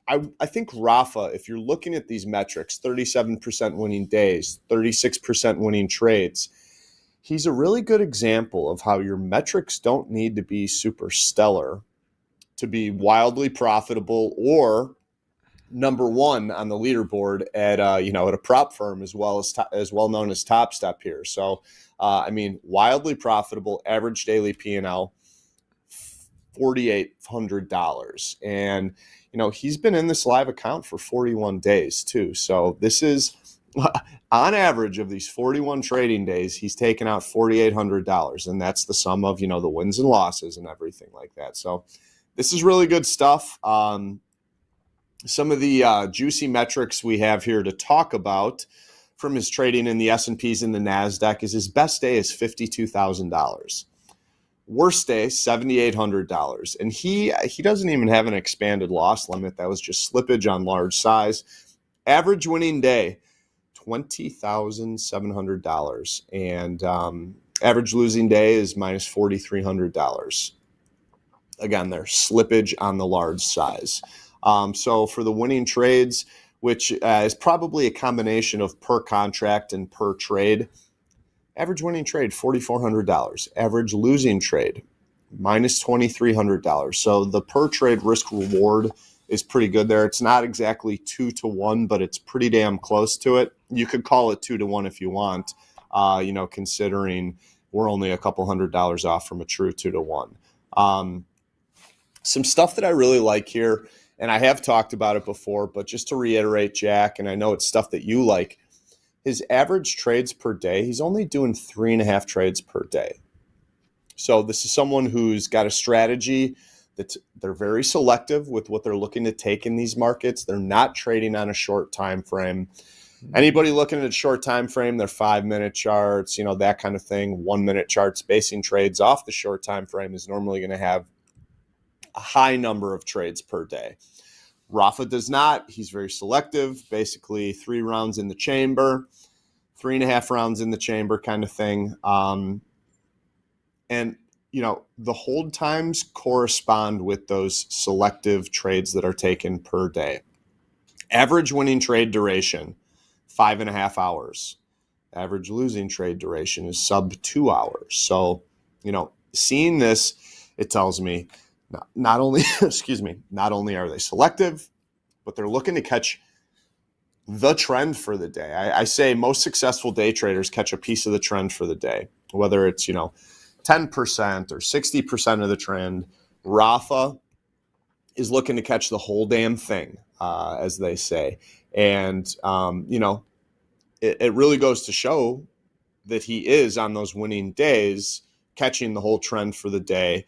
I think Rafa, if you're looking at these metrics, 37% winning days, 36% winning trades, he's a really good example of how your metrics don't need to be super stellar to be wildly profitable or number one on the leaderboard at a prop firm as well known as Topstep here. So, wildly profitable, average daily P&L, $4,800. And, he's been in this live account for 41 days too. So this is On average of these 41 trading days, he's taken out $4,800, and that's the sum of, the wins and losses and everything like that. So this is really good stuff. Some of the juicy metrics we have here to talk about from his trading in the S&Ps and the NASDAQ is his best day is $52,000. Worst day, $7,800. And he doesn't even have an expanded loss limit. That was just slippage on large size. Average winning day, $20,700. And average losing day is minus $4,300. Again, there's slippage on the large size. So for the winning trades, which is probably a combination of per contract and per trade, average winning trade, $4,400. Average losing trade, minus $2,300. So the per trade risk reward is pretty good there. It's not exactly 2-to-1, but it's pretty damn close to it. You could call it 2-to-1 if you want, considering we're only a couple $100 off from a true 2-to-1. Some stuff that I really like here, and I have talked about it before, but just to reiterate, Jack, and I know it's stuff that you like, his average trades per day, he's only doing 3.5 trades per day. So this is someone who's got a strategy that they're very selective with what they're looking to take in these markets. They're not trading on a short time frame. Anybody looking at a short time frame, their 5-minute charts, that kind of thing, 1-minute charts, basing trades off the short time frame is normally going to have a high number of trades per day. Rafa does not. He's very selective, basically 3 rounds in the chamber, 3.5 rounds in the chamber kind of thing. And, the hold times correspond with those selective trades that are taken per day. Average winning trade duration, 5.5 hours. Average losing trade duration is sub 2 hours. So, seeing this, it tells me not only, not only are they selective, but they're looking to catch the trend for the day. I say most successful day traders catch a piece of the trend for the day, whether it's, 10% or 60% of the trend. Rafa is looking to catch the whole damn thing, as they say. And, it really goes to show that he is on those winning days catching the whole trend for the day.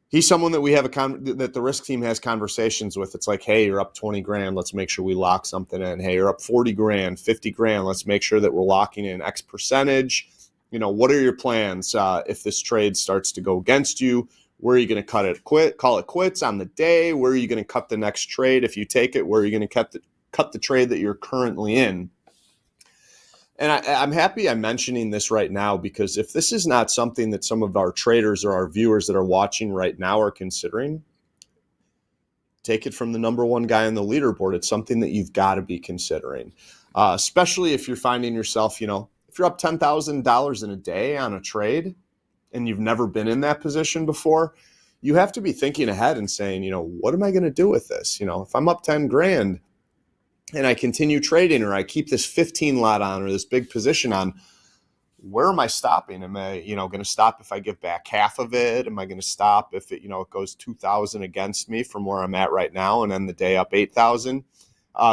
He's someone that we have that the risk team has conversations with. It's like, hey, you're up 20 grand. Let's make sure we lock something in. Hey, you're up 40 grand, 50 grand. Let's make sure that we're locking in X percentage. What are your plans if this trade starts to go against you? Where are you going to call it quits on the day? Where are you going to cut the next trade if you take it? Where are you going to cut the trade that you're currently in? And I'm happy I'm mentioning this right now, because if this is not something that some of our traders or our viewers that are watching right now are considering, take it from the number one guy on the leaderboard. It's something that you've got to be considering, especially if you're finding yourself, if you're up $10,000 in a day on a trade and you've never been in that position before, you have to be thinking ahead and saying, what am I going to do with this? If I'm up 10 grand, and I continue trading, or I keep this 15 lot on, or this big position on, where am I stopping? Am I, going to stop if I give back half of it? Am I going to stop if it, it goes 2,000 against me from where I'm at right now and end the day up 8,000?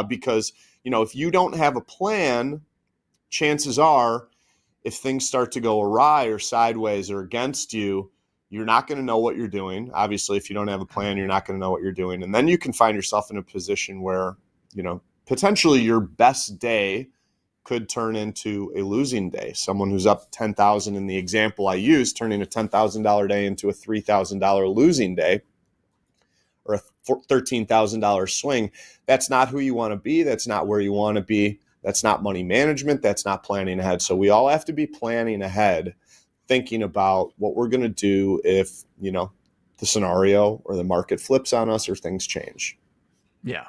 Because, if you don't have a plan, chances are, if things start to go awry or sideways or against you, you're not going to know what you're doing. Obviously, if you don't have a plan, you're not going to know what you're doing. And then you can find yourself in a position where, potentially your best day could turn into a losing day. Someone who's up 10,000 in the example I used, turning a $10,000 day into a $3,000 losing day, or a $13,000 swing. That's not who you want to be. That's not where you want to be. That's not money management. That's not planning ahead. So we all have to be planning ahead, thinking about what we're going to do if, the scenario or the market flips on us or things change. Yeah.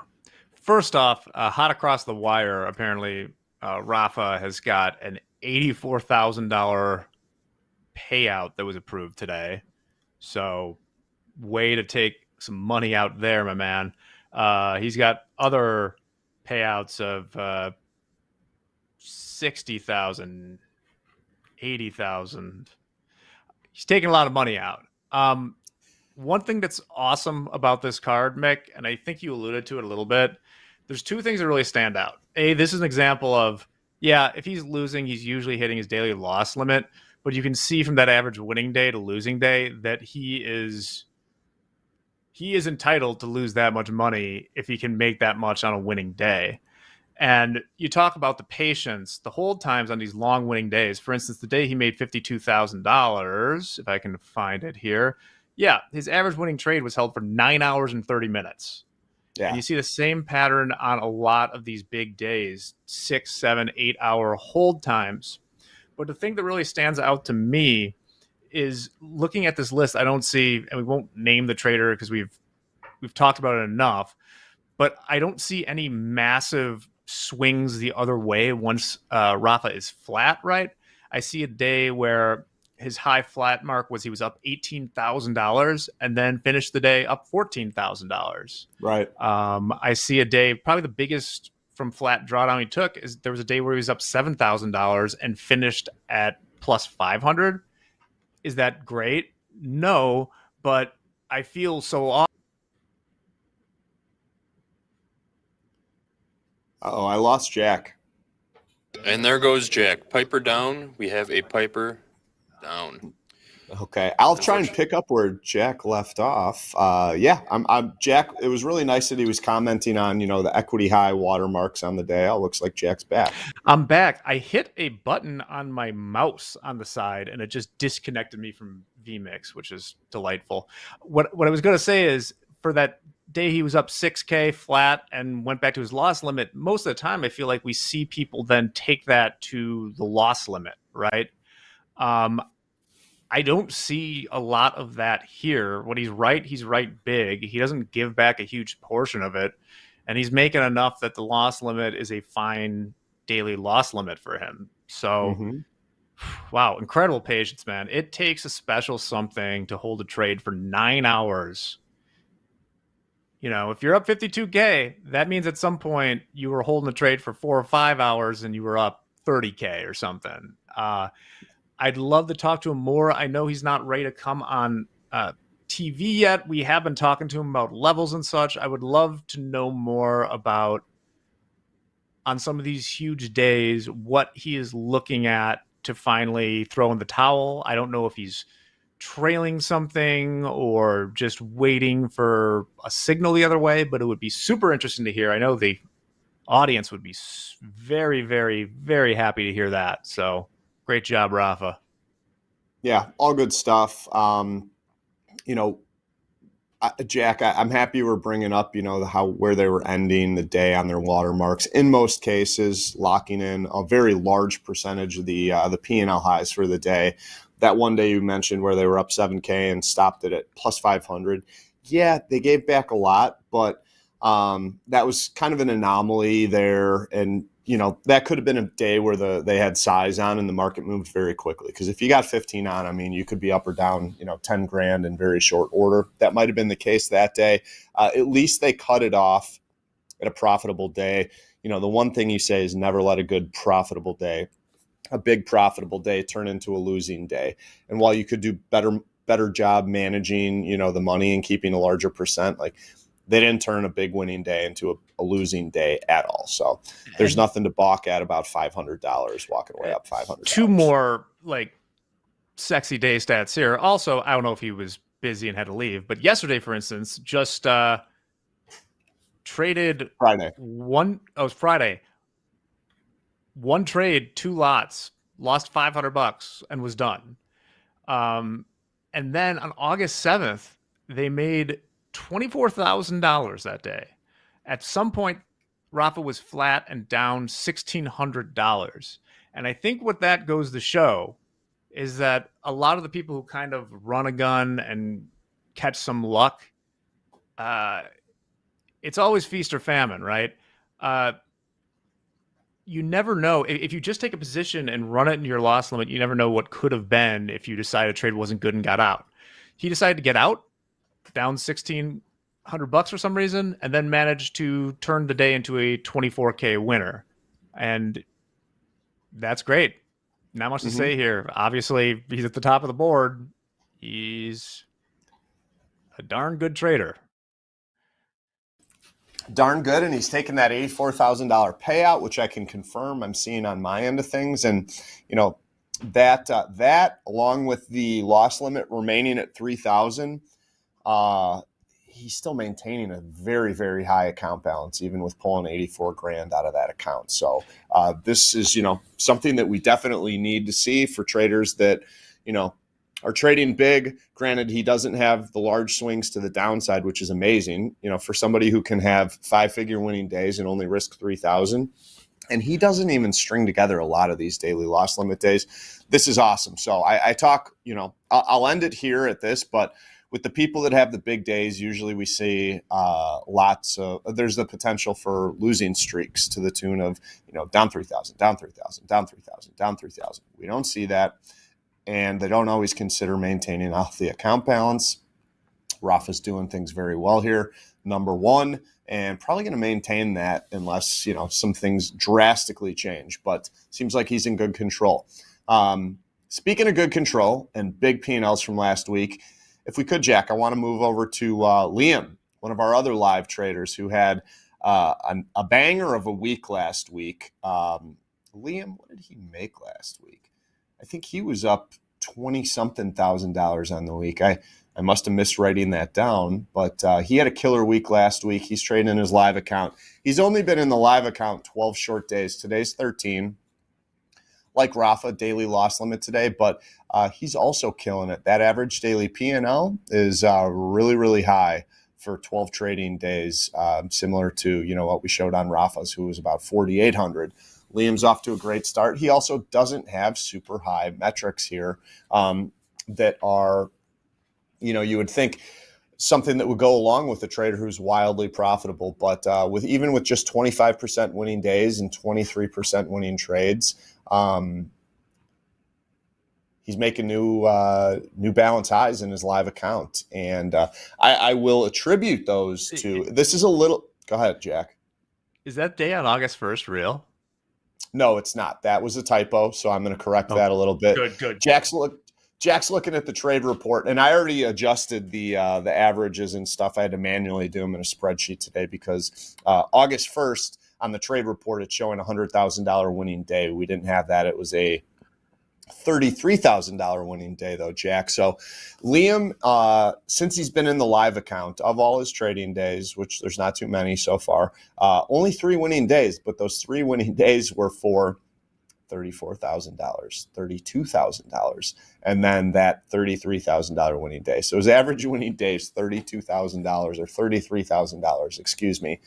First off, hot across the wire, apparently Rafa has got an $84,000 payout that was approved today. So way to take some money out there, my man. He's got other payouts of 60,000, 80,000. He's taking a lot of money out. One thing that's awesome about this card, Mick, and I think you alluded to it a little bit, there's two things that really stand out. This is an example of, yeah, if he's losing, he's usually hitting his daily loss limit, but you can see from that average winning day to losing day that he is entitled to lose that much money if he can make that much on a winning day. And you talk about the patience, the hold times on these long winning days. For instance, the day he made $52,000, if I can find it here, yeah, his average winning trade was held for 9 hours and 30 minutes. Yeah. And you see the same pattern on a lot of these big days, 6, 7, 8 hour hold times. But the thing that really stands out to me is looking at this list, I don't see, and we won't name the trader because we've talked about it enough, but I don't see any massive swings the other way once Rafa is flat, right? I see a day where his high flat mark was he was up $18,000 and then finished the day up $14,000. Right. I see a day, probably the biggest from flat drawdown he took is there was a day where he was up $7,000 and finished at plus 500. Is that great? No, but I feel so off. Oh, I lost Jack. And there goes Jack. Piper down. We have a Piper down. Okay, I'll try and pick up where Jack left off. Yeah, I'm Jack. It was really nice that he was commenting on, the equity high watermarks on the day. Oh, looks like Jack's back. I'm back. I hit a button on my mouse on the side, and it just disconnected me from vMix, which is delightful. What I was going to say is, for that day he was up 6K flat and went back to his loss limit, most of the time I feel like we see people then take that to the loss limit, right? I don't see a lot of that here. When he's right big. He doesn't give back a huge portion of it, and he's making enough that the loss limit is a fine daily loss limit for him. So, wow, incredible patience, man. It takes a special something to hold a trade for 9 hours. If you're up 52K, that means at some point you were holding a trade for 4 or 5 hours and you were up 30K or something. I'd love to talk to him more. I know he's not ready to come on TV yet. We have been talking to him about levels and such. I would love to know more about, on some of these huge days, what he is looking at to finally throw in the towel. I don't know if he's trailing something or just waiting for a signal the other way, but it would be super interesting to hear. I know the audience would be very, very, very happy to hear that. So great job, Rafa. Yeah, all good stuff. Jack, I'm happy we're bringing up, where they were ending the day on their watermarks. In most cases, locking in a very large percentage of the P&L highs for the day. That one day you mentioned where they were up 7K and stopped it at plus 500. Yeah, they gave back a lot, but that was kind of an anomaly there. And, that could have been a day where they had size on and the market moved very quickly. Because if you got 15 on, you could be up or down, 10 grand in very short order. That might have been the case that day. At least they cut it off at a profitable day. The one thing you say is never let a good profitable day, a big profitable day, turn into a losing day. And while you could do better job managing, the money and keeping a larger percent, they didn't turn a big winning day into a losing day at all. So there's nothing to balk at about $500 walking away up $500. Two more sexy day stats here. Also, I don't know if he was busy and had to leave, but yesterday, for instance, just traded Friday. Friday. One trade, 2 lots, lost $500 and was done. And then on August 7th, they made $24,000 that day. At some point, Rafa was flat and down $1,600. And I think what that goes to show is that a lot of the people who kind of run a gun and catch some luck, it's always feast or famine, right? You never know. If you just take a position and run it into your loss limit, you never know what could have been if you decided a trade wasn't good and got out. He decided to get out, down $1,600 for some reason, and then managed to turn the day into a 24K winner. And that's great. Not much to say here. Obviously, he's at the top of the board. He's a darn good trader. darn good, and he's taking that $84,000 payout, which I can confirm I'm seeing on my end of things. And that along with the loss limit remaining at 3,000, he's still maintaining a very, very high account balance, even with pulling 84 grand out of that account. So this is something that we definitely need to see for traders that are trading big. Granted, he doesn't have the large swings to the downside, which is amazing. For somebody who can have 5-figure winning days and only risk 3,000. And he doesn't even string together a lot of these daily loss limit days. This is awesome. So I talk, I'll end it here at this, but with the people that have the big days, usually we see there's the potential for losing streaks to the tune of, down 3,000, down 3,000, down 3,000, down 3,000. We don't see that. And they don't always consider maintaining a healthy account balance. Rafa's doing things very well here, number one, and probably going to maintain that unless, some things drastically change. But seems like he's in good control. Speaking of good control and big P&Ls from last week, if we could, Jack, I want to move over to Liam, one of our other live traders who had a banger of a week last week. Liam, what did he make last week? I think he was up $20-something thousand on the week. I must have miswriting that down, but he had a killer week last week. He's trading in his live account. He's only been in the live account 12 short days. Today's 13. Like Rafa, daily loss limit today, but he's also killing it. That average daily P&L is really, really high for 12 trading days, similar to what we showed on Rafa's, who was about 4,800. Liam's off to a great start. He also doesn't have super high metrics here that are, you would think something that would go along with a trader who's wildly profitable. But with just 25% winning days and 23% winning trades, he's making new balance highs in his live account. And I will attribute those to this is a little. Go ahead, Jack. Is that day on August 1st real? No, it's not. That was a typo, so I'm going to correct that a little bit. Good. Jack's looking at the trade report, and I already adjusted the averages and stuff. I had to manually do them in a spreadsheet today because August 1st on the trade report, it's showing $100,000 winning day. We didn't have that. It was a $33,000 winning day, though, Jack. So Liam, since he's been in the live account of all his trading days, which there's not too many so far, only 3 winning days, but those 3 winning days were for $34,000, $32,000, and then that $33,000 winning day. So his average winning day is $32,000 or $33,000, excuse me.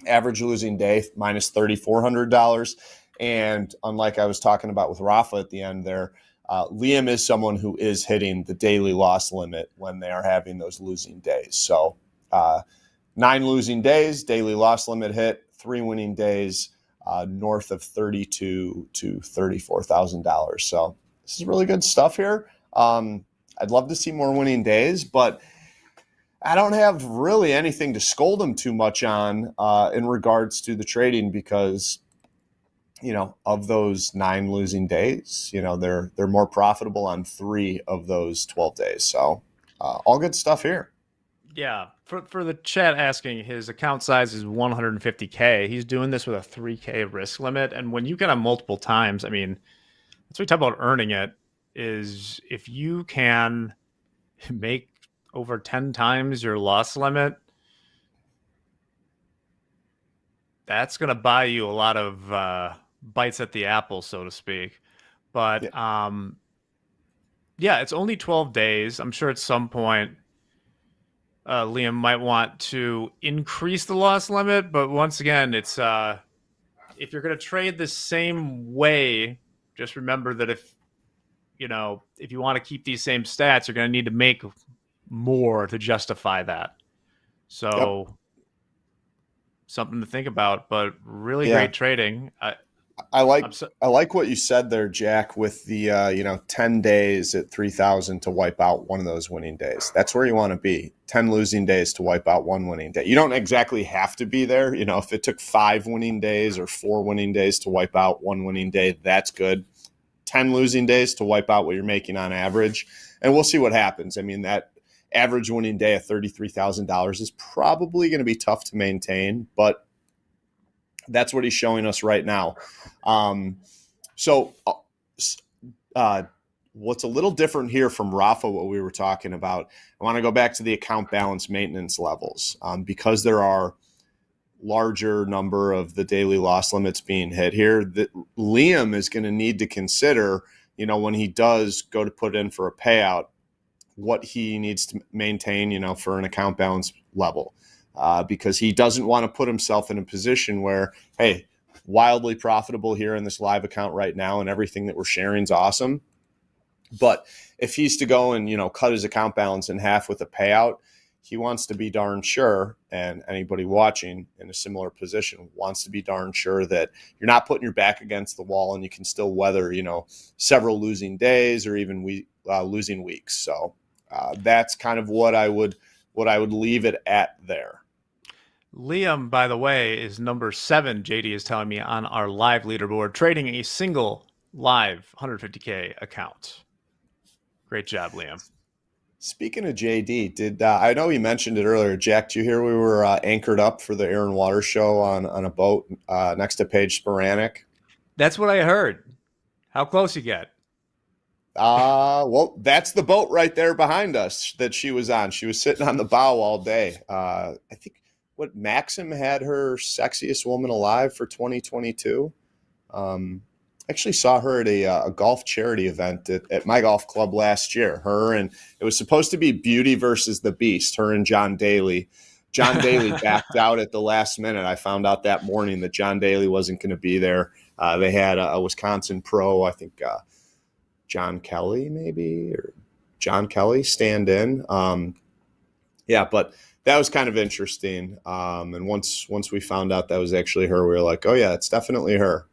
Average losing day minus $3,400. And unlike I was talking about with Rafa at the end there, Liam is someone who is hitting the daily loss limit when they are having those losing days. So 9 losing days, daily loss limit hit, 3 winning days, north of $32,000 to $34,000. So this is really good stuff here. I'd love to see more winning days, but I don't have really anything to scold him too much on in regards to the trading because of those 9 losing days, they're more profitable on 3 of those 12 days. So all good stuff here. Yeah. For the chat asking, his account size is 150K. He's doing this with a 3K risk limit. And when you get on multiple times, that's what we talk about earning it, is if you can make over 10 times your loss limit, that's going to buy you a lot of bites at the apple, so to speak. But it's only 12 days. I'm sure at some point Liam might want to increase the loss limit, but once again, it's if you're going to trade the same way, just remember that if you want to keep these same stats, you're going to need to make more to justify that. So something to think about, but really great trading. I like what you said there, Jack, with the 10 days at 3,000 to wipe out one of those winning days. That's where you want to be. 10 losing days to wipe out one winning day. You don't exactly have to be there. If it took 5 winning days or 4 winning days to wipe out one winning day, that's good. 10 losing days to wipe out what you're making on average, and we'll see what happens. That average winning day of $33,000 is probably going to be tough to maintain, but that's what he's showing us right now. What's a little different here from Rafa, what we were talking about, I want to go back to the account balance maintenance levels because there are larger number of the daily loss limits being hit here, that Liam is going to need to consider, when he does go to put in for a payout, what he needs to maintain, for an account balance level, because he doesn't want to put himself in a position where, hey, wildly profitable here in this live account right now and everything that we're sharing is awesome. But if he's to go and, cut his account balance in half with a payout, he wants to be darn sure, and anybody watching in a similar position wants to be darn sure that you're not putting your back against the wall and you can still weather, several losing days or even losing weeks. So that's kind of what I would leave it at there. Liam, by the way, is number 7, JD is telling me, on our live leaderboard, trading a single live 150K account. Great job, Liam. Speaking of JD, I know you mentioned it earlier, Jack, did you hear we were anchored up for the Air and Water Show on a boat next to Paige Sporanic? That's what I heard. How close you get? Well, that's the boat right there behind us that she was on. She was sitting on the bow all day. I think Maxim had her sexiest woman alive for 2022. Actually saw her at a golf charity event at my golf club last year. It was supposed to be Beauty versus the Beast, her and John Daly. John Daly backed out at the last minute. I found out that morning that John Daly wasn't going to be there. They had a Wisconsin pro, I think John Kelly stand in. But that was kind of interesting. And once we found out that was actually her, we were like, oh yeah, it's definitely her.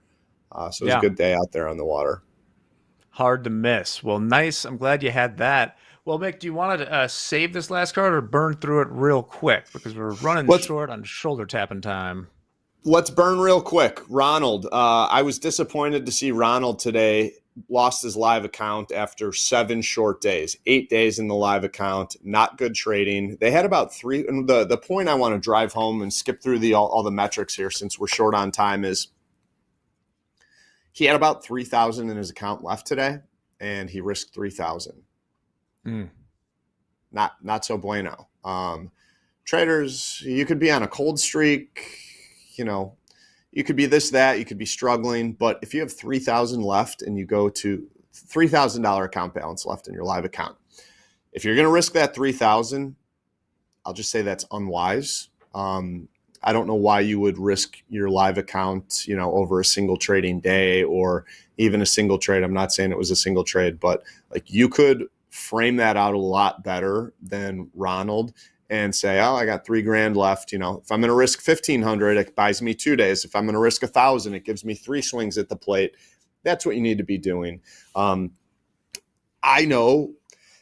So it was a good day out there on the water. Hard to miss. Well, nice. I'm glad you had that. Well, Mick, do you want to save this last card or burn through it real quick? Because we're running short on shoulder tapping time. Let's burn real quick. Ronald. I was disappointed to see Ronald today lost his live account after 7 short days, 8 days in the live account. Not good trading. They had about 3. And the point I want to drive home and skip through all the metrics here since we're short on time is he had about 3,000 in his account left today, and he risked 3,000. Not so bueno. Traders, you could be on a cold streak, you could be this, that, you could be struggling, but if you have 3,000 left and you go to $3,000 account balance left in your live account, if you're going to risk that 3,000, I'll just say that's unwise. I don't know why you would risk your live account, over a single trading day or even a single trade. I'm not saying it was a single trade, but you could frame that out a lot better than Ronald and say, oh, I got $3,000 left. If I'm going to risk 1,500, it buys me 2 days. If I'm going to risk 1,000, it gives me 3 swings at the plate. That's what you need to be doing. I know.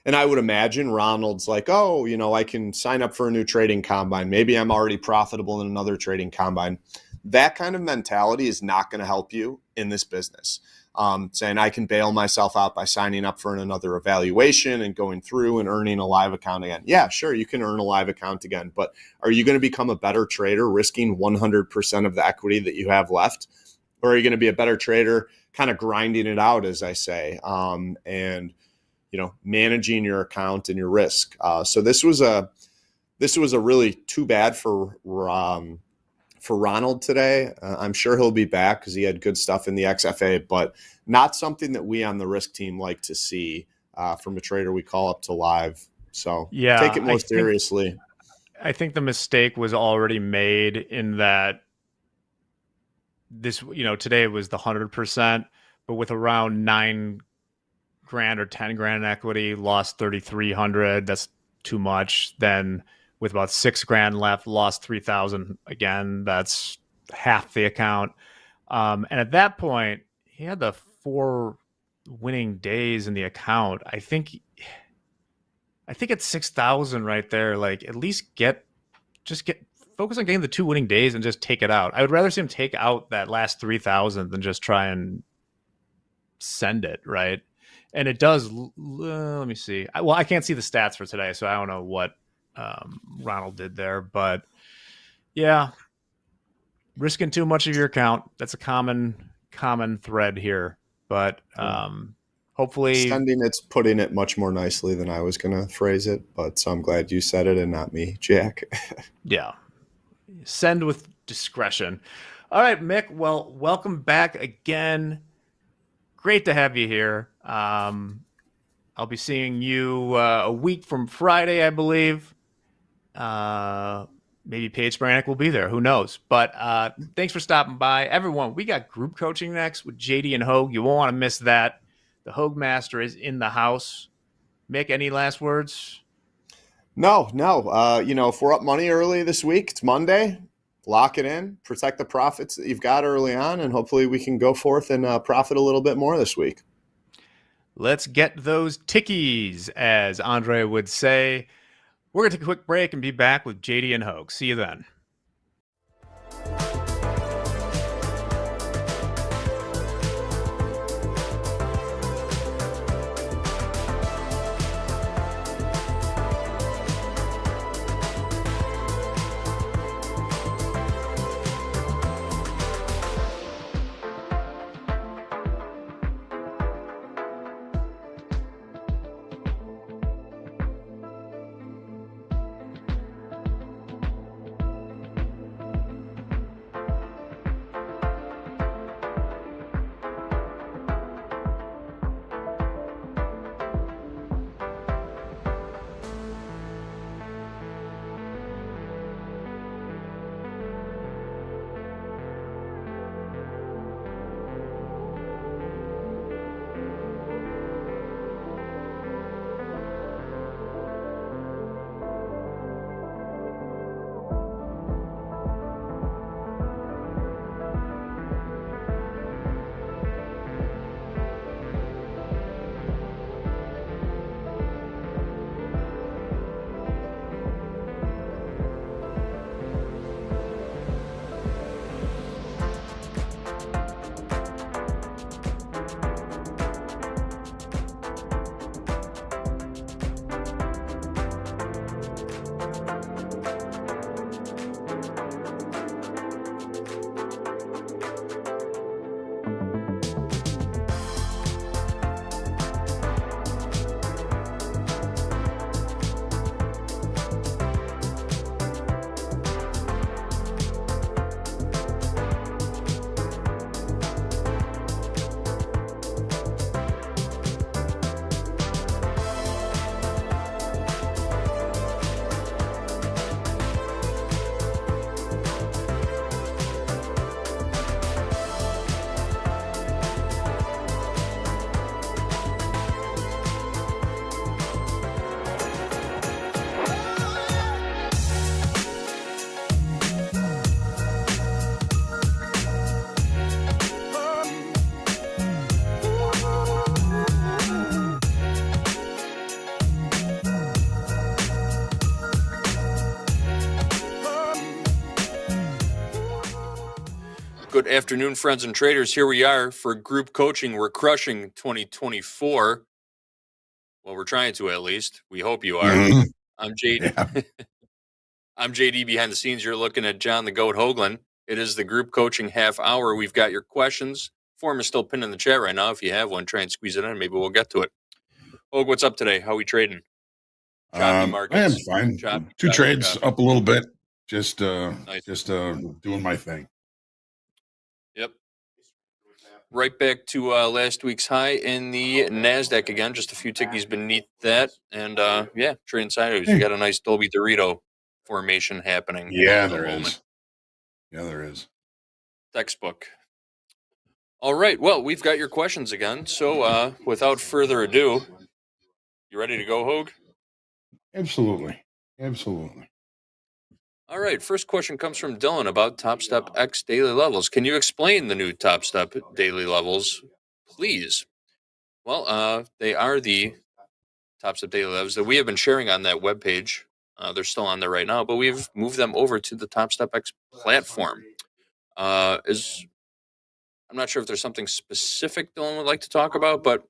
And I would imagine Ronald's like, oh, I can sign up for a new trading combine. Maybe I'm already profitable in another trading combine. That kind of mentality is not going to help you in this business. Saying I can bail myself out by signing up for another evaluation and going through and earning a live account again. Yeah, sure, you can earn a live account again. But are you going to become a better trader risking 100% of the equity that you have left? Or are you going to be a better trader kind of grinding it out, as I say, and managing your account and your risk. So this was a really too bad for Ronald today. I'm sure he'll be back because he had good stuff in the XFA, but not something that we on the risk team like to see from a trader we call up to live. So take it more seriously. I think the mistake was already made in that this, today it was the 100%, but with around $9,000 or $10,000 in equity, lost 3,300. That's too much. Then with about $6,000 left, lost 3,000 again. That's half the account. And at that point, he had the 4 winning days in the account. I think it's 6,000 right there. At least focus on getting the 2 winning days and just take it out. I would rather see him take out that last 3,000 than just try and send it, right? And it does. Let me see. I can't see the stats for today, so I don't know what Ronald did there. But yeah, risking too much of your account. That's a common thread here. But hopefully, It's putting it much more nicely than I was going to phrase it. But so I'm glad you said it and not me, Jack. Yeah. Send with discretion. All right, Mick. Well, welcome back again. Great to have you here. I'll be seeing you a week from Friday, I believe. Maybe Paige Brannick will be there. Who knows? But thanks for stopping by. Everyone, we got group coaching next with JD and Hoag. You won't want to miss that. The Hoag Master is in the house. Mick, any last words? No. If we're up money early this week, it's Monday. Lock it in, protect the profits that you've got early on, and hopefully we can go forth and profit a little bit more this week. Let's get those tickies, as Andre would say. We're going to take a quick break and be back with JD and Hoag. See you then. Good afternoon, friends and traders. Here we are for group coaching. We're crushing 2024. Well, we're trying to, at least. We hope you are. I'm JD. Yeah. I'm JD behind the scenes. You're looking at John the Goat Hoagland. It is the group coaching half hour. We've got your questions. Form is still pinned in the chat right now. If you have one, try and squeeze it in. Maybe we'll get to it. Hoag, what's up today? How are we trading? I am fine. Two trades up a little bit. Just doing my thing. Yep. Right back to last week's high in the NASDAQ again, just a few tickies beneath that. And trading sideways. You got a nice Dolby Dorito formation happening. Yeah, there is. Yeah, there is. Textbook. All right. Well, we've got your questions again. So without further ado, you ready to go, Hoag? Absolutely. All right. First question comes from Dylan about Topstep X daily levels. Can you explain the new Topstep daily levels, please? Well, they are the Topstep daily levels that we have been sharing on that webpage. They're still on there right now, but we've moved them over to the Topstep X platform. I'm not sure if there's something specific Dylan would like to talk about, but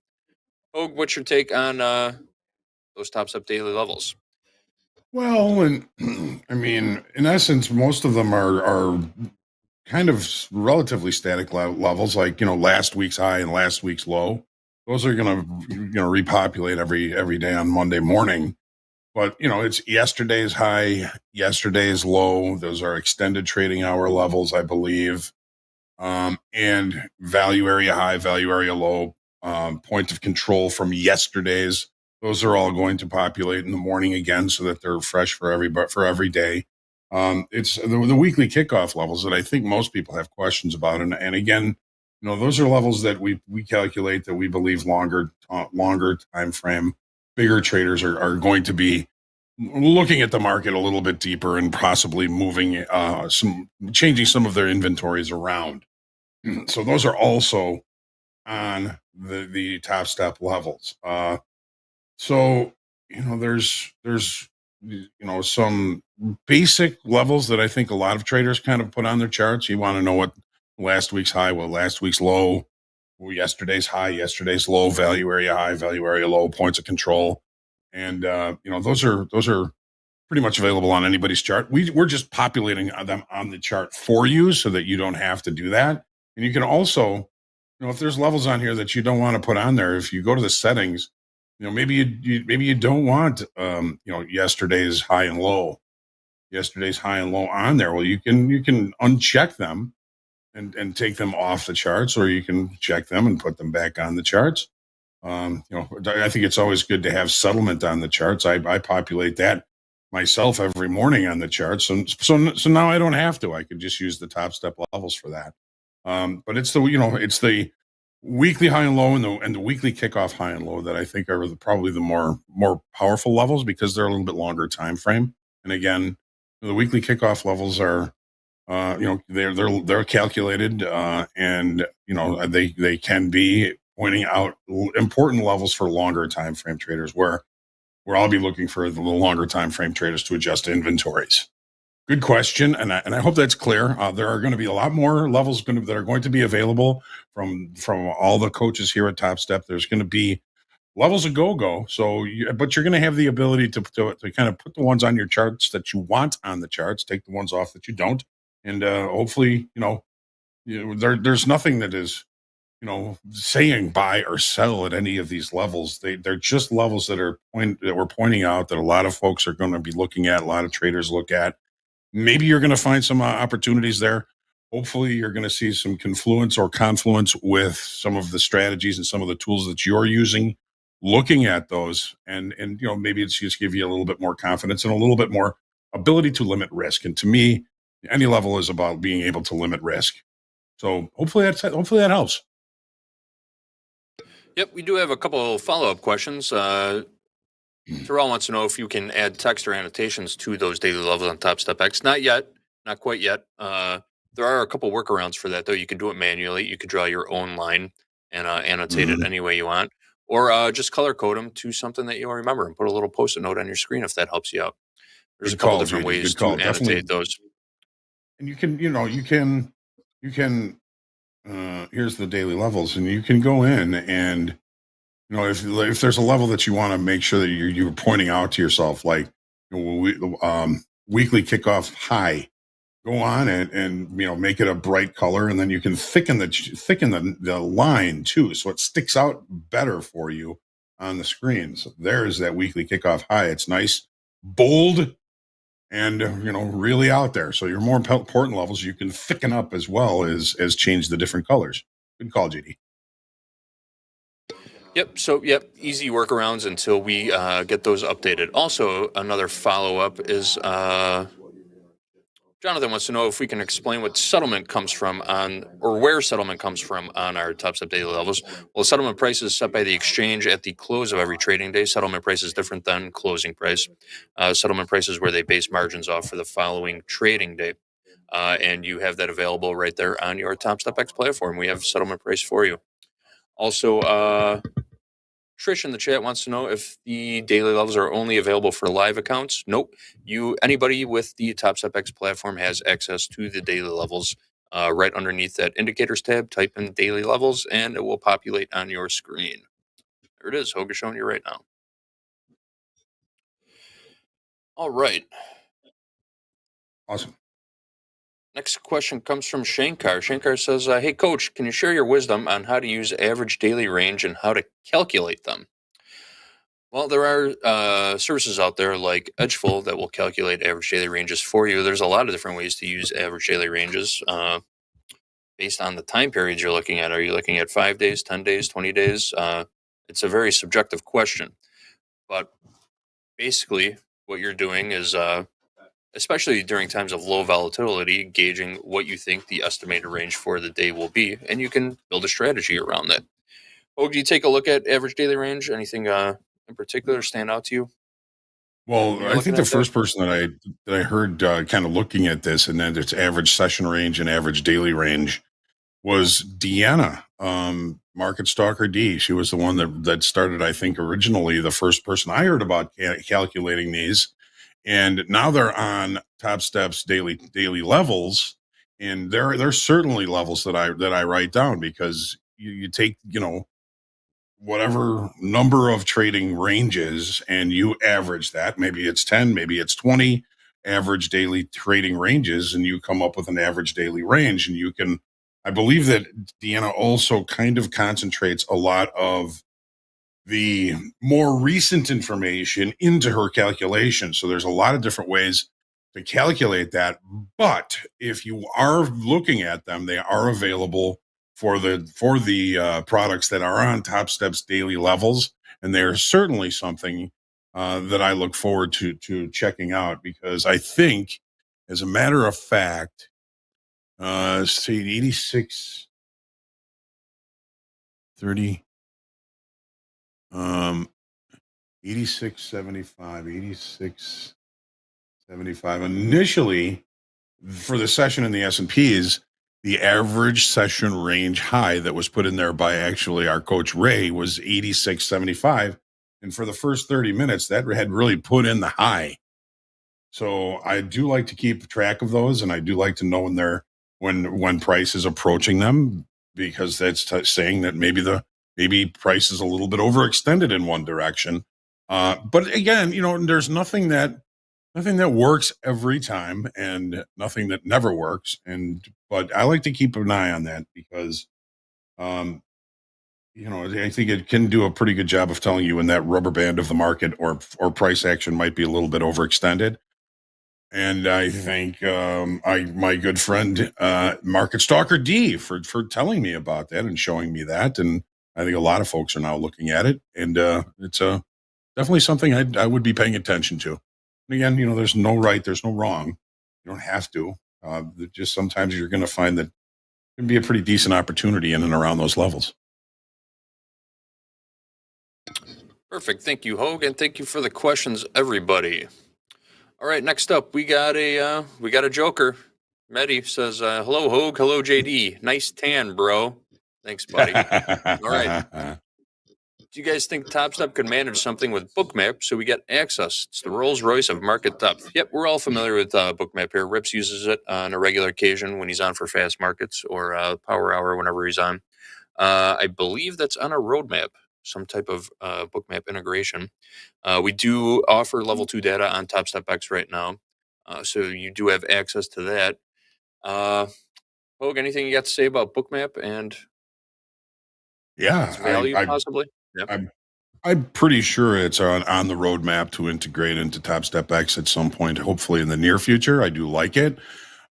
Hoag, what's your take on those Topstep daily levels? Well, and I mean, in essence, most of them are kind of relatively static levels, like last week's high and last week's low. Those are going to repopulate every day on Monday morning. But it's yesterday's high, yesterday's low. Those are extended trading hour levels, I believe, and value area high, value area low, point of control from yesterday's. Those are all going to populate in the morning again, so that they're fresh for every day. It's the weekly kickoff levels that I think most people have questions about, and again, those are levels that we calculate that we believe longer time frame, bigger traders are going to be looking at the market a little bit deeper and possibly moving changing some of their inventories around. So those are also on the Topstep levels. So there's some basic levels that I think a lot of traders kind of put on their charts. You want to know what last week's high, what last week's low, yesterday's high, yesterday's low, value area high, value area low, points of control, and those are pretty much available on anybody's chart. We're just populating them on the chart for you so that you don't have to do that. And you can also, if there's levels on here that you don't want to put on there, if you go to the settings, maybe you don't want yesterday's high and low on there. Well, you can uncheck them and take them off the charts, or you can check them and put them back on the charts. I think it's always good to have settlement on the charts. I populate that myself every morning on the charts, so now I don't have to. I could just use the Topstep levels for that. But it's the weekly high and low and the weekly kickoff high and low that I think are probably the more powerful levels, because they're a little bit longer time frame. And again, the weekly kickoff levels are they're calculated, and they can be pointing out important levels for longer time frame traders, where I'll be looking for the longer time frame traders to adjust inventories. Good question, and I hope that's clear. There are going to be a lot more levels that are going to be available from all the coaches here at Topstep. There's going to be levels of go. But you're going to have the ability to kind of put the ones on your charts that you want on the charts, take the ones off that you don't, and hopefully, there's nothing that is, saying buy or sell at any of these levels. They're just levels that we're pointing out that a lot of folks are going to be looking at, a lot of traders look at. Maybe you're going to find some opportunities there. Hopefully you're going to see some confluence with some of the strategies and some of the tools that you're using, looking at those, and maybe it's just give you a little bit more confidence and a little bit more ability to limit risk. And to me, any level is about being able to limit risk. So hopefully that helps. Yep, we do have a couple of follow-up questions. Terrell wants to know if you can add text or annotations to those daily levels on TopstepX. Not yet, not quite yet. There are a couple workarounds for that, though. You can do it manually. You could draw your own line and annotate it any way you want, or just color code them to something that you'll remember and put a little post-it note on your screen if that helps you out. There's a couple different ways to annotate those. And you can here's the daily levels, and you can go in and if there's a level that you want to make sure that you're pointing out to yourself, like weekly kickoff high, go on and make it a bright color, and then you can thicken the line too, so it sticks out better for you on the screen. So there's that weekly kickoff high. It's nice, bold, and really out there. So your more important levels you can thicken up as well as change the different colors. Good call, JD. Yep. So, easy workarounds until we get those updated. Also, another follow-up is Jonathan wants to know if we can explain what settlement comes from where settlement comes from on our Topstep daily levels. Well, settlement price is set by the exchange at the close of every trading day. Settlement price is different than closing price. Settlement price is where they base margins off for the following trading day. And you have that available right there on your TopstepX platform. We have settlement price for you. Also, Trish in the chat wants to know if the daily levels are only available for live accounts. Nope. Anybody with the TopstepX platform has access to the daily levels right underneath that indicators tab. Type in daily levels and it will populate on your screen. There it is. Hoag is showing you right now. All right. Awesome. Next question comes from Shankar. Shankar says, hey, Coach, can you share your wisdom on how to use average daily range and how to calculate them? Well, there are services out there like Edgeful that will calculate average daily ranges for you. There's a lot of different ways to use average daily ranges based on the time periods you're looking at. Are you looking at 5 days, 10 days, 20 days? It's a very subjective question. But basically, what you're doing is, especially during times of low volatility, gauging what you think the estimated range for the day will be, and you can build a strategy around that. Oh, do you take a look at average daily range? Anything in particular stand out to you? Well, You're I looking think the at that? first person that I heard kind of looking at this, and then its average session range and average daily range, was Deanna, Market Stalker D. She was the one that started, I think, originally the first person I heard about calculating these, and now they're on Topstep's daily levels, and they're certainly levels that I write down, because you take, whatever number of trading ranges and you average that. Maybe it's 10, maybe it's 20 average daily trading ranges, and you come up with an average daily range. And you can, I believe that Deanna also kind of concentrates a lot of the more recent information into her calculation. So there's a lot of different ways to calculate that. But if you are looking at them, they are available for the products that are on Topstep's daily levels, and they are certainly something that I look forward to checking out, because I think, as a matter of fact, say 86 30, 86.75, 86.75. Initially, for the session in the S&Ps, the average session range high that was put in there by actually our coach Ray was 86.75. And for the first 30 minutes, that had really put in the high. So I do like to keep track of those, and I do like to know when price is approaching them, because that's saying that maybe price is a little bit overextended in one direction. But again, there's nothing that works every time, and nothing that never works. But I like to keep an eye on that, because I think it can do a pretty good job of telling you when that rubber band of the market or price action might be a little bit overextended. And I thank my good friend Market Stalker D for telling me about that and showing me that. And I think a lot of folks are now looking at it, and it's definitely something I would be paying attention to. And again, there's no right, there's no wrong. You don't have to. Just sometimes you're going to find that it can be a pretty decent opportunity in and around those levels. Perfect. Thank you, Hoag, and thank you for the questions, everybody. All right, next up, we got a joker. Mehdi says, hello, Hoag. Hello, JD. Nice tan, bro. Thanks, buddy. All right. Do you guys think Topstep could manage something with Bookmap so we get access? It's the Rolls Royce of market depth. Yep, we're all familiar with Bookmap here. Rips uses it on a regular occasion when he's on for fast markets, or Power Hour whenever he's on. I believe that's on a roadmap, some type of Bookmap integration. We do offer level 2 data on TopstepX right now, so you do have access to that. Hoag, anything you got to say about Bookmap and its value, possibly? Yeah. I'm pretty sure it's on the roadmap to integrate into TopstepX at some point, hopefully in the near future. I do like it.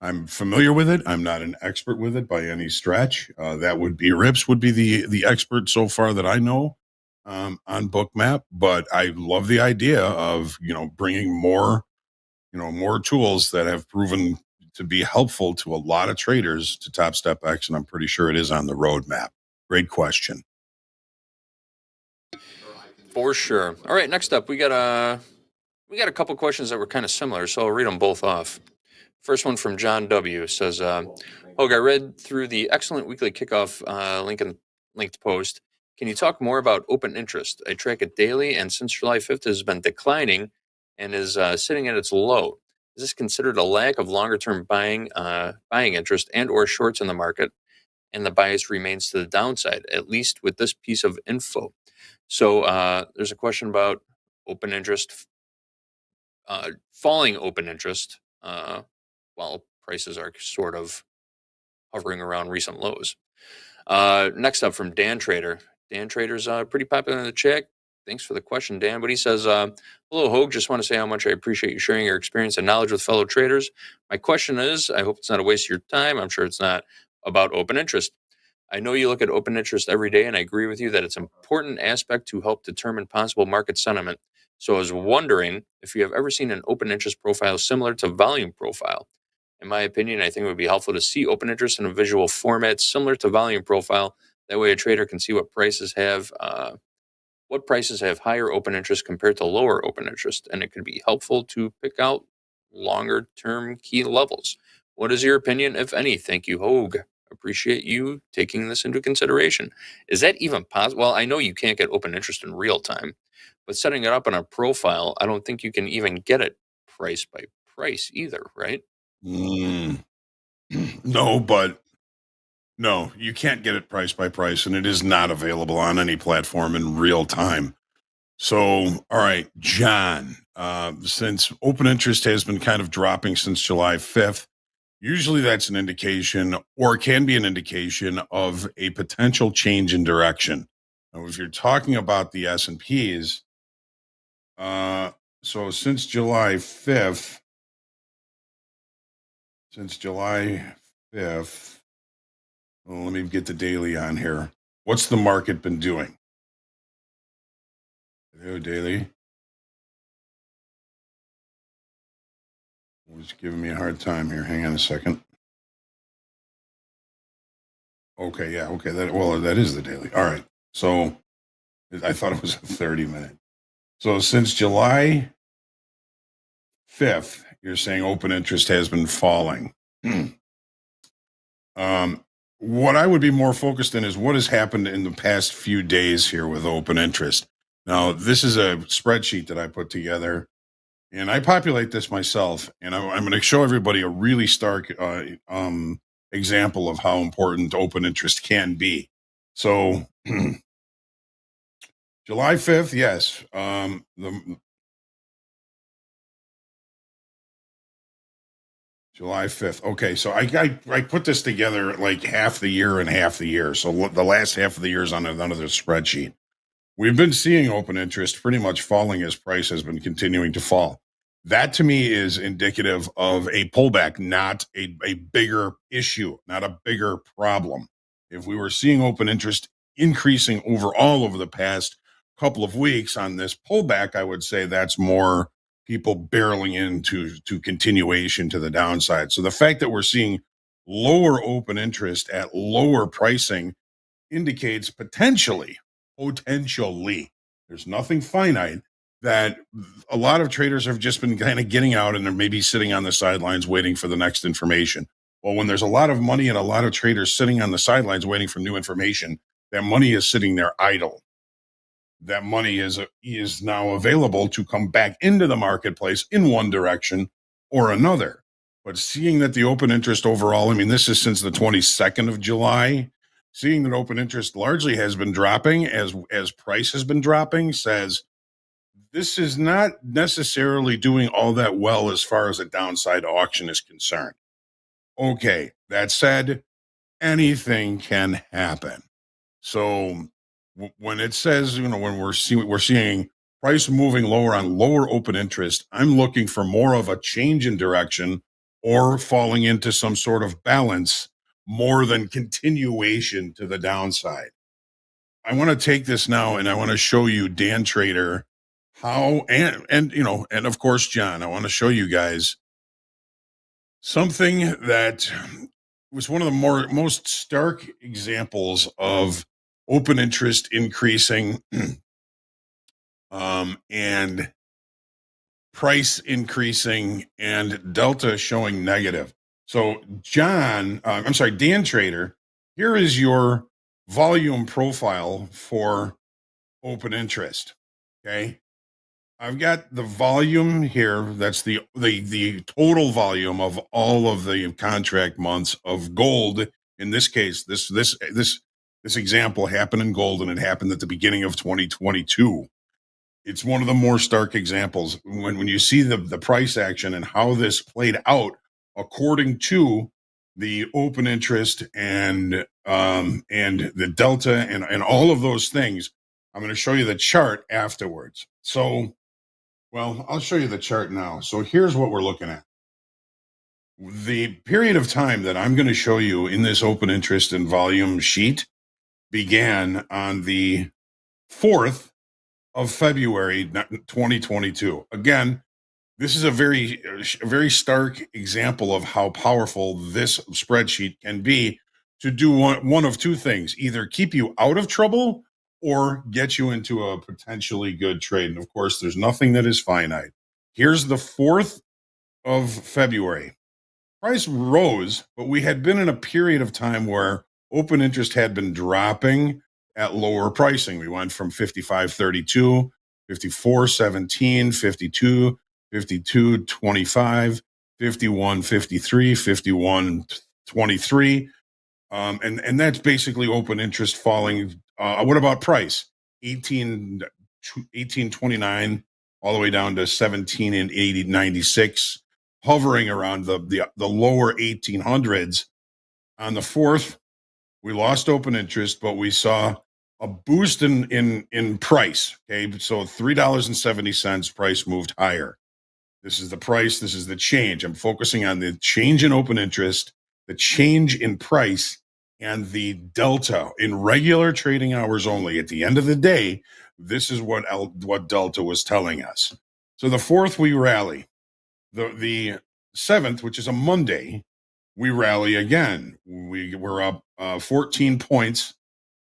I'm familiar with it. I'm not an expert with it by any stretch. That would be Rips would be the expert so far that I know on Bookmap. But I love the idea of bringing more tools that have proven to be helpful to a lot of traders to TopstepX, and I'm pretty sure it is on the roadmap. Great question. For sure. All right, next up, we got a couple questions that were kind of similar, so I'll read them both off. First one from John W. says, Hoag, I read through the excellent weekly kickoff linked post. Can you talk more about open interest? I track it daily, and since July 5th has been declining and is sitting at its low. Is this considered a lack of longer-term buying interest and or shorts in the market, and the bias remains to the downside, at least with this piece of info? So there's a question about open interest, falling open interest, while prices are sort of hovering around recent lows. Next up from Dan Trader. Dan Trader's pretty popular in the chat. Thanks for the question, Dan. But he says, hello, Hoag. Just want to say how much I appreciate you sharing your experience and knowledge with fellow traders. My question is, I hope it's not a waste of your time. I'm sure it's not, about open interest. I know you look at open interest every day, and I agree with you that it's an important aspect to help determine possible market sentiment. So I was wondering if you have ever seen an open interest profile similar to volume profile. In my opinion, I think it would be helpful to see open interest in a visual format similar to volume profile. That way a trader can see what prices have higher open interest compared to lower open interest, and it could be helpful to pick out longer term key levels. What is your opinion, if any? Thank you, Hoag. Appreciate you taking this into consideration. Is that even possible? Well, I know you can't get open interest in real time, but setting it up on a profile, I don't think you can even get it price by price either, right? No, you can't get it price by price, and it is not available on any platform in real time. So, all right, John, since open interest has been kind of dropping since July 5th, usually that's an indication, or can be an indication, of a potential change in direction. Now, if you're talking about the S&Ps, so since July 5th, well, let me get the daily on here. What's the market been doing? Hello, daily. It's giving me a hard time here. Hang on a second. Okay, yeah, okay. That is the daily. All right. So I thought it was a 30-minute. So since July 5th, you're saying open interest has been falling. What I would be more focused in is what has happened in the past few days here with open interest. Now, this is a spreadsheet that I put together, and I populate this myself, and I'm going to show everybody a really stark example of how important open interest can be. So July 5th, yes. July 5th. Okay, so I put this together like half the year and half the year. So the last half of the year is on another spreadsheet. We've been seeing open interest pretty much falling as price has been continuing to fall. That to me is indicative of a pullback, not a bigger issue, not a bigger problem. If we were seeing open interest increasing overall over the past couple of weeks on this pullback, I would say that's more people barreling into continuation to the downside. So the fact that we're seeing lower open interest at lower pricing indicates potentially, there's nothing finite, that a lot of traders have just been kind of getting out and they're maybe sitting on the sidelines waiting for the next information. Well, when there's a lot of money and a lot of traders sitting on the sidelines waiting for new information, that money is sitting there idle. That money is now available to come back into the marketplace in one direction or another. But seeing that the open interest overall, I mean, this is since the 22nd of July, seeing that open interest largely has been dropping as price has been dropping, says this is not necessarily doing all that well as far as a downside auction is concerned. Okay, that said, anything can happen. So when it says, when we're seeing price moving lower on lower open interest, I'm looking for more of a change in direction or falling into some sort of balance more than continuation to the downside. I want to take this now and I want to show you, Dan Trader, how, and of course, John, I want to show you guys something that was one of the most stark examples of open interest increasing and price increasing and delta showing negative. So Dan Trader, here is your volume profile for open interest. Okay. I've got the volume here. That's the total volume of all of the contract months of gold. In this case, this This example happened in gold, and it happened at the beginning of 2022. It's one of the more stark examples when you see the price action and how this played out according to the open interest and the delta and all of those things. I'm going to show you the chart afterwards. So, well, I'll show you the chart now. So here's what we're looking at. The period of time that I'm going to show you in this open interest and volume sheet began on the 4th of February 2022. Again, this is a very stark example of how powerful this spreadsheet can be to do one of two things: either keep you out of trouble or get you into a potentially good trade. And of course, there's nothing that is finite. Here's the 4th of February. Price rose, but we had been in a period of time where open interest had been dropping at lower pricing. We went from 55.32, 54.17, 52, 52.25, 51.53, 51.23. And that's basically open interest falling. What about price? 18.29 all the way down to 17.96, hovering around the lower 1800s. On the 4th, we lost open interest, but we saw a boost in price. Okay, so $3.70 price moved higher. This is the price. This is the change. I'm focusing on the change in open interest, the change in price, and the delta in regular trading hours only. At the end of the day, this is what delta was telling us. So the 4th, we rally. The 7th, which is a Monday, we rally again. We were up 14 points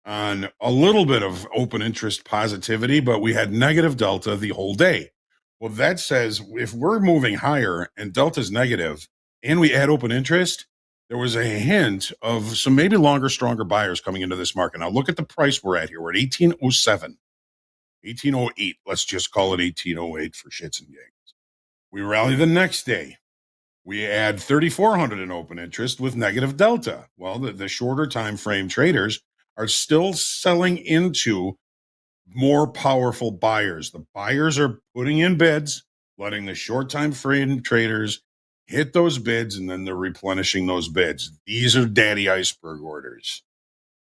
on a little bit of open interest positivity, but we had negative delta the whole day. Well, that says if we're moving higher and delta's negative and we add open interest, there was a hint of some maybe longer, stronger buyers coming into this market. Now look at the price we're at here. We're at 1807, 1808. Let's just call it 1808 for shits and gigs. We rally the next day. We add 3,400 in open interest with negative delta. Well, the shorter time frame traders are still selling into more powerful buyers. The buyers are putting in bids, letting the short time frame traders hit those bids, and then they're replenishing those bids. These are daddy iceberg orders.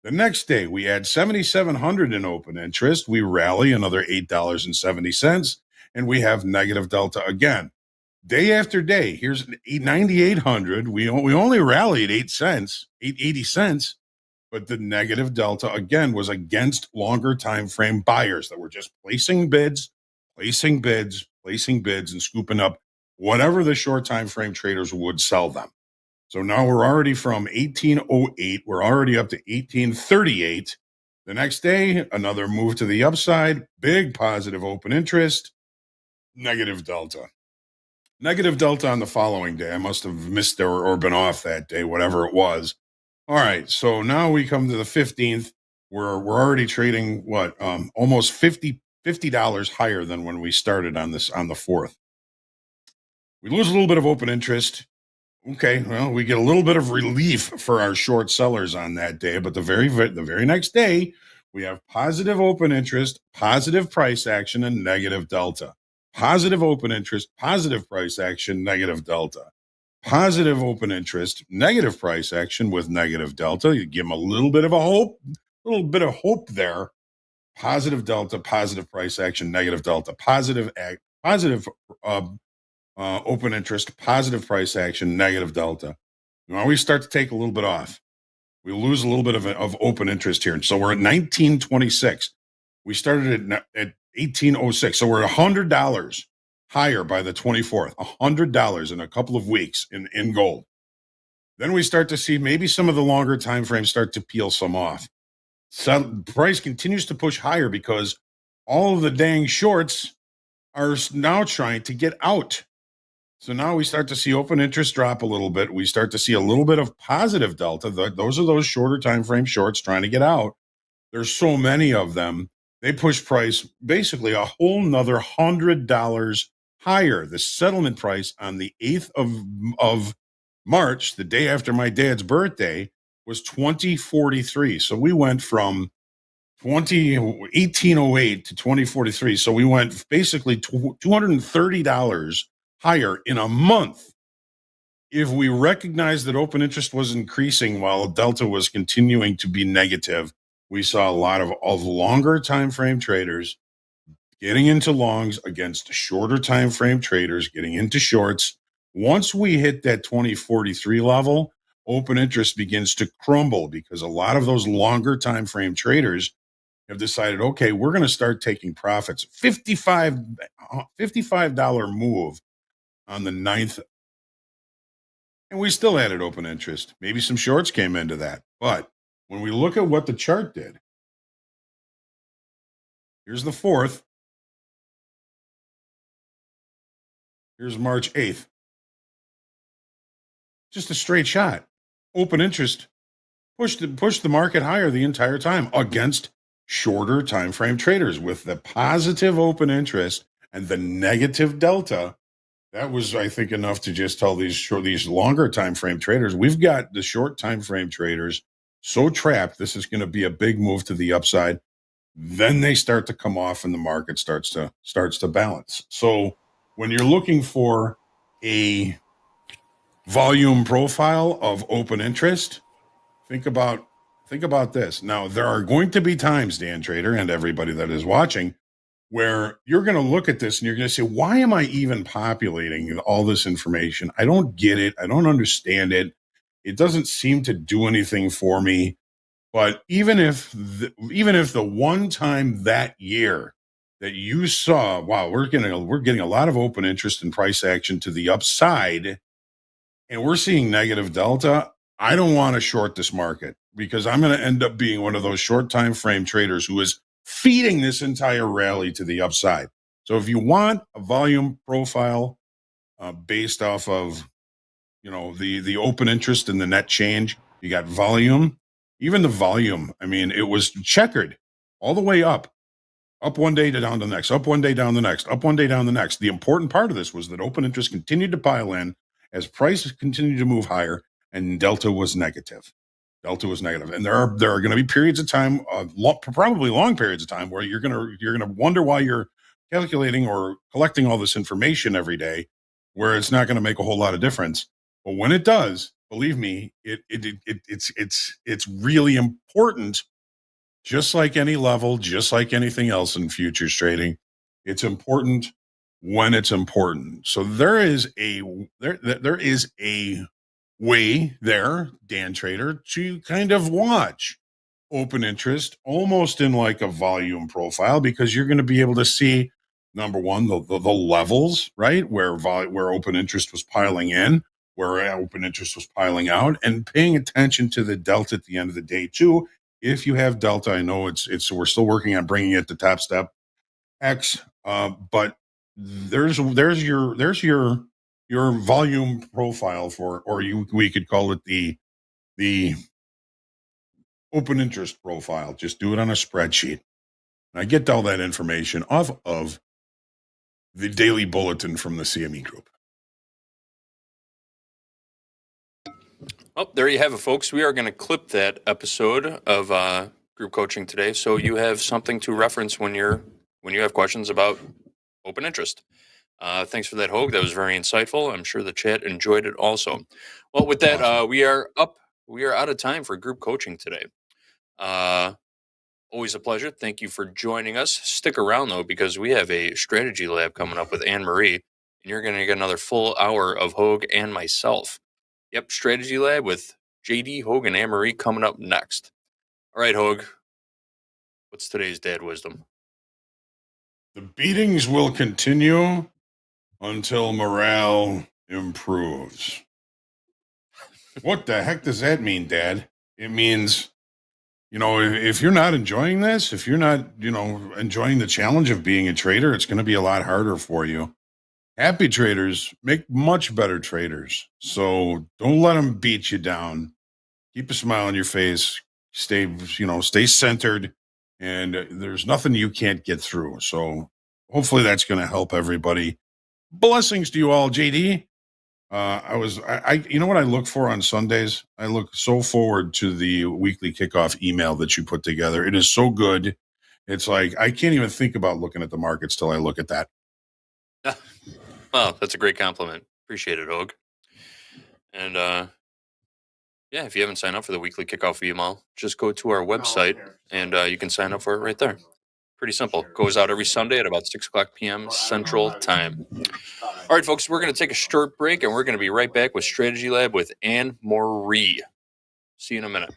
The next day, we add 7,700 in open interest. We rally another $8.70, and we have negative delta again. Day after day, here's 9,800. We only rallied 8 cents, 80 cents, but the negative delta again was against longer time frame buyers that were just placing bids, and scooping up whatever the short time frame traders would sell them. So now we're already from 1808, we're already up to 1838. The next day, another move to the upside, big positive open interest, negative delta. Negative delta on the following day. I must have missed or been off that day, whatever it was. All right, so now we come to the 15th. We're already trading almost $50 higher than when we started on the 4th. We lose a little bit of open interest. Okay, well, we get a little bit of relief for our short sellers on that day, but the very next day, we have positive open interest, positive price action, and negative delta. Positive open interest, positive price action, negative delta. Positive open interest, negative price action with negative delta. You give them a little bit of hope there. Positive delta, positive price action, negative delta. Positive open interest, positive price action, negative delta. Now we start to take a little bit off. We lose a little bit of open interest here. And so we're at 1926. We started at 1806. So we're $100 higher by the 24th, $100 in a couple of weeks in gold. Then we start to see maybe some of the longer time frames start to peel some off. So price continues to push higher because all of the dang shorts are now trying to get out. So now we start to see open interest drop a little bit. We start to see a little bit of positive delta. Those are those shorter time frame shorts trying to get out. There's so many of them. They push price basically a whole nother $100 higher. The settlement price on the 8th of March, the day after my dad's birthday, was 2043. So we went from 1808 to 2043. So we went basically $230 higher in a month. If we recognized that open interest was increasing while delta was continuing to be negative, we saw a lot of longer time frame traders getting into longs against shorter time frame traders, getting into shorts. Once we hit that 2043 level, open interest begins to crumble because a lot of those longer time frame traders have decided, okay, we're going to start taking profits. $55 move on the 9th. And we still added open interest. Maybe some shorts came into that. But when we look at what the chart did, here's the 4th. Here's March 8th. Just a straight shot. Open interest pushed the market higher the entire time against shorter time frame traders. With the positive open interest and the negative delta, that was, I think, enough to just tell these longer time frame traders, we've got the short time frame traders so trapped, this is going to be a big move to the upside. Then they start to come off and the market starts to balance. So when you're looking for a volume profile of open interest, think about this. Now, there are going to be times, Dan Trader, and everybody that is watching, where you're going to look at this and you're going to say, why am I even populating all this information? I don't get it. I don't understand it. It doesn't seem to do anything for me. But even if the one time that year that you saw, wow, we're getting a lot of open interest and price action to the upside, and we're seeing negative delta, I don't want to short this market because I'm going to end up being one of those short time frame traders who is feeding this entire rally to the upside. So if you want a volume profile based off of, the open interest and the net change, you got volume. Even the volume, I mean, it was checkered all the way up one day to down the next, up one day, down the next, up one day, down the next. The important part of this was that open interest continued to pile in as prices continued to move higher, and delta was negative. And there are going to be periods of time, probably long periods of time, where you're going to wonder why you're calculating or collecting all this information every day, where it's not going to make a whole lot of difference. But when it does, believe me, it's really important. Just like any level, just like anything else in futures trading, it's important when it's important. So there is a way there, Dan Trader, to kind of watch open interest almost in like a volume profile, because you're going to be able to see, number one, the levels, right, where open interest was piling in, where open interest was piling out, and paying attention to the delta at the end of the day too. If you have delta, I know it's we're still working on bringing it to Topstep X, but there's your volume profile for, or we could call it the open interest profile. Just do it on a spreadsheet. And I get all that information off of the daily bulletin from the CME group. Oh, there you have it, folks. We are going to clip that episode of group coaching today, so you have something to reference when you have questions about open interest. Thanks for that, Hoag. That was very insightful. I'm sure the chat enjoyed it also. Well, with that, we are out of time for group coaching today. Always a pleasure. Thank you for joining us. Stick around, though, because we have a strategy lab coming up with Anne-Marie, and you're going to get another full hour of Hoag and myself. Yep, strategy lab with JD, Hoag, and Anne-Marie coming up next. All right, Hoag, what's today's dad wisdom? The beatings will continue until morale improves. What the heck does that mean, Dad? It means, if you're not enjoying this, if you're not, enjoying the challenge of being a trader, it's going to be a lot harder for you. Happy traders make much better traders. So don't let them beat you down. Keep a smile on your face. Stay centered, and there's nothing you can't get through. So hopefully that's going to help everybody. Blessings to you all, JD. You know what I look for on Sundays? I look so forward to the weekly kickoff email that you put together. It is so good. It's like, I can't even think about looking at the markets till I look at that. Well, that's a great compliment. Appreciate it, Hoag. And yeah, if you haven't signed up for the weekly kickoff email, just go to our website and you can sign up for it right there. Pretty simple. Goes out every Sunday at about 6 o'clock p.m. Central Time. All right, folks, we're going to take a short break and we're going to be right back with Strategy Lab with Anne Marie. See you in a minute.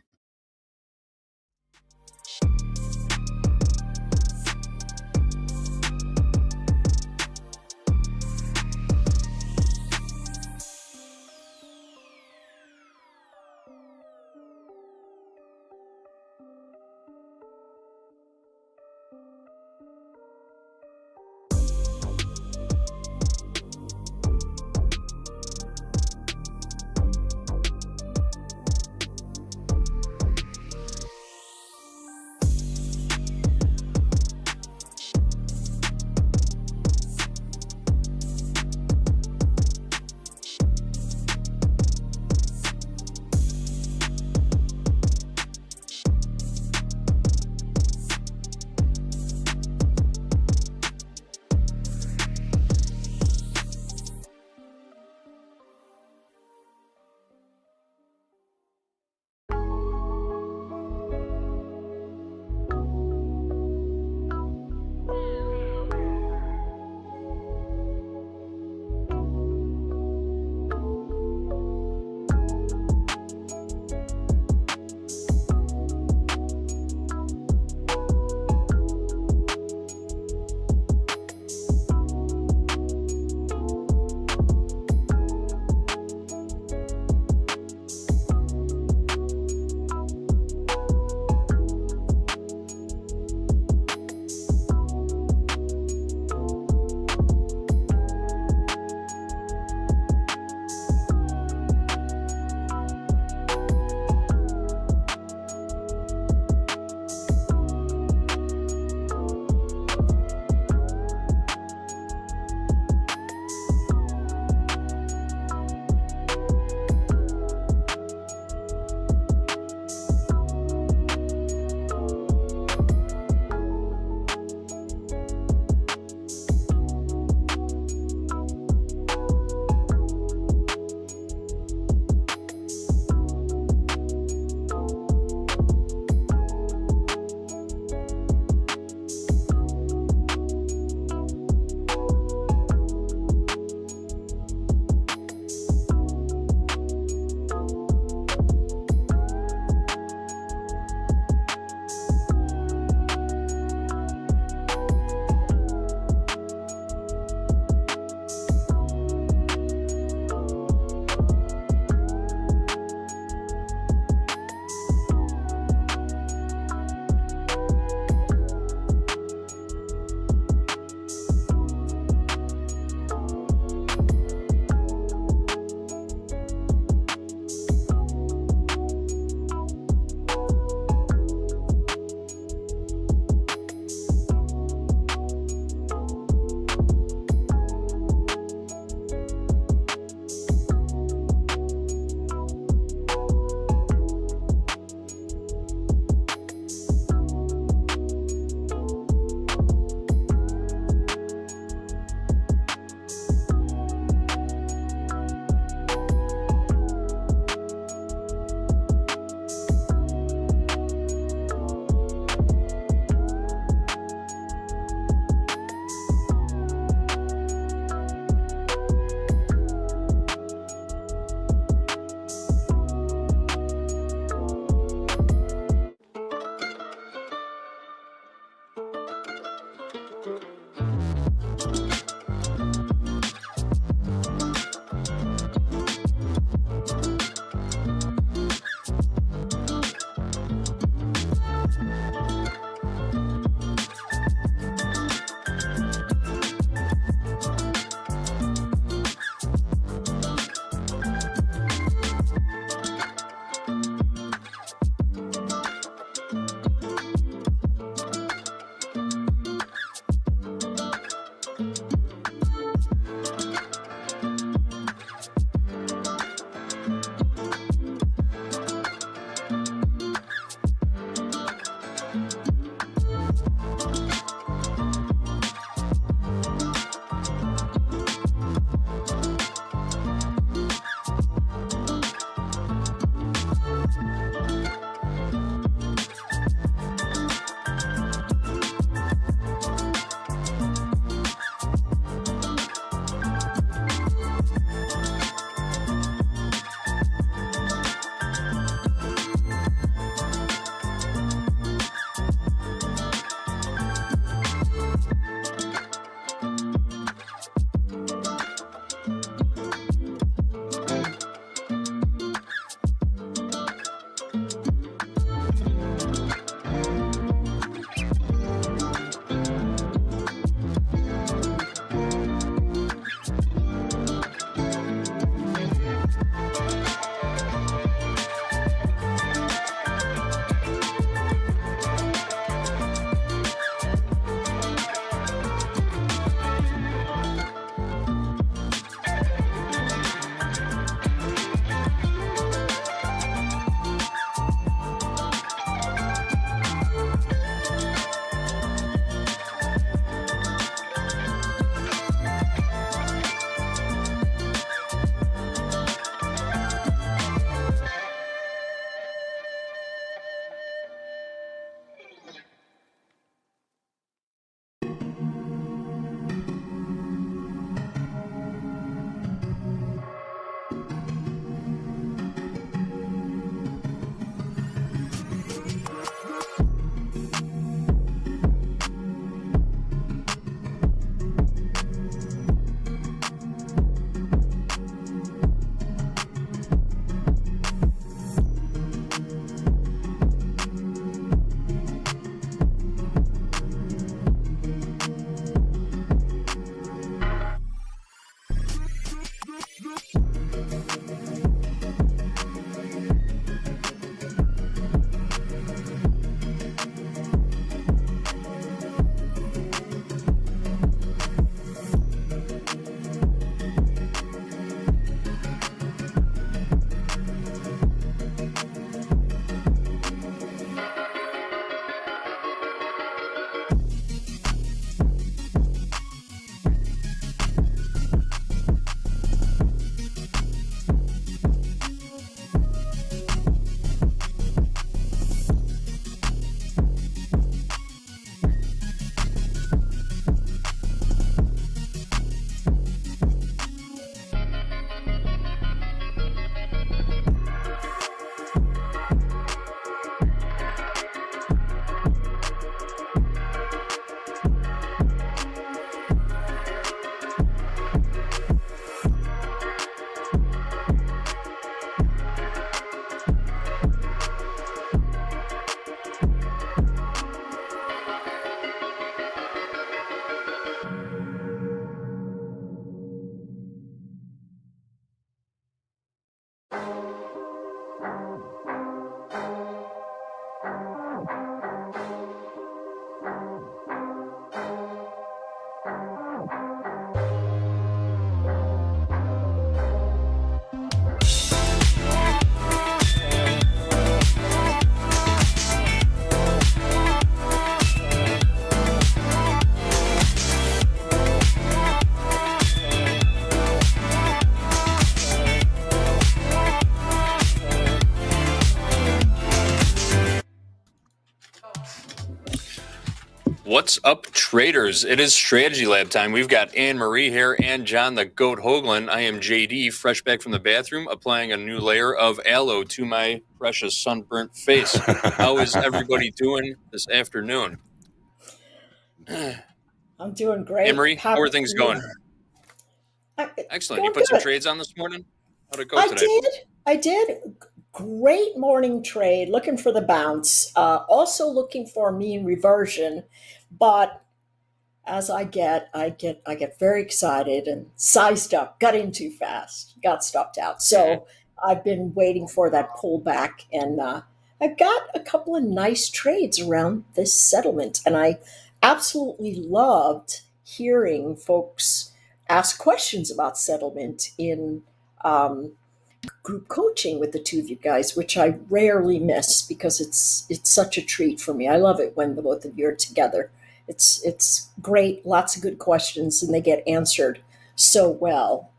What's up, traders? It is Strategy Lab time. We've got Anne-Marie here and John the Goat Hoagland. I am JD, fresh back from the bathroom, applying a new layer of aloe to my precious sunburnt face. How is everybody doing this afternoon? I'm doing great. Anne-Marie, how are things going? Excellent. You put some trades on this morning? How'd it go today? I did. Great morning trade, looking for the bounce. Also looking for a mean reversion, but as I get very excited and sized up, got in too fast, got stopped out. So I've been waiting for that pullback, and I've got a couple of nice trades around this settlement, and I absolutely loved hearing folks ask questions about settlement in group coaching with the two of you guys, which I rarely miss because it's such a treat for me. I love it when the both of you are together. It's great, lots of good questions, and they get answered so well.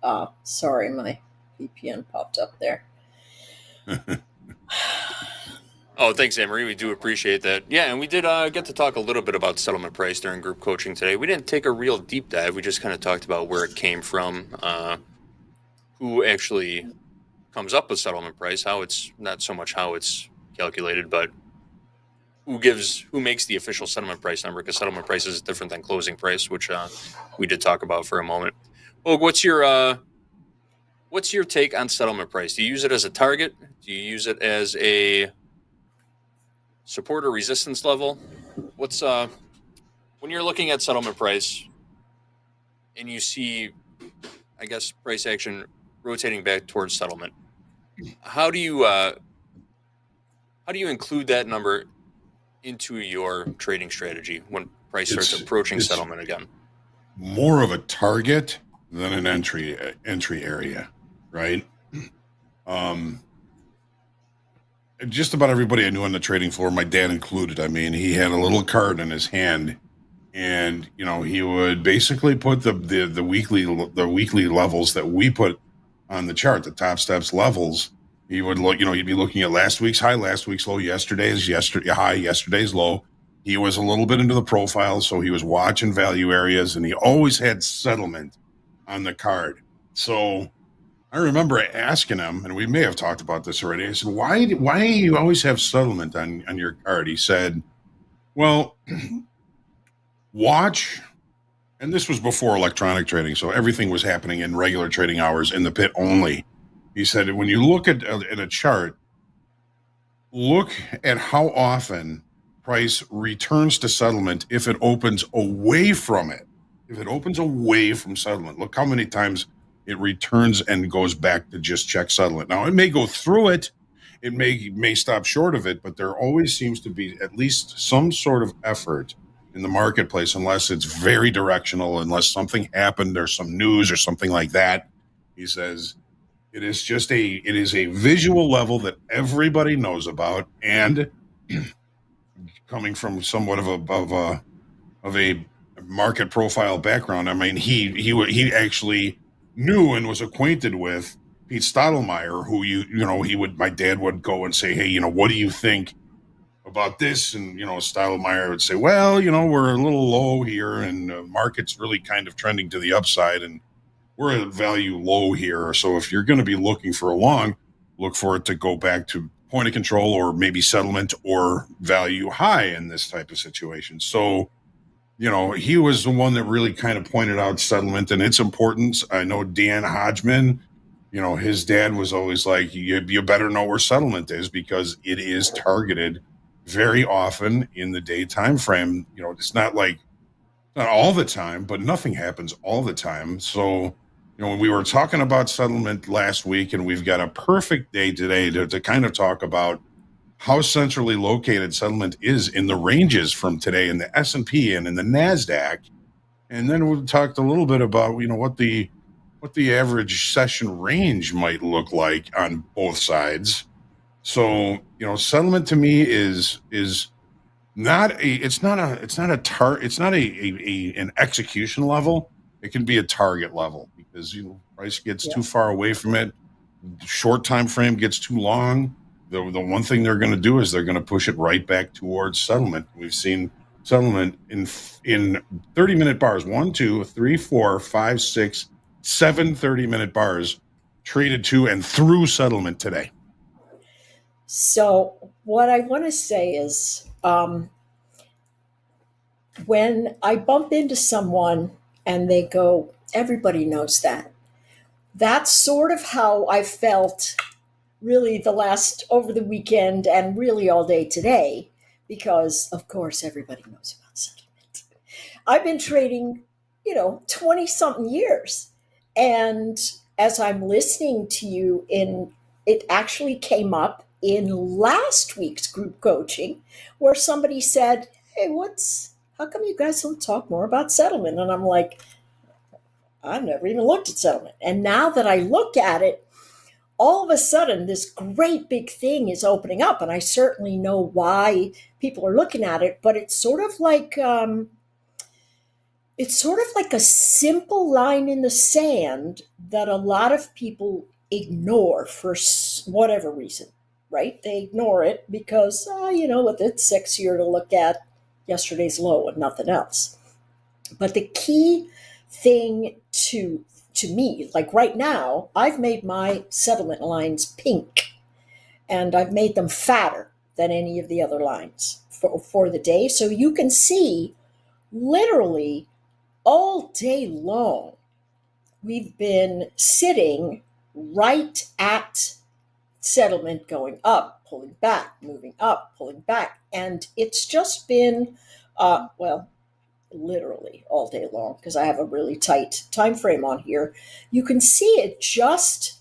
Sorry, my VPN popped up there. Oh, thanks, Anne-Marie. We do appreciate that. Yeah, and we did get to talk a little bit about settlement price during group coaching today. We didn't take a real deep dive. We just kind of talked about where it came from, who actually comes up with settlement price, how it's not so much how it's calculated, but who makes the official settlement price number, because settlement price is different than closing price, which we did talk about for a moment. Hoag, what's your take on settlement price? Do you use it as a target? Do you use it as a support or resistance level? What's when you're looking at settlement price and you see, I guess, price action rotating back towards settlement, how do you include that number into your trading strategy when price starts approaching settlement again? More of a target than an entry area, right? Just about everybody I knew on the trading floor, my dad included, I mean, he had a little card in his hand, and he would basically put the weekly levels that we put on the chart, the Topstep's levels. He would look, he'd be looking at last week's high, last week's low, yesterday's high, yesterday's low. He was a little bit into the profile, so he was watching value areas, and he always had settlement on the card. So I remember asking him, and we may have talked about this already. I said, why do you always have settlement on your card? He said, well, watch. And this was before electronic trading, so everything was happening in regular trading hours in the pit only. He said, when you look at a chart, look at how often price returns to settlement if it opens away from it. If it opens away from settlement, look how many times it returns and goes back to just check settlement. Now, it may go through it. It may stop short of it, but there always seems to be at least some sort of effort in the marketplace, unless it's very directional, unless something happened or some news or something like that. He says it is a visual level that everybody knows about, and coming from somewhat of a market profile background, I mean, he actually knew and was acquainted with Pete Stottlemyre, who my dad would go and say, hey, what do you think about this? And Stottlemyre would say, well, we're a little low here, and the market's really kind of trending to the upside, and we're at value low here. So if you're going to be looking for a long, look for it to go back to point of control or maybe settlement or value high in this type of situation. So he was the one that really kind of pointed out settlement and its importance. I know Dan Hodgman, his dad was always like, you better know where settlement is, because it is targeted very often in the day time frame. It's not all the time, but nothing happens all the time. So, when we were talking about settlement last week, and we've got a perfect day today to kind of talk about how centrally located settlement is in the ranges from today in the S&P and in the NASDAQ. And then we talked a little bit about, what the average session range might look like on both sides. So, settlement to me is not an execution level. It can be a target level, because price gets too far away from it. Short time frame gets too long. The one thing they're going to do is they're going to push it right back towards settlement. We've seen settlement in 30-minute bars. 1, 2, 3, 4, 5, 6, 7 30-minute bars traded to and through settlement today. So what I want to say is, when I bump into someone and they go, everybody knows that. That's sort of how I felt really over the weekend and really all day today, because of course everybody knows about settlement. I've been trading, 20 something years. And as I'm listening to you, it actually came up in last week's group coaching where somebody said, hey, how come you guys don't talk more about settlement? And I'm like, I've never even looked at settlement. And now that I look at it, all of a sudden this great big thing is opening up. And I certainly know why people are looking at it, but it's sort of like a simple line in the sand that a lot of people ignore for whatever reason, right? They ignore it because, it's sexier to look at yesterday's low and nothing else. But the key thing to me, like right now, I've made my settlement lines pink and I've made them fatter than any of the other lines for the day. So you can see literally all day long, we've been sitting right at settlement, going up, pulling back, moving up, pulling back. And it's just been, literally all day long, because I have a really tight time frame on here. You can see it just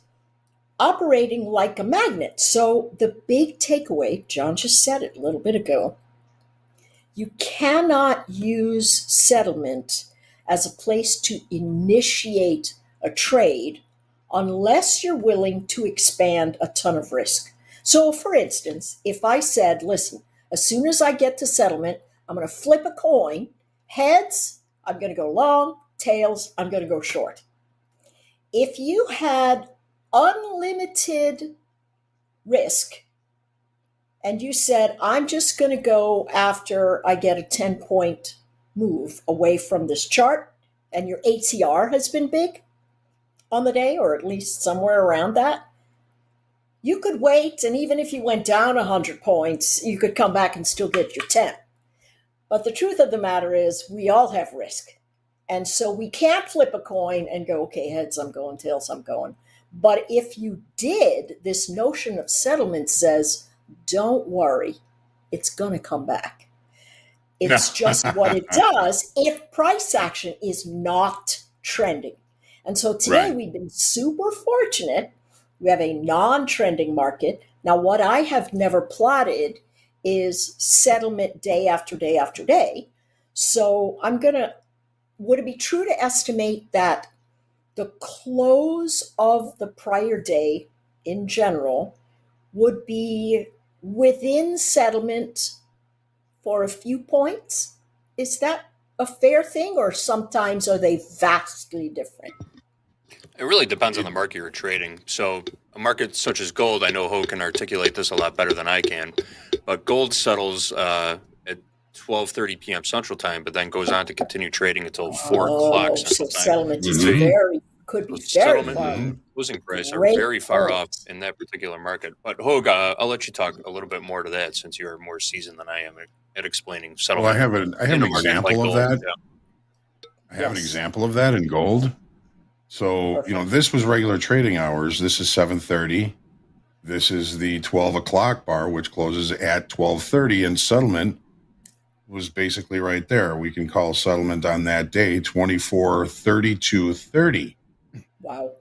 operating like a magnet. So the big takeaway, John just said it a little bit ago, you cannot use settlement as a place to initiate a trade unless you're willing to expand a ton of risk. So for instance, if I said, listen, as soon as I get to settlement, I'm going to flip a coin. Heads, I'm going to go long. Tails, I'm going to go short. If you had unlimited risk and you said, I'm just going to go after I get a 10-point move away from this chart, and your ATR has been big on the day, or at least somewhere around that, you could wait, and even if you went down 100 points, you could come back and still get your 10. But the truth of the matter is we all have risk. And so we can't flip a coin and go, okay, heads, I'm going, tails, I'm going. But if you did, this notion of settlement says, don't worry, it's going to come back. It's just what it does if price action is not trending. And so today we've been super fortunate. We have a non-trending market. Now, what I have never plotted is settlement day after day after day. So would it be true to estimate that the close of the prior day in general would be within settlement for a few points? Is that a fair thing, or sometimes are they vastly different? It really depends on the market you're trading. So a market such as gold, I know Hoag can articulate this a lot better than I can, but gold settles at 12:30 p.m. Central Time, but then goes on to continue trading until 4 o'clock Central Time. Settlement is could be very far. Closing price are very far off in that particular market. But Hoag, I'll let you talk a little bit more to that, since you're more seasoned than I am at explaining settlement. Well, I have an example of that. Yeah. I have an example of that in gold. So, this was regular trading hours. This is 7:30. This is the 12 o'clock bar, which closes at 12:30, and settlement was basically right there. We can call settlement on that day 24:32:30. Wow.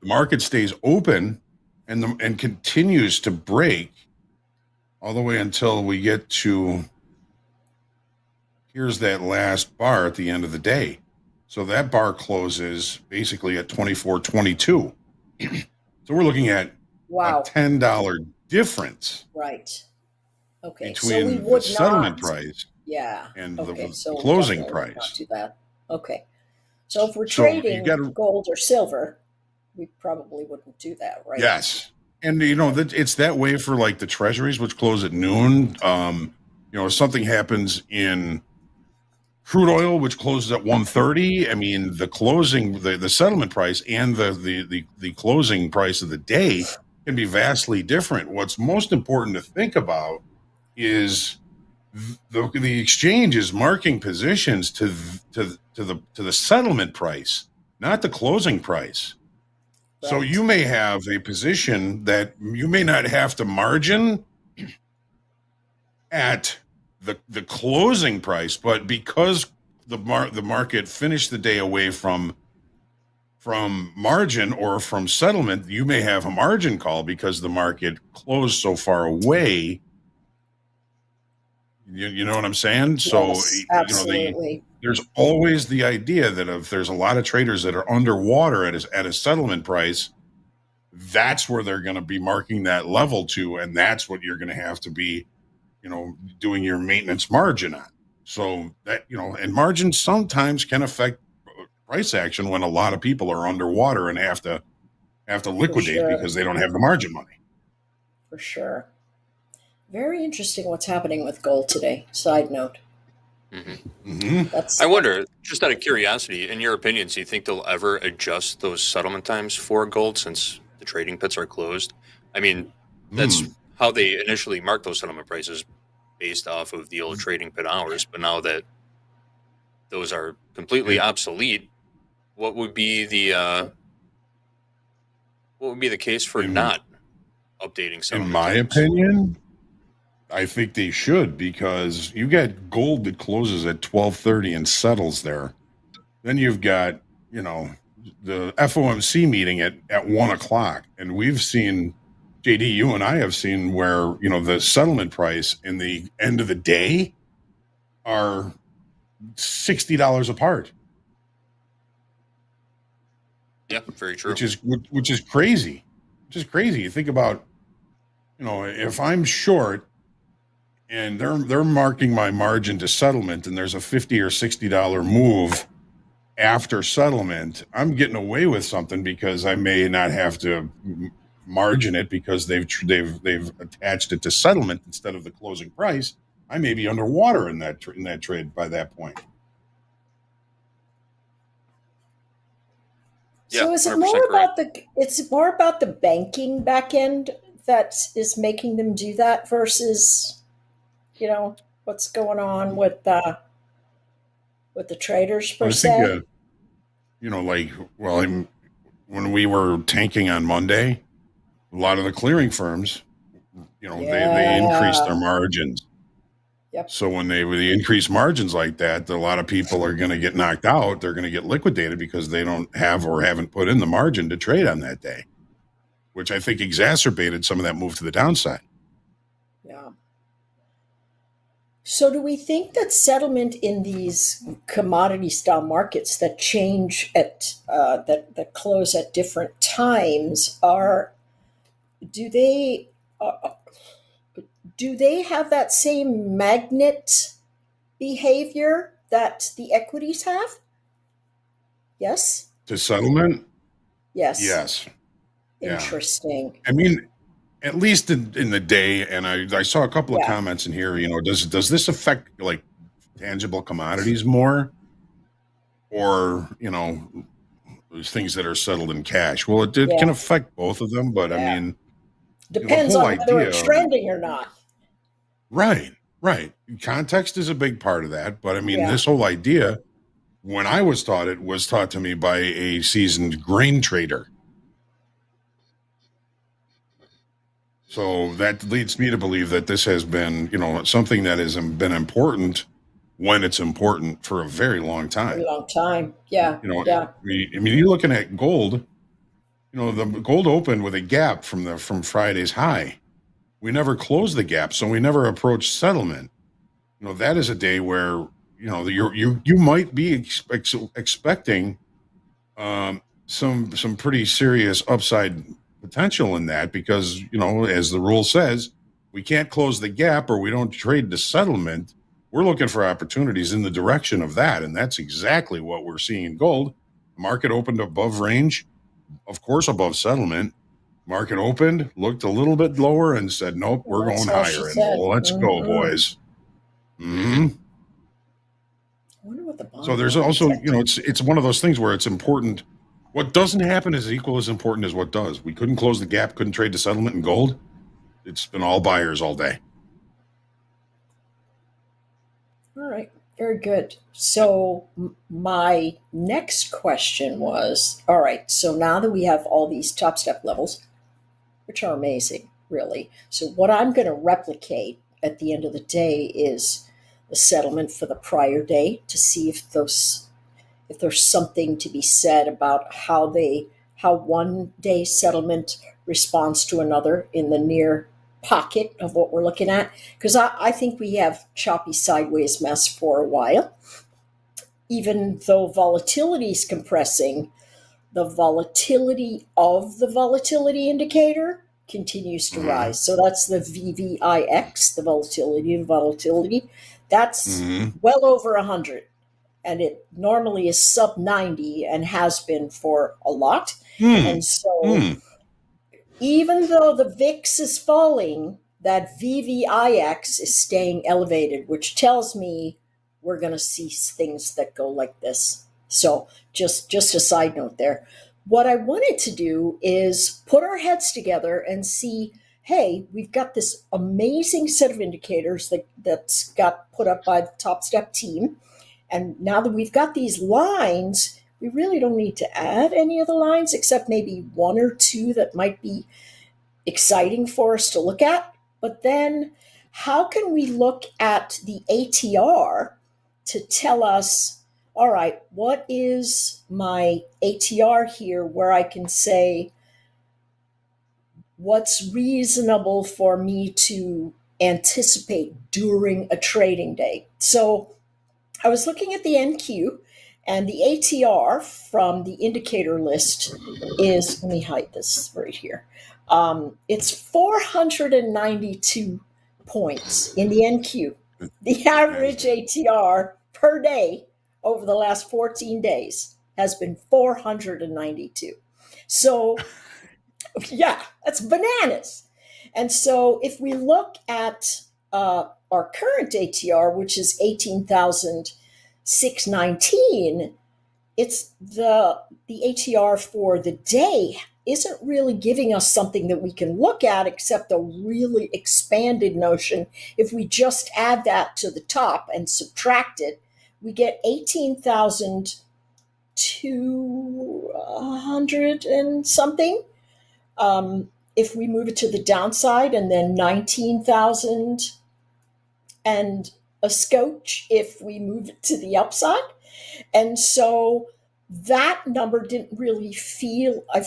The market stays open and continues to break all the way until we get to, here's that last bar at the end of the day. So that bar closes basically at 24:22. So we're looking at a $10 difference. Right. Okay. Between so we the would settlement not, price and the so closing definitely price. not do that. Okay. So if we're trading gold or silver, we probably wouldn't do that, right? Yes. And, it's that way for like the treasuries, which close at noon. If something happens in crude oil, which closes at 130. I mean, the closing, the settlement price and the closing price of the day can be vastly different. What's most important to think about is the exchange is marking positions to the settlement price, not the closing price. So you may have a position that you may not have to margin at the closing price, but because the market finished the day away from margin or from settlement, you may have a margin call because the market closed so far away. You know what I'm saying? Yes, absolutely. There's always the idea that if there's a lot of traders that are underwater at a settlement price, that's where they're going to be marking that level to, and that's what you're going to have to be, doing your maintenance margin on. So that, and margins sometimes can affect price action when a lot of people are underwater and have to liquidate because they don't have the margin money. For sure. Very interesting what's happening with gold today. Side note. I wonder, just out of curiosity, in your opinions, do you think they'll ever adjust those settlement times for gold since the trading pits are closed? I mean, that's how they initially marked those settlement prices, based off of the old trading pit hours. But now that those are completely obsolete, what would be the case for not updating settlement In my times? opinion, I think they should, because you got gold that closes at 12:30 and settles there. Then you've got, the FOMC meeting at 1:00, and we've seen, JD, you and I have seen where, the settlement price and the end of the day are $60 apart. Yeah, very true. Which is crazy. You think about, if I'm short and they're marking my margin to settlement, and there's a $50 or $60 move after settlement, I'm getting away with something because I may not have to margin it because they've attached it to settlement instead of the closing price. I may be underwater in that trade by that point. So is it more about the banking back end that is making them do that versus, what's going on with the traders per se? When we were tanking on Monday, a lot of the clearing firms, they increased their margins. Yep. So when they increase margins like that, a lot of people are going to get knocked out. They're going to get liquidated because they don't have or haven't put in the margin to trade on that day, which I think exacerbated some of that move to the downside. Yeah. So do we think that settlement in these commodity style markets that change at that close at different times do they have that same magnet behavior that the equities have? Yes. To settlement? Yes. Yes. Interesting. Yeah. I mean, at least in the day, and I saw a couple of comments in here, does this affect like tangible commodities more, or, things that are settled in cash? Well, it can affect both of them, but I mean, depends on whether it's trending or not. Right. Context is a big part of that, but I mean, this whole idea, when I was taught, it was taught to me by a seasoned grain trader. So that leads me to believe that this has been, something that has been important when it's important for a very long time. Very long time. Yeah. I mean, you're looking at gold, the gold opened with a gap from Friday's high. We never closed the gap, so we never approached settlement. That is a day where, you might be expecting some pretty serious upside potential in that, because, as the rule says, we can't close the gap or we don't trade the settlement. We're looking for opportunities in the direction of that, and that's exactly what we're seeing in gold. The market opened above range, of course, above settlement. Market opened, looked a little bit lower, and said, nope, we're going higher. And let's go, boys. I wonder the bottom. So there's also, it's one of those things where it's important. What doesn't happen is equal as important as what does. We couldn't close the gap, couldn't trade the settlement in gold. It's been all buyers all day. All right, very good. So my next question was, all right, so now that we have all these top step levels, which are amazing, really. So what I'm going to replicate at the end of the day is the settlement for the prior day to see if there's something to be said about how one day settlement responds to another in the near pocket of what we're looking at. Because I think we have choppy sideways mess for a while. Even though volatility is compressing, the volatility of the volatility indicator continues to rise. So that's the VVIX, the volatility. That's well over 100. And it normally is sub 90 and has been for a lot. And so even though the VIX is falling, that VVIX is staying elevated, which tells me we're going to see things that go like this. So just a side note there. What I wanted to do is put our heads together and see, hey, we've got this amazing set of indicators that's got put up by the Topstep team. And now that we've got these lines, we really don't need to add any of the lines except maybe one or two that might be exciting for us to look at. But then how can we look at the ATR to tell us, all right, what is my ATR here where I can say what's reasonable for me to anticipate during a trading day? So I was looking at the NQ, and the ATR from the indicator list is, let me hide this right here. It's 492 points in the NQ. The average ATR per day over the last 14 days has been 492. So, yeah, that's bananas. And so if we look at our current ATR, which is 18,619, it's the ATR for the day isn't really giving us something that we can look at except a really expanded notion. If we just add that to the top and subtract it, we get 18,200 and something. If we move it to the downside, and then 19,000 and a scotch if we move it to the upside. And so that number didn't really feel, I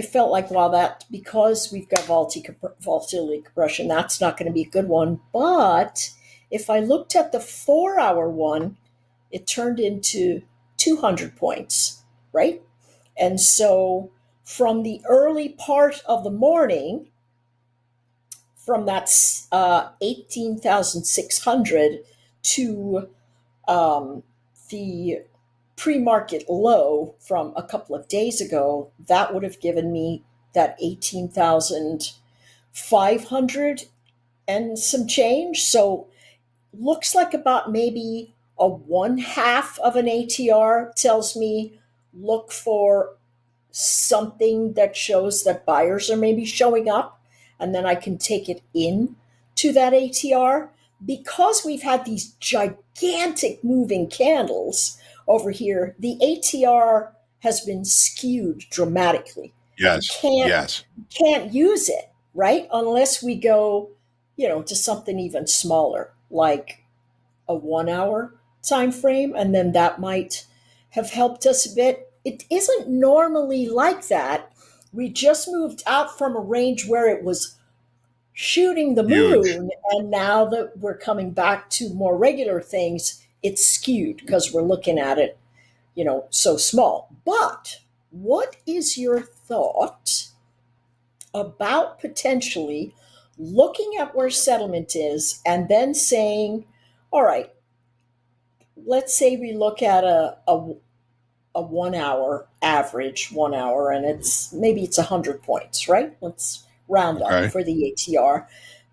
felt like, well, that because we've got volatility compression, that's not going to be a good one. But if I looked at the 4-hour one, it turned into 200 points, right? And so from the early part of the morning, from that 18,600 to the pre-market low from a couple of days ago, that would have given me that 18,500 and some change. So looks like about maybe a 1/2 of an ATR tells me look for something that shows that buyers are maybe showing up, and then I can take it in to that ATR. Because we've had these gigantic moving candles over here, the ATR has been skewed dramatically. Yes. Can't use it, right? Unless we go, to something even smaller, like a 1-hour time frame, and then that might have helped us a bit. It isn't normally like that. We just moved out from a range where it was shooting the moon, and now that we're coming back to more regular things, it's skewed because we're looking at it, so small. But what is your thought about potentially looking at where settlement is and then saying, all right, let's say we look at a 1-hour average, 1 hour, and it's 100 points, right? Let's round up for the ATR.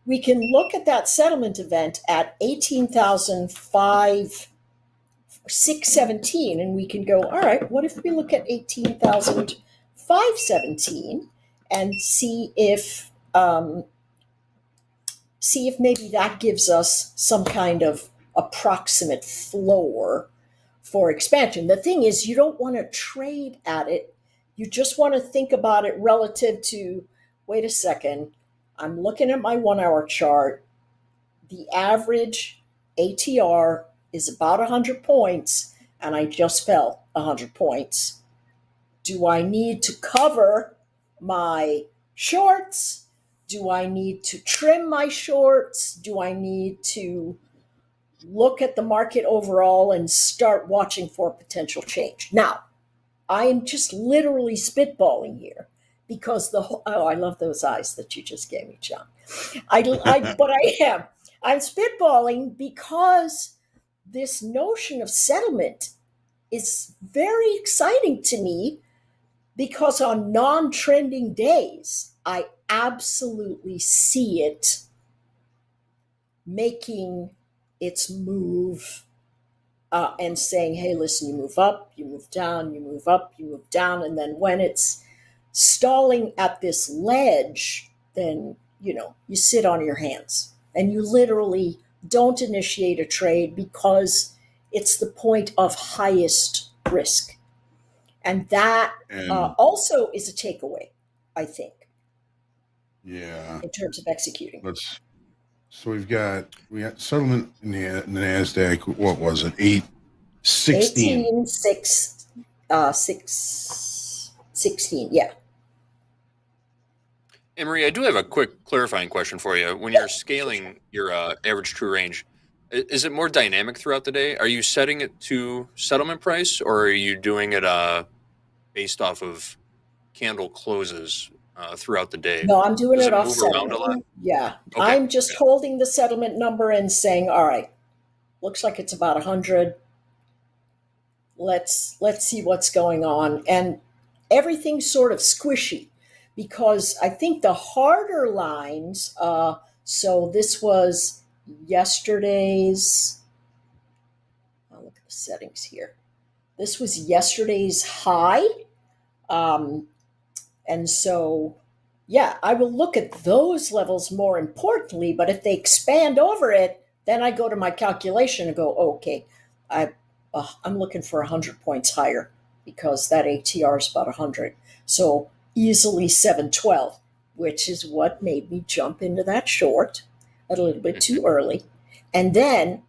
We can look at that settlement event at 18,500 617, and we can go, all right, what if we look at 18,517 and see if maybe that gives us some kind of approximate floor for expansion. The thing is, you don't want to trade at it. You just want to think about it relative to, wait a second, I'm looking at my 1 hour chart. The average ATR is about 100 points, and I just fell 100 points. Do I need to cover my shorts? Do I need to trim my shorts? Do I need to look at the market overall and start watching for potential change? Now, I'm just literally spitballing here because I love those eyes that you just gave me, John. I'm spitballing because this notion of settlement is very exciting to me, because on non-trending days, I absolutely see it making its move and saying, hey, listen, you move up, you move down, you move up, you move down. And then when it's stalling at this ledge, then, you sit on your hands and you literally don't initiate a trade because it's the point of highest risk. And that also is a takeaway, I think. Yeah. In terms of executing. So we got settlement in the NASDAQ. What was it? 816. 16, yeah. Emery, I do have a quick clarifying question for you. When you're scaling your average true range, is it more dynamic throughout the day? Are you setting it to settlement price, or are you doing it based off of candle closes throughout the day? No, I'm doing Does it off move around a lot? settlement. Yeah. Okay. I'm just holding the settlement number and saying, all right, looks like it's about 100. Let's see what's going on. And everything's sort of squishy, because I think the harder lines, so this was yesterday's, I'll look at the settings here. This was yesterday's high. And so, yeah, I will look at those levels more importantly, but if they expand over it, then I go to my calculation and go, okay, I'm looking for 100 points higher because that ATR is about 100. So easily 712, which is what made me jump into that short a little bit too early. And then,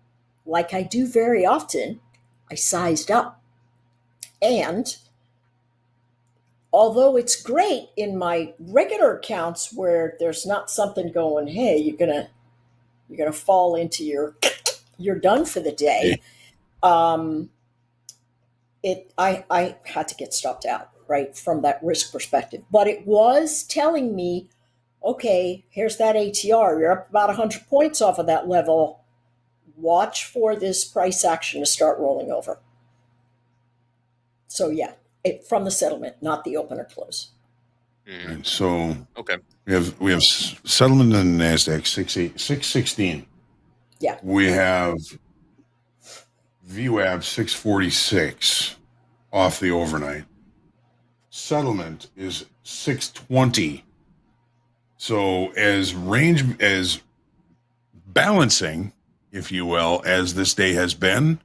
like I do very often, I sized up. And although it's great in my regular accounts where there's not something going, hey, you're gonna fall into you're done for the day. I had to get stopped out, right, from that risk perspective. But it was telling me, okay, here's that ATR. You're up about 100 points off of that level. Watch for this price action to start rolling over. So yeah, from the settlement, not the open or close. And so okay, we have settlement in the NASDAQ 616. Yeah. We have VWAP 646 off the overnight. Settlement is 620. So as balancing, if you will, as this day has been,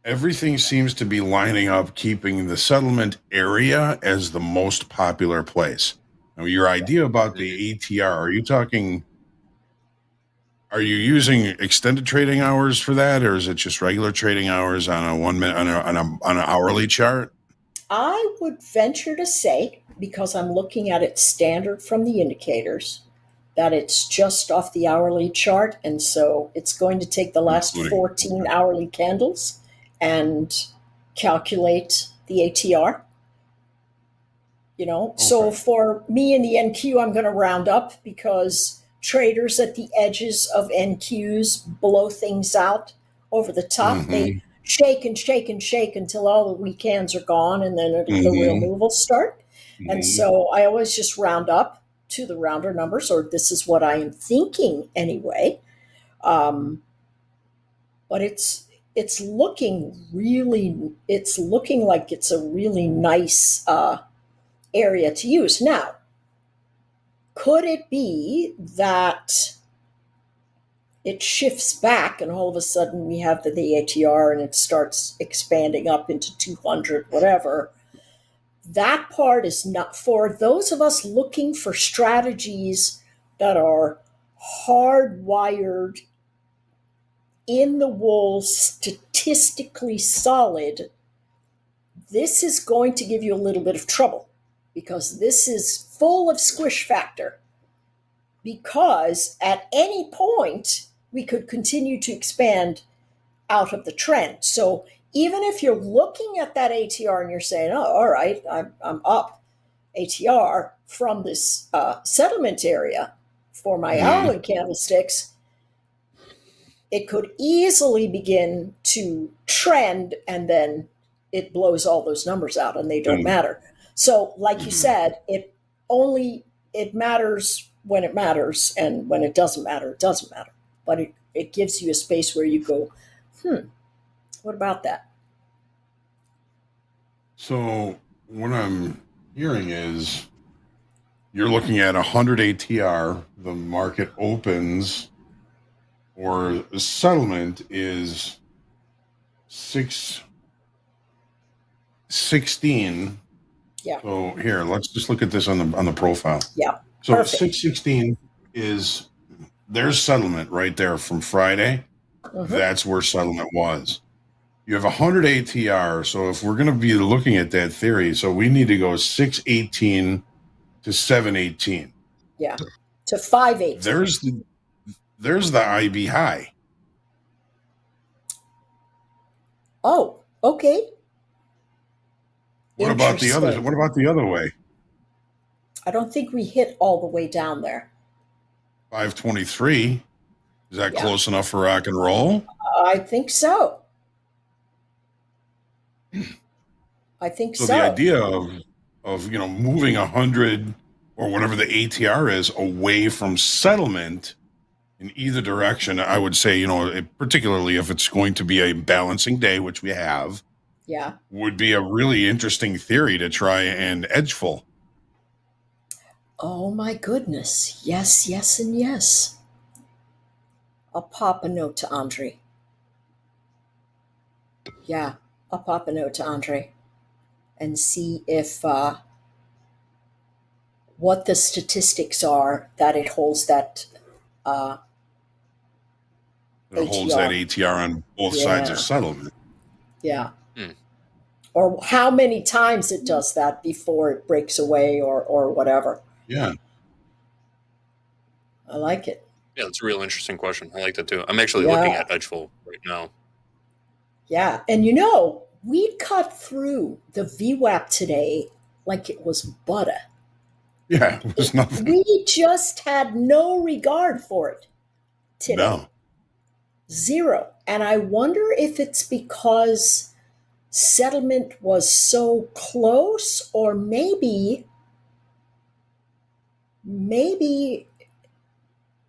everything seems to be lining up, keeping the settlement area as the most popular place. Now, your idea about the ATR, are you using extended trading hours for that, or is it just regular trading hours on a 1 minute on an hourly chart? I would venture to say, because I'm looking at it standard from the indicators, that it's just off the hourly chart. And so it's going to take the last 14 hourly candles and calculate the ATR. So for me in the NQ, I'm going to round up, because traders at the edges of NQs blow things out over the top. They shake and shake and shake until all the weak hands are gone, and then the real move will start. And so I always just round up to the rounder numbers, or this is what I am thinking anyway. But it's it's looking like it's a really nice area to use. Now, could it be that it shifts back and all of a sudden we have the ATR and it starts expanding up into 200, whatever? That part is not for those of us looking for strategies that are hardwired, in the wool, statistically solid. This is going to give you a little bit of trouble because this is full of squish factor. Because at any point, we could continue to expand out of the trend. So even if you're looking at that ATR and you're saying, oh, all right, I'm up ATR from this settlement area for my hourly candlesticks, it could easily begin to trend and then it blows all those numbers out and they don't matter. So like you said, it matters when it matters, and when it doesn't matter, it doesn't matter. But it gives you a space where you go, what about that? So what I'm hearing is you're looking at 100 ATR, the market opens, or the settlement is 616. Yeah. So here, let's just look at this on the profile. Yeah. So Perfect. 616 is there's settlement right there from Friday. That's where settlement was. You have 100 ATR. So if we're going to be looking at that theory, so we need to go 618 to 718. Yeah. To 518. There's the IB high. Oh, okay. What about the other? What about the other way? I don't think we hit all the way down there. 523. Is that close enough for rock and roll? I think so. I think so. So the idea of moving 100 or whatever the ATR is away from settlement in either direction, I would say, particularly if it's going to be a balancing day, which we have, would be a really interesting theory to try and edge full. Oh my goodness. Yes, yes, and yes. I'll pop a note to Andre. Yeah, I'll pop a note to Andre and see if what the statistics are that it holds that It holds that ATR on both sides of settlement. Yeah. Or how many times it does that before it breaks away or whatever. Yeah. I like it. Yeah, that's a real interesting question. I like that too. I'm actually looking at Edgeful right now. Yeah. And we cut through the VWAP today like it was butter. Yeah, it was nothing. We just had no regard for it today. No. Zero. And I wonder if it's because settlement was so close, or maybe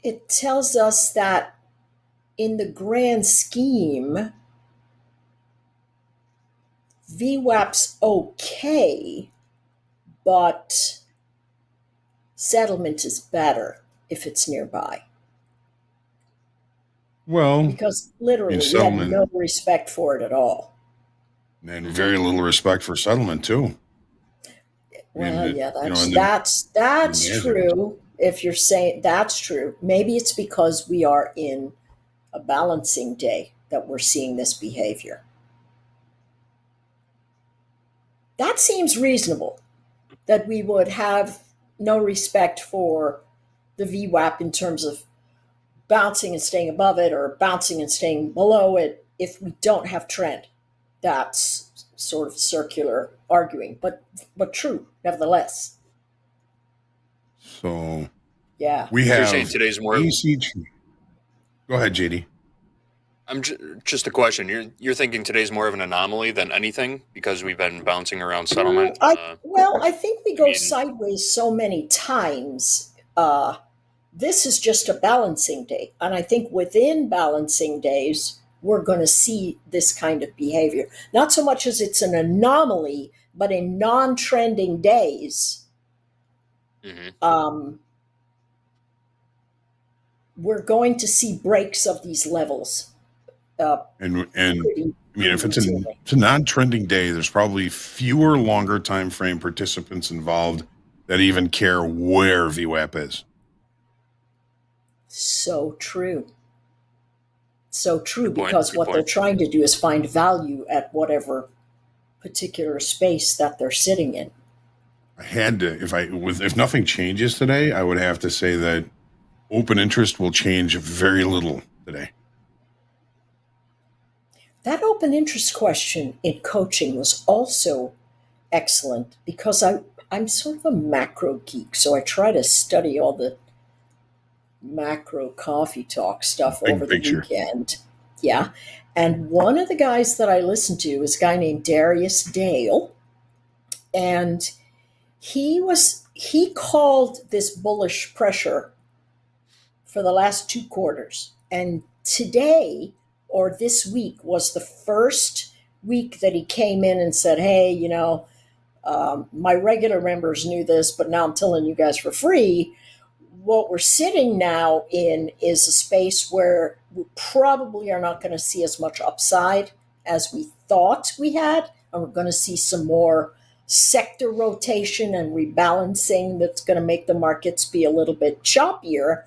it tells us that in the grand scheme, VWAP's okay, but settlement is better if it's nearby. Well, because literally we have no respect for it at all. And very little respect for settlement too. Well, that's true. If you're saying that's true, maybe it's because we are in a balancing day that we're seeing this behavior. That seems reasonable, that we would have no respect for the VWAP in terms of bouncing and staying above it or bouncing and staying below it if we don't have trend. That's sort of circular arguing, but true nevertheless. So yeah, we have saying today's more. Go ahead, JD. I'm just a question. You're thinking today's more of an anomaly than anything because we've been bouncing around settlement. I think we go sideways so many times. This is just a balancing day, and I think within balancing days we're going to see this kind of behavior. Not so much as it's an anomaly, but in non-trending days, we're going to see breaks of these levels. And I mean, if it's a non-trending day, there's probably fewer longer time frame participants involved that even care where VWAP is. So true. So true, because what they're trying to do is find value at whatever particular space that they're sitting in. I had to, if nothing changes today, I would have to say that open interest will change very little today. That open interest question in coaching was also excellent, because I'm sort of a macro geek, so I try to study all the macro coffee talk stuff over the weekend. Yeah. And one of the guys that I listened to is a guy named Darius Dale. And he called this bullish pressure for the last 2 quarters. And today, or this week, was the first week that he came in and said, hey, my regular members knew this, but now I'm telling you guys for free. What we're sitting now in is a space where we probably are not going to see as much upside as we thought we had. And we're going to see some more sector rotation and rebalancing that's going to make the markets be a little bit choppier.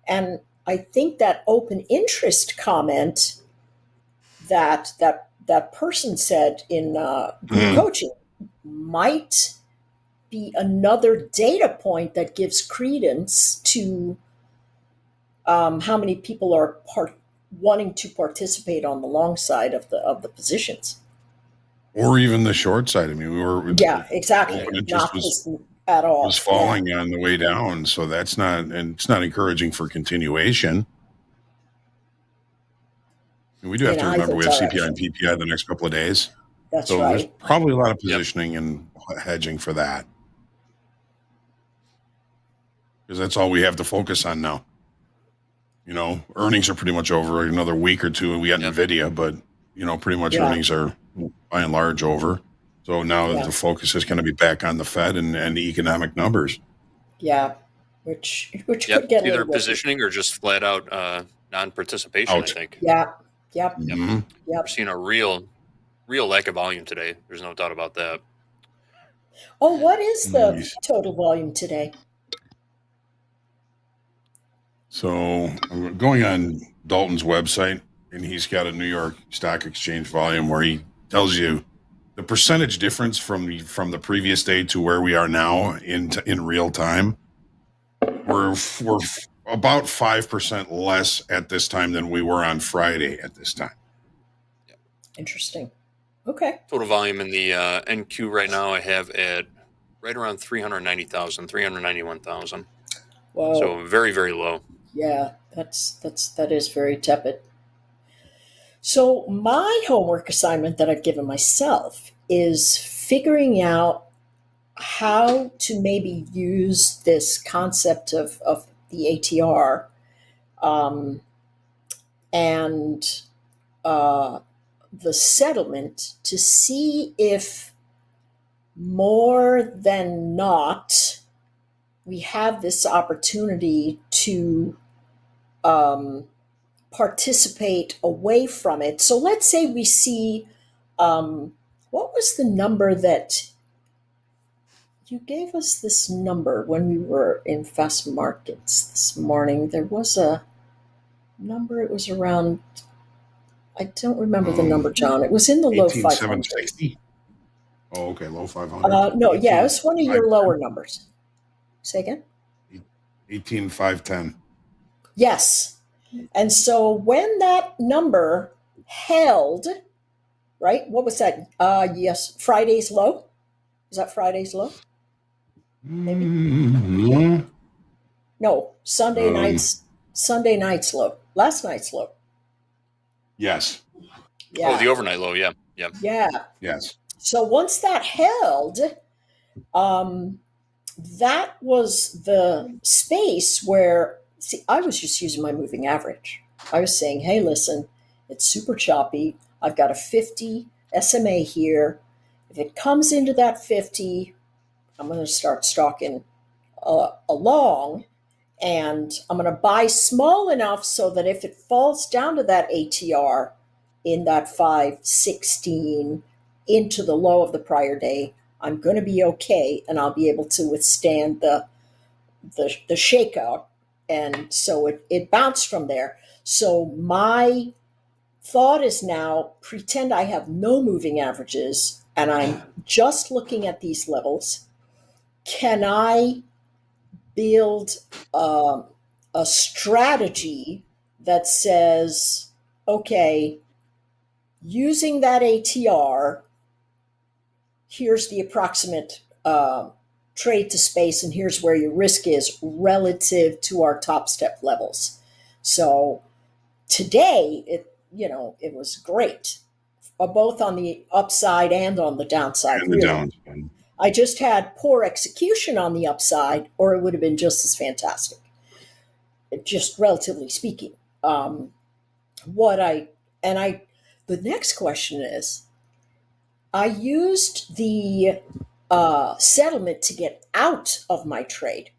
And I think that open interest comment that person said in group coaching might be another data point that gives credence to how many people are wanting to participate on the long side of the positions, or even the short side. I mean, exactly. Not at all. Was falling on the way down, so it's not encouraging for continuation. And we do have to remember we have CPI and PPI the next couple of days. That's so right. There's probably a lot of positioning and hedging for that, because that's all we have to focus on now. Earnings are pretty much over. Another week or two, and we got NVIDIA, but pretty much earnings are by and large over. So now the focus is going to be back on the Fed and the economic numbers. Yeah, which could get either positioning or just flat out non-participation. I think. Yeah. Yep. Mm-hmm. We're seeing a real lack of volume today. There's no doubt about that. Oh, what is the total volume today? So I'm going on Dalton's website, and he's got a New York Stock Exchange volume where he tells you the percentage difference from the previous day to where we are now in real time. We're about 5% less at this time than we were on Friday at this time. Interesting. Okay. Total volume in the NQ right now I have at right around 390,000, 391,000. Wow. So very, very low. Yeah, that is very tepid. So my homework assignment that I've given myself is figuring out how to maybe use this concept of the ATR and the settlement to see if more than not we have this opportunity to participate away from it. So let's say we see, what was the number that you gave us? This number when we were in Fast Markets this morning. There was a number. It was around, I don't remember the number, John. It was in the low 500s. Oh, okay, low 500. No, yeah, it was one of your lower numbers. Say again? 18,510. Yes. And so when that number held, right? What was that? Yes, Friday's low. Is that Friday's low? Maybe. Mm-hmm. No, Sunday night's low. Last night's low. Yes. Yeah. Oh, the overnight low. Yeah. Yeah. Yeah. Yes. So once that held, that was the space where, see, I was just using my moving average. I was saying, hey, listen, It's super choppy. I've got a 50 SMA here. If it comes into that 50, I'm going to start stalking along, and I'm going to buy small enough so that if it falls down to that ATR in that 516 into the low of the prior day, I'm going to be okay, and I'll be able to withstand the shakeout. And so it bounced from there. So my thought is now pretend I have no moving averages and I'm just looking at these levels. Can I build a strategy that says, okay, using that ATR, here's the approximate trade to space, and here's where your risk is relative to our Topstep levels. So today, it was great, both on the upside and on the downside. And the really. downside. I just had poor execution on the upside, or it would have been just as fantastic, just relatively speaking. The next question is, I used the settlement to get out of my trade,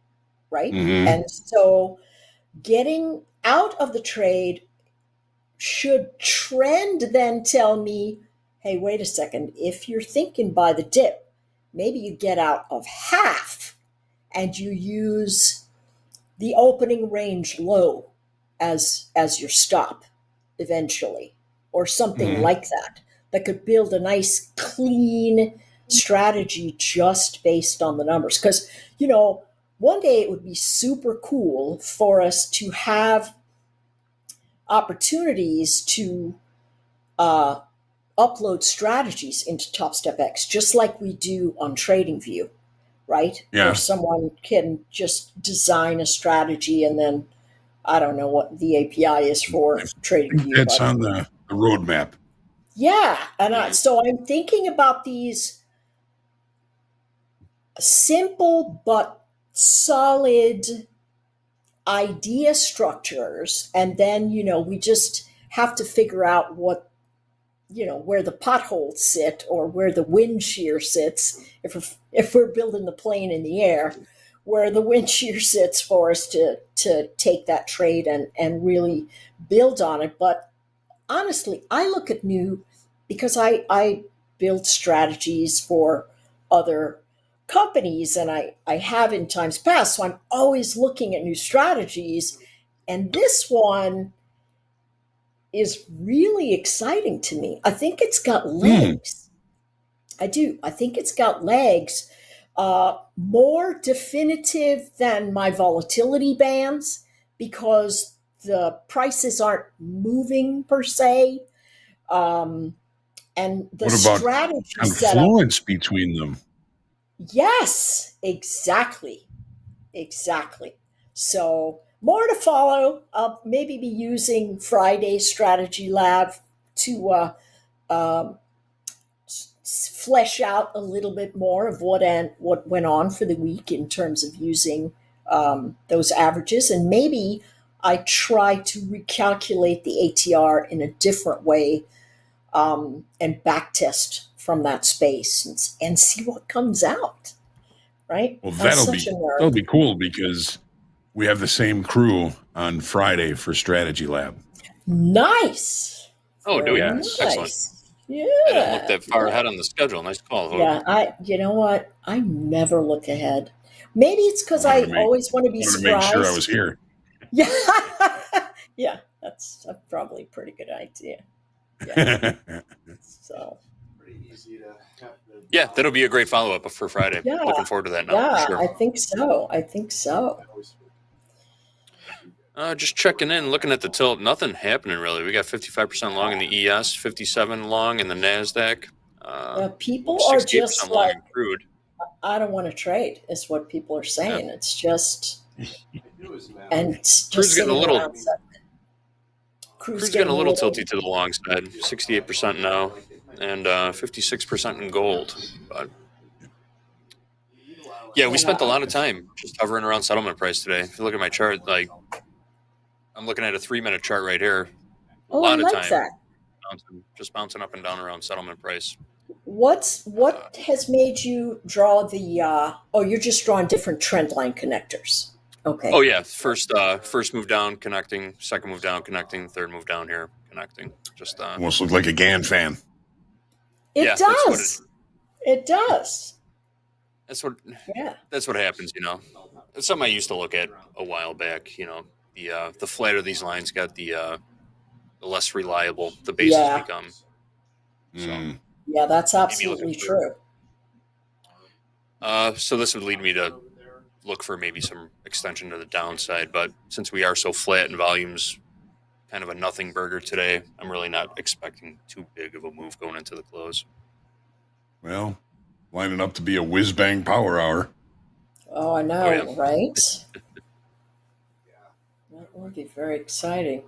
right? Mhm. And so getting out of the trade should trend then tell me, hey, wait a second, if you're thinking by the dip, maybe you get out of half and you use the opening range low as your stop eventually, or something like that could build a nice clean strategy just based on the numbers. Because one day it would be super cool for us to have opportunities to upload strategies into TopstepX, just like we do on TradingView, right? Yeah. Where someone can just design a strategy, and then I don't know what the API is for TradingView. It's on the roadmap. Yeah, and so I'm thinking about these simple but solid idea structures, and then we just have to figure out what where the potholes sit, or where the wind shear sits, if we're building the plane in the air, where the wind shear sits for us to take that trade and really build on it. But honestly, I look at new, because I build strategies for other companies, and I have in times past, so I'm always looking at new strategies, and this one is really exciting to me. I think it's got legs. I do. I think it's got legs, more definitive than my volatility bands, because the prices aren't moving per se. And the What about strategy setup. confluence between them? Yes, exactly. So more to follow. I'll maybe be using Friday's strategy lab to flesh out a little bit more of what went on for the week in terms of using those averages, and maybe I try to recalculate the ATR in a different way, and backtest from that space and see what comes out. Right? Well, I'm that'll such a nerd. be cool, because we have the same crew on Friday for Strategy Lab. Nice. Oh, do we? Nice. Excellent. Yeah. I didn't look that far ahead on the schedule. Nice call, Hoag. Yeah, you know what? I never look ahead. Maybe it's because I always want to be wanted surprised. to make sure I was here. Yeah. Yeah, that's probably a pretty good idea. Yeah. So. Yeah, that'll be a great follow-up for Friday. Yeah. Looking forward to that now. Yeah, For sure. I think so. Just checking in, looking at the tilt. Nothing happening really. We got 55% long in the ES, 57 long in the NASDAQ. People are 68% just long like, in crude. I don't want to trade, is what people are saying. It's just, and it's Crude's just getting a sitting little. around. Crude's getting a little tilty to the long side. 68% now, and 56% in gold. But yeah, we spent a lot of time just hovering around settlement price today. If you look at my chart, like I'm looking at a 3-minute chart right here. Oh, lot I of like time that. bouncing up and down around settlement price. What has made you draw the? Oh, you're just drawing different trend line connectors. Okay. Oh yeah, first move down, connecting. Second move down, connecting. Third move down here, connecting. Just Almost looked like a GAN fan. It yeah, does. It does. That's what. Yeah. That's what happens. It's something I used to look at a while back. The flatter these lines got, the less reliable the bases Yeah. become. So Yeah, that's absolutely true. So this would lead me to look for maybe some extension to the downside, but since we are so flat and volumes kind of a nothing burger today, I'm really not expecting too big of a move going into the close. Well, lining up to be a whiz bang power hour. Oh, I know, Oh, yeah. right? That would be very exciting.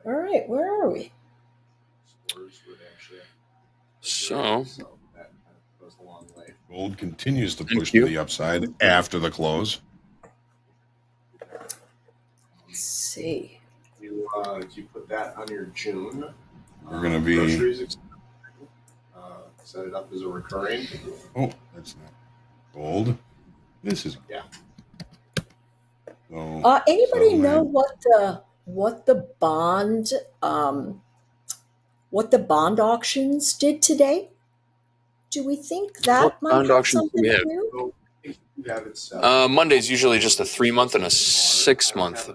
All right, where are we? So Gold continues to push to the upside after the close. Let's see. You put that on your June. We're going to be. Groceries, set it up as a recurring. Oh, that's not gold. This is. Yeah. So, Anybody know what the bond auctions did today? Do we think that might bond have auctions something we to have? do? Monday's usually just a 3-month and a 6-month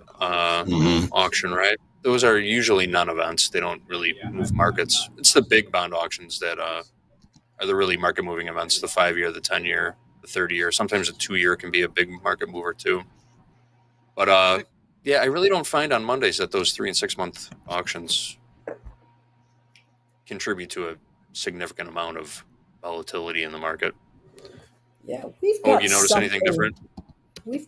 auction, right? Those are usually non-events. They don't really move markets. It's the big bond auctions that are the really market-moving events. The 5-year, the 10-year, the 30-year. Sometimes the 2-year can be a big market mover too. But yeah, I really don't find on Mondays that those 3 and 6-month auctions contribute to a significant amount of volatility in the market. Yeah, we've got. You notice anything different? We've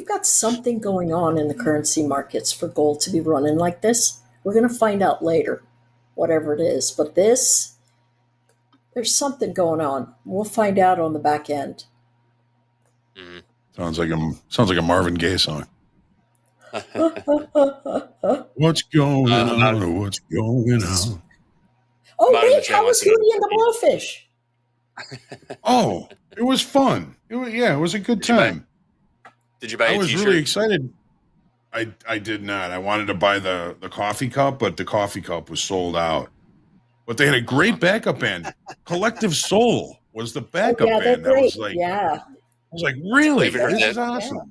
got something going on in the currency markets for gold to be running like this. We're going to find out later, whatever it is. But there's something going on. We'll find out on the back end. Mm-hmm. Sounds like a Marvin Gaye song. What's going on? What's going on? Oh, wait, how was Hootie and the Blowfish? Oh, it was fun. It was a good time. Did you buy a I was t-shirt? really excited. I did not. I wanted to buy the coffee cup, but the coffee cup was sold out. But they had a great backup band. Collective Soul was the backup band. They're great. I was like, really? This is awesome. Yeah.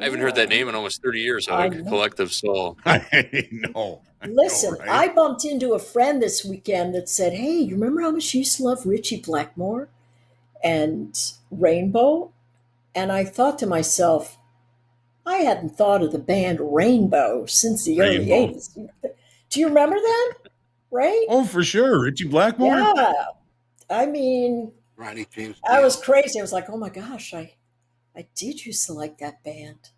I haven't heard that name in almost 30 years. Collective Soul. I know. Listen, right? I bumped into a friend this weekend that said, "Hey, you remember how much you used to love Richie Blackmore and Rainbow?" And I thought to myself, I hadn't thought of the band Rainbow since the early 80s. Do you remember that? Right? Oh, for sure. Richie Blackmore? Yeah. I mean, Ronnie James. I was crazy. I was like, oh my gosh, I did used to like that band.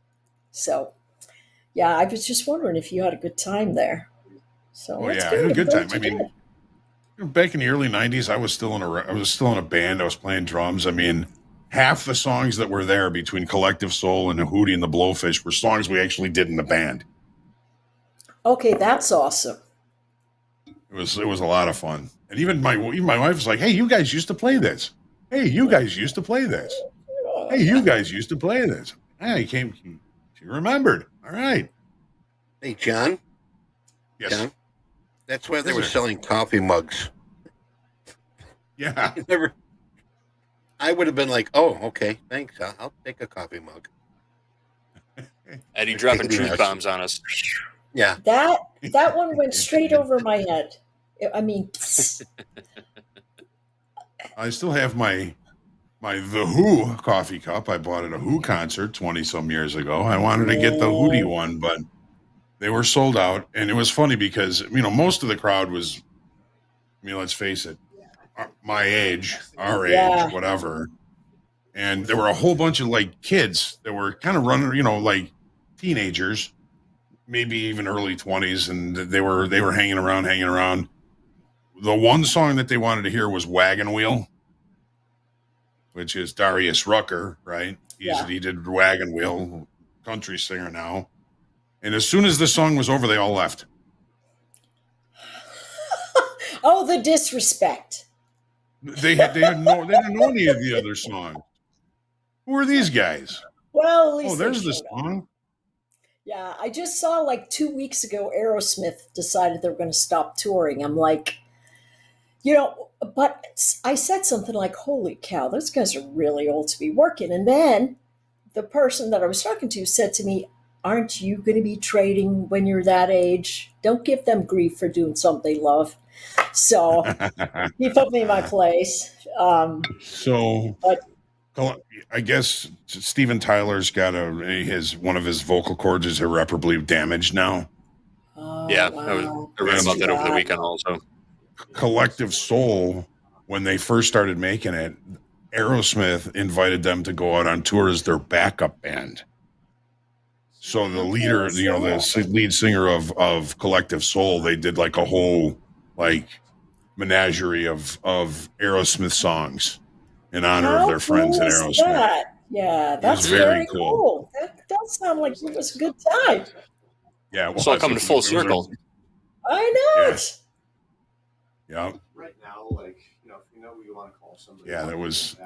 So, yeah, I was just wondering if you had a good time there. So Oh yeah, I had a good time. I mean, back in the early '90s, I was still in a band. I was playing drums. I mean, half the songs that were there between Collective Soul and Hootie and the Blowfish were songs we actually did in the band. Okay, that's awesome. It was a lot of fun. And even my wife was like, "Hey, you guys used to play this. Hey, you guys used to play this. Hey, you guys used to play this." Hey, she remembered. All right. Hey, John. Yes. John? That's why they Yes, were sir. selling coffee mugs. Yeah. I would have been like, "Oh, okay, thanks. I'll take a coffee mug." Eddie dropping truth bombs on us. Yeah. That one went straight over my head. I mean, I still have my The Who coffee cup. I bought at a Who concert 20-some years ago. I wanted to get the Hootie one, but they were sold out. And it was funny because, most of the crowd was, let's face it, my age, our age, whatever. And there were a whole bunch of kids that were kind of running, like teenagers, maybe even early 20s. And they were hanging around. The one song that they wanted to hear was Wagon Wheel, which is Darius Rucker, right? He did Wagon Wheel, country singer now. And as soon as the song was over, they all left. Oh, the disrespect. They didn't know any of the other songs. Who are these guys? Well, at least there's they the showed up. song. Yeah, I just saw like 2 weeks ago, Aerosmith decided they were going to stop touring. I'm like, but I said something like, holy cow, those guys are really old to be working. And then the person that I was talking to said to me, aren't you going to be trading when you're that age? Don't give them grief for doing something they love. So he put me in my place. But I guess Steven Tyler's got one of his vocal cords is irreparably damaged now. Yeah, I read about that over the weekend also. Collective Soul, when they first started making it, Aerosmith invited them to go out on tour as their backup band. So the leader, the lead singer of Collective Soul, they did like a whole menagerie of Aerosmith songs in honor of their friends at Aerosmith. That? Yeah, that's very cool. That does sound like it was a good time. Yeah, it's all coming to full circle. I know it. Yeah. Right now, we want to call somebody. Yeah, I was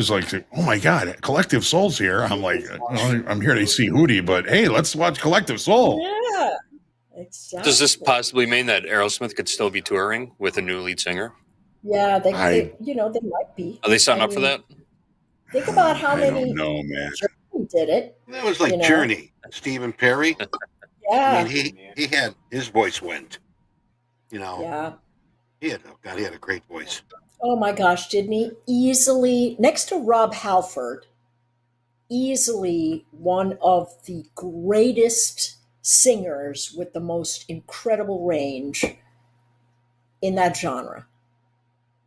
like, oh my God, Collective Soul's here. I'm like, I'm here to see Hootie, but hey, let's watch Collective Soul. Yeah, exactly. Does this possibly mean that Aerosmith could still be touring with a new lead singer? Yeah, they might be. Are they signing up for that? Think about how many. I don't know, man. Journey did it. That was like Journey. Stephen Perry. Yeah. I mean, he had his voice went. Yeah. He had a great voice. Oh my gosh, didn't he? Easily, next to Rob Halford, easily one of the greatest singers with the most incredible range in that genre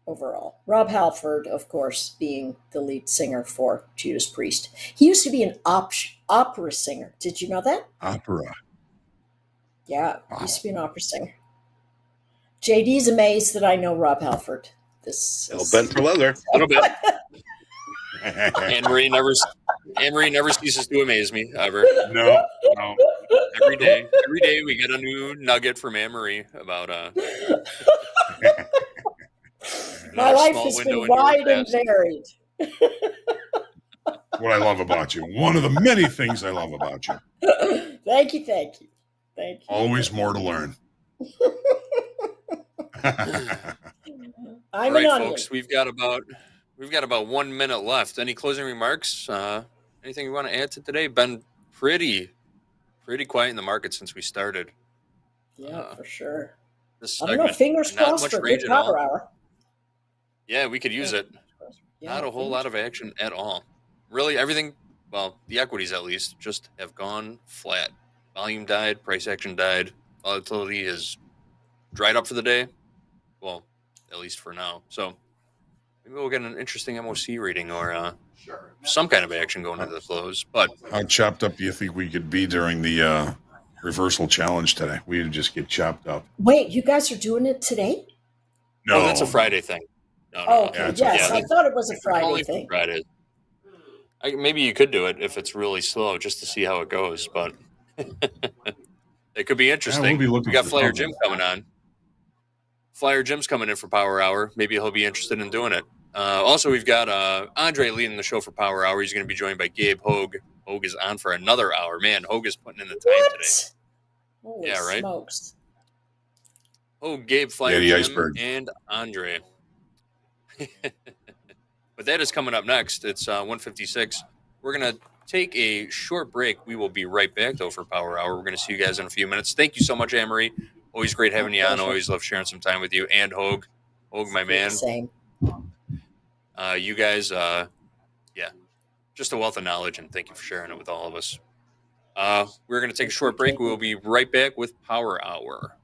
overall. Rob Halford, of course, being the lead singer for Judas Priest. He used to be an opera singer. Did you know that? Opera. Yeah, he used to be an opera singer. JD's amazed that I know Rob Halford. Bent for leather. A little bit. Anne-Marie never ceases to amaze me, ever. No. Every day we get a new nugget from Anne-Marie about my life has been wide and varied. What I love about you. One of the many things I love about you. Thank you. Always more to learn. All right, folks, we've got about 1 minute left. Any closing remarks? Anything you want to add to today? Been pretty quiet in the market since we started. Yeah, for sure. This I don't know. Fingers crossed for a good power hour. Yeah, we could use it. Not a whole lot of action at all. Really, everything. Well, the equities at least just have gone flat. Volume died. Price action died. Volatility is dried up for the day. Well, at least for now. So maybe we'll get an interesting MOC reading or some kind of action going into the close. But how chopped up do you think we could be during the reversal challenge today? We would just get chopped up. Wait, you guys are doing it today? No, that's a Friday thing. No, okay, yes, I thought it was a Friday thing. Friday. Maybe you could do it if it's really slow, just to see how it goes. But it could be interesting. We got Flyer Jim coming on. Flyer Jim's coming in for Power Hour. Maybe he'll be interested in doing it. Also, we've got Andre leading the show for Power Hour. He's going to be joined by Gabe Hoag. Hoag is on for another hour. Man, Hoag is putting in the time today. Holy right? Smokes. Hoag, Gabe, Flyer the Jim, iceberg. and Andre. But that is coming up next. It's 1:56. We're going to take a short break. We will be right back, though, for Power Hour. We're going to see you guys in a few minutes. Thank you so much, Anne-Marie. Always great having you on. Always love sharing some time with you. And Hoag, my man. Same. You guys, just a wealth of knowledge, and thank you for sharing it with all of us. We're going to take a short break. We will be right back with Power Hour.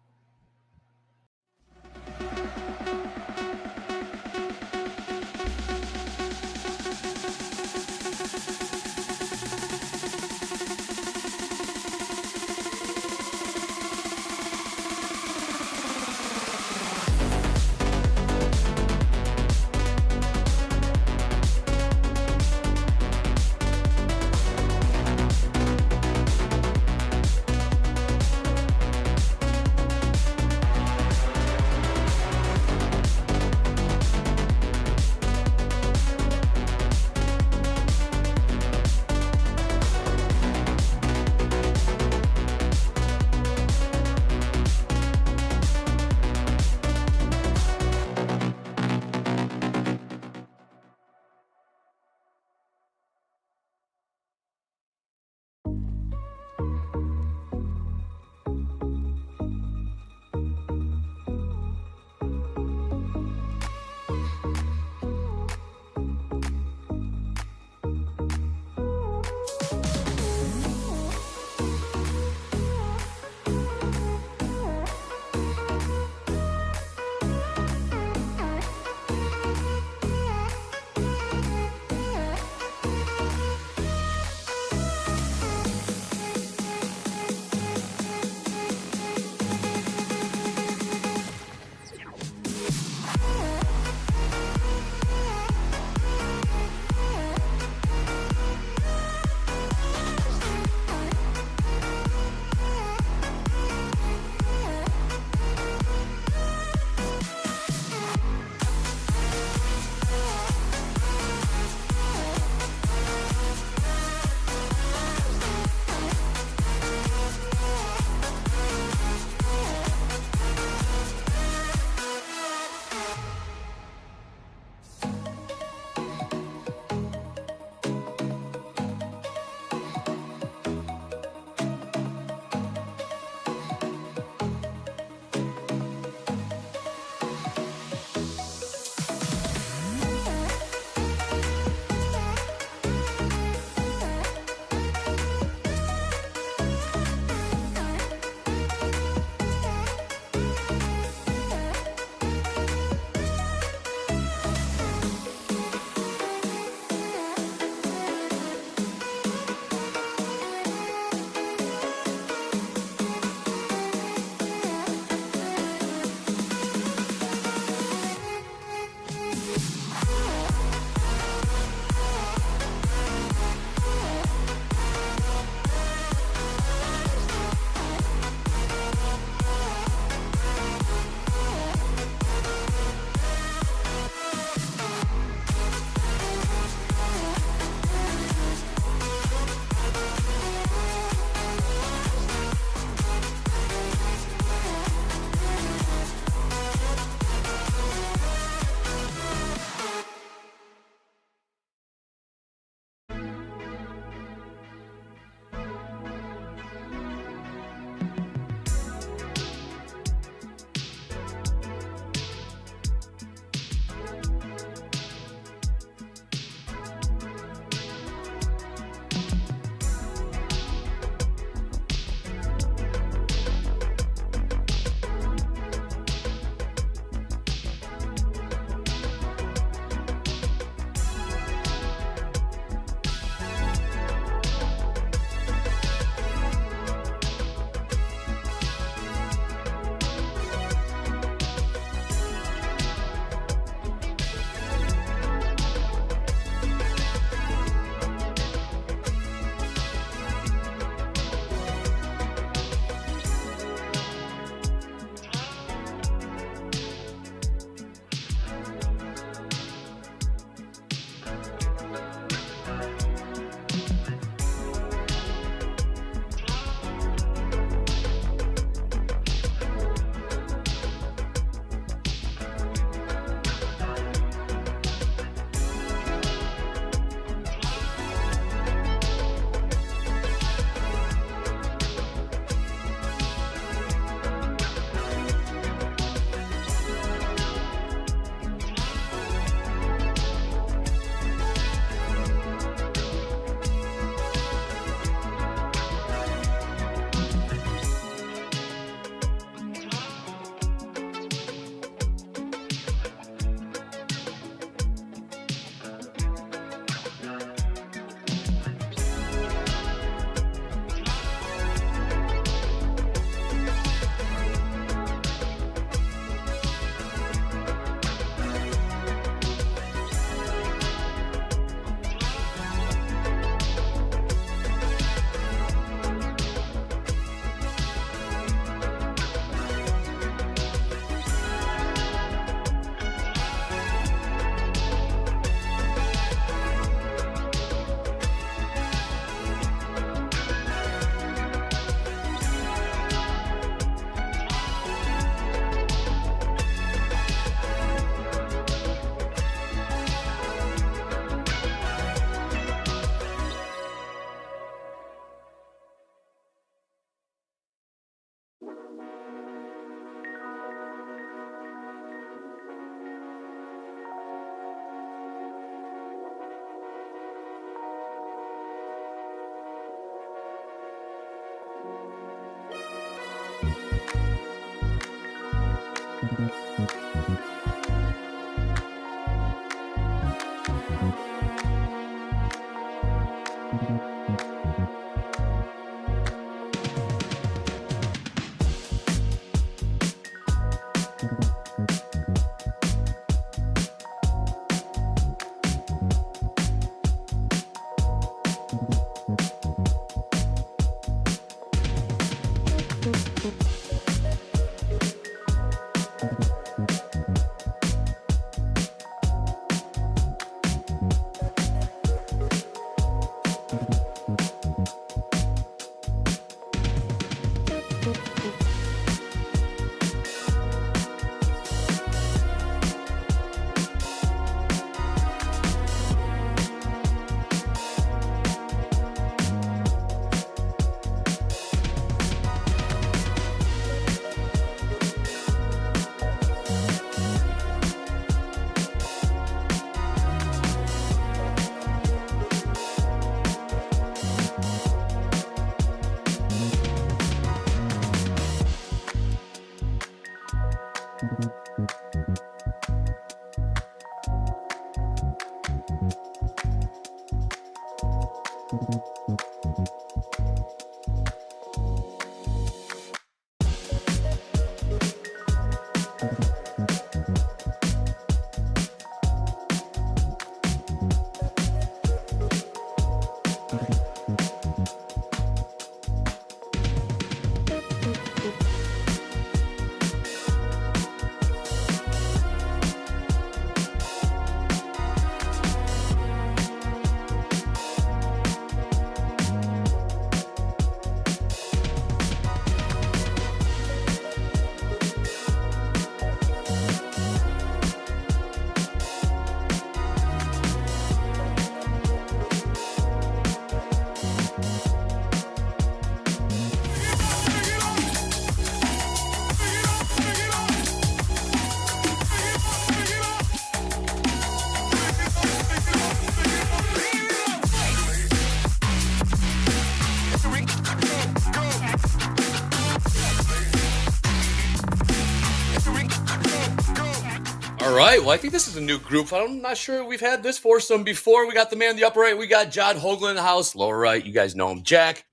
All right. Well, I think this is a new group. I'm not sure we've had this foursome before. We got the man in the upper right. We got John Hoagland in the house. Lower right, you guys know him. Jack.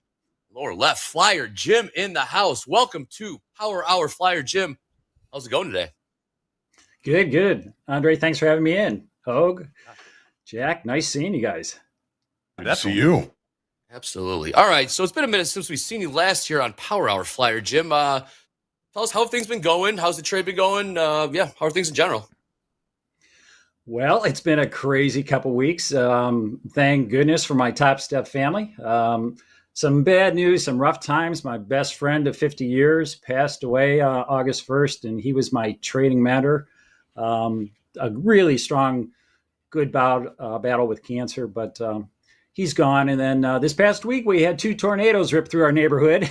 Lower left, Flyer Jim in the house. Welcome to Power Hour, Flyer Jim. How's it going today? Good, good. Andre, thanks for having me in. Hoag, Jack, nice seeing you guys. Good to see you. Absolutely. All right. So it's been a minute since we've seen you last year on Power Hour, Flyer Jim. Tell us how have things been going? How's the trade been going? How are things in general? Well, it's been a crazy couple weeks. Thank goodness for my Topstep family. Some bad news, some rough times. My best friend of 50 years passed away August 1st, and he was my trading mentor. A really strong, good battle with cancer, but he's gone. And then this past week, we had 2 tornadoes rip through our neighborhood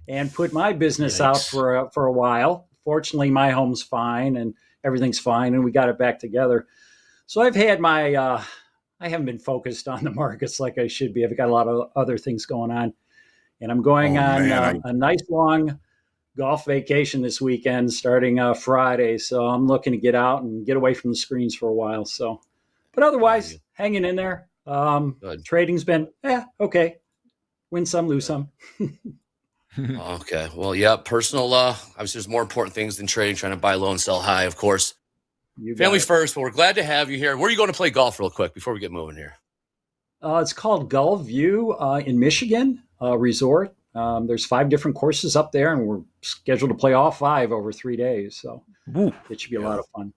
and put my business out for a while. Fortunately, my home's fine and everything's fine, and we got it back together. So I've had my... I haven't been focused on the markets like I should be. I've got a lot of other things going on. And I'm going on a nice long golf vacation this weekend starting Friday. So I'm looking to get out and get away from the screens for a while. So, but otherwise, hanging in there. Trading's been, okay. Win some, lose some. Okay. Well, yeah, personal, obviously there's more important things than trading, trying to buy low and sell high, of course. Family first, but we're glad to have you here. Where are you going to play golf real quick before we get moving here? It's called Gull View in Michigan Resort. There's 5 different courses up there, and we're scheduled to play all 5 over 3 days. So it should be a lot of fun.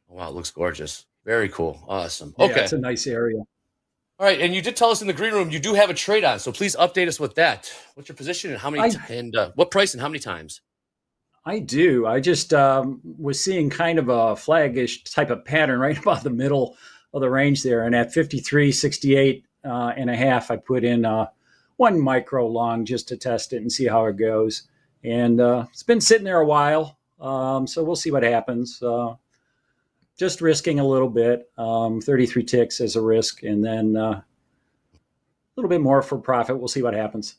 Wow, it looks gorgeous. Very cool. Awesome. Yeah, Okay. it's a nice area. All right, and you did tell us in the green room you do have a trade on, so please update us with that. What's your position and how many what price and how many times? I do. I just was seeing kind of a flaggish type of pattern right about the middle of the range there. And at 53.68 and a half, I put in 1 micro long just to test it and see how it goes. And it's been sitting there a while. So we'll see what happens. Just risking a little bit, 33 ticks as a risk, and then a little bit more for profit. We'll see what happens.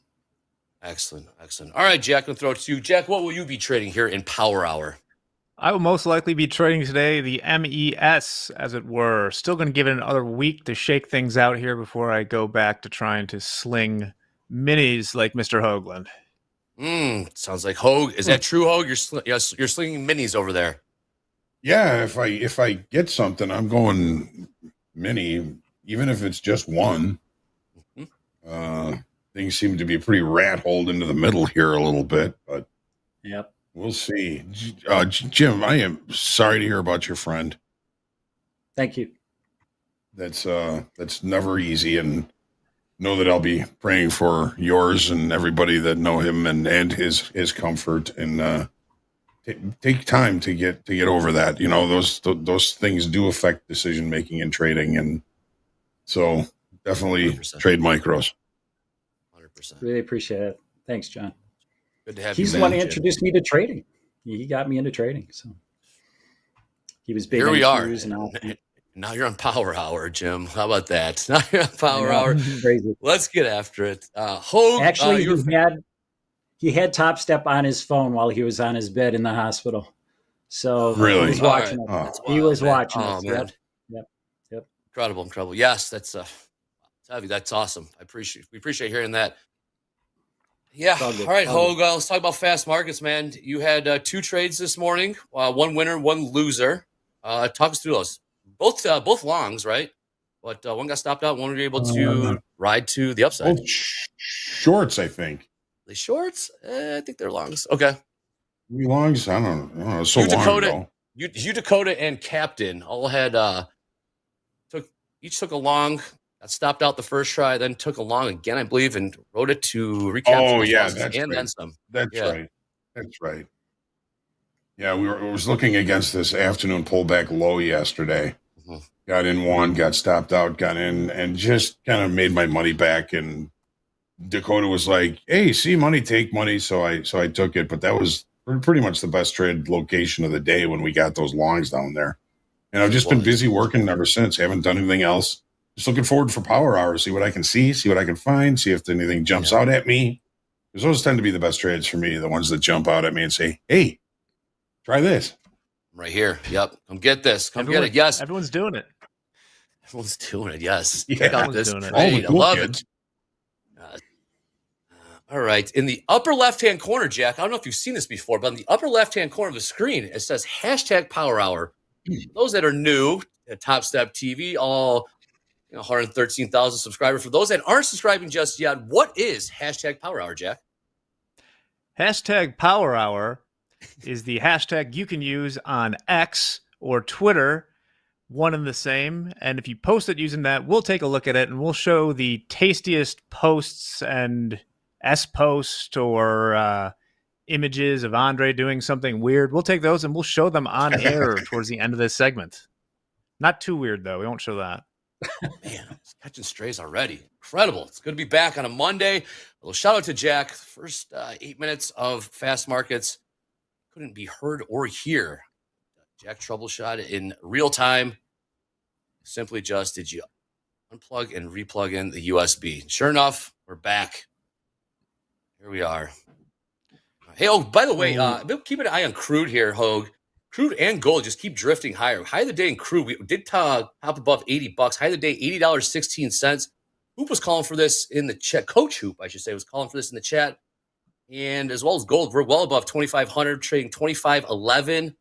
Excellent. All right, Jack, I'm going to throw it to you. Jack, what will you be trading here in Power Hour? I will most likely be trading today the MES, as it were. Still going to give it another week to shake things out here before I go back to trying to sling minis like Mr. Hoagland. Sounds like Hoag. Is that true, Hoag? You're slinging minis over there. Yeah, if I get something, I'm going mini, even if it's just one. Things seem to be pretty rat-holed into the middle here a little bit, but yep, we'll see. Jim, I am sorry to hear about your friend. Thank you. That's never easy, and know that I'll be praying for yours and everybody that know him and his comfort, and take time to get over that. You know, those things do affect decision making and trading, and so definitely 100%. Trade micros. 100%. Really appreciate it. Thanks, John. Good to have you. He's the one who introduced me to trading. He got me into trading, so he was big. Here we are. And now you're on Power Hour, Jim. How about that? Now you're on Power Hour. Crazy. Let's get after it. Hoag, actually, he had Topstep on his phone while he was on his bed in the hospital. So really, he was watching it. Wild, he was watching it. Man. Yep. Incredible. Yes, that's heavy. That's awesome. We appreciate hearing that. Yeah. All right, Hoag. Let's talk about fast markets, man. You had 2 trades this morning. 1 winner, 1 loser. Talk us through those. Both longs, right? But one got stopped out. One were able to ride to the upside. Shorts, I think. The shorts? I think they're longs. Okay. Longs? I don't know. So long ago. You Dakota and Captain all had each took a long. Got stopped out the first try, then took a long again, I believe, and rode it to recapture. Oh yeah, that's and right. then some. That's right. That's right. Yeah, I was looking against this afternoon pullback low yesterday. Mm-hmm. Got in one, got stopped out, got in, and just kind of made my money back. And Dakota was like, "Hey, see money, take money." So I took it, but that was pretty much the best trade location of the day when we got those longs down there. And I've just been busy working ever since. Haven't done anything else. Just looking forward for Power Hour, see what I can see what I can find, see if anything jumps out at me. Because those tend to be the best trades for me, the ones that jump out at me and say, "Hey, try this." Right here. Yep. Come get this. Come Everyone- get it. Yes. Everyone's doing it. Everyone's doing it. Yes. Yeah. Check out Everyone's this doing it. All the trade. I cool love kids. it. All right. In the upper left-hand corner, Jack, I don't know if you've seen this before, but in the upper left-hand corner of the screen, it says hashtag Power Hour. Those that are new at TopstepTV, all 113,000 subscribers. For those that aren't subscribing just yet, what is hashtag Power Hour, Jack? Hashtag Power Hour is the hashtag you can use on X or Twitter, one and the same. And if you post it using that, we'll take a look at it and we'll show the tastiest posts and S-post or images of Andre doing something weird. We'll take those and we'll show them on air towards the end of this segment. Not too weird, though. We won't show that. Man, it's catching strays already. Incredible. It's good to be back on a Monday. A little shout out to Jack. First 8 minutes of fast markets couldn't be heard or hear. Jack troubleshot in real time. Simply just did you unplug and replug in the USB. Sure enough, we're back. Here we are. Hey, by the way, keep an eye on crude here, Hoag. Crude and gold just keep drifting higher. High of the day in crude, we did top above $80. High of the day, $80.16. Hoop was calling for this in the chat. Coach Hoop, I should say, was calling for this in the chat. And as well as gold, we're well above 2,500, trading 2,511.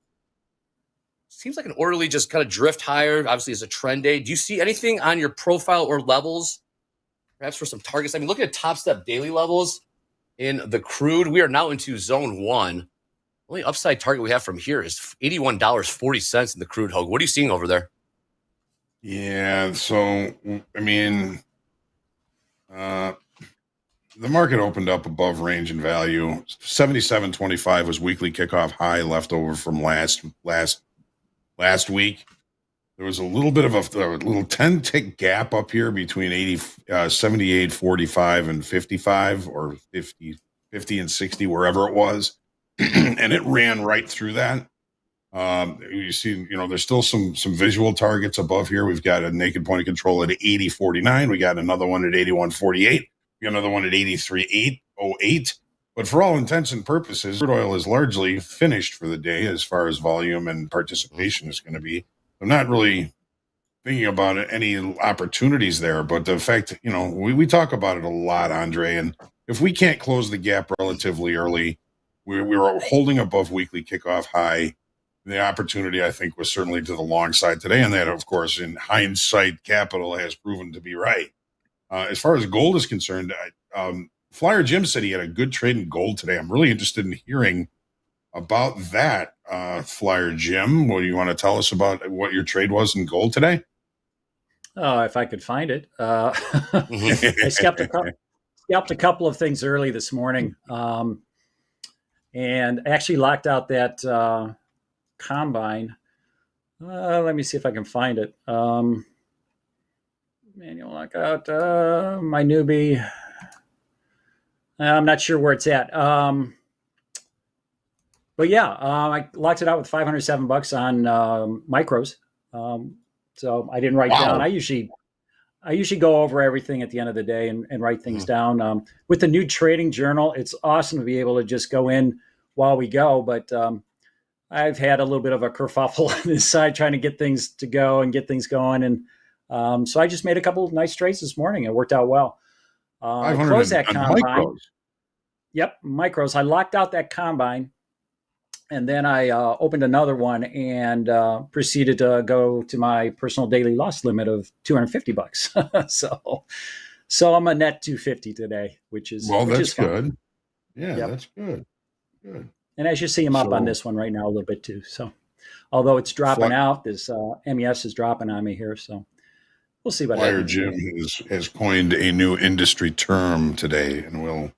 Seems like an orderly just kind of drift higher. Obviously, it's a trend day. Do you see anything on your profile or levels, perhaps for some targets? I mean, look at Topstep daily levels in the crude. We are now into zone 1. Only upside target we have from here is $81.40 in the crude, Hoag. What are you seeing over there? Yeah, so I mean, the market opened up above range and value. 77.25 was weekly kickoff high left over from last week. There was a little bit of a little 10-tick gap up here between 78.45 and 55, or 50 and 60, wherever it was. And it ran right through that. You see, there's still some visual targets above here. We've got a naked point of control at 80.49. We got another one at 81.48. We got another one at 83.808. But for all intents and purposes, crude oil is largely finished for the day as far as volume and participation is going to be. I'm not really thinking about any opportunities there, but the fact, we talk about it a lot, Andre, and if we can't close the gap relatively early, we were holding above weekly kickoff high. The opportunity, I think, was certainly to the long side today. And that, of course, in hindsight, capital has proven to be right. As far as gold is concerned, Flyer Jim said he had a good trade in gold today. I'm really interested in hearing about that, Flyer Jim. What do you want to tell us about what your trade was in gold today? Oh, if I could find it. I scalped a couple of things early this morning. And actually locked out that combine. Let me see if I can find it. Manual lockout. My newbie. I'm not sure where it's at. But yeah, I locked it out with $507 on micros. So I didn't write down. I usually go over everything at the end of the day and write things down. With the new trading journal, it's awesome to be able to just go in while we go. But I've had a little bit of a kerfuffle on this side trying to get things to go and get things going. And so I just made a couple of nice trades this morning. It worked out well. I closed that combine. Micros. Yep, micros. I locked out that combine. And then I opened another one and proceeded to go to my personal daily loss limit of $250. So I'm a net 250 today, which is that's fun. good. Yeah, that's good. Good. And as you see, I'm up on this one right now a little bit too. So although it's dropping out, this MES is dropping on me here. So we'll see what happens. Jim has coined a new industry term today, and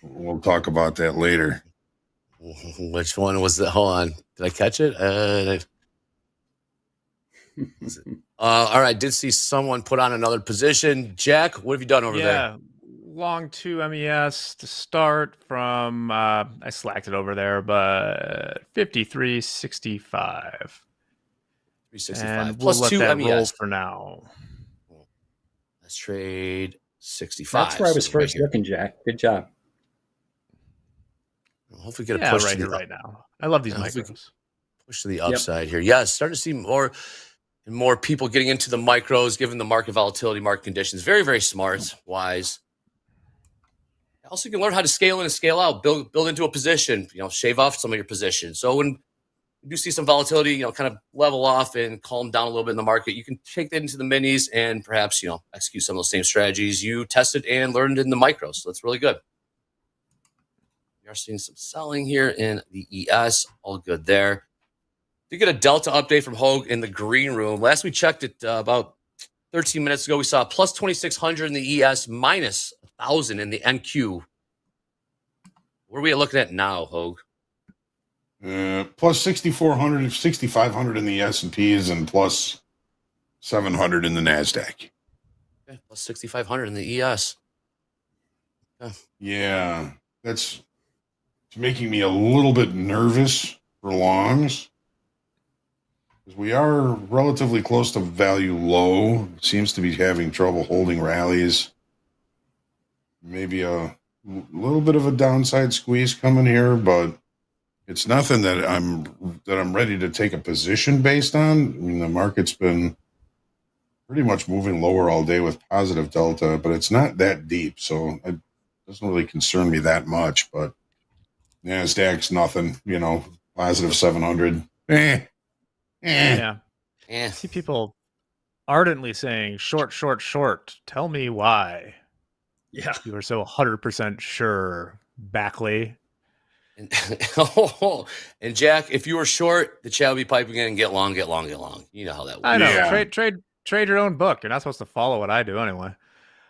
we'll talk about that later. Which one was that? Hold on. Did I catch it? All right. Did see someone put on another position. Jack, what have you done over there? Yeah. Long 2 MES to start from, I slacked it over there, but 53.65. 365. And Plus we'll let 2 that MES. roll for now. Let's trade 65. That's where I was first looking, Jack. Good job. Hopefully get a push right here, right now. I love these micros. push to the upside here. Yes, starting to see more and more people getting into the micros, given the market volatility, market conditions. Very, very smart, wise. Also, you can learn how to scale in and scale out, build into a position, shave off some of your positions. So when you do see some volatility, kind of level off and calm down a little bit in the market, you can take that into the minis and perhaps, execute some of those same strategies you tested and learned in the micros. So that's really good. We are seeing some selling here in the ES. All good there. Did get a Delta update from Hoag in the green room. Last we checked it about 13 minutes ago, we saw plus 2,600 in the ES, minus 1,000 in the NQ. What are we looking at now, Hoag? Plus 6,400, 6,500 in the S&Ps and plus 700 in the NASDAQ. Okay, plus 6,500 in the ES. Okay. Yeah, it's making me a little bit nervous for longs. Because we are relatively close to value low. Seems to be having trouble holding rallies. Maybe a little bit of a downside squeeze coming here, but it's nothing that I'm ready to take a position based on. I mean, the market's been pretty much moving lower all day with positive delta, but it's not that deep, so it doesn't really concern me that much. But NASDAQ's nothing, positive 700. Yeah. I see people ardently saying short, short, short. Tell me why. Yeah. You are so 100% sure, Backley. And Jack, if you were short, the chat will be piping in and get long, get long, get long. You know how that works. I know. Yeah. Trade your own book. You're not supposed to follow what I do anyway.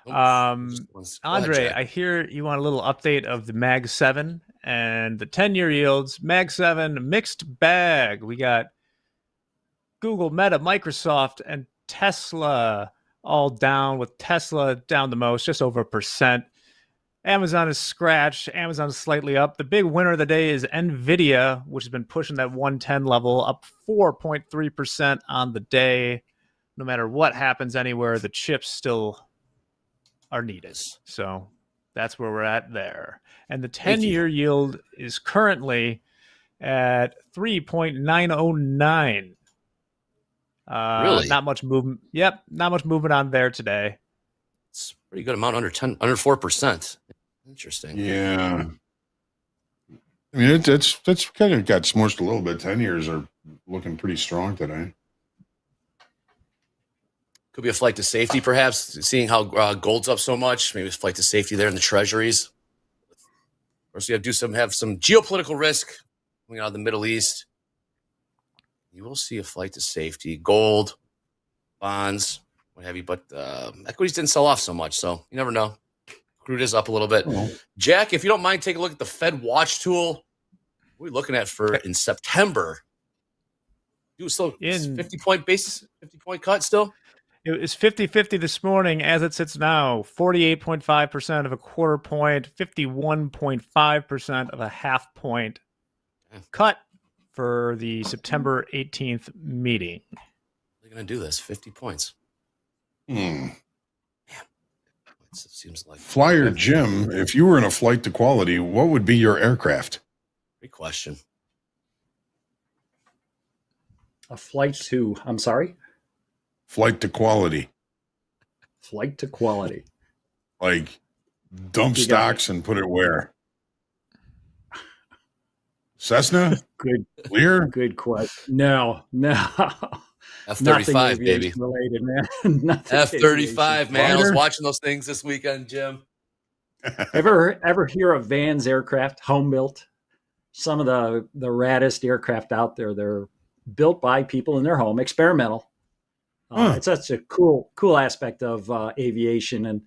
Andre, I hear you want a little update of the Mag 7 and the 10-year yields. Mag 7, mixed bag. We got Google, Meta, Microsoft, and Tesla all down, with Tesla down the most, just over 1%. Amazon is scratched. Amazon is slightly up. The big winner of the day is NVIDIA, which has been pushing that 110 level, up 4.3% on the day. No matter what happens anywhere, the chips still are needed. So that's where we're at there. And the 10-year yield is currently at 3.909. Really? Not much movement. Yep, not much movement on there today. It's a pretty good amount, under 4%. Interesting. Yeah. I mean, that's kind of got smushed a little bit. 10 years are looking pretty strong today. Could be a flight to safety, perhaps, seeing how gold's up so much. Maybe it's flight to safety there in the treasuries. Of course, you have to have some geopolitical risk coming out of the Middle East. You will see a flight to safety, gold, bonds, what have you. But equities didn't sell off so much, so you never know. Crude is up a little bit. Oh. Jack, if you don't mind, take a look at the Fed Watch tool. What are we looking at for in September? You still 50-point basis, 50-point cut still? It was 50-50 this morning. As it sits now, 48.5% of a quarter point, 51.5% of a half point cut for the September 18th meeting. They're going to do this, 50 points. Hmm. It seems like Flyer Jim, if you were in a flight to quality, what would be your aircraft? Great question. A flight to, I'm sorry? Flight to quality. Flight to quality. Like dump stocks and put it where? Cessna? Good. Lear? Good question. No. F-35, baby. Related, man. F-35, man. I was watching those things this weekend, Jim. Ever hear of Van's aircraft, home built? Some of the raddest aircraft out there. They're built by people in their home, experimental. It's such a cool aspect of aviation. And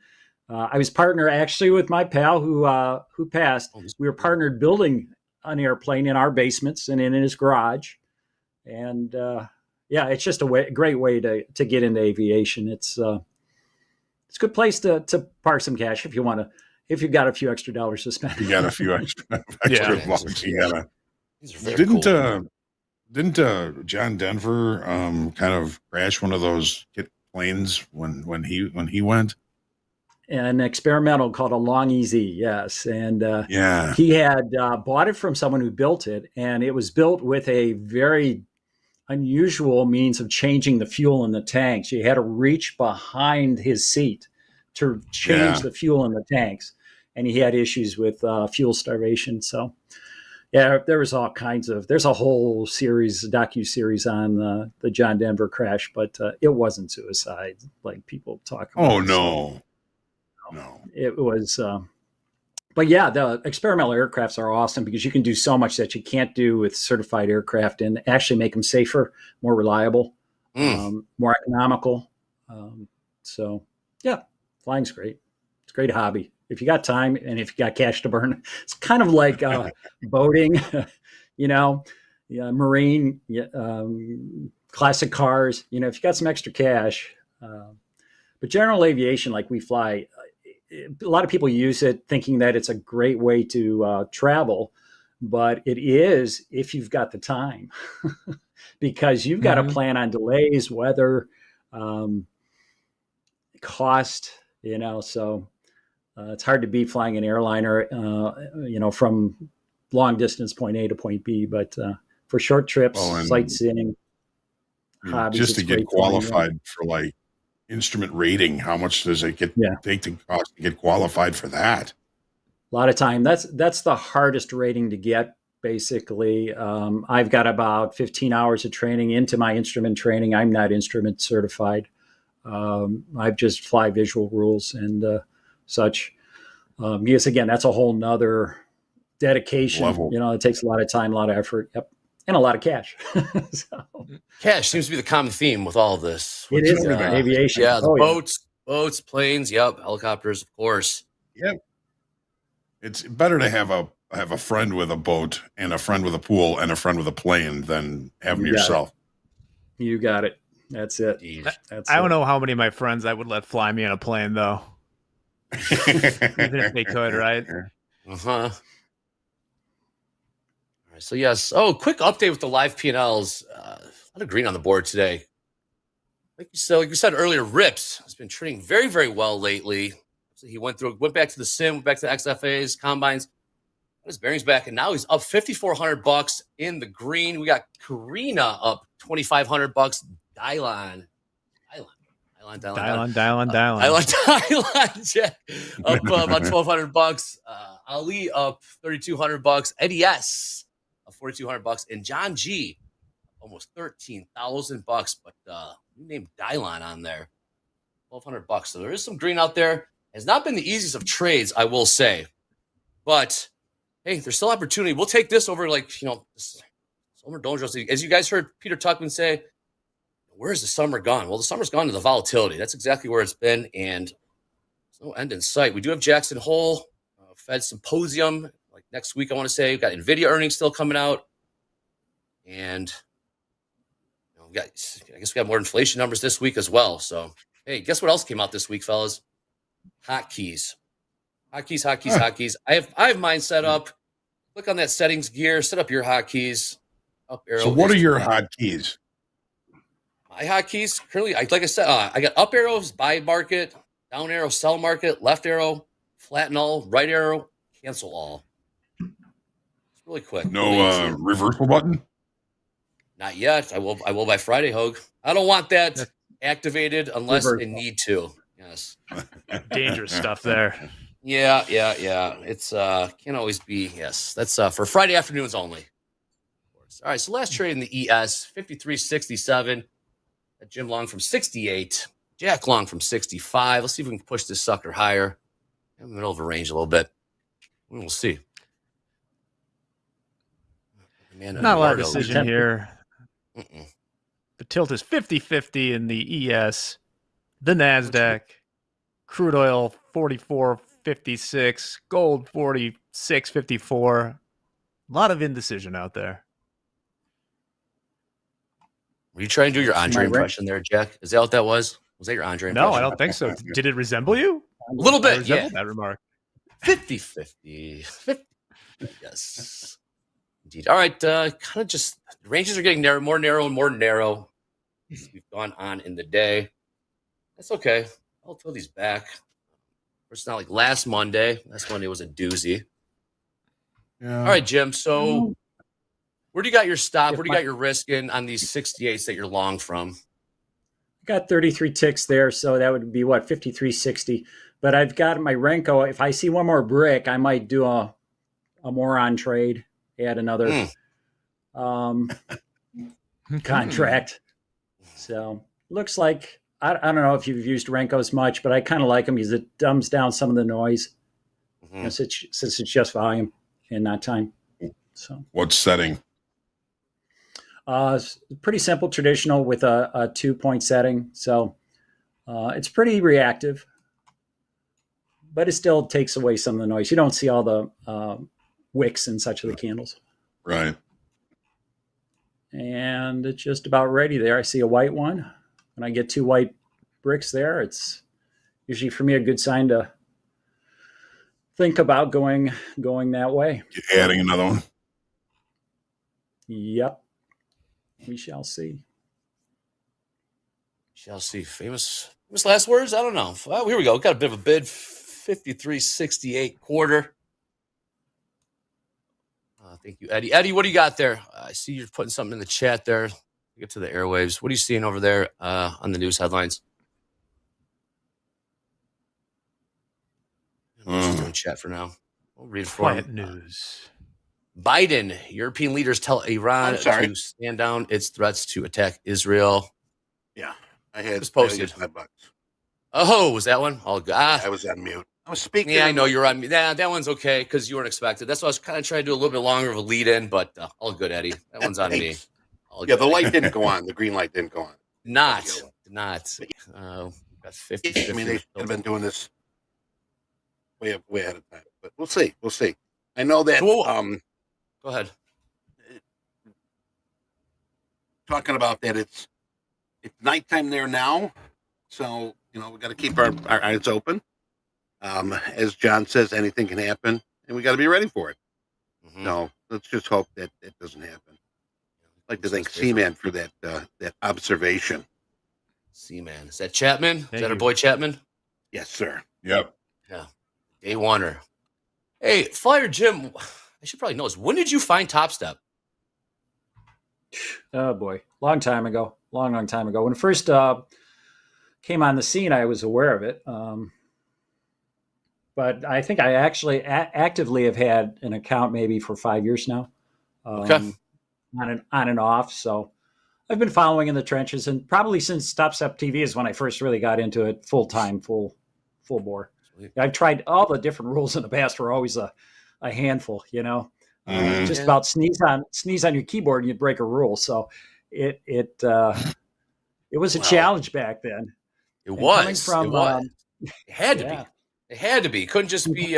I was partner actually with my pal who passed. We were partnered building an airplane in our basements and in his garage. And it's just a great way to get into aviation. It's a good place to park some cash if you want to. If you've got a few extra dollars to spend. You got a few extra bucks. Didn't John Denver kind of crash one of those planes when he went? an experimental called a Long Easy, yes. And Yeah. he had bought it from someone who built it, and it was built with a very unusual means of changing the fuel in the tanks. You had to reach behind his seat to change the fuel in the tanks, and he had issues with fuel starvation. So, yeah, there was all kinds of. There's a whole docu-series on the John Denver crash, but it wasn't suicide like people talk about. Oh no, no, it was. But yeah, the experimental aircrafts are awesome because you can do so much that you can't do with certified aircraft, and actually make them safer, more reliable, more economical. So yeah, flying's great. It's a great hobby if you got time and if you got cash to burn. It's kind of like boating, marine, classic cars. If you got some extra cash, but general aviation, like we fly. A lot of people use it thinking that it's a great way to travel, but it is if you've got the time, because you've got to plan on delays, weather, cost. So it's hard to beat flying an airliner, from long distance point A to point B. But for short trips, sightseeing, hobbies, just to it's get great flying. qualified for like instrument rating, how much does it take to cost to get qualified for that? A lot of time. That's the hardest rating to get. Basically, I've got about 15 hours of training into my instrument training. I'm not instrument certified. I just fly visual rules and such. Because again, that's a whole nother dedication. Level. It takes a lot of time, a lot of effort. Yep. And a lot of cash. Cash seems to be the common theme with all of this. It is aviation. Yeah, the boats, planes, helicopters, of course. Yep. It's better to have a friend with a boat and a friend with a pool and a friend with a plane than having yourself. You got it. That's it. I don't know how many of my friends I would let fly me in a plane, though. Even if they could, right? All right, so yes. Oh, quick update with the live P&Ls. A lot of green on the board today. Like you said earlier, Rips has been trading very, very well lately. So he went back to the sim, went back to the XFAs, combines, got his bearings back, and now he's up $5,400 in the green. We got Karina up $2,500. Dylon, Jack up about $1,200. Ali up $3,200. Eddie S up $4,200, and John G almost $13,000. But you named Dylon on there, $1,200. So there is some green out there. Has not been the easiest of trades, I will say, but hey, there's still opportunity. We'll take this over, summer doldrums. As you guys heard Peter Tuchman say, where's the summer gone? Well, the summer's gone to the volatility. That's exactly where it's been, and there's no end in sight. We do have Jackson Hole, Fed Symposium, like next week, I want to say. We've got NVIDIA earnings still coming out, and I guess we got more inflation numbers this week as well. So, hey, guess what else came out this week, fellas? Hotkeys. Hotkeys. I have mine set up. Click on that settings gear, set up your hotkeys. Up arrow. So what are your hotkeys? My hotkeys currently, like I said, I got up arrows, buy market, down arrow, sell market, left arrow, flatten all, right arrow, cancel all. It's really quick. No reversal button? Not yet. I will by Friday, Hoag. I don't want that activated unless I need to. Yes. Dangerous stuff there. Yeah. It's can't always be. Yes, that's for Friday afternoons only. Of course. All right. So last trade in the ES 53.67. Jim Long from 68. Jack Long from 65. Let's see if we can push this sucker higher. In the middle of a range a little bit. We'll see. Man, not a lot of decision here. The tilt is 50-50 in the ES, the NASDAQ, crude oil 44.56, gold 46.54. A lot of indecision out there. Were you trying to do your Andre impression there, Jack? Is that what that was? Was that your Andre impression? No, I don't think so. Did it resemble you? A little bit, yeah. That remark. 50-50. Yes. Indeed. All right. Kind of just ranges are getting more narrow and more narrow as we've gone on in the day. That's okay. I'll throw these back. It's not like last Monday. Last Monday was a doozy. Yeah. All right, Jim. So where do you got your stop? If Where do you got your risk in on these 68s that you're long from? Got 33 ticks there, so that would be what, 53.60. But I've got my Renko. If I see one more brick, I might do a moron trade, add another contract. So looks like I don't know if you've used Renkos much, but I kind of like them because it dumbs down some of the noise, you know, since it's just volume and not time. So what setting? It's pretty simple, traditional with a 2-point setting. So it's pretty reactive, but it still takes away some of the noise. You don't see all the wicks and such of the candles. Right. And it's just about ready there. I see a white one. When I get 2 white bricks there, it's usually for me a good sign to think about going that way. You're adding another one. Yep. We shall see. Shall see. Famous last words? I don't know. Well, here we go. Got a bit of a bid. 53.68 quarter. Thank you, Eddie. Eddie, what do you got there? I see you're putting something in the chat there. Get to the airwaves. What are you seeing over there on the news headlines? I'm just doing chat for now. We'll read for Quiet him. news. Biden, European leaders tell Iran to stand down its threats to attack Israel. Yeah, I had Just posted. $5. Oh, was that one? Oh, God. I was on mute. I was speaking. Yeah, I know you're on mute. Yeah, that one's okay because you weren't expected. That's why I was kind of trying to do a little bit longer of a lead in, but all good, Eddie. That one's on me. All Yeah, the good. light didn't go on. The green light didn't go on. Not. Got 50. I mean, they should have been doing this way ahead of time, but we'll see. We'll see. I know that. Go ahead. Talking about that, it's nighttime there now, so we got to keep our eyes open. As John says, anything can happen, and we got to be ready for it. So let's just hope that it doesn't happen. I'd like to thank C-Man for that observation. C-Man, is that Chapman? Is that our boy Chapman? Yes, sir. Yep. Yeah. Day oneer. Hey, Flyer Jim, I should probably know this. When did you find Topstep? Oh boy, long time ago. Long time ago. When it first came on the scene, I was aware of it. But I think I actually actively have had an account maybe for 5 years now. Okay. On and off. So I've been following in the trenches, and probably since TopstepTV is when I first really got into it full time, full bore. I've tried all the different rules in the past. Were always a handful, just about sneeze on your keyboard and you'd break a rule. So it was a challenge back then. It was. From, it had to be. It had to be. Couldn't just be.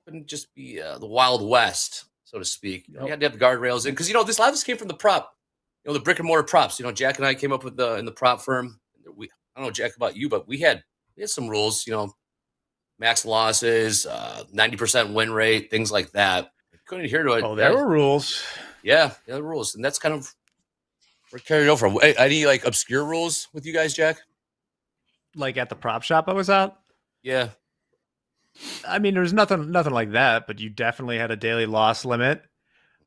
Couldn't just be the Wild West, so to speak. You had to have the guardrails in because a lot of this came from the prop. The brick and mortar props. Jack and I came up with in the prop firm. I don't know, Jack, about you, but we had some rules. Max losses, 90% win rate, things like that. I couldn't adhere to it. Oh, there were rules. Yeah, the rules, and that's kind of where it carried over. Any obscure rules with you guys, Jack? Like at the prop shop I was at? Yeah. I mean, there's nothing like that, but you definitely had a daily loss limit.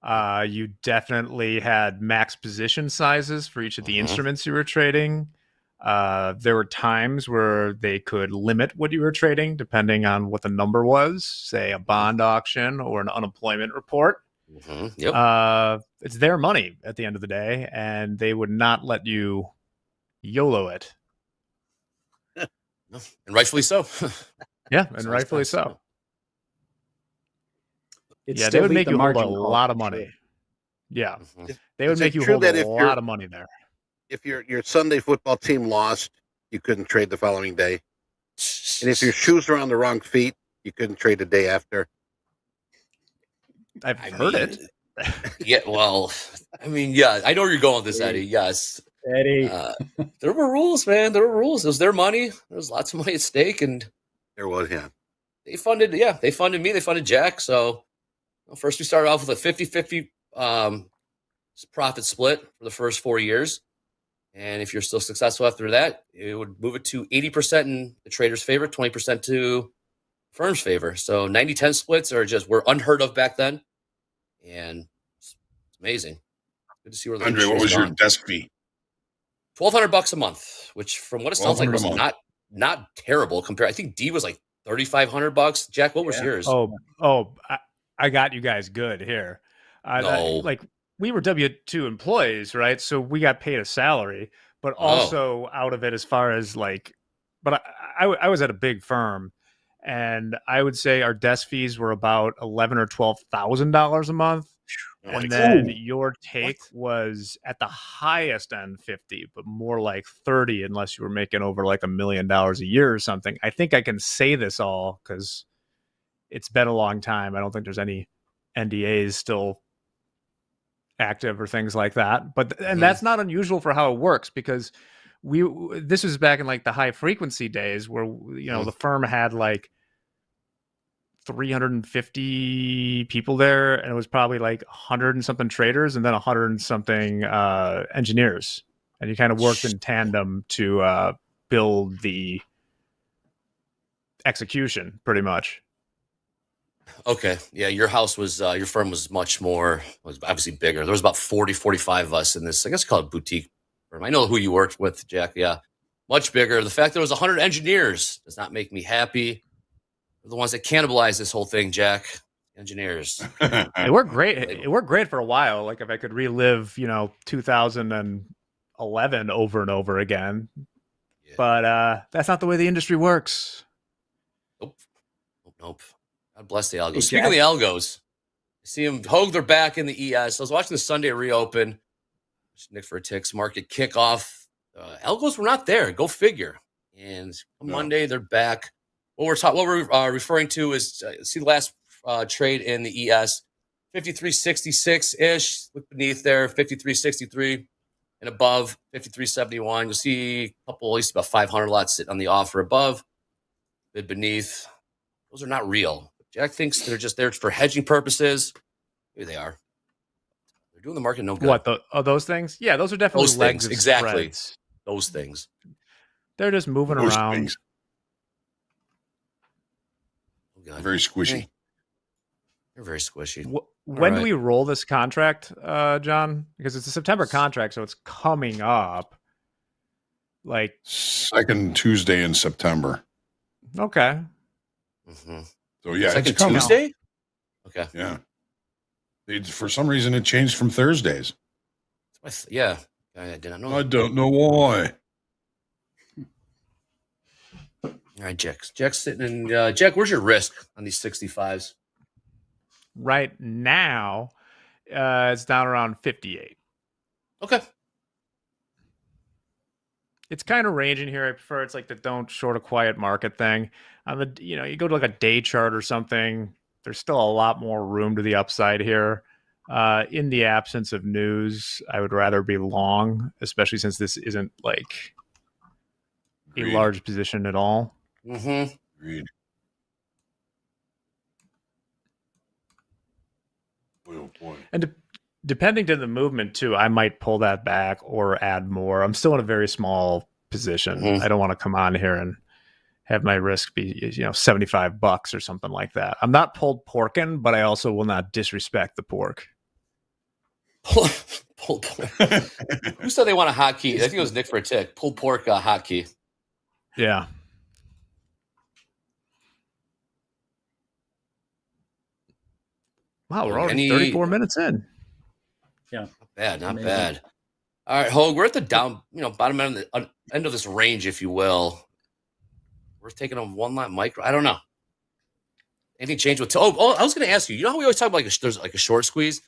You definitely had max position sizes for each of the instruments you were trading. There were times where they could limit what you were trading depending on what the number was, say a bond auction or an unemployment report. Yep. It's their money at the end of the day, and they would not let you YOLO it. And rightfully so. Yeah, and rightfully so. It's yeah, they would make you hold a lot of money. Yeah, they would make you hold a lot of money there. If your Sunday football team lost, you couldn't trade the following day. And if your shoes are on the wrong feet, you couldn't trade the day after. I've heard it. Yeah, well, I mean, yeah, I know where you're going with this, Eddie. Yes. Eddie. There were rules, man. There were rules. It was their money. There was lots of money at stake, and there was, yeah. They funded me. They funded Jack. So first we started off with a 50-50 profit split for the first 4 years. And if you're still successful after that, it would move it to 80% in the trader's favor, 20% to firm's favor. So 90-10 splits were unheard of back then. And it's amazing. Good to see where the Andre, industry what has was your gone. desk fee? $1,200 a month, which from what it sounds like was $1,200 not terrible compared. I think D was like $3,500. Jack, what was yours? I got you guys good here. No. Like we were W-2 employees, right? So we got paid a salary, but also out of it as far as like, but I was at a big firm, and I would say our desk fees were about $11,000 or $12,000 a month. And then your take was at the highest end 50, but more like 30, unless you were making over like $1 million a year or something. I think I can say this all because it's been a long time. I don't think there's any NDAs still active or things like that. But and that's not unusual for how it works, because this was back in like the high frequency days where the firm had like 350 people there, and it was probably like 100 and something traders and then 100 and something engineers, and you kind of worked in tandem to build the execution pretty much. Okay. Yeah. Your firm was was obviously bigger. There was about 40, 45 of us in this, I guess call it boutique firm. I know who you worked with, Jack. Yeah. Much bigger. The fact there was 100 engineers does not make me happy. They're the ones that cannibalize this whole thing, Jack. Engineers. It worked great. It worked great for a while. Like if I could relive, 2011 over and over again. Yeah. But that's not the way the industry works. Nope. God bless the algos. Speaking of the algos, I see them. Hoag, they're back in the ES. I was watching the Sunday reopen. Nick for a ticks market kickoff. Algos were not there. Go figure. And Monday they're back. What we're referring to is see the last trade in the ES, 53.66 ish. Look beneath there, 53.63 and above 53.71. You'll see a couple, at least about 500 lots sitting on the offer above, bid beneath. Those are not real. Jack thinks they're just there for hedging purposes. Maybe they are. They're doing the market no good. What, those things? Yeah, those are definitely those legs things. of Exactly. spreads. Those things. They're just moving around. Things. Oh, very squishy. They're very squishy. When do we roll this contract, John? Because it's a September contract, so it's coming up. Like second Tuesday in September. Okay. Mm-hmm. So yeah, second it's coming. Tuesday. Okay. Yeah. For some reason, it changed from Thursdays. Yeah, I did not know. I don't know why. All right, Jack's sitting in. Jack, where's your risk on these 65s? Right now, it's down around 58. Okay. It's kind of ranging here. I prefer it's like the don't short a quiet market thing. On the you go to like a day chart or something, there's still a lot more room to the upside here. In the absence of news, I would rather be long, especially since this isn't like a large position at all. Mm-hmm. Agreed. Oh boy. And depending to the movement too, I might pull that back or add more. I'm still in a very small position. Mm-hmm. I don't want to come on here and have my risk be, $75 or something like that. I'm not pulled porking, but I also will not disrespect the pork. Pulled pork. Who said they want a hotkey? I think it was Nick for a tick. Pulled pork hotkey. Yeah. Wow, we're already 34 minutes in. Yeah. Not bad. All right, Hoag, we're at the bottom end of this range, if you will. We're taking a one line micro. I don't know. Anything change with? I was going to ask you. You know how we always talk about there's like a short squeeze.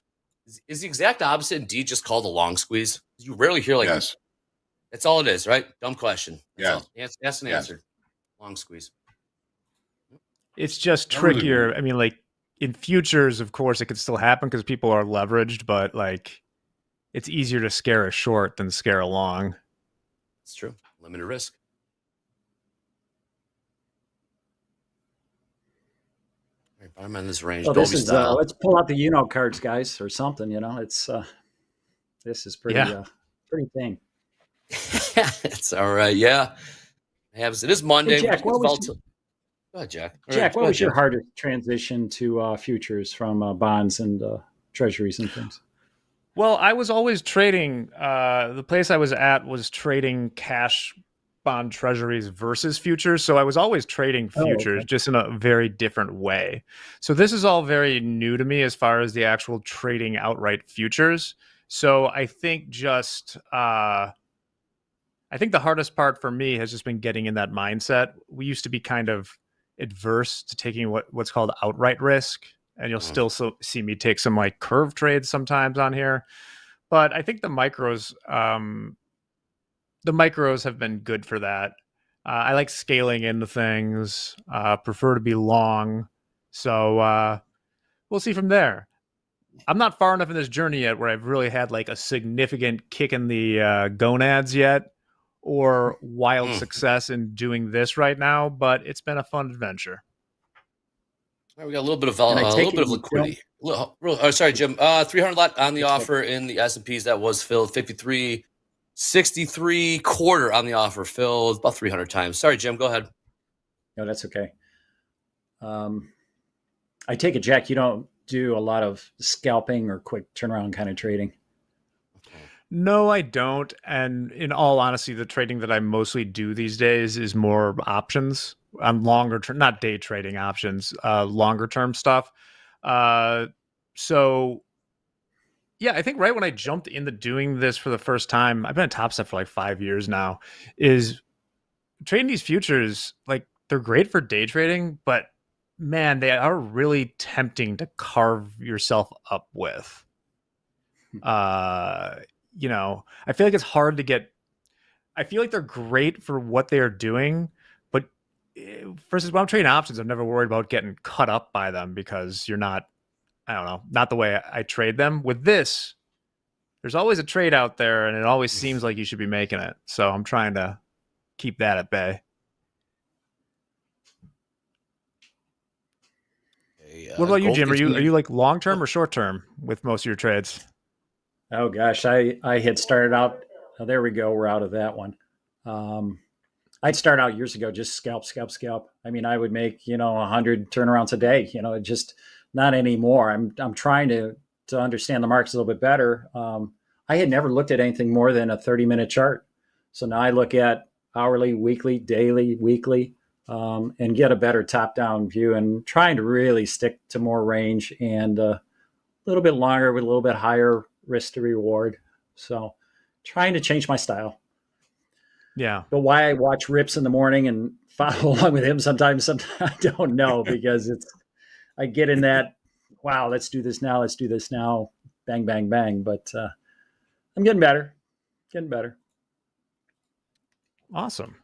Is the exact opposite indeed just called a long squeeze? You rarely hear yes. That's all it is, right? Dumb question. Yeah. Ask and answer. Long squeeze. It's just trickier. I mean, like in futures, of course, it could still happen because people are leveraged, but like it's easier to scare a short than scare a long. It's true. Limited risk. I'm in this range. So this is let's pull out the cards, guys, or something. It's this is pretty pretty tame. It's all right. Yeah. It is Monday. Hey, Jack, Go ahead, Jack. Jack, Go what ahead, was your Jim. hardest transition to futures from bonds and treasuries and things? Well, I was always trading. The place I was at was trading cash bond treasuries versus futures. So I was always trading futures, just in a very different way. So this is all very new to me as far as the actual trading outright futures. So I think I think the hardest part for me has just been getting in that mindset. We used to be kind of adverse to taking what's called outright risk, and you'll still see me take some like curve trades sometimes on here. But I think the micros have been good for that. I like scaling into things. Prefer to be long. So we'll see from there. I'm not far enough in this journey yet where I've really had like a significant kick in the gonads yet, or wild success in doing this right now. But it's been a fun adventure. All right, we got a little bit of liquidity. Sorry, Jim. 300 lot on the offer in the S&Ps. That was filled. 53.63 quarter on the offer filled. About 300 times. Sorry, Jim. Go ahead. No, that's okay. I take it, Jack, you don't do a lot of scalping or quick turnaround kind of trading. No, I don't. And in all honesty, the trading that I mostly do these days is more options. I'm longer term, not day trading options, longer term stuff. So yeah, I think right when I jumped into doing this for the first time, I've been at Topstep for like 5 years now, is trading these futures. Like, they're great for day trading, but man, they are really tempting to carve yourself up with. I feel like it's hard to get. I feel like they're great for what they are doing, but versus when I'm trading options, I'm never worried about getting cut up by them because you're not, I don't know, not the way I trade them. With this, there's always a trade out there, and it always seems like you should be making it. So I'm trying to keep that at bay. What about you, Jim? Are you like long term or short term with most of your trades? Oh gosh, I had started out. Oh, there we go. We're out of that one. I'd start out years ago, just scalp. I mean, I would make 100 turnarounds a day. Just not anymore. I'm trying to understand the markets a little bit better. I had never looked at anything more than a 30-minute chart. So now I look at hourly, weekly, daily, weekly, and get a better top-down view, and trying to really stick to more range and a little bit longer with a little bit higher risk to reward. So trying to change my style. Yeah. But why I watch rips in the morning and follow along with him sometimes I don't know, because I get in that, wow, let's do this now. Bang, bang, bang. But I'm getting better. Awesome.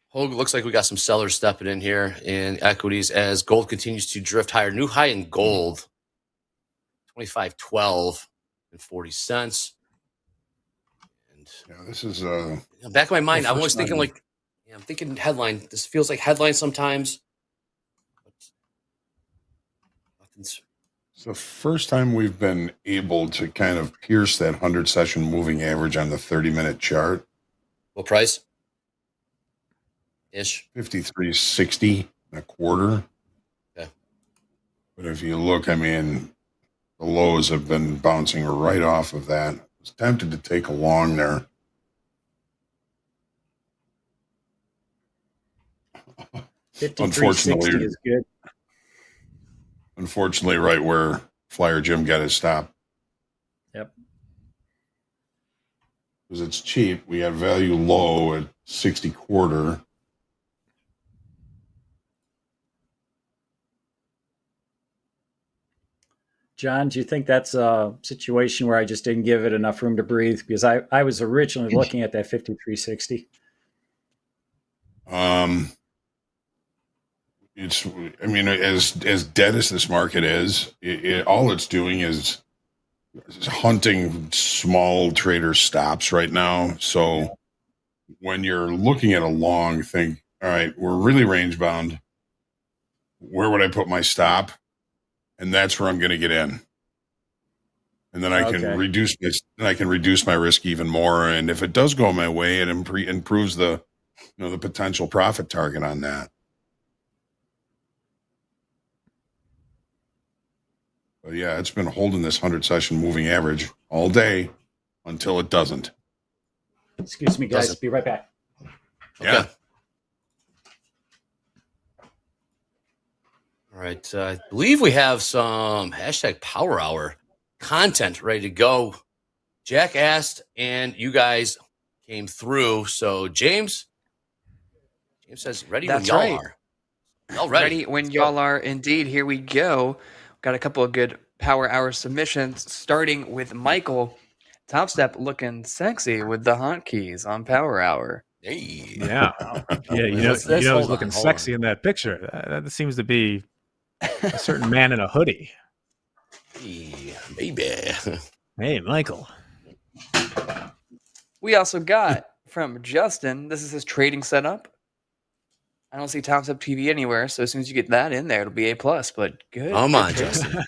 Hoag, looks like we got some sellers stepping in here in equities as gold continues to drift higher. New high in gold, 25.12 and 40 cents. And this is back in my mind, I'm always thinking I'm thinking headline. This feels like headline sometimes. It's the first time we've been able to kind of pierce that 100-session moving average on the 30-minute chart. What price? Ish. 53.60 and a quarter. Okay. But if you look, I mean, the lows have been bouncing right off of that. I was tempted to take a long there. Unfortunately, is good. Unfortunately, right where Flyer Jim got his stop. Yep. Because it's cheap. We have value low at 60 quarter. John, do you think that's a situation where I just didn't give it enough room to breathe? Because I was originally looking at that 53.60. It's, I mean, as dead as this market is, all it's doing is hunting small trader stops right now. So when you're looking at a long, think, all right, we're really range bound. Where would I put my stop? And that's where I'm going to get in. and then I can reduce this. And I can reduce my risk even more. And if it does go my way, it improves the the potential profit target on that. But yeah, it's been holding this 100 session moving average all day until it doesn't. Excuse me, guys. Be right back. Okay. Yeah. All right. I believe we have some hashtag Power Hour content ready to go. Jack asked, and you guys came through. So James says, ready That's when y'all right. are. Y'all ready? When y'all are. Indeed. Here we go. Got a couple of good Power Hour submissions, starting with Michael. Topstep looking sexy with the hotkeys on Power Hour. Hey. Yeah. Yeah, he's looking sexy in that picture. That seems to be a certain man in a hoodie. Hey, baby. Hey, Michael. We also got from Justin, this is his trading setup. I don't see Topstep TV anywhere, so as soon as you get that in there, it'll be A+, but good. Come on, good Justin.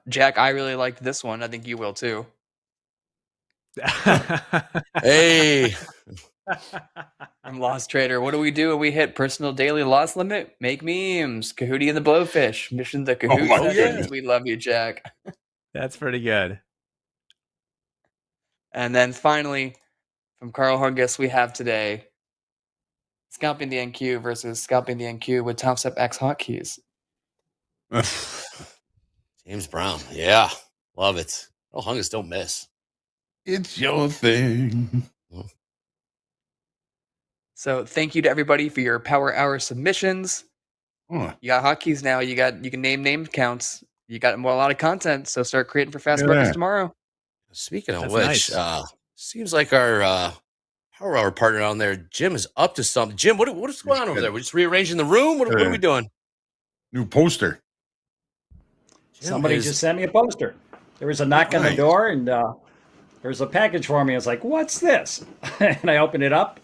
Jack, I really liked this one. I think you will too. Hey. I'm Lost Trader. What do? We hit personal daily loss limit? Make memes. Kahootie and the Blowfish. Mission the Kahoot my seconds. goodness. We love you, Jack. That's pretty good. And then finally, from Carl Hargis, we have today Scalping the NQ versus Scalping the NQ with Topstep X hotkeys. James Brown. Yeah. Love it. Oh, Hungus don't miss. It's your thing. So thank you to everybody for your Power Hour submissions. Huh. You got hotkeys now. You can name counts. You got a lot of content. So start creating for Fast Look at Breakfast that. tomorrow. Speaking of That's which, nice. seems like our Power Hour partner down there, Jim, is up to something. Jim, what is going on over there? We're just rearranging the room? What are we doing? New poster. Somebody just sent me a poster. There was a knock on the door, and there was a package for me. I was like, "What's this?" And I opened it up,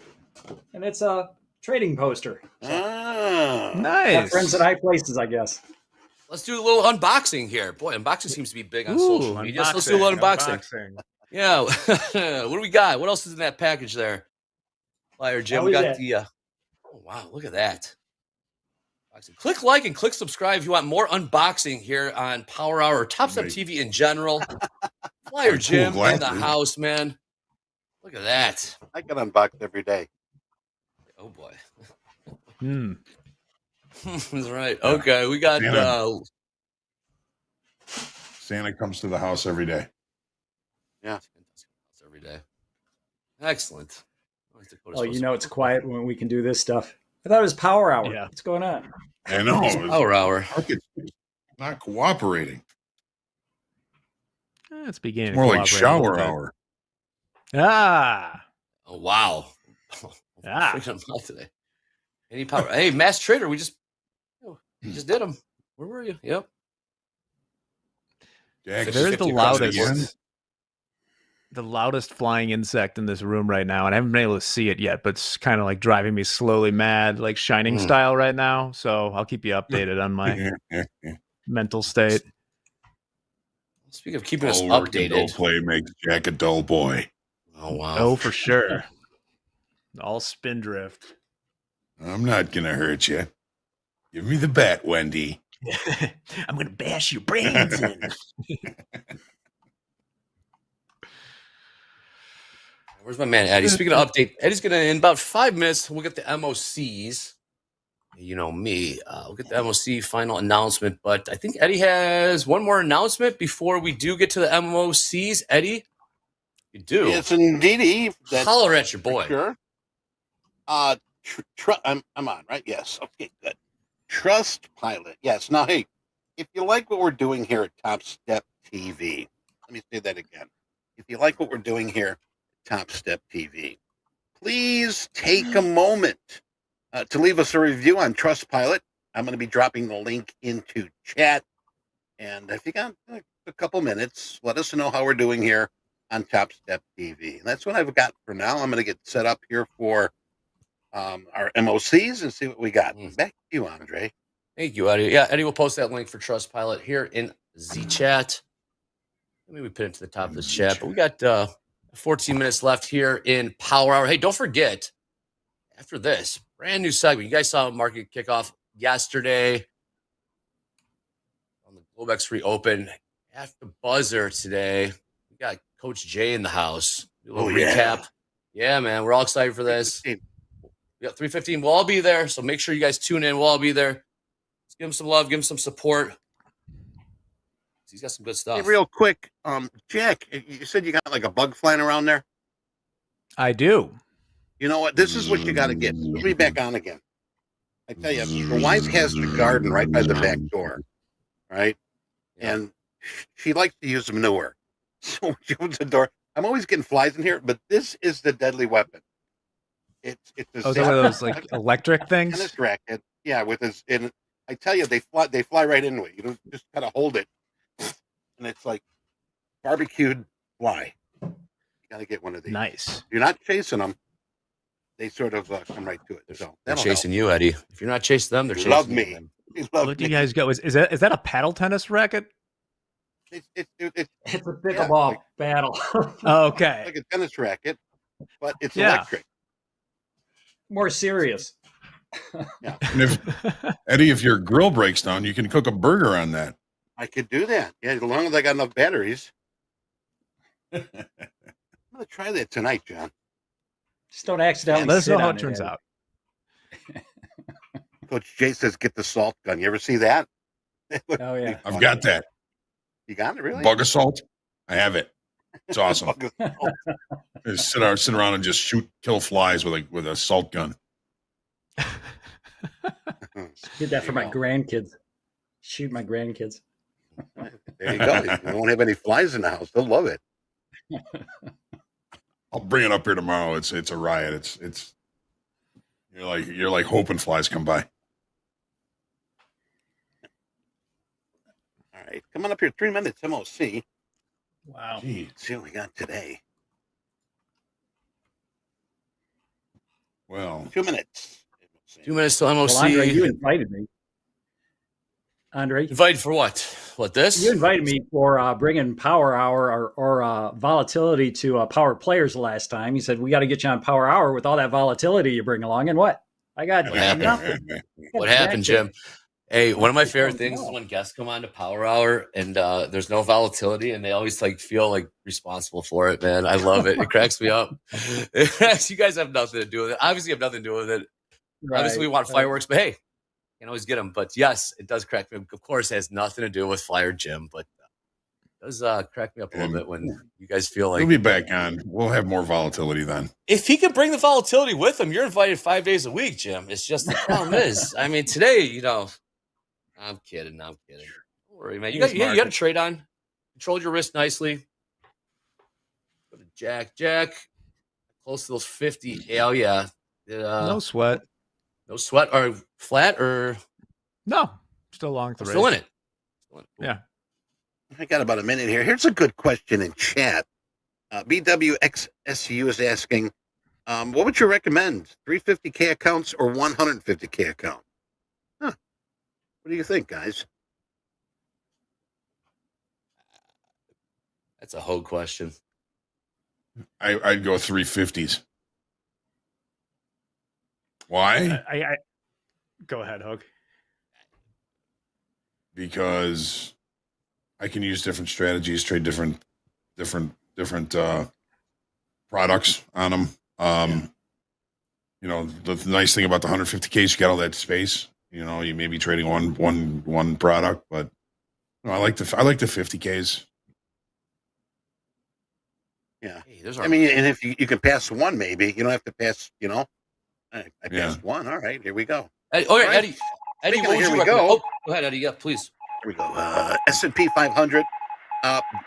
and it's a trading poster. So, got Nice. friends at high places, I guess. Let's do a little unboxing here. Boy, unboxing seems to be big on social media. So let's do a little unboxing. Yeah. What do we got? What else is in that package there? Flyer Jim. We got the oh wow, look at that. Click like and click subscribe if you want more unboxing here on Power Hour or Topstep TV in general. Flyer Jim in the house, man. Look at that. I get unboxed every day. Oh boy. That's right. Okay, we got Santa comes to the house every day. Yeah. Every day. Excellent. Oh, it's quiet when we can do this stuff. I thought it was Power Hour. Yeah. What's going on? I know. It's Power Hour. Market's not cooperating. It's beginning. More to like cooperate a little shower bit. hour. Ah. Oh wow. Ah. Freaking them out today. Any power? Hey, Mass Trader, we just did them. Where were you? Yep. Jack, There's the loudest flying insect in this room right now, and I haven't been able to see it yet, but it's kind of like driving me slowly mad, like Shining style right now. So I'll keep you updated on my mental state. Speaking of keeping us All work and updated, dull play makes Jack a dull boy. Oh wow. Oh, for sure. All spindrift. I'm not gonna hurt you. Give me the bat, Wendy. I'm gonna bash your brains in. Where's my man Eddie? Speaking of update, Eddie's gonna in about 5 minutes. We'll get the MOCs. You know me. We'll get the MOC final announcement, but I think Eddie has one more announcement before we do get to the MOCs. Eddie, you do. Yes, indeed. Holler at your boy. Sure. I'm on, right? Yes. Okay, good. Trust Pilot. Yes. Now, hey, if you like what we're doing here at Topstep TV, let me say that again. If you like what we're doing here at Topstep TV, please take a moment to leave us a review on Trustpilot. I'm going to be dropping the link into chat. And if you got a couple minutes, let us know how we're doing here on Topstep TV. And that's what I've got for now. I'm going to get set up here for our MOCs and see what we got. Back to you, Andre. Thank you, Eddie. Yeah, Eddie will post that link for Trustpilot here in Z chat. Maybe we put it to the top of the chat, but we got 14 minutes left here in Power Hour. Hey, don't forget, after this, brand new segment. You guys saw market kickoff yesterday on the Globex Open. After buzzer today, we got Coach Jay in the house. Do a little recap. Yeah, man, we're all excited for this. We got 3:15. We'll all be there, so make sure you guys tune in. We'll all be there. Let's give him some love, give him some support. He's got some good stuff. Hey, real quick, Jack, you said you got like a bug flying around there? I do. You know what? This is what you got to get. We'll be back on again. I tell you, the wife has the garden right by the back door, right? And she likes to use manure. So when she opens the door, I'm always getting flies in here, but this is the deadly weapon. It's a one of those like electric things. Tennis racket, yeah. With this, and I tell you, they fly right into it. You don't just kind of hold it, and it's like barbecued fly. You got to get one of these. Nice. You're not chasing them; they sort of come right to it. So They're chasing you, Eddie. If you're not chasing them, they're chasing love you. me. They love Look, me. you guys go. Is that a paddle tennis racket? It's a pickleball battle. Okay. Like a tennis racket, but it's Yeah. electric. More serious. Yeah. And Eddie, if your grill breaks down, you can cook a burger on that. I could do that. Yeah, as long as I got enough batteries. I'm gonna try that tonight, John. Just don't accidentally. Let us sit know how on it turns Eddie. out. Coach Jay says, "Get the salt gun." You ever see that? Oh yeah. I've got that. You got it, really? Bug assault. I have it. It's awesome. Just sit around and just kill flies with a salt gun. Did that for my grandkids. Shoot my grandkids. There you go. You won't have any flies in the house. They'll love it. I'll bring it up here tomorrow. It's a riot. It's you're like hoping flies come by. All right, come on up here. 3 minutes. MOC. Wow. Gee. Let's see what we got today. Well, 2 minutes. 2 minutes till MOC. Well, Andre, you invited me. Andre, Invited for what? What, this? you invited me for bringing Power Hour or volatility to Power Players last time. You said we got to get you on Power Hour with all that volatility you bring along. And what? I got What happened? nothing. What happened, Jim? Hey, one of my favorite things is when guests come on to Power Hour and there's no volatility and they always like feel like responsible for it, man. I love it. It cracks me up. You guys have nothing to do with it. Obviously, you have nothing to do with it. Right. Obviously, we want fireworks, but hey, can't always get them. But yes, it does crack me up. Of course, it has nothing to do with Flyer Jim, but it does crack me up a little bit when you guys feel like We'll be back on. We'll have more volatility then. if he can bring the volatility with him, you're invited 5 days a week, Jim. It's just the problem is, I mean, today, I'm kidding. Don't worry, man. You got a trade on. Controlled your risk nicely. Go to Jack. Jack, close to those 50. Oh, yeah. No sweat. No sweat. Or flat or? No. Still along the race. Still in it. Cool. Yeah. I got about a minute here. Here's a good question in chat. BWXSU is asking, what would you recommend? 350K accounts or 150K account? Huh. What do you think, guys? That's a Hoag question. I'd go 350s. Why? I go ahead, Hoag. Because I can use different strategies, trade different products on them. The nice thing about the 150K is you got all that space. You may be trading one product, but I like the 50Ks. Yeah. Hey, I mean, and if you can pass one, maybe you don't have to pass. I passed Yeah. one. All right, here we go. Eddie, All right. Eddie, Speaking what of would here you we recommend? go. Oh, go ahead, Eddie. Yeah, please. Here we go. S&P 500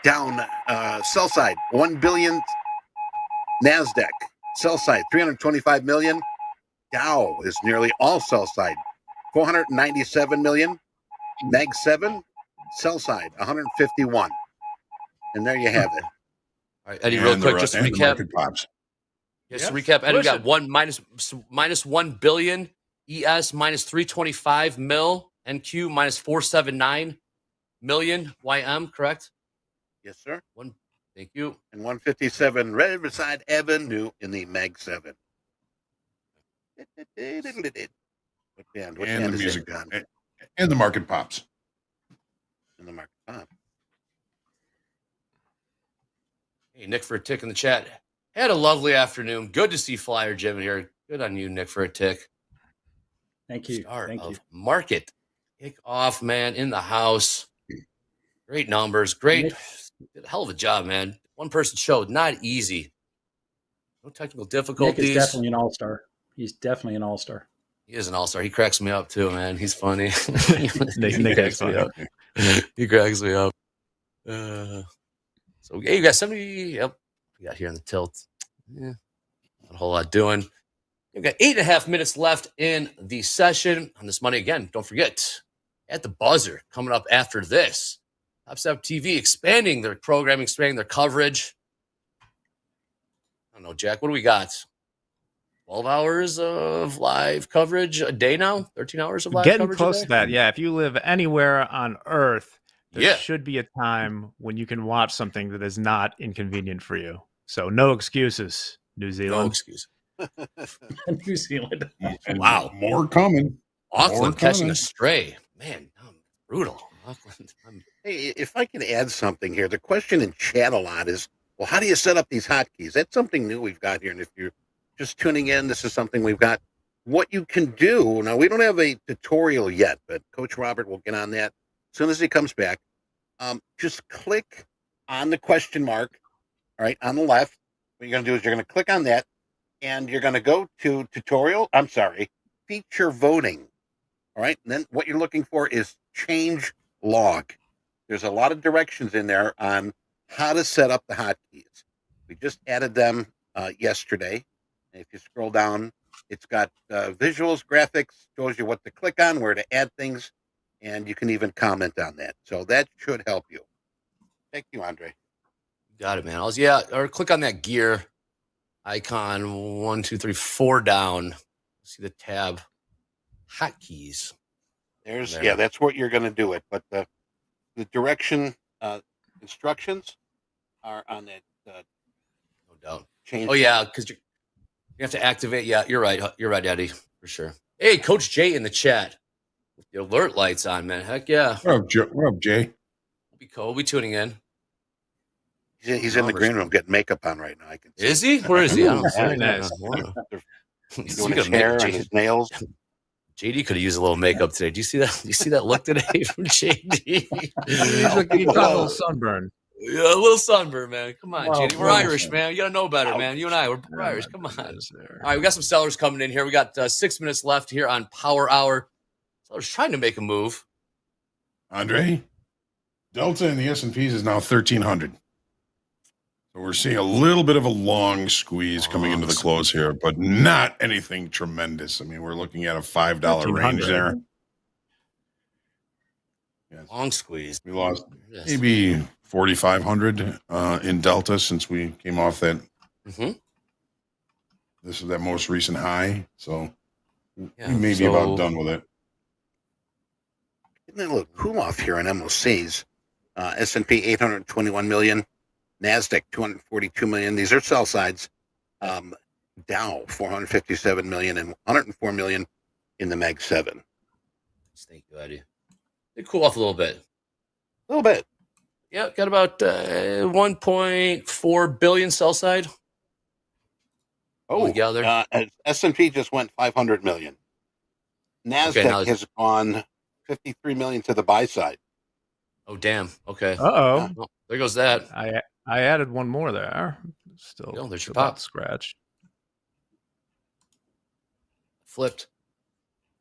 down. Sell side 1 billion. Nasdaq sell side 325 million. Dow is nearly all sell side 497 million. Mag 7 sell side 151. And there you have it. All right, Eddie, real quick, just to recap. Just to recap, Eddie got minus 1 billion, ES minus 325 mil, NQ minus 479, million YM, correct? Yes, sir. Thank you. And 157 Riverside Avenue in the Mag 7. What band? What And band the is music, that, John? and the market pops. In the market pop. Hey, Nick for a tick in the chat. Had a lovely afternoon. Good to see Flyer Jim here. Good on you, Nick, for a tick. Thank you. Start Thank of you. market. Kick off, man, in the house. Great numbers. Great. Did a hell of a job, man. One person showed. Not easy. No technical Nick difficulties. is definitely an all-star. He's definitely an all-star. He is an all-star. He cracks me up too, man. He's funny. Nick cracks me up. He cracks me up. So yeah, you got 70. Yep. We got here on the tilt. Yeah. Not a whole lot doing. We've got 8.5 minutes left in the session on this Monday. Again, don't forget, at the buzzer coming up after this. TopstepTV expanding their programming, expanding their coverage. I don't know, Jack, what do we got? 12 hours of live coverage a day now? 13 hours of live Getting coverage close a to day? that. Yeah. If you live anywhere on Earth, there Yeah. should be a time when you can watch something that is not inconvenient for you. So no excuses, New Zealand. No excuse. New Zealand. And Wow. more coming. Auckland catching coming. a stray. Man, brutal. Auckland. Hey, if I can add something here, the question in chat a lot is, well, how do you set up these hotkeys? That's something new we've got here. And if you're just tuning in, this is something we've got. What you can do, now we don't have a tutorial yet, but Coach Robert will get on that as soon as he comes back. Just click on the question mark, all right, on the left. What you're going to do is you're going to click on that, and you're going to go to feature voting. All right. And then what you're looking for is change log. There's a lot of directions in there on how to set up the hotkeys. We just added them yesterday. And if you scroll down, it's got visuals, graphics, shows you what to click on, where to add things, and you can even comment on that. So that should help you. Thank you, Andre. Got it, man. Or click on that gear icon. 1, 2, 3, 4 down. See the tab. Hotkeys. That's what you're going to do it. But the direction instructions are on that. No doubt. Change. Oh yeah, because you have to activate. Yeah, you're right. You're right, Eddie, for sure. Hey, Coach Jay in the chat with the alert lights on, man. Heck yeah. What up, Jay? We'll be tuning in. He's in the green room getting makeup on right now. I can see. Is he? Where is he? I don't see Very it. nice. He's doing his hair and his nails. JD could have used a little makeup today. Do you see that? Do you see that look today from JD? He got a little sunburn. Yeah, a little sunburn, man. Come on, Well, JD. We're Irish, man. You gotta know better, man. You and I, we're Irish. Come on. All right, we got some sellers coming in here. We got 6 minutes left here on Power Hour. Sellers trying to make a move. Andre, Delta in the S&Ps is now 1,300. So we're seeing a little bit of a long squeeze coming into the close here, but not anything tremendous. I mean, we're looking at a $5 range there. Yes. Long squeeze. We lost maybe 4,500 in Delta since we came off that. Mm-hmm. This is that most recent high, so we may be about done with it. Getting a little cool off here on MOCs. S&P 821 million, NASDAQ 242 million. These are sell sides. Dow 457 million and 104 million in the Mag 7. Thank you, Eddie. They cool off a little bit. A little bit. Yeah, got about 1.4 billion sell side. Together. S&P just went 500 million. NASDAQ has gone 53 million to the buy side. Oh, damn. Okay. Uh-oh. Well, there goes that. I added one more there. Still, there's your about pop. Scratched. Flipped.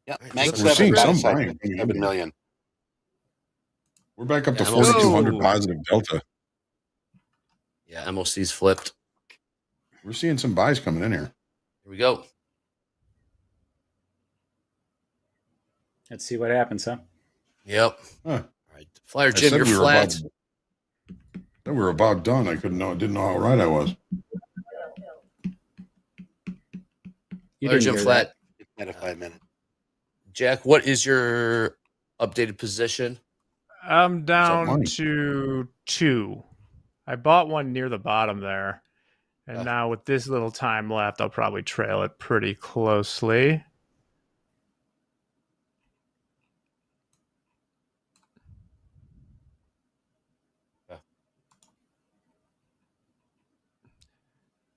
Yeah, We're seeing some buying. 7 million. We're back up to 4,200 positive Delta. Yeah, MOC's flipped. We're seeing some buys coming in here. Here we go. Let's see what happens, huh? Yep. Huh. All right. Flyer Jim, you're flat. We were about done. I didn't know how right I was. Flyer Jim flat. At a 5 minute. Jack, what is your updated position? I'm down money? to 2. I bought one near the bottom there. And now with this little time left, I'll probably trail it pretty closely.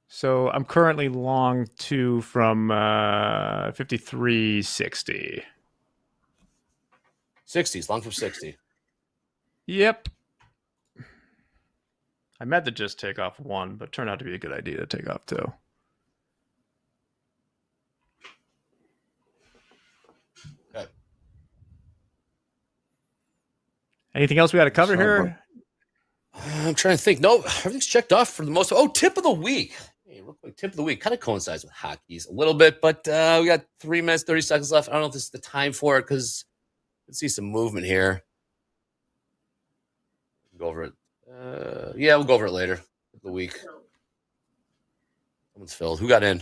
So I'm currently long 2 from 53.60. 60s, long from 60. Yep. I meant to just take off 1, but turned out to be a good idea to take off 2. Okay. Anything else we got to cover here? I'm trying to think. No, everything's checked off for the most. Oh, tip of the week. Hey, real quick, tip of the week kind of coincides with hotkeys a little bit, but we got 3 minutes, 30 seconds left. I don't know if this is the time for it because let's see some movement here. We'll go over it. Yeah, we'll go over it later. Tip of the week. Someone's filled. Who got in?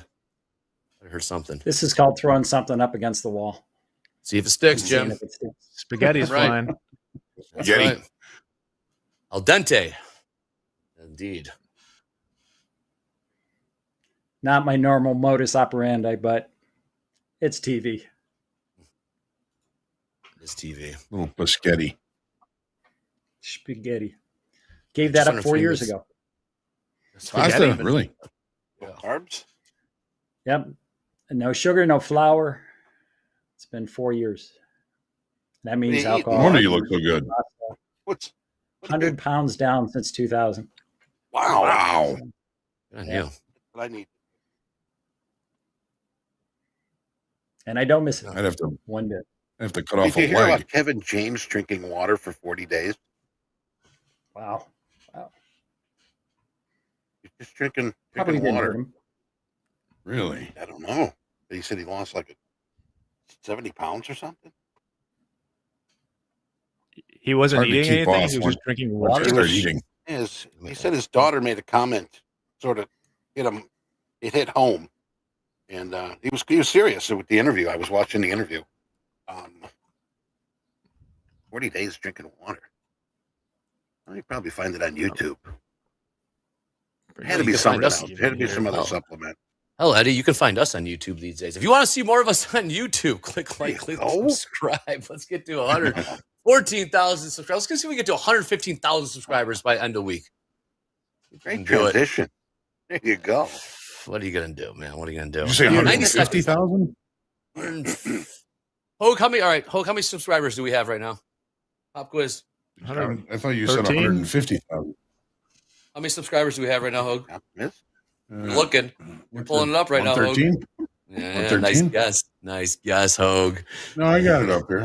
I heard something. This is called throwing something up against the wall. See if it sticks, Seeing Jim. if it sticks. Spaghetti's Right. fine. That's Spaghetti. right. Al dente. Indeed. Not my normal modus operandi, but it's TV. It's TV. Little biscotti. Spaghetti. Gave that up 4 years ago. Pasta, really? Carbs? Yep. And no sugar, no flour. It's been 4 years. That means No alcohol. wonder you look so good. What's 100 pounds down since 2000. Wow. Good on you. What I need. And I don't miss it. I'd have to one bit. I have to cut Did off you a hear leg. about Kevin James drinking water for 40 days? Wow. Wow. He's just drinking Probably didn't hurt water. him. Really? I don't know. But he said he lost like 70 pounds or something. He wasn't Hard to eating keep anything. off He was when- just drinking once water. you start eating. He said his daughter made a comment, sort of hit him. It hit home, and he was serious with the interview. I was watching the interview. 40 days drinking water. Well, you probably find it on YouTube. It had to You be can something find us else. It had to be some other Hell. supplement. Hell, Eddie, you can find us on YouTube these days. If you want to see more of us on YouTube, click like, click subscribe. Let's get to 114,000 subscribers. Let's see if we get to 115,000 subscribers by end of week. Great Do it. transition. There you go. What are you gonna do, man? What are you gonna do? Did you say 150,000? Hoag, how many? All right, Hoag, how many subscribers do we have right now? Pop quiz. I thought you said 150,000. How many subscribers do we have right now, Hoag? Miss? We're looking. We're pulling it up right now, Hoag. 113? Yeah, 113? nice guess. Nice guess, Hoag. No, I got it up here.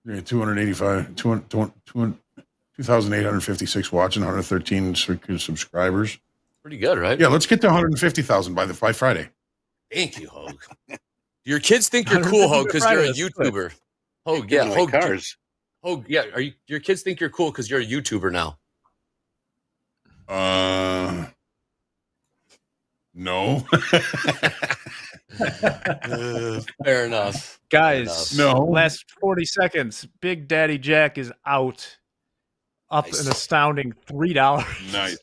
Yeah, 2,856 watching, 113 subscribers. Pretty good, right? Yeah, let's get to 150,000 by Friday. Thank you, Hoag. Your kids think you're cool, Hoag, because you're a YouTuber. Hoag, yeah, Hoag. Cars. Hoag, yeah. Your kids think you're cool because you're a YouTuber now? No. Fair enough. Guys, No. last 40 seconds. Big Daddy Jack is out. Up an astounding $3. Nice.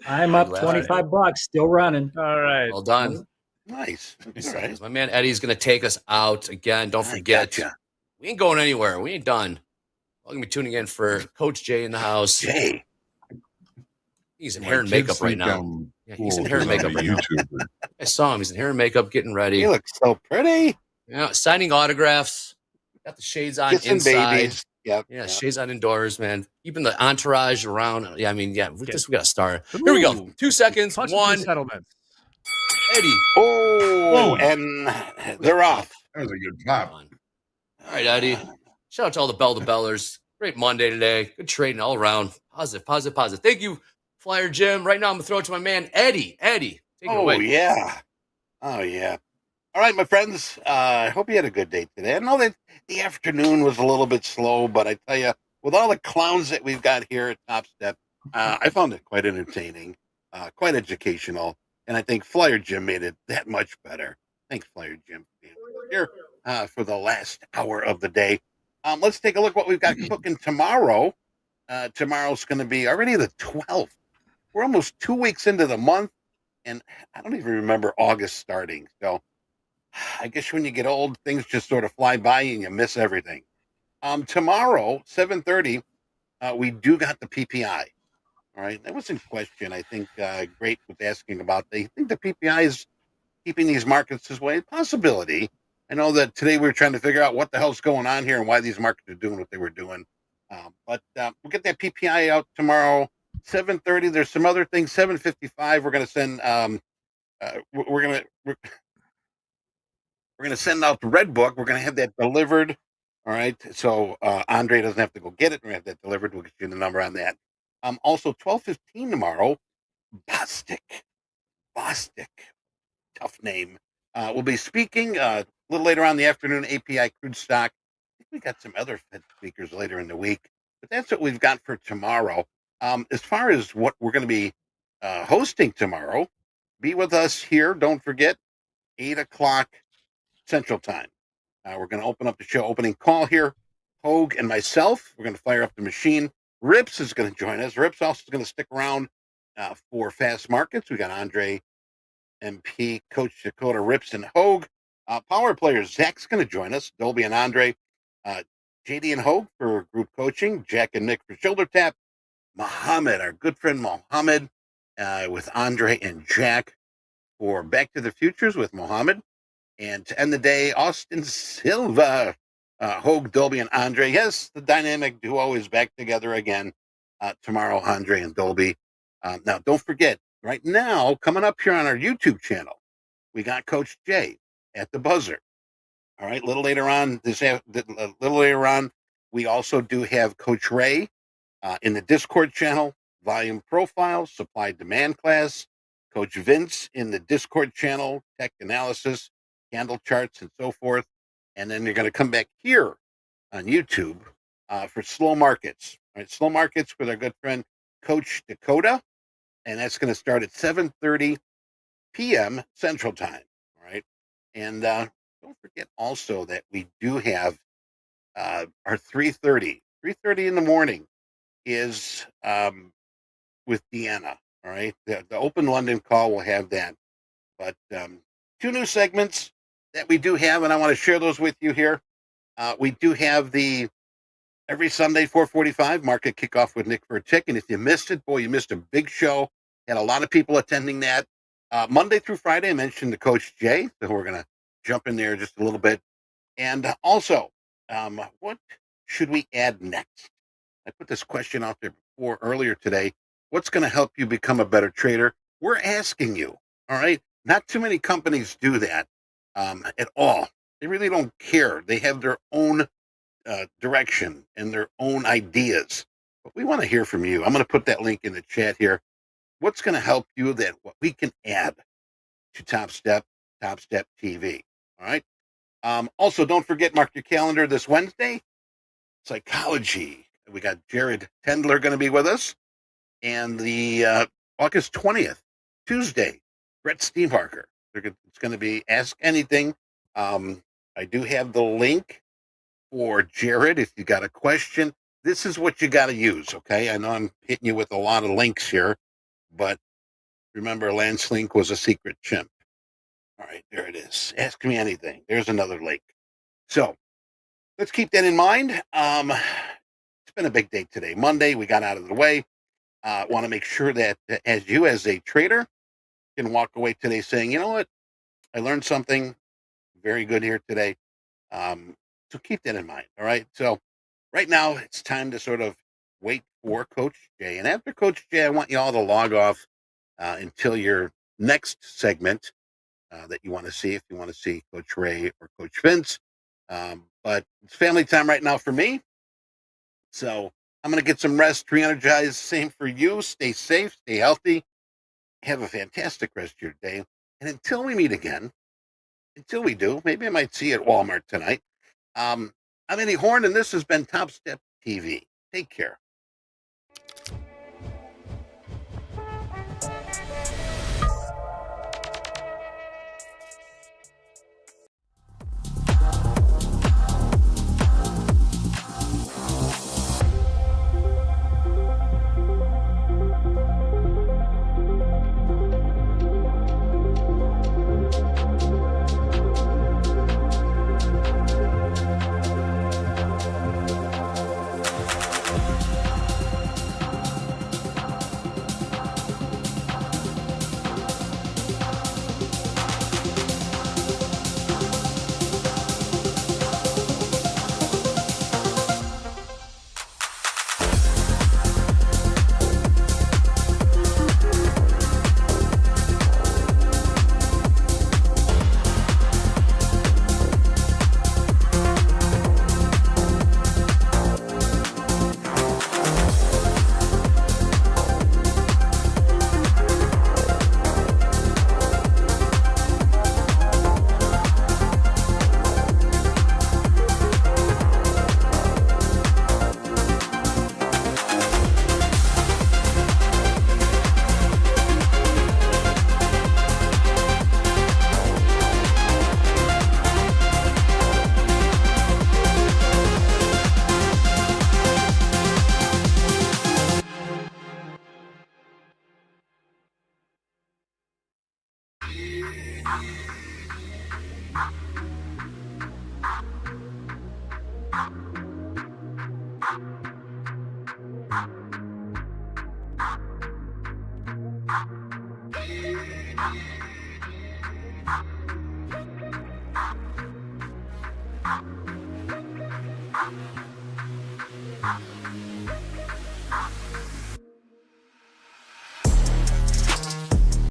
I'm up Glad. $25, still running. All right. Well done. Nice. All All right. right. My man Eddie's going to take us out again. Don't forget, gotcha. we ain't going anywhere. We ain't done. We're going to be tuning in for Coach Jay in the house. Jay. He's in My hair and kids makeup right think now. I'm Yeah, he's cool in hair and 'cause I'm makeup a right now. YouTuber. I saw him. He's in hair and makeup, getting ready. He looks so pretty. Yeah, signing autographs. Got the shades on Kissing inside. babies. Yep. Yeah, shades on indoors, man. Keeping the entourage around. Yeah, I mean, yeah, we got to start. Here we go. 2 seconds. Punch One. settlement. Eddie. Oh, and they're off. That was a good pop. All right, Eddie. Shout out to all the Bell to Bellers. Great Monday today. Good trading all around. Positive, positive, positive. Thank you, Flyer Jim. Right now, I'm going to throw it to my man, Eddie. Eddie, take it Oh, away. yeah. Oh, yeah. All right, my friends. I hope you had a good day today. I know that the afternoon was a little bit slow, but I tell you, with all the clowns that we've got here at Topstep, I found it quite entertaining, quite educational, and I think Flyer Jim made it that much better. Thanks, Flyer Jim, for being here for the last hour of the day. Let's take a look what we've got cooking tomorrow. Tomorrow's going to be already the 12th. We're almost 2 weeks into the month, and I don't even remember August starting. So I guess when you get old, things just sort of fly by and you miss everything. Tomorrow, 7:30, we do got the PPI. All right, that was in question. I think Great was asking about. They think the PPI is keeping these markets this way. Possibility. I know that today we were trying to figure out what the hell's going on here and why these markets are doing what they were doing. But we'll get that PPI out tomorrow, 7:30. There's some other things. 7:55. We're going to send. We're going to send out the red book. We're going to have that delivered. All right. So Andre doesn't have to go get it. We're going to have that delivered. We'll get you the number on that. Also, 12:15 tomorrow. Bostic. Tough name. We'll be speaking a little later on in the afternoon, API crude stock. I think we got some other Fed speakers later in the week, but that's what we've got for tomorrow. As far as what we're going to be hosting tomorrow, be with us here. Don't forget, 8 o'clock Central Time. We're going to open up the show opening call here. Hoag and myself, we're going to fire up the machine. Rips is going to join us. Rips also is going to stick around for Fast Markets. We got Andre MP, Coach Dakota, Rips, and Hoag. Power players, Zach's going to join us. Dolby and Andre. JD and Hoag for group coaching. Jack and Nick for shoulder tap. Mohammed, our good friend Mohammed, with Andre and Jack for Back to the Futures with Mohammed. And to end the day, Austin Silva, Hoag, Dolby, and Andre. Yes, the dynamic duo is back together again tomorrow, Andre and Dolby. Now, don't forget, right now, coming up here on our YouTube channel, we got Coach Jay at the buzzer. All right, a little later on, we also do have Coach Ray in the Discord channel, volume profile, supply demand class, Coach Vince in the Discord channel, tech analysis, candle charts, and so forth. And then you're going to come back here on YouTube for slow markets. All right, slow markets with our good friend Coach Dakota. And that's going to start at 7:30 p.m. Central Time. All right. And don't forget also that we do have our 3:30 in the morning is with Deanna. All right. The Open London call will have that. But 2 new segments that we do have, and I want to share those with you here. We do have the every Sunday, 4:45 market kickoff with Nick for a tick. And if you missed it, boy, you missed a big show. Had a lot of people attending that. Monday through Friday, I mentioned the Coach Jay, so we're going to jump in there just a little bit. And also, what should we add next? I put this question out there before earlier today. What's going to help you become a better trader? We're asking you, all right? Not too many companies do that at all. They really don't care. They have their own direction and their own ideas. But we want to hear from you. I'm going to put that link in the chat here. What's going to help you that what we can add to TopstepTV? All right. Also, don't forget, mark your calendar this Wednesday. Psychology. We got Jared Tendler going to be with us. And the August 20th, Tuesday, Brett Steveharker. It's going to be Ask Anything. I do have the link for Jared. If you got a question, this is what you got to use. Okay. I know I'm hitting you with a lot of links here, but remember, Lance Link was a secret chimp. All right, there it is. Ask me anything. There's another link. So let's keep that in mind. It's been a big day today. Monday, we got out of the way. Want to make sure that as you, as a trader, can walk away today saying, you know what, I learned something very good here today. So keep that in mind. All right. So right now, it's time to sort of wait for Coach Jay. And after Coach Jay, I want you all to log off until your next segment that you want to see, if you want to see Coach Ray or Coach Vince. But it's family time right now for me. So I'm going to get some rest, re-energize. Same for you. Stay safe, stay healthy. Have a fantastic rest of your day. And until we meet again, until we do, maybe I might see you at Walmart tonight. I'm Eddie Horn, and this has been Top Step TV. Take care.